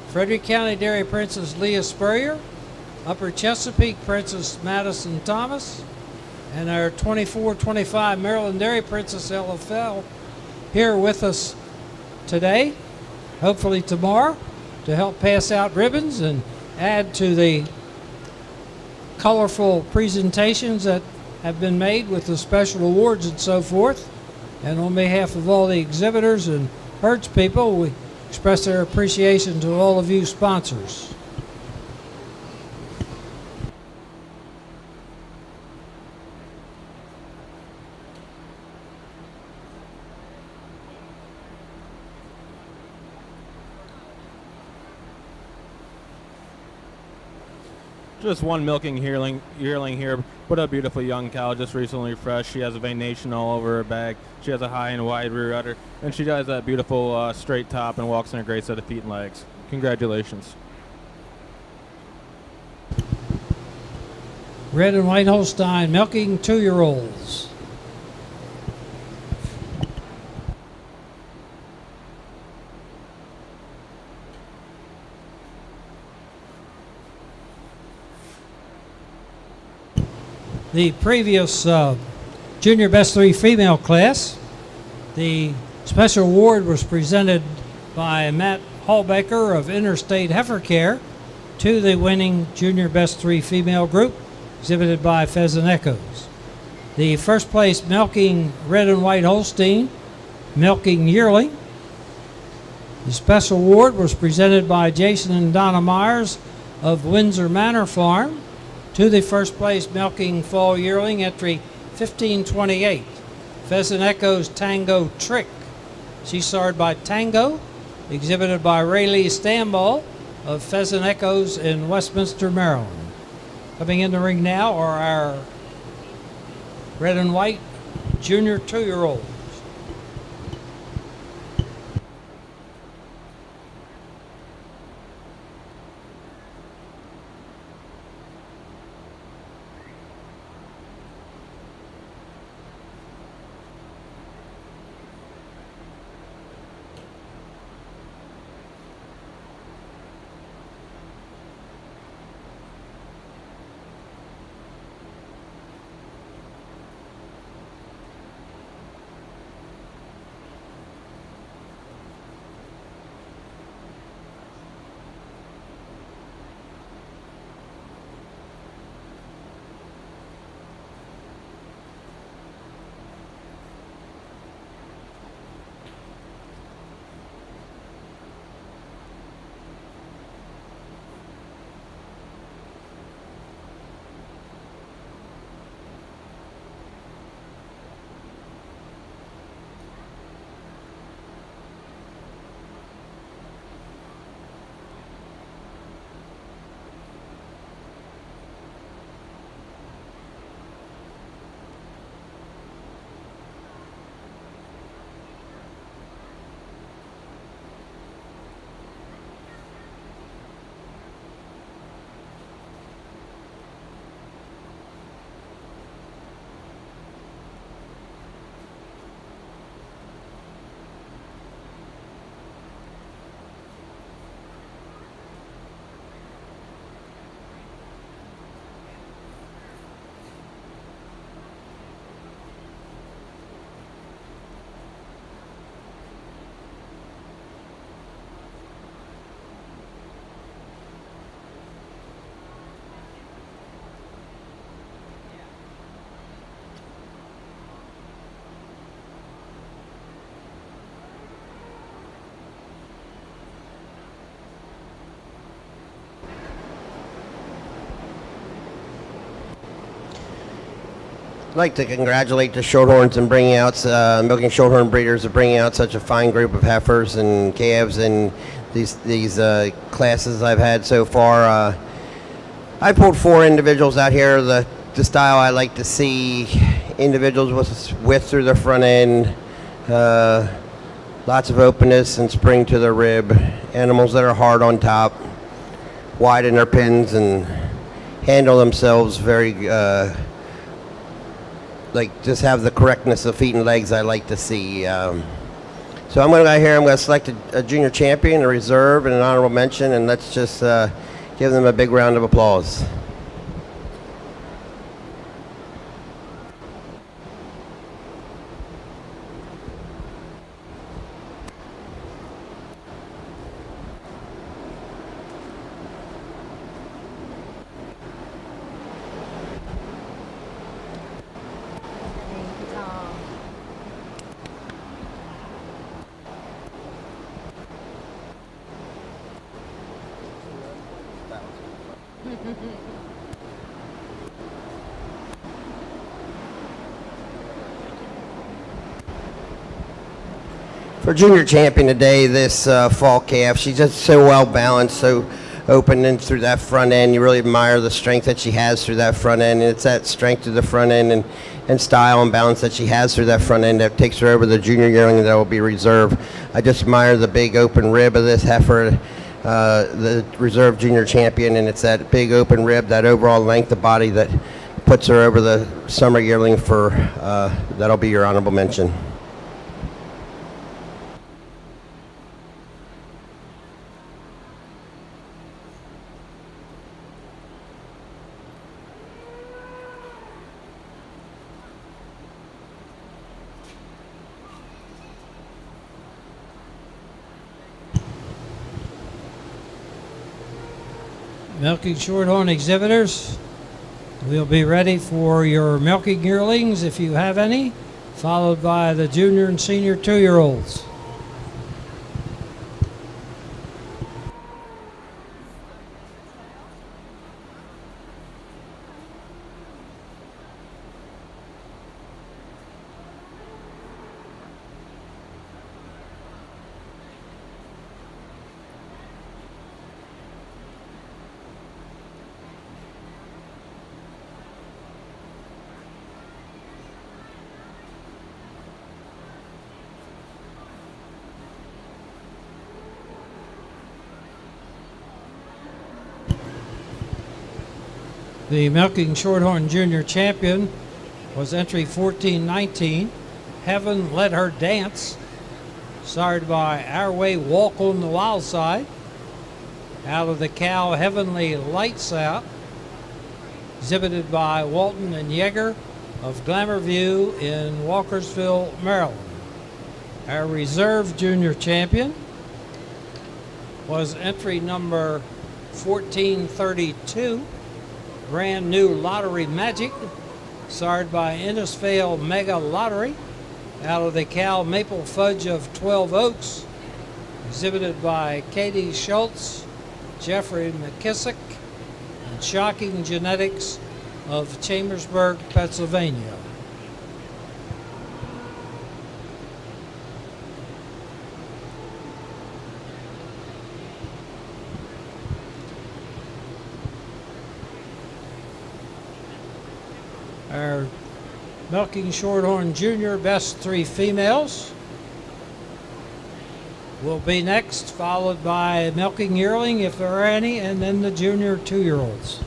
Frederick County Dairy Princess Leah Spurrier, Upper Chesapeake Princess Madison Thomas, and our 24-25 Maryland Dairy Princess LFL here with us today, hopefully tomorrow, to help pass out ribbons and add to the colorful presentations that have been made with the special awards and so forth. And on behalf of all the exhibitors and herds people, we express our appreciation to all of you sponsors. Just one milking yearling here, but a beautiful young cow, just recently fresh. She has a venation all over her back. She has a high and wide rear udder, and she does that beautiful straight top and walks in a great set of feet and legs. Congratulations. Red and White Holstein milking 2-year-olds. The previous Junior Best 3 female class, the special award was presented by Matt Hallbaker of Interstate Heifer Care to the winning Junior Best 3 female group, exhibited by Pheasant Echoes. The first place milking Red and White Holstein, milking yearling. The special award was presented by Jason and Donna Myers of Windsor Manor Farm to the first place milking fall yearling, entry 1528. Pheasant Echoes Tango Trick. She's starred by Tango, exhibited by Rayleigh Stamball of Pheasant Echoes in Westminster, Maryland. Coming in the ring now are our Red and White Junior 2-year-olds. I'd like to congratulate the Shorthorns and bringing out milking Shorthorn breeders of bringing out such a fine group of heifers and calves in these classes I've had so far. I pulled 4 individuals out here. The style I like to see: individuals with width through the front end, lots of openness and spring to the rib, animals that are hard on top, wide in their pins, and handle themselves very like just have the correctness of feet and legs I like to see. So I'm going to go here. I'm going to select a junior champion, a reserve, and an honorable mention, and let's just give them a big round of applause. For junior champion today, this fall calf, she's just so well balanced, so opening through that front end. You really admire the strength that she has through that front end. And it's that strength through the front end and style and balance that she has through that front end that takes her over the junior yearling that will be reserved. I just admire the big open rib of this heifer, the reserve junior champion, and it's that big open rib, that overall length of body that puts her over the summer yearling for, that'll be your honorable mention. Milking Shorthorn exhibitors, we'll be ready for your milking yearlings if you have any, followed by the junior and senior 2-year-olds. The Milking Shorthorn Junior Champion was entry 1419. Heaven Let Her Dance, started by Our Way Walk on the Wild Side. Out of the cow, Heavenly Lights Out, exhibited by Walton and Yeager of Glamour View in Walkersville, Maryland. Our reserve junior champion was entry number 1432. Brand New Lottery Magic, starred by Innisfail Mega Lottery, out of the cow Maple Fudge of 12 Oaks, exhibited by Katie Schultz, Jeffrey McKissick, and Shocking Genetics of Chambersburg, Pennsylvania. Our Milking Shorthorn Junior best 3 females will be next, followed by Milking Yearling, if there are any, and then the junior 2-year-olds.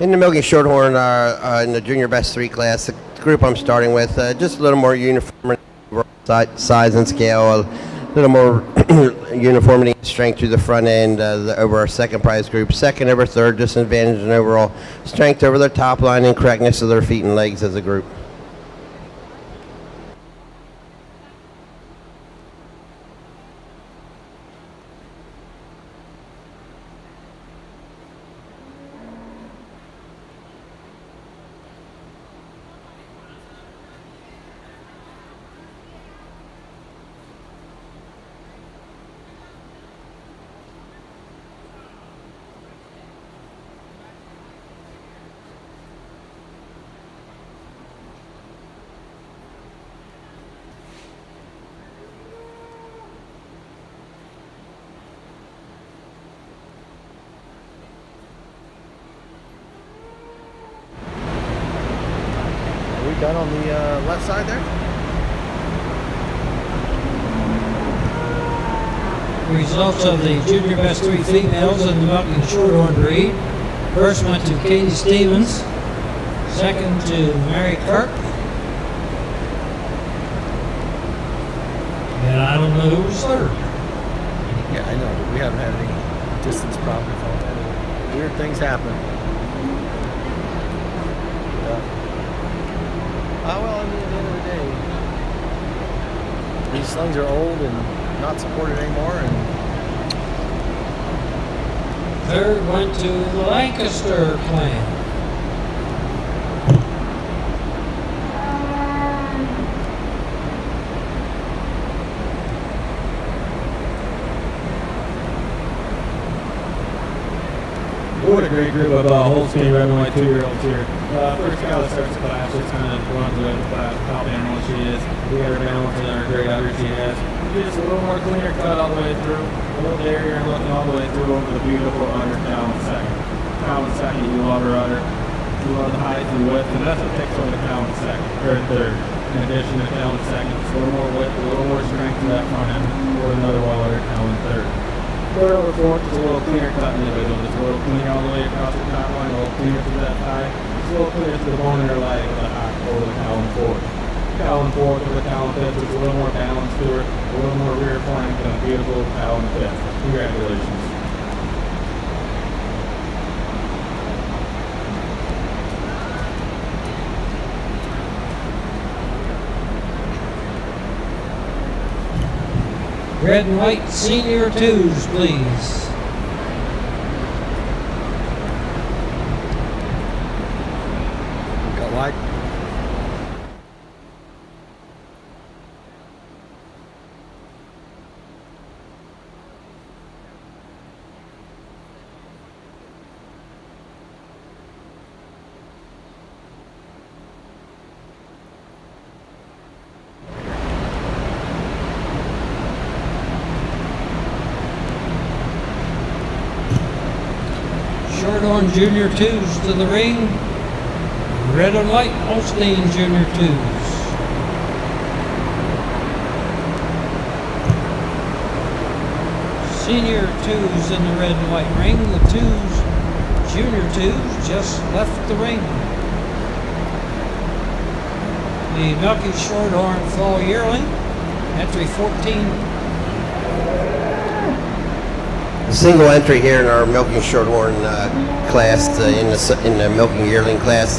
In the milking shorthorn, in the junior best 3 class, the group I'm starting with, just a little more uniformity, size and scale, a little more uniformity and strength through the front end over our second prize group. Second over third, just an advantage in overall strength over their top line and correctness of their feet and legs as a group. Done on the left side there. Results of the junior best 3 females in the milking shorthorn breed. First went to Katie Stevens. Second to Mary Kirk. And I don't know who was third. Yeah, I know, but we haven't had any distance problems on that. Weird things happen. Well, at the end of the day, these slings are old and not supported anymore. And Third went to the Lancaster clan. What a great group of Holstein red and white 2-year-olds here. First cow that starts the class, just kind of runs away with the class, how animal she is. We got her balance and her great udder she has. Just a little more cleaner cut all the way through, a little dairy and looking all the way through over the beautiful udder cow in second. Cow in second, you love her udder. You love the height and width, and that's what takes over the cow in second, or in third. In addition to the cow in second, just a little more width, a little more strength to that front end, or another well udder cow in third. Third over fourth is a little cleaner cut individual, just a little cleaner all the way across the top line, a little cleaner to that thigh, just a little cleaner to the bone in her leg with a hot over the cow in fourth. Cow in fourth with the cow in fifth, just a little more balance to her, a little more rear flank than a beautiful cow in fifth. Congratulations. Red and white senior 2s, please. got white. Shorthorn junior 2s to the ring. Red and white Holstein junior 2s. Senior 2s in the red and white ring. The 2s, junior 2s, just left the ring. The milky shorthorn fall yearling, entry 14. Single entry here in our milking shorthorn class, in the milking yearling class.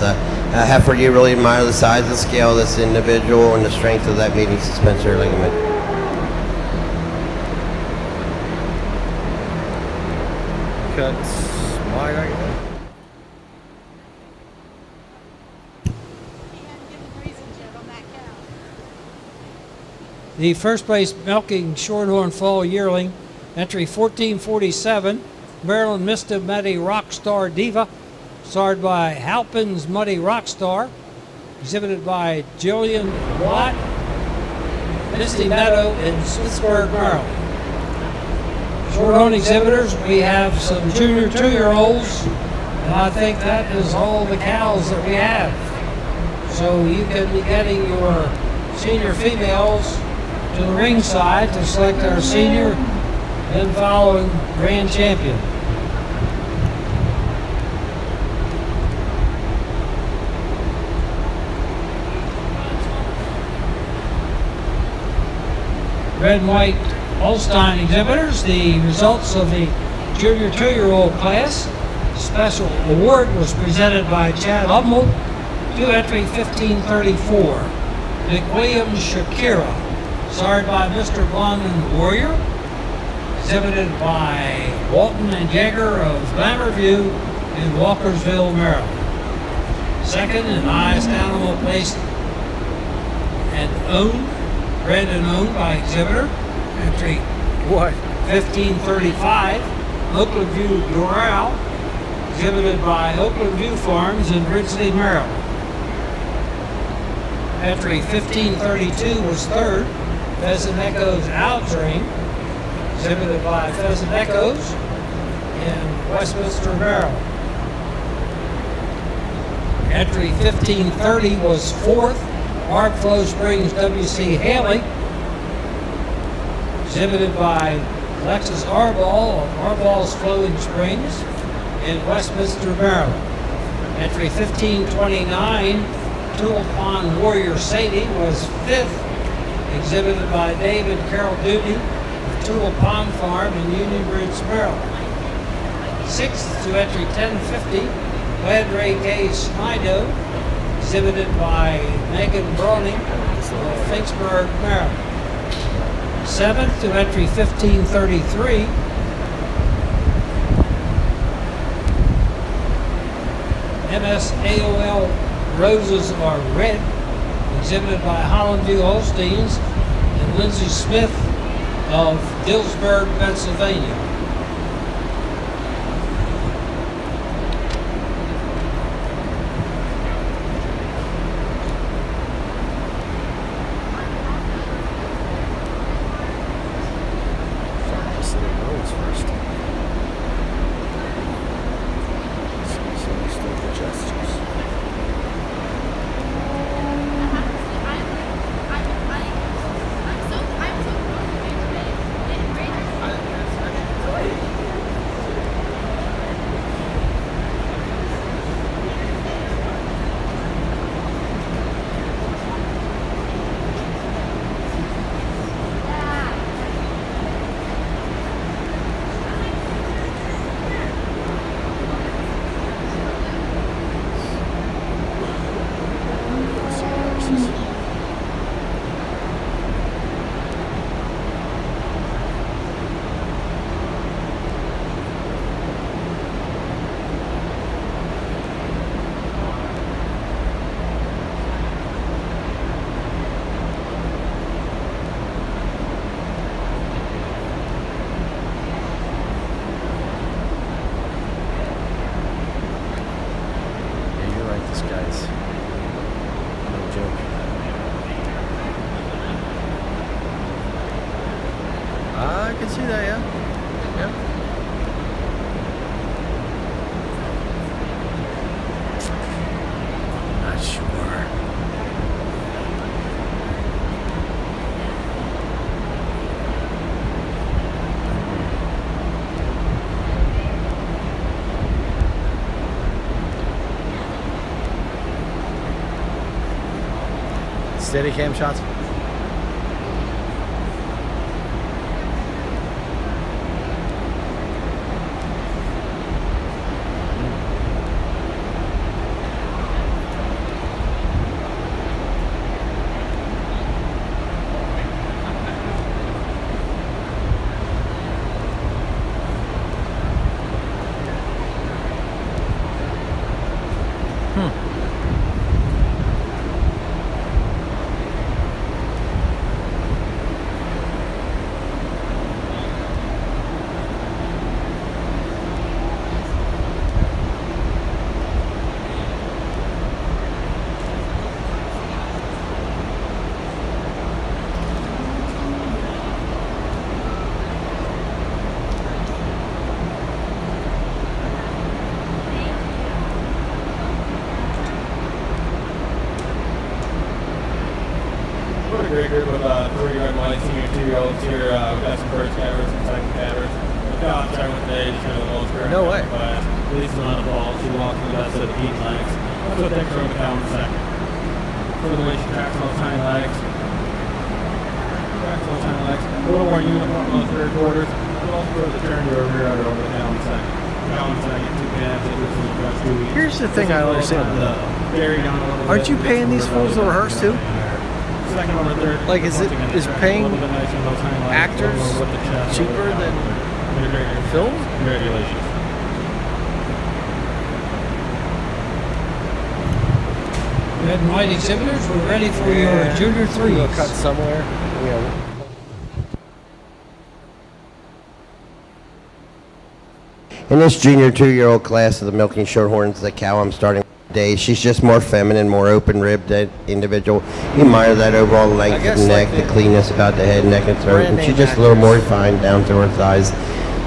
Heifer, you really admire the size and scale of this individual and the strength of that median suspensory ligament. Cuts wide, I guess. He hadn't given reasons yet on that cow. The first place milking shorthorn fall yearling, entry 1447, Maryland Mista Muddy Rockstar Diva, starred by Halpin's Muddy Rockstar, exhibited by Jillian Watt, Misty Meadow in Smithsburg, Maryland. Shorthorn exhibitors, we have some junior 2-year-olds, and I think that is all the cows that we have. So you can be getting your senior females to the ringside to select our senior and following grand champion. red and white Holstein exhibitors, the results of the junior 2-year-old class. Special award was presented by Chad Humboldt, 2 entry 1534. McWilliams Shakira, sired by Mr. Blondin Warrior, exhibited by Walton and Jaeger of Glamourview in Walkersville, Maryland. Second and highest animal placed and owned, bred and owned by exhibitor, entry 1535, Oakland View Doral, exhibited by Oakland View Farms in Ridgely, Maryland. Entry 1532 was third, Pheasant Echoes Outdream, exhibited by Pheasant Echoes in Westminster, Maryland. Entry 1530 was fourth, Mark Flow Springs W.C. Haley, exhibited by Alexis Arball of Arball's Flowing Springs in Westminster, Maryland. Entry 1529, Tulip Pond Warrior Sadie was fifth, exhibited by Dave and Carol Doody of Tulip Pond Farm in Union Bridge, Maryland. Sixth to entry 1050, Glad Ray K. Slido, exhibited by Megan Browning of Finksburg, Maryland. Seventh to entry 1533, MSAOL Roses Are Red, exhibited by Hollandview Holsteins and Lindsay Smith of Dillsburg, Pennsylvania. I can see that, yeah. Yeah. Not sure. Steady cam shots. What a great group of 3-year-old and 2-year-olds here. We've got some first cabbers, some second cabbers. The dogs are with age for the most current. No way. Class. Lisa's on the ball. She walks in the best set of feet and legs. That's what takes her over the counter second. For the way she tracks those tiny legs. Tracks those tiny legs. Shorthorn uniform on the third quarters. But also for the turn to a rear udder over the down second. Down second, 2 calves, it was in the first 2 weeks. Here's the thing I don't understand. Dairy down a little Aren't bit. you paying these fools to rehearse too? Second or third. Like, is paying A little bit nicer, those highlights, actors a little with the chest, cheaper than film? Congratulations. Red and white exhibitors, we're ready for your junior threes. We'll cut somewhere. Yeah. In this junior 2-year-old class of the milking Shorthorns, the cow I'm starting today, she's just more feminine, more open-ribbed individual. You admire that overall length of the neck, the cleanness about the head, neck, and throat, and she's just a little more refined, down to her thighs.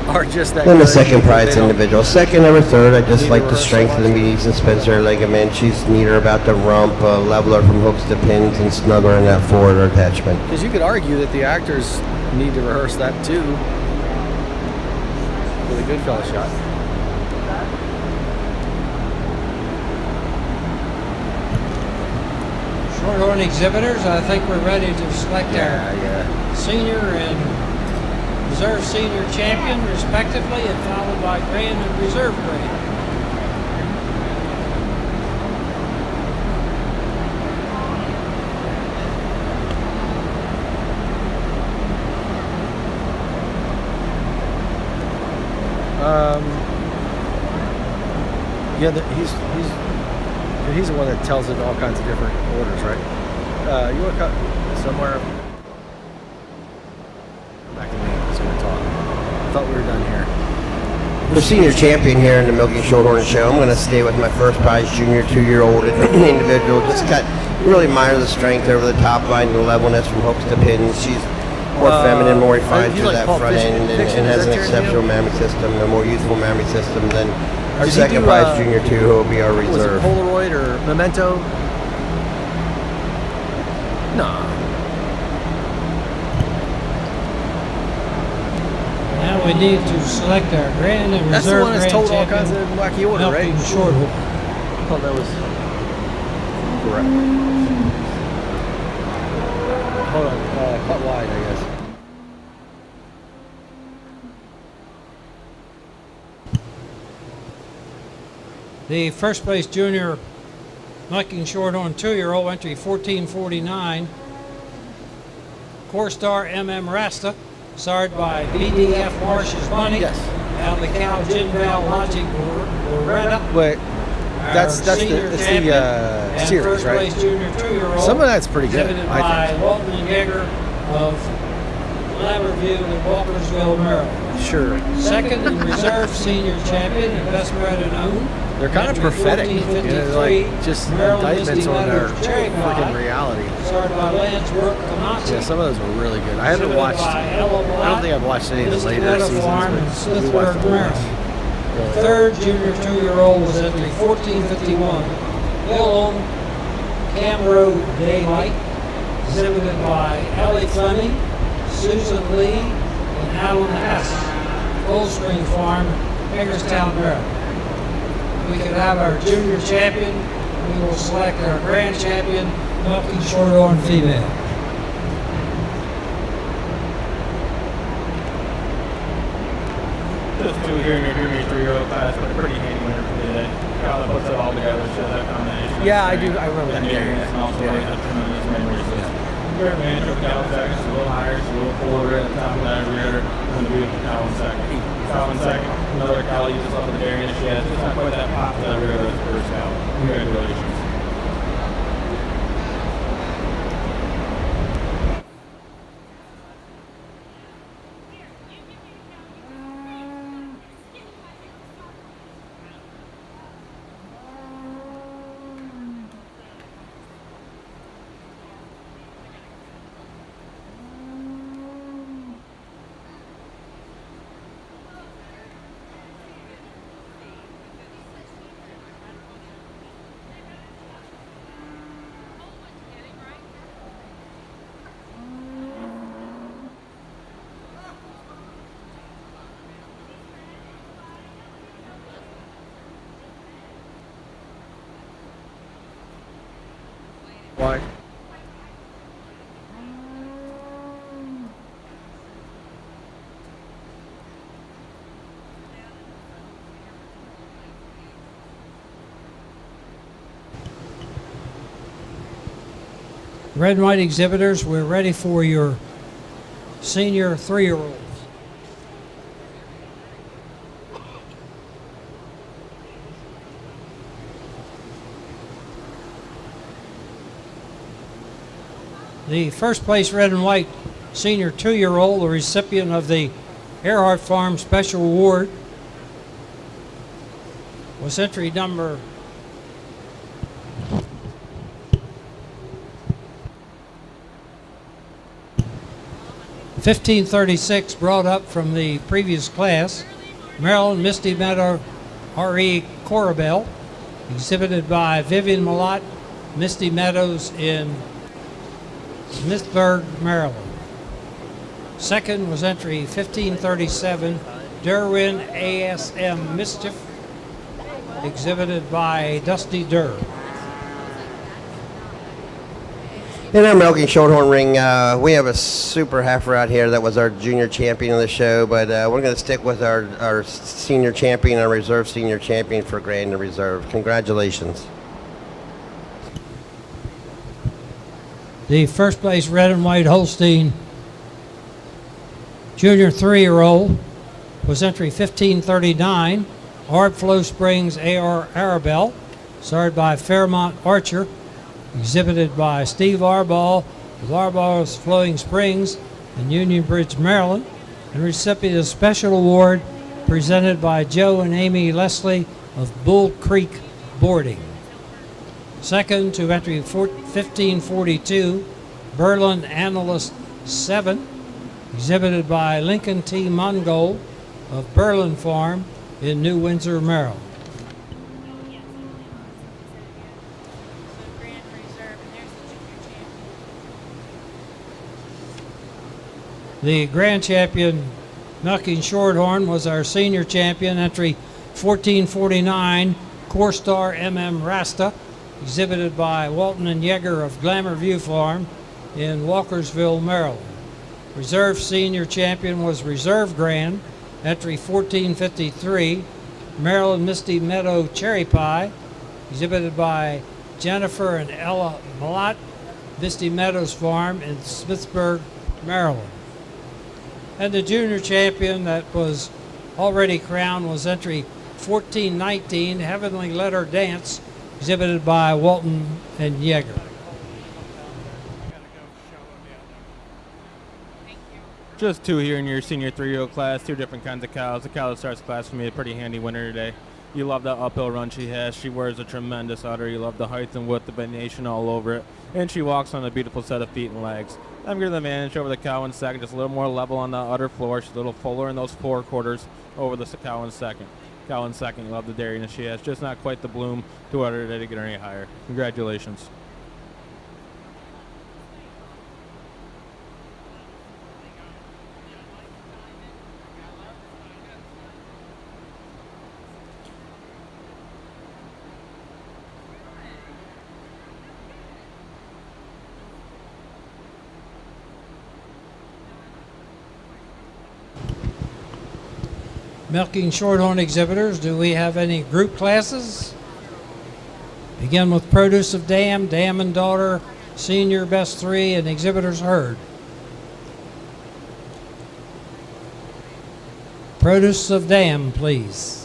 Are just that Then the good. second pride's individual. Second or third, I just like the strength of the medius and Spencer ligament. She's neater about the rump, leveler from hooks to pins, and snuggler in that forward attachment. Because you could argue that the actors need to rehearse that too. With a good fella shot. Shorthorn exhibitors, I think we're ready to select our senior and reserve senior champion respectively, and followed by grand and reserve grand. Yeah, he's the one that tells it all kinds of different orders, right? You want to cut somewhere? Back to me, so we're talking. I thought we were done here. The senior champion here in the Milking Shorthorn show. I'm going to stay with my first prize junior 2-year-old individual. Just got really admire the strength over the top line and the levelness from hooks to pins. She's more feminine, more refined to that front end, and has an exceptional mammary system, a more youthful mammary system than our second prize junior 2, who will be our reserve. Was it Polaroid or Memento? No. Now we need to select our grand and That's the reserve one that's grand told all kinds of champion, wacky order, right? Milking Shorthorn. I thought that was correct. Hold on, cut wide, I guess. The first place junior Milking Shorthorn 2-year-old, entry 1449. Core star MM Rasta, starred by BDF Marsh's Bunny. Yes. Now the cow Jinval Logic Loretta. Wait, that's the and series, first right? place junior 2-year-old. Some of that's pretty good, Exhibited I by think. Walton and Yeager of Laverview in Walkersville, Maryland. Sure. Second in reserve senior champion and best bred and owned. They're kind of Entry prophetic, you know, 1453, like just Maryland indictments Misty on their Meadows Cherry freaking Pie, reality. starred by Lance Brooke Kanatsi. Yeah, some of those were really good. I haven't Exhibited watched. by Ella I don't Blatt, think I've watched any of the Misty later Meadow seasons, Farm in but we watched Smithburg, the Maryland. Third junior 2-year-old was entry 1451. Bill Camro Daylight, exhibited by Ellie Fleming, Susan Lee, and Alan Hess. Cold Spring Farm, Hagerstown, Maryland. We could have our junior champion. We will select our grand champion, Milking Shorthorn female. Just two here in your junior 3-year-old class, but a pretty handy winner for today. Cow that puts it all together, shows that combination. Yeah, I do. I remember that. Dairy, and also has a tremendous memory system. Rear advantage of cow in second, she's a little higher, she's a little fuller at the top of that rear, and the beautiful cow in second. Cow in second, another cow that uses up the dairy that she has, just not quite that pop to that rear as the first cow. Congratulations. Why? Red and white exhibitors, we're ready for your senior 3-year-olds. The first place red and white senior 2-year-old, the recipient of the Earhart Farm Special Award, was entry number 1536, brought up from the previous class, Maryland Misty Meadow R.E. Corabelle, exhibited by Vivian Malott, Misty Meadows in Smithburg, Maryland. Second was entry 1537, Derwin ASM Mischief, exhibited by Dusty Durr. In our milking Shorthorn ring, we have a super heifer out here that was our junior champion of the show, but we're going to stick with our senior champion, our reserve senior champion for Grand and Reserve. Congratulations. The first place red and white Holstein junior 3-year-old was entry 1539, Flow Springs A.R. Arabelle, started by Fairmont Archer, exhibited by Steve Arbaugh of Arbaugh's Flowing Springs in Union Bridge, Maryland, and recipient of special award presented by Joe and Amy Leslie of Bull Creek Boarding. Second to entry 1542, Berlin Analyst 7, exhibited by Lincoln T. Mongold of Berlin Farm in New Windsor, Maryland. The grand champion, milking Shorthorn, was our senior champion, entry 1449, Core Star MM Rasta, exhibited by Walton and Yeager of Glamour View Farm in Walkersville, Maryland. Reserve senior champion was Reserve Grand, entry 1453, Maryland Misty Meadow Cherry Pie, exhibited by Jennifer and Ella Malott, Misty Meadows Farm in Smithburg, Maryland. And the junior champion that was already crowned was entry 1419, Heavenly Letter Dance, exhibited by Walton and Yeager. Just two here in your senior 3-year-old class, two different kinds of cows. The cow that starts class for me, a pretty handy winner today. You love that uphill run she has. She wears a tremendous udder. You love the height and width, the venation all over it. And she walks on a beautiful set of feet and legs. I'm going to manage over the cow in second, just a little more level on the udder floor. She's a little fuller in those forequarters over the cow in second. Cow in second, you love the dariness she has. Just not quite the bloom to udder today to get her any higher. Congratulations. Milking Shorthorn exhibitors, do we have any group classes? Begin with Produce of Dam, Dam and Daughter, Senior Best 3, and Exhibitors Heard. Produce of Dam, please.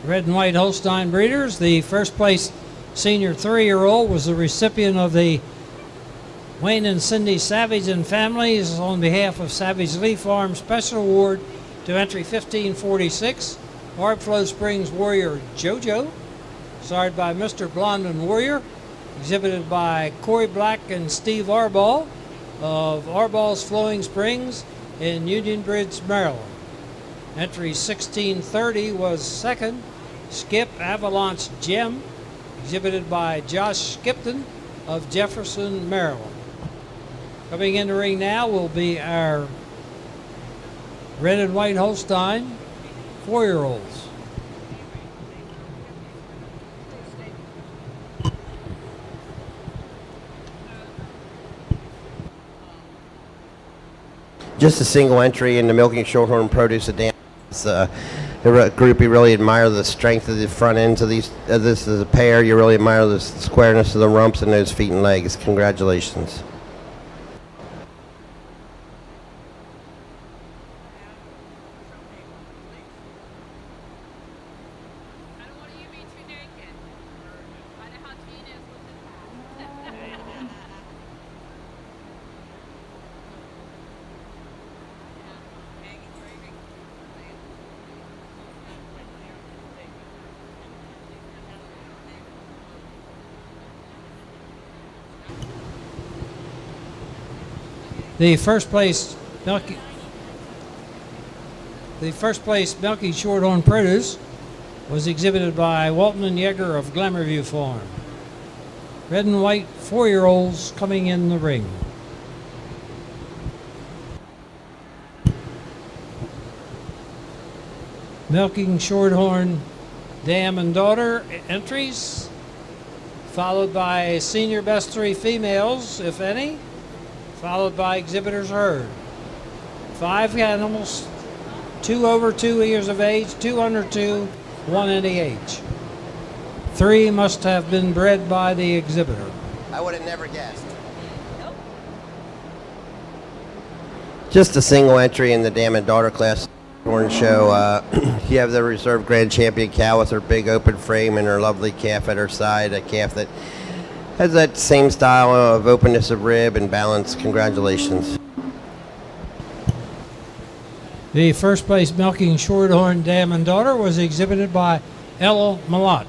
Red and white Holstein breeders, the first place senior 3-year-old was the recipient of the Wayne and Cindy Savage and families on behalf of Savage Lee Farm Special Award to entry 1546, Flow Springs Warrior Jojo, started by Mr. Blondin Warrior, exhibited by Corey Black and Steve Arbaugh of Arbaugh's Flowing Springs in Union Bridge, Maryland. Entry 1630 was second, Skip Avalanche Gem, exhibited by Josh Skipton of Jefferson, Maryland. Coming in the ring now will be our red and white Holstein 4-year-olds. Just a single entry in the milking Shorthorn produce a dam. It's a group you really admire the strength of the front ends of these. This is a pair. You really admire the squareness of the rumps and those feet and legs. Congratulations. The first place milking Shorthorn produce was exhibited by Walton and Yeager of Glamourview Farm. Red and white 4-year-olds coming in the ring. Milking Shorthorn dam and daughter entries, followed by senior best 3 females, if any, followed by exhibitors herd. 5 animals, 2 over 2 years of age, 2 under 2, 1 any age. 3 must have been bred by the exhibitor. I would have never guessed. Just a single entry in the dam and daughter class horn show. You have the reserve grand champion cow with her big open frame and her lovely calf at her side, a calf that has that same style of openness of rib and balance. Congratulations. The first place milking Shorthorn dam and daughter was exhibited by Ella Malott.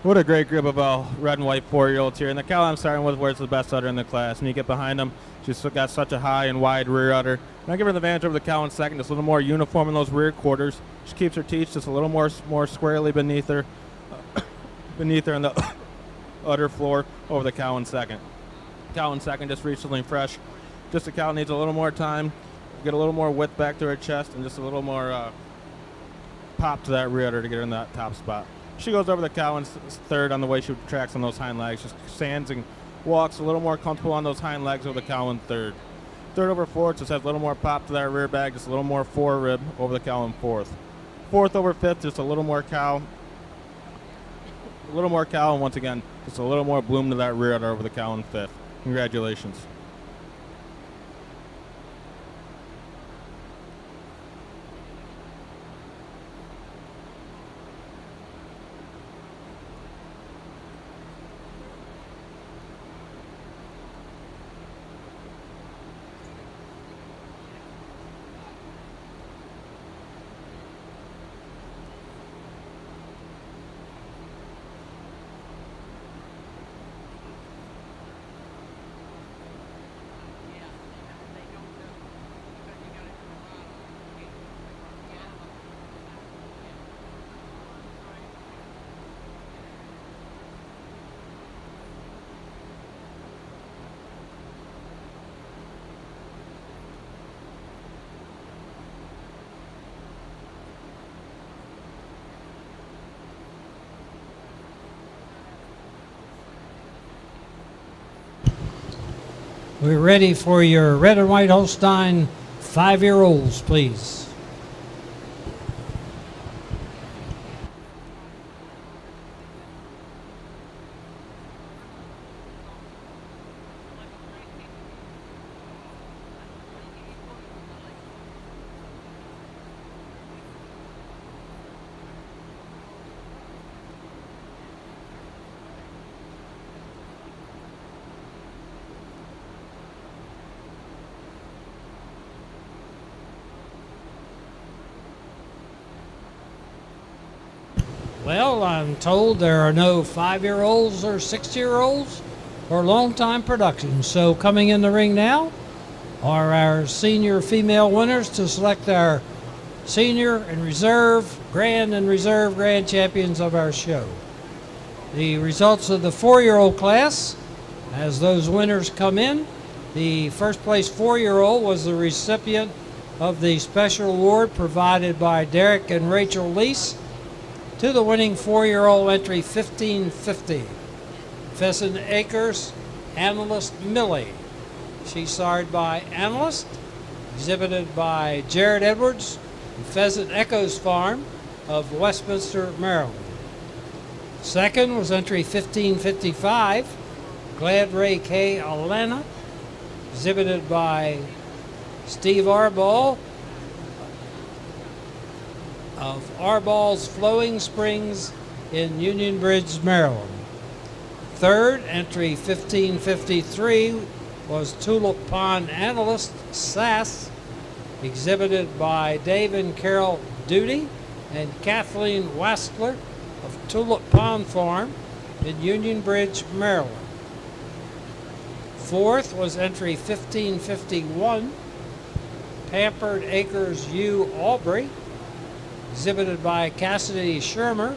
What a great group of red and white 4-year-olds here. And the cow I'm starting with wears the best udder in the class. When you get behind them, she's got such a high and wide rear udder. And I give her the advantage over the cow in second, just a little more uniform in those rear quarters. She keeps her teeth just a little more squarely beneath her on the udder floor over the cow in second. Cow in second just reached something fresh. Just the cow needs a little more time, get a little more width back to her chest, and just a little more pop to that rear udder to get her in that top spot. She goes over the cow in third on the way she tracks on those hind legs, just stands and walks a little more comfortable on those hind legs over the cow in third. Third over fourth just has a little more pop to that rear bag, just a little more fore rib over the cow in fourth. Fourth over fifth, just a little more cow. And once again, just a little more bloom to that rear udder over the cow in fifth. Congratulations. We're ready for your red and white Holstein 5-year-olds, please. Well, I'm told there are no 5-year-olds or 6-year-olds or long-time production. So coming in the ring now are our senior female winners to select our senior and reserve grand champions of our show. The results of the 4-year-old class, as those winners come in, the first place 4-year-old was the recipient of the special award provided by Derek and Rachel Lease to the winning 4-year-old entry 1550. Pheasant Acres Analyst Millie. She's sired by Analyst, exhibited by Jared Edwards, and Pheasant Echoes Farm of Westminster, Maryland. Second was entry 1555, Glad Ray K. Alana, exhibited by Steve Arball of Arball's Flowing Springs in Union Bridge, Maryland. Third, entry 1553, was Tulip Pond Analyst Sass, exhibited by Dave and Carol Duty and Kathleen Waskler of Tulip Pond Farm in Union Bridge, Maryland. Fourth was entry 1551, Pampered Acres U. Aubrey, exhibited by Cassidy Shermer,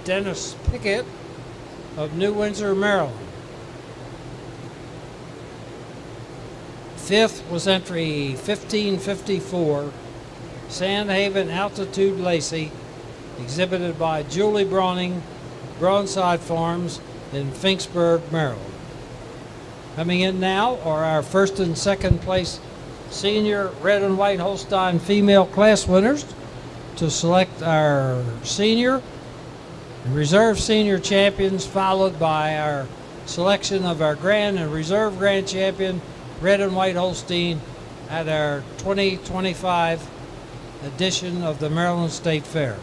Dennis Pickett of New Windsor, Maryland. Fifth was entry 1554, Sandhaven Altitude Lacey, exhibited by Julie Browning, Brownside Farms in Finksburg, Maryland. Coming in now are our first and second place senior red and white Holstein female class winners to select our senior and reserve senior champions, followed by our selection of our grand and reserve grand champion red and white Holstein at our 2025 edition of the Maryland State Fair.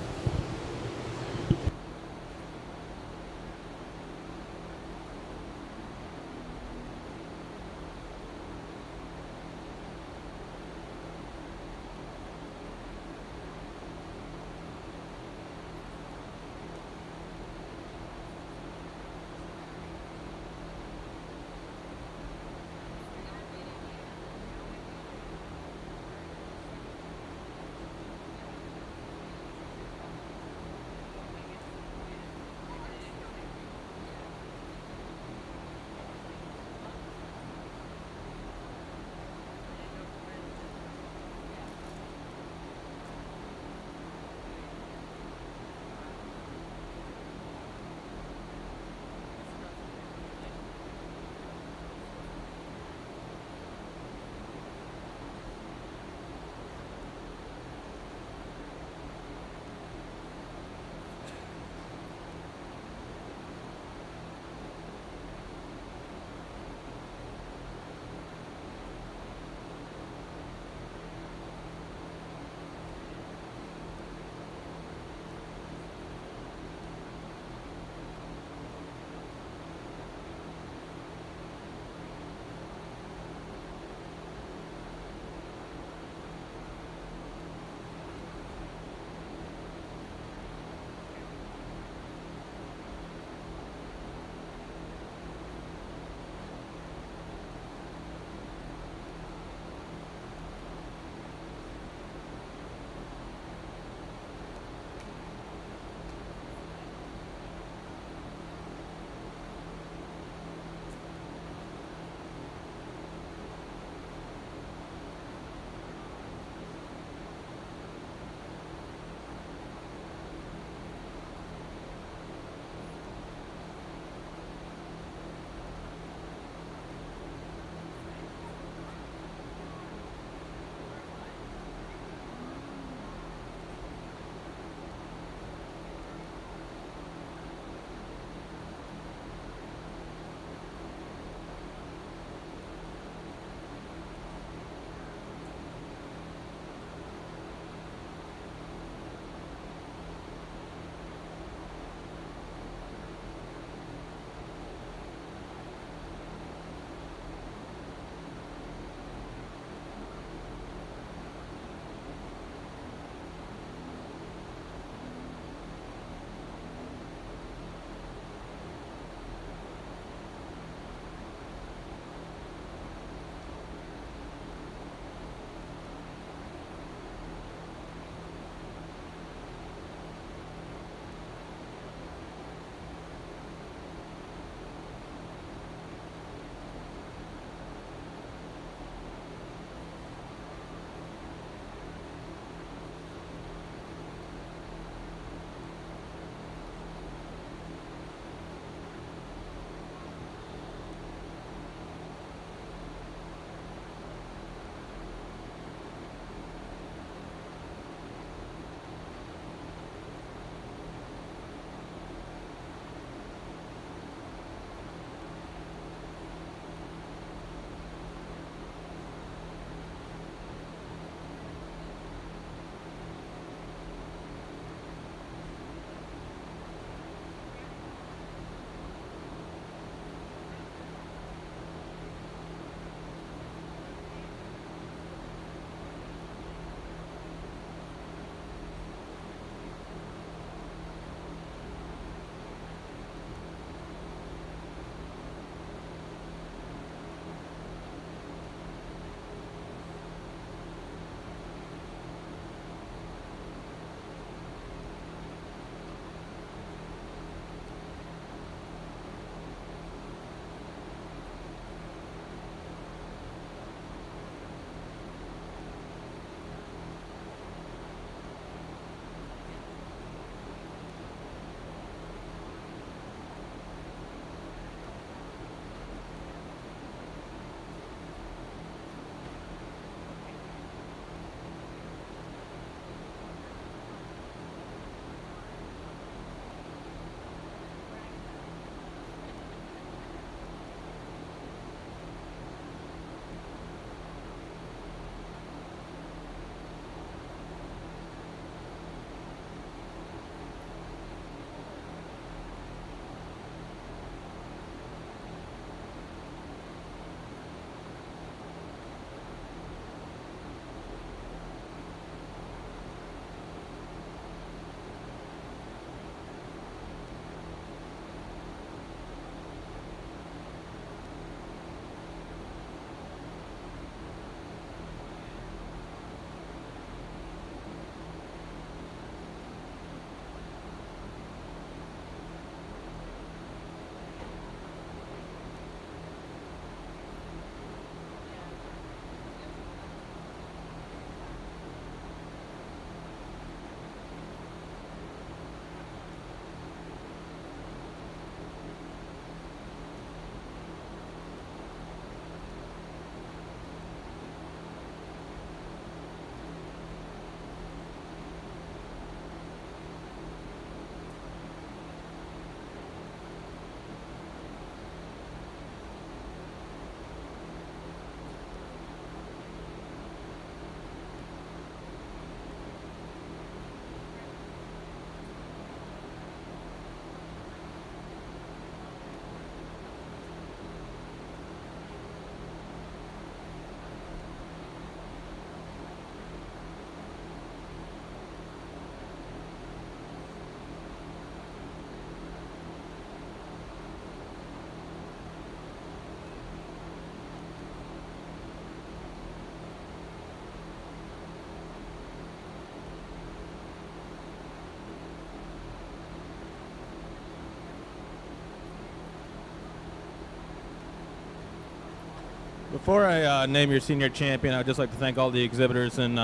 Before I name your senior champion, I'd just like to thank all the exhibitors and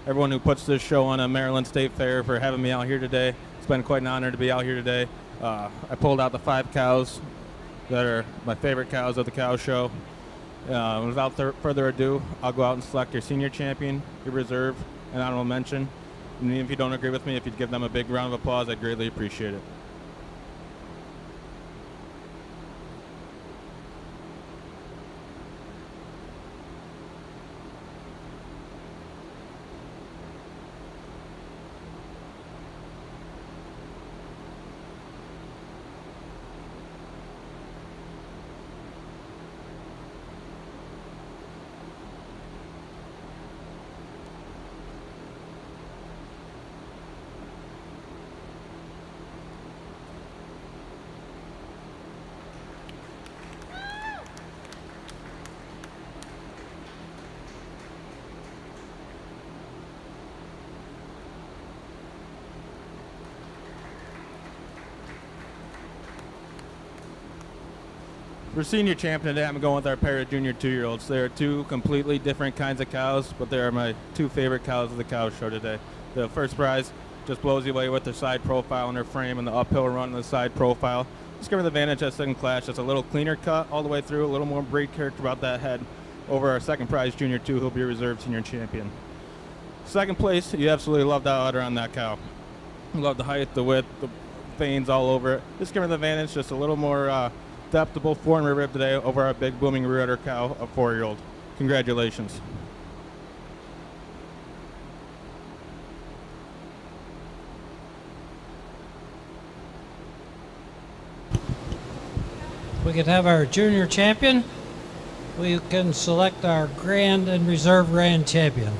everyone who puts this show on a Maryland State Fair for having me out here today. It's been quite an honor to be out here today. I pulled out the 5 cows that are my favorite cows of the cow show. Without further ado, I'll go out and select your senior champion, your reserve, and honorable mention. And even if you don't agree with me, if you'd give them a big round of applause, I'd greatly appreciate it. For senior champion today, I'm going with our pair of junior 2-year-olds. They are 2 completely different kinds of cows, but they are my 2 favorite cows of the cow show today. The first prize just blows you away with their side profile and their frame and the uphill run and the side profile. Just give her the advantage at second class. Just a little cleaner cut all the way through, a little more breed character about that head over our second prize junior 2, who'll be reserved senior champion. Second place, you absolutely love that udder on that cow. You love the height, the width, the veins all over it. Just give her the advantage, just a little more adaptable form rear rib today over our big booming rear udder cow, a 4-year-old. Congratulations. We could have our junior champion. We can select our grand and reserve grand champion.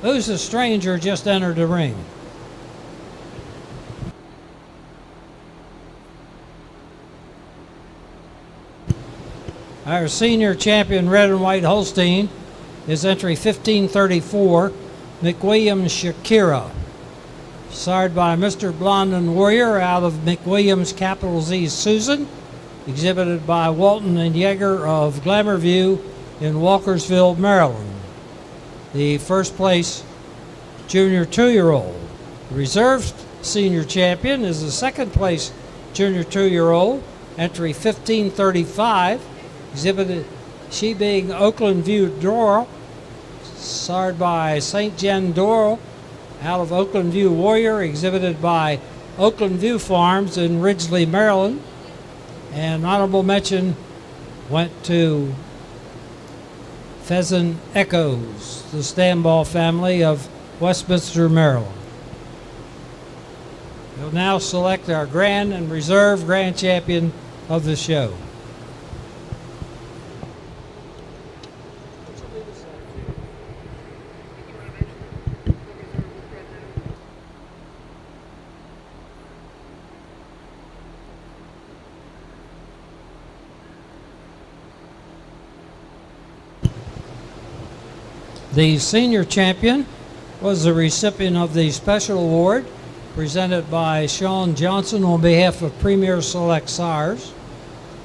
Who's the stranger just entered the ring? Our senior champion, red and white Holstein, is entry 1534, McWilliams Shakira. Sired by Mr. Blondin Warrior out of McWilliams capital Z Susan, exhibited by Walton and Yeager of Glamourview in Walkersville, Maryland. The first place junior 2-year-old. The reserve senior champion is the second place junior 2-year-old, entry 1535, exhibited she being Oakland View Doral, sired by St. Jen Doral out of Oakland View Warrior, exhibited by Oakland View Farms in Ridgely, Maryland. And honorable mention went to Pheasant Echoes, the Stanball family of Westminster, Maryland. We'll now select our grand and reserve grand champion of the show. The senior champion was the recipient of the special award presented by Sean Johnson on behalf of Premier Select Sires.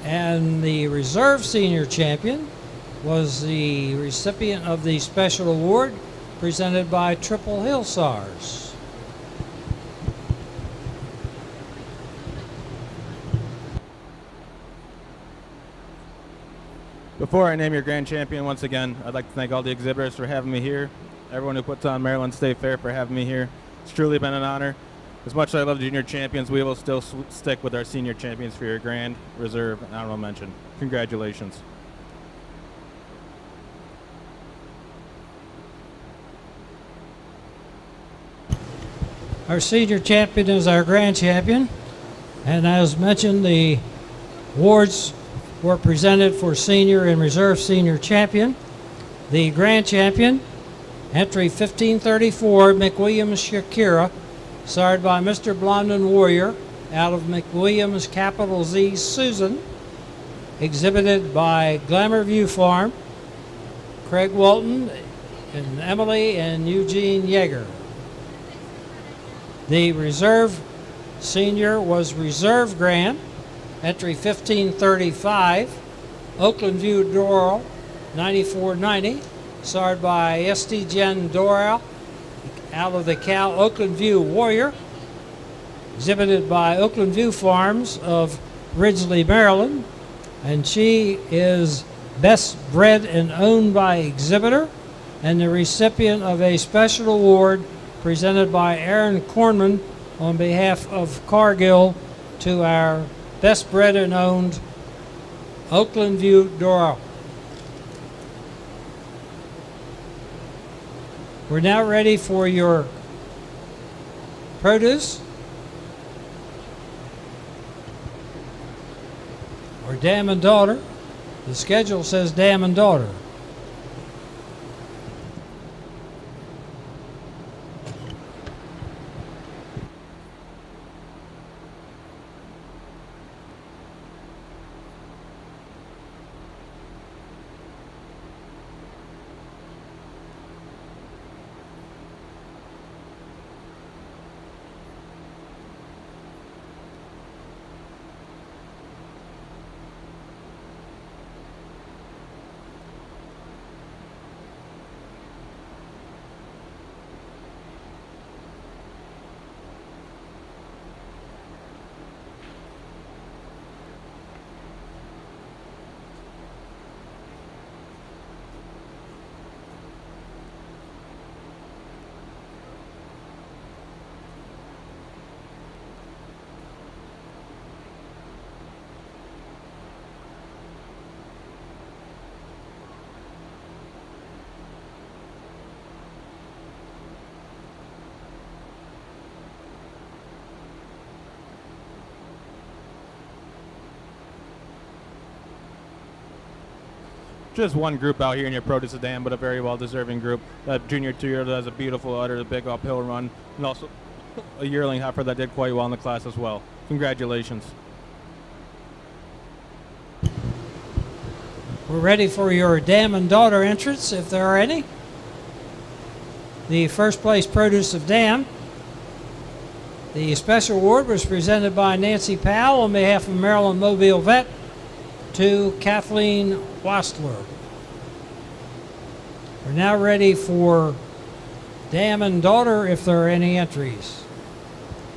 And the reserve senior champion was the recipient of the special award presented by Triple Hill Sires. Before I name your grand champion once again, I'd like to thank all the exhibitors for having me here, everyone who puts on Maryland State Fair for having me here. It's truly been an honor. As much as I love junior champions, we will still stick with our senior champions for your grand, reserve, and honorable mention. Congratulations. Our senior champion is our grand champion. And as mentioned, the awards were presented for senior and reserve senior champion. The grand champion, entry 1534, McWilliams Shakira, sired by Mr. Blondin Warrior, out of McWilliams capital Z Susan, exhibited by Glamour View Farm, Craig Walton, and Emily and Eugene Yeager. The reserve senior was Reserve Grand, entry 1535, Oakland View Doral, 9490, sired by S.D. Jen Doral, out of the Cal Oakland View Warrior, exhibited by Oakland View Farms of Ridgely, Maryland, and she is best bred and owned by exhibitor and the recipient of a special award presented by Aaron Kornman on behalf of Cargill to our best bred and owned Oakland View Doral. We're now ready for your produce or dam and daughter. The schedule says dam and daughter. Just one group out here in your produce sedan, but a very well-deserving group. That junior two-year that has a beautiful udder, a big uphill run, and also a yearling heifer that did quite well in the class as well. Congratulations. We're ready for your dam and daughter entrants, if there are any. The first place produce of dam. The special award was presented by Nancy Powell on behalf of Maryland Mobile Vet to Kathleen Wastler. We're now ready for dam and daughter, if there are any entries.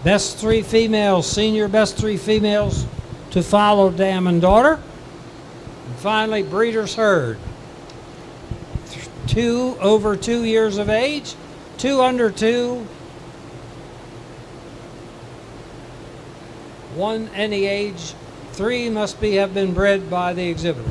Best three females, senior best three females to follow dam and daughter. And finally, breeder's herd. 2 over 2 years of age, 2 under 2, 1 any age, 3 must have been bred by the exhibitor.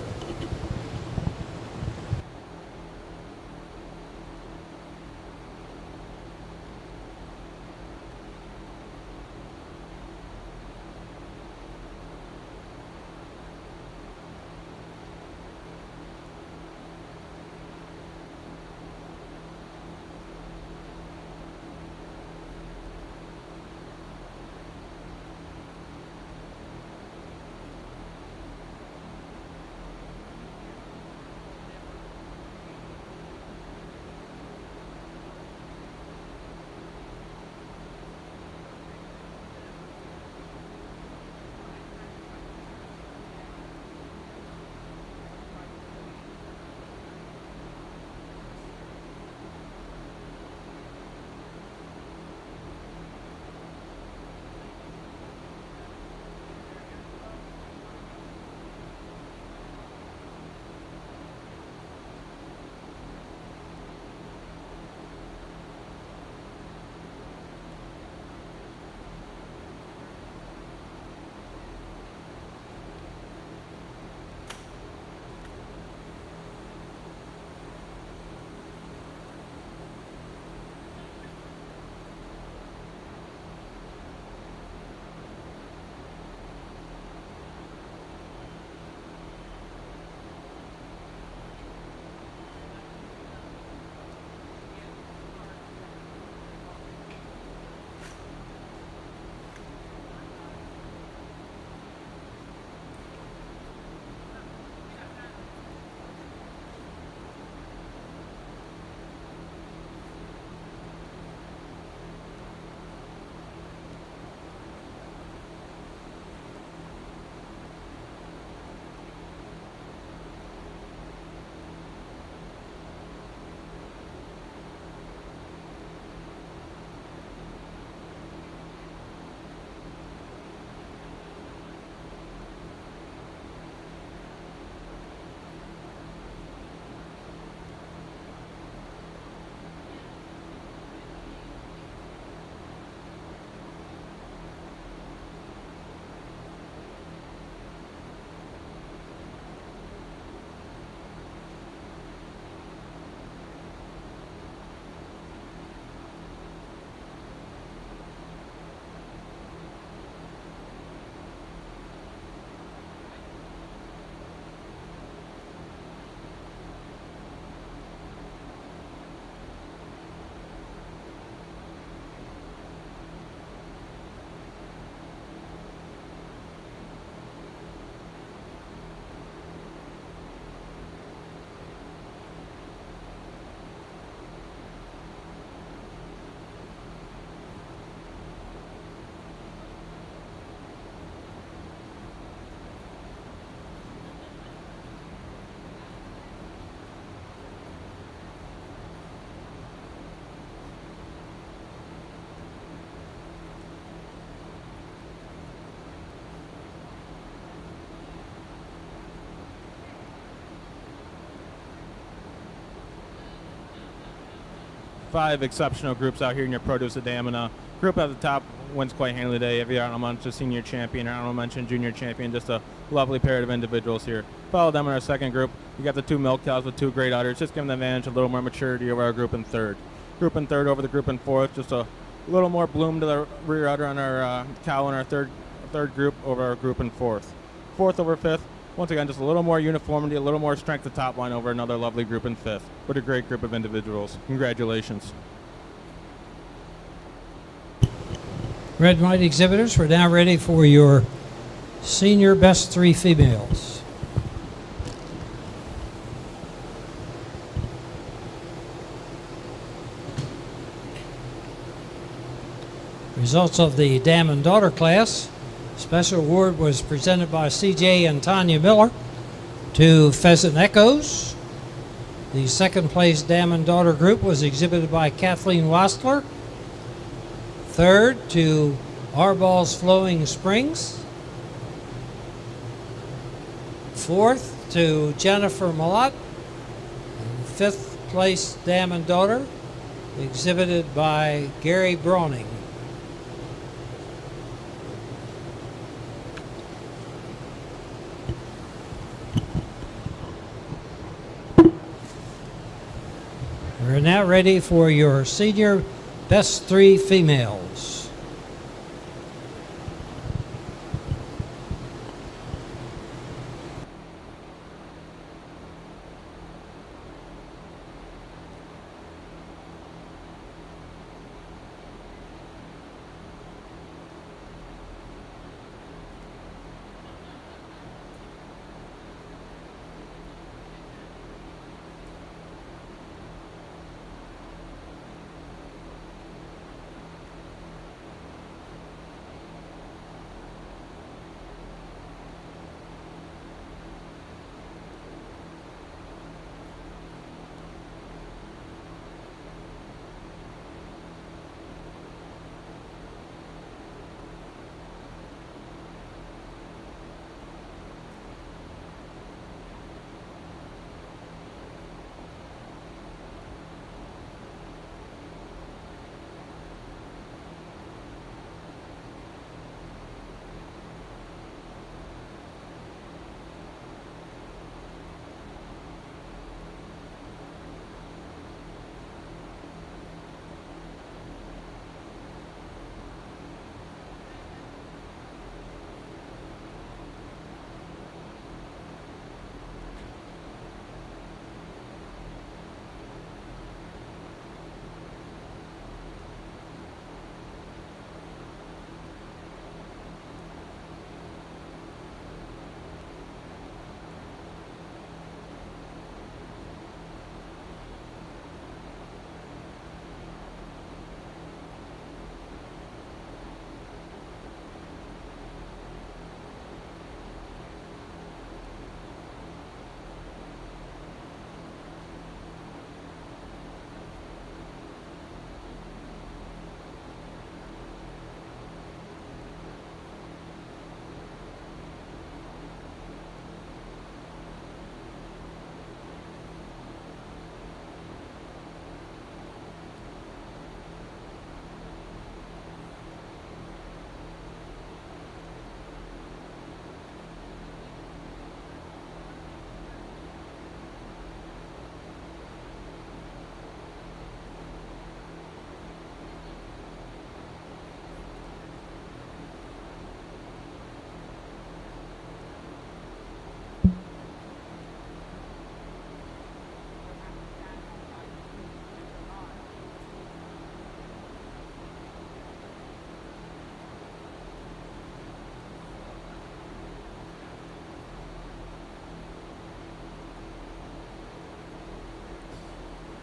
5 exceptional groups out here in your produce dam, and group at the top wins quite handily today. Every honorable mention senior champion, or honorable mention junior champion, just a lovely pair of individuals here. Follow them in our second group. You got the 2 milk cows with 2 great udders, just giving the advantage a little more maturity over our group in third. Group in third over the group in fourth, just a little more bloom to the rear udder on our cow in our third group over our group in fourth. Fourth over fifth, once again, just a little more uniformity, a little more strength to top line over another lovely group in fifth. What a great group of individuals. Congratulations. Red and white exhibitors, we're now ready for your senior best 3 females. Results of the dam and daughter class. Special award was presented by CJ and Tanya Miller to Pheasant Echoes. The second place dam and daughter group was exhibited by Kathleen Wastler. Third to Arball's Flowing Springs. Fourth to Jennifer Malott. And fifth place dam and daughter exhibited by Gary Browning. We're now ready for your senior best 3 females.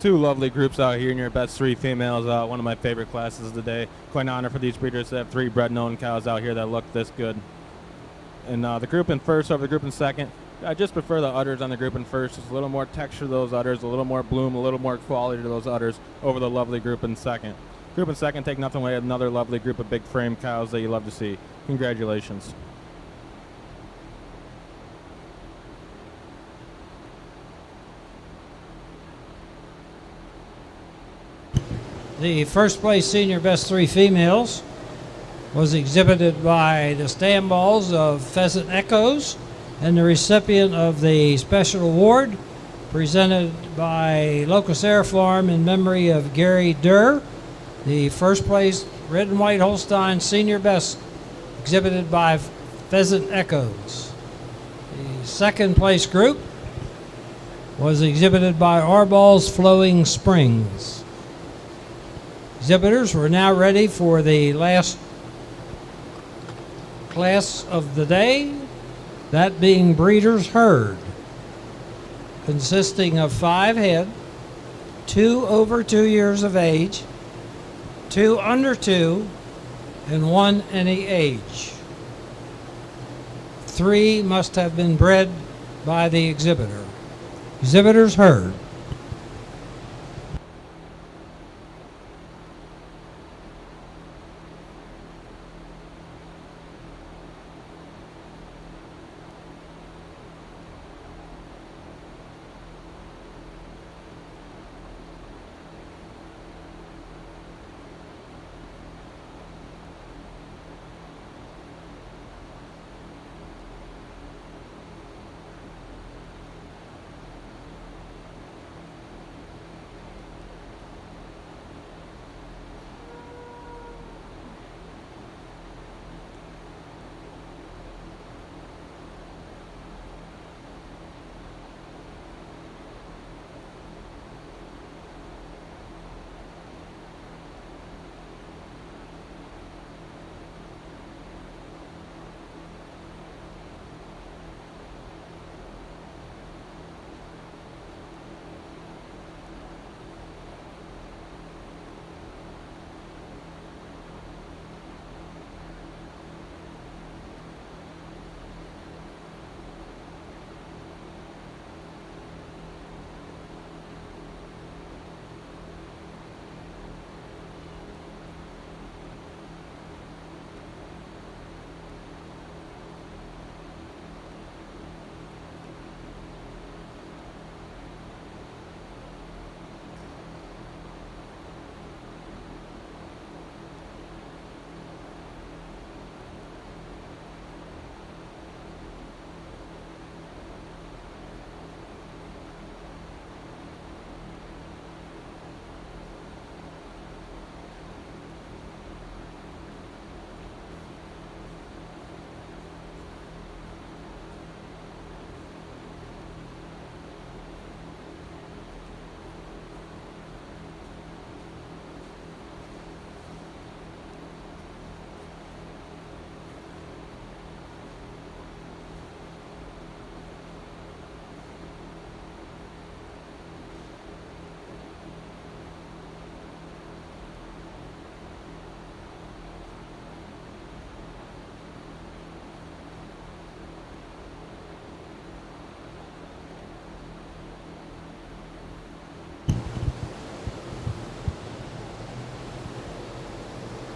Two lovely groups out here in your best 3 females. One of my favorite classes of the day. Quite an honor for these breeders to have 3 bred and owned cows out here that look this good. And the group in first over the group in second. I just prefer the udders on the group in first. Just a little more texture to those udders, a little more bloom, a little more quality to those udders over the lovely group in second. Group in second, take nothing away, another lovely group of big frame cows that you love to see. Congratulations. The first place senior best 3 females was exhibited by the stand balls of Pheasant Echoes, and the recipient of the special award presented by Locust Air Farm in memory of Gary Durr. The first place red and white Holstein senior best exhibited by Pheasant Echoes. The second place group was exhibited by Arball's Flowing Springs. Exhibitors were now ready for the last class of the day, that being Breeder's Herd, consisting of 5 head, 2 over 2 years of age, 2 under 2, and 1 any age. 3 must have been bred by the exhibitor. Exhibitor's Herd.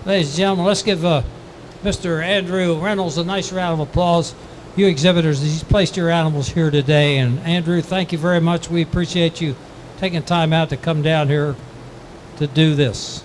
Ladies and gentlemen, let's give Mr. Andrew Reynolds a nice round of applause. You exhibitors, he's placed your animals here today. And Andrew, thank you very much. We appreciate you taking time out to come down here to do this.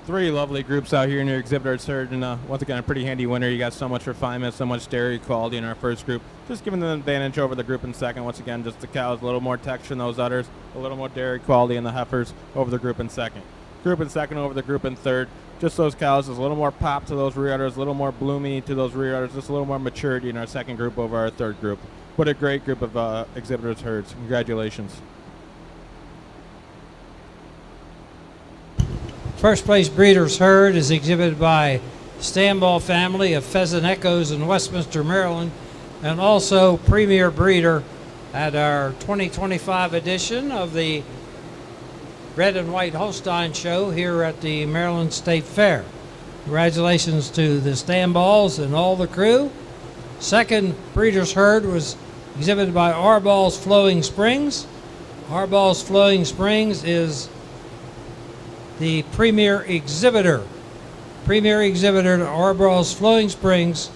Three lovely groups out here in your exhibitor's herd, and once again, a pretty handy winner. You got so much refinement, so much dairy quality in our first group. Just giving them an advantage over the group in second. Once again, just the cows, a little more texture in those udders, a little more dairy quality in the heifers over the group in second. group in second over the group in third. Just those cows, there's a little more pop to those rear udders, a little more bloomy to those rear udders, just a little more maturity in our second group over our third group. What a great group of exhibitors herds. Congratulations. First place breeder's herd is exhibited by Stanball family of Pheasant Echoes in Westminster, Maryland, and also premier breeder at our 2025 edition of the Red and White Holstein show here at the Maryland State Fair. Congratulations to the Stanballs and all the crew. Second breeder's herd was exhibited by Arball's Flowing Springs. Arball's Flowing Springs is the premier exhibitor to Arball's Flowing Springs.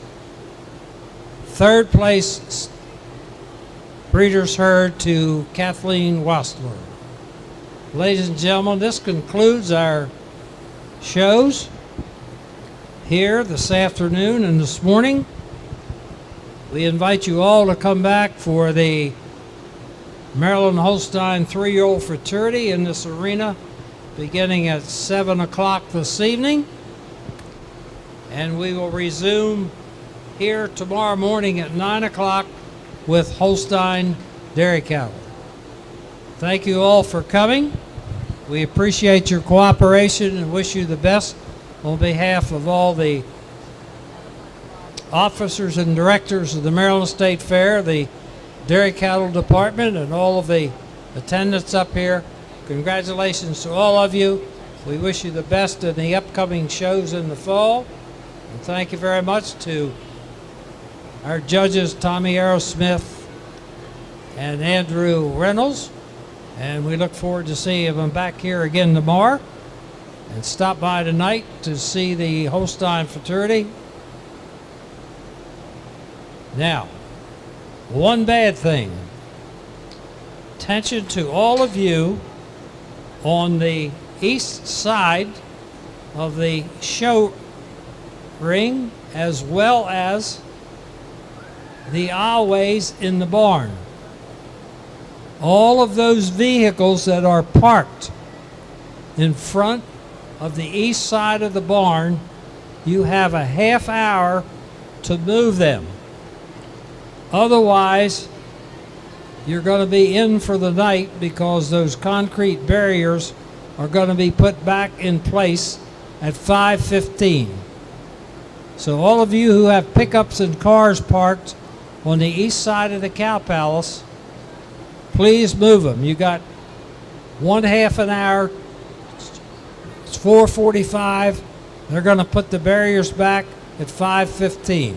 Third place breeder's herd to Kathleen Wastler. Ladies and gentlemen, this concludes our shows here this afternoon and this morning. We invite you all to come back for the Maryland Holstein 3-year-old fraternity in this arena beginning at 7 o'clock this evening. And we will resume here tomorrow morning at 9 o'clock with Holstein dairy cattle. Thank you all for coming. We appreciate your cooperation and wish you the best on behalf of all the officers and directors of the Maryland State Fair, the Dairy Cattle Department, and all of the attendants up here. Congratulations to all of you. We wish you the best in the upcoming shows in the fall. And thank you very much to our judges, Tommy Aerosmith and Andrew Reynolds. And we look forward to seeing them back here again tomorrow. And stop by tonight to see the Holstein fraternity. Now, one bad thing. Attention to all of you on the east side of the show ring, as well as the aisleways in the barn. All of those vehicles that are parked in front of the east side of the barn, you have a half hour to move them. Otherwise, you're going to be in for the night because those concrete barriers are going to be put back in place at 5:15. So all of you who have pickups and cars parked on the east side of the Cow Palace, please move them. You got 1/2 an hour. It's 4:45. They're going to put the barriers back at 5:15.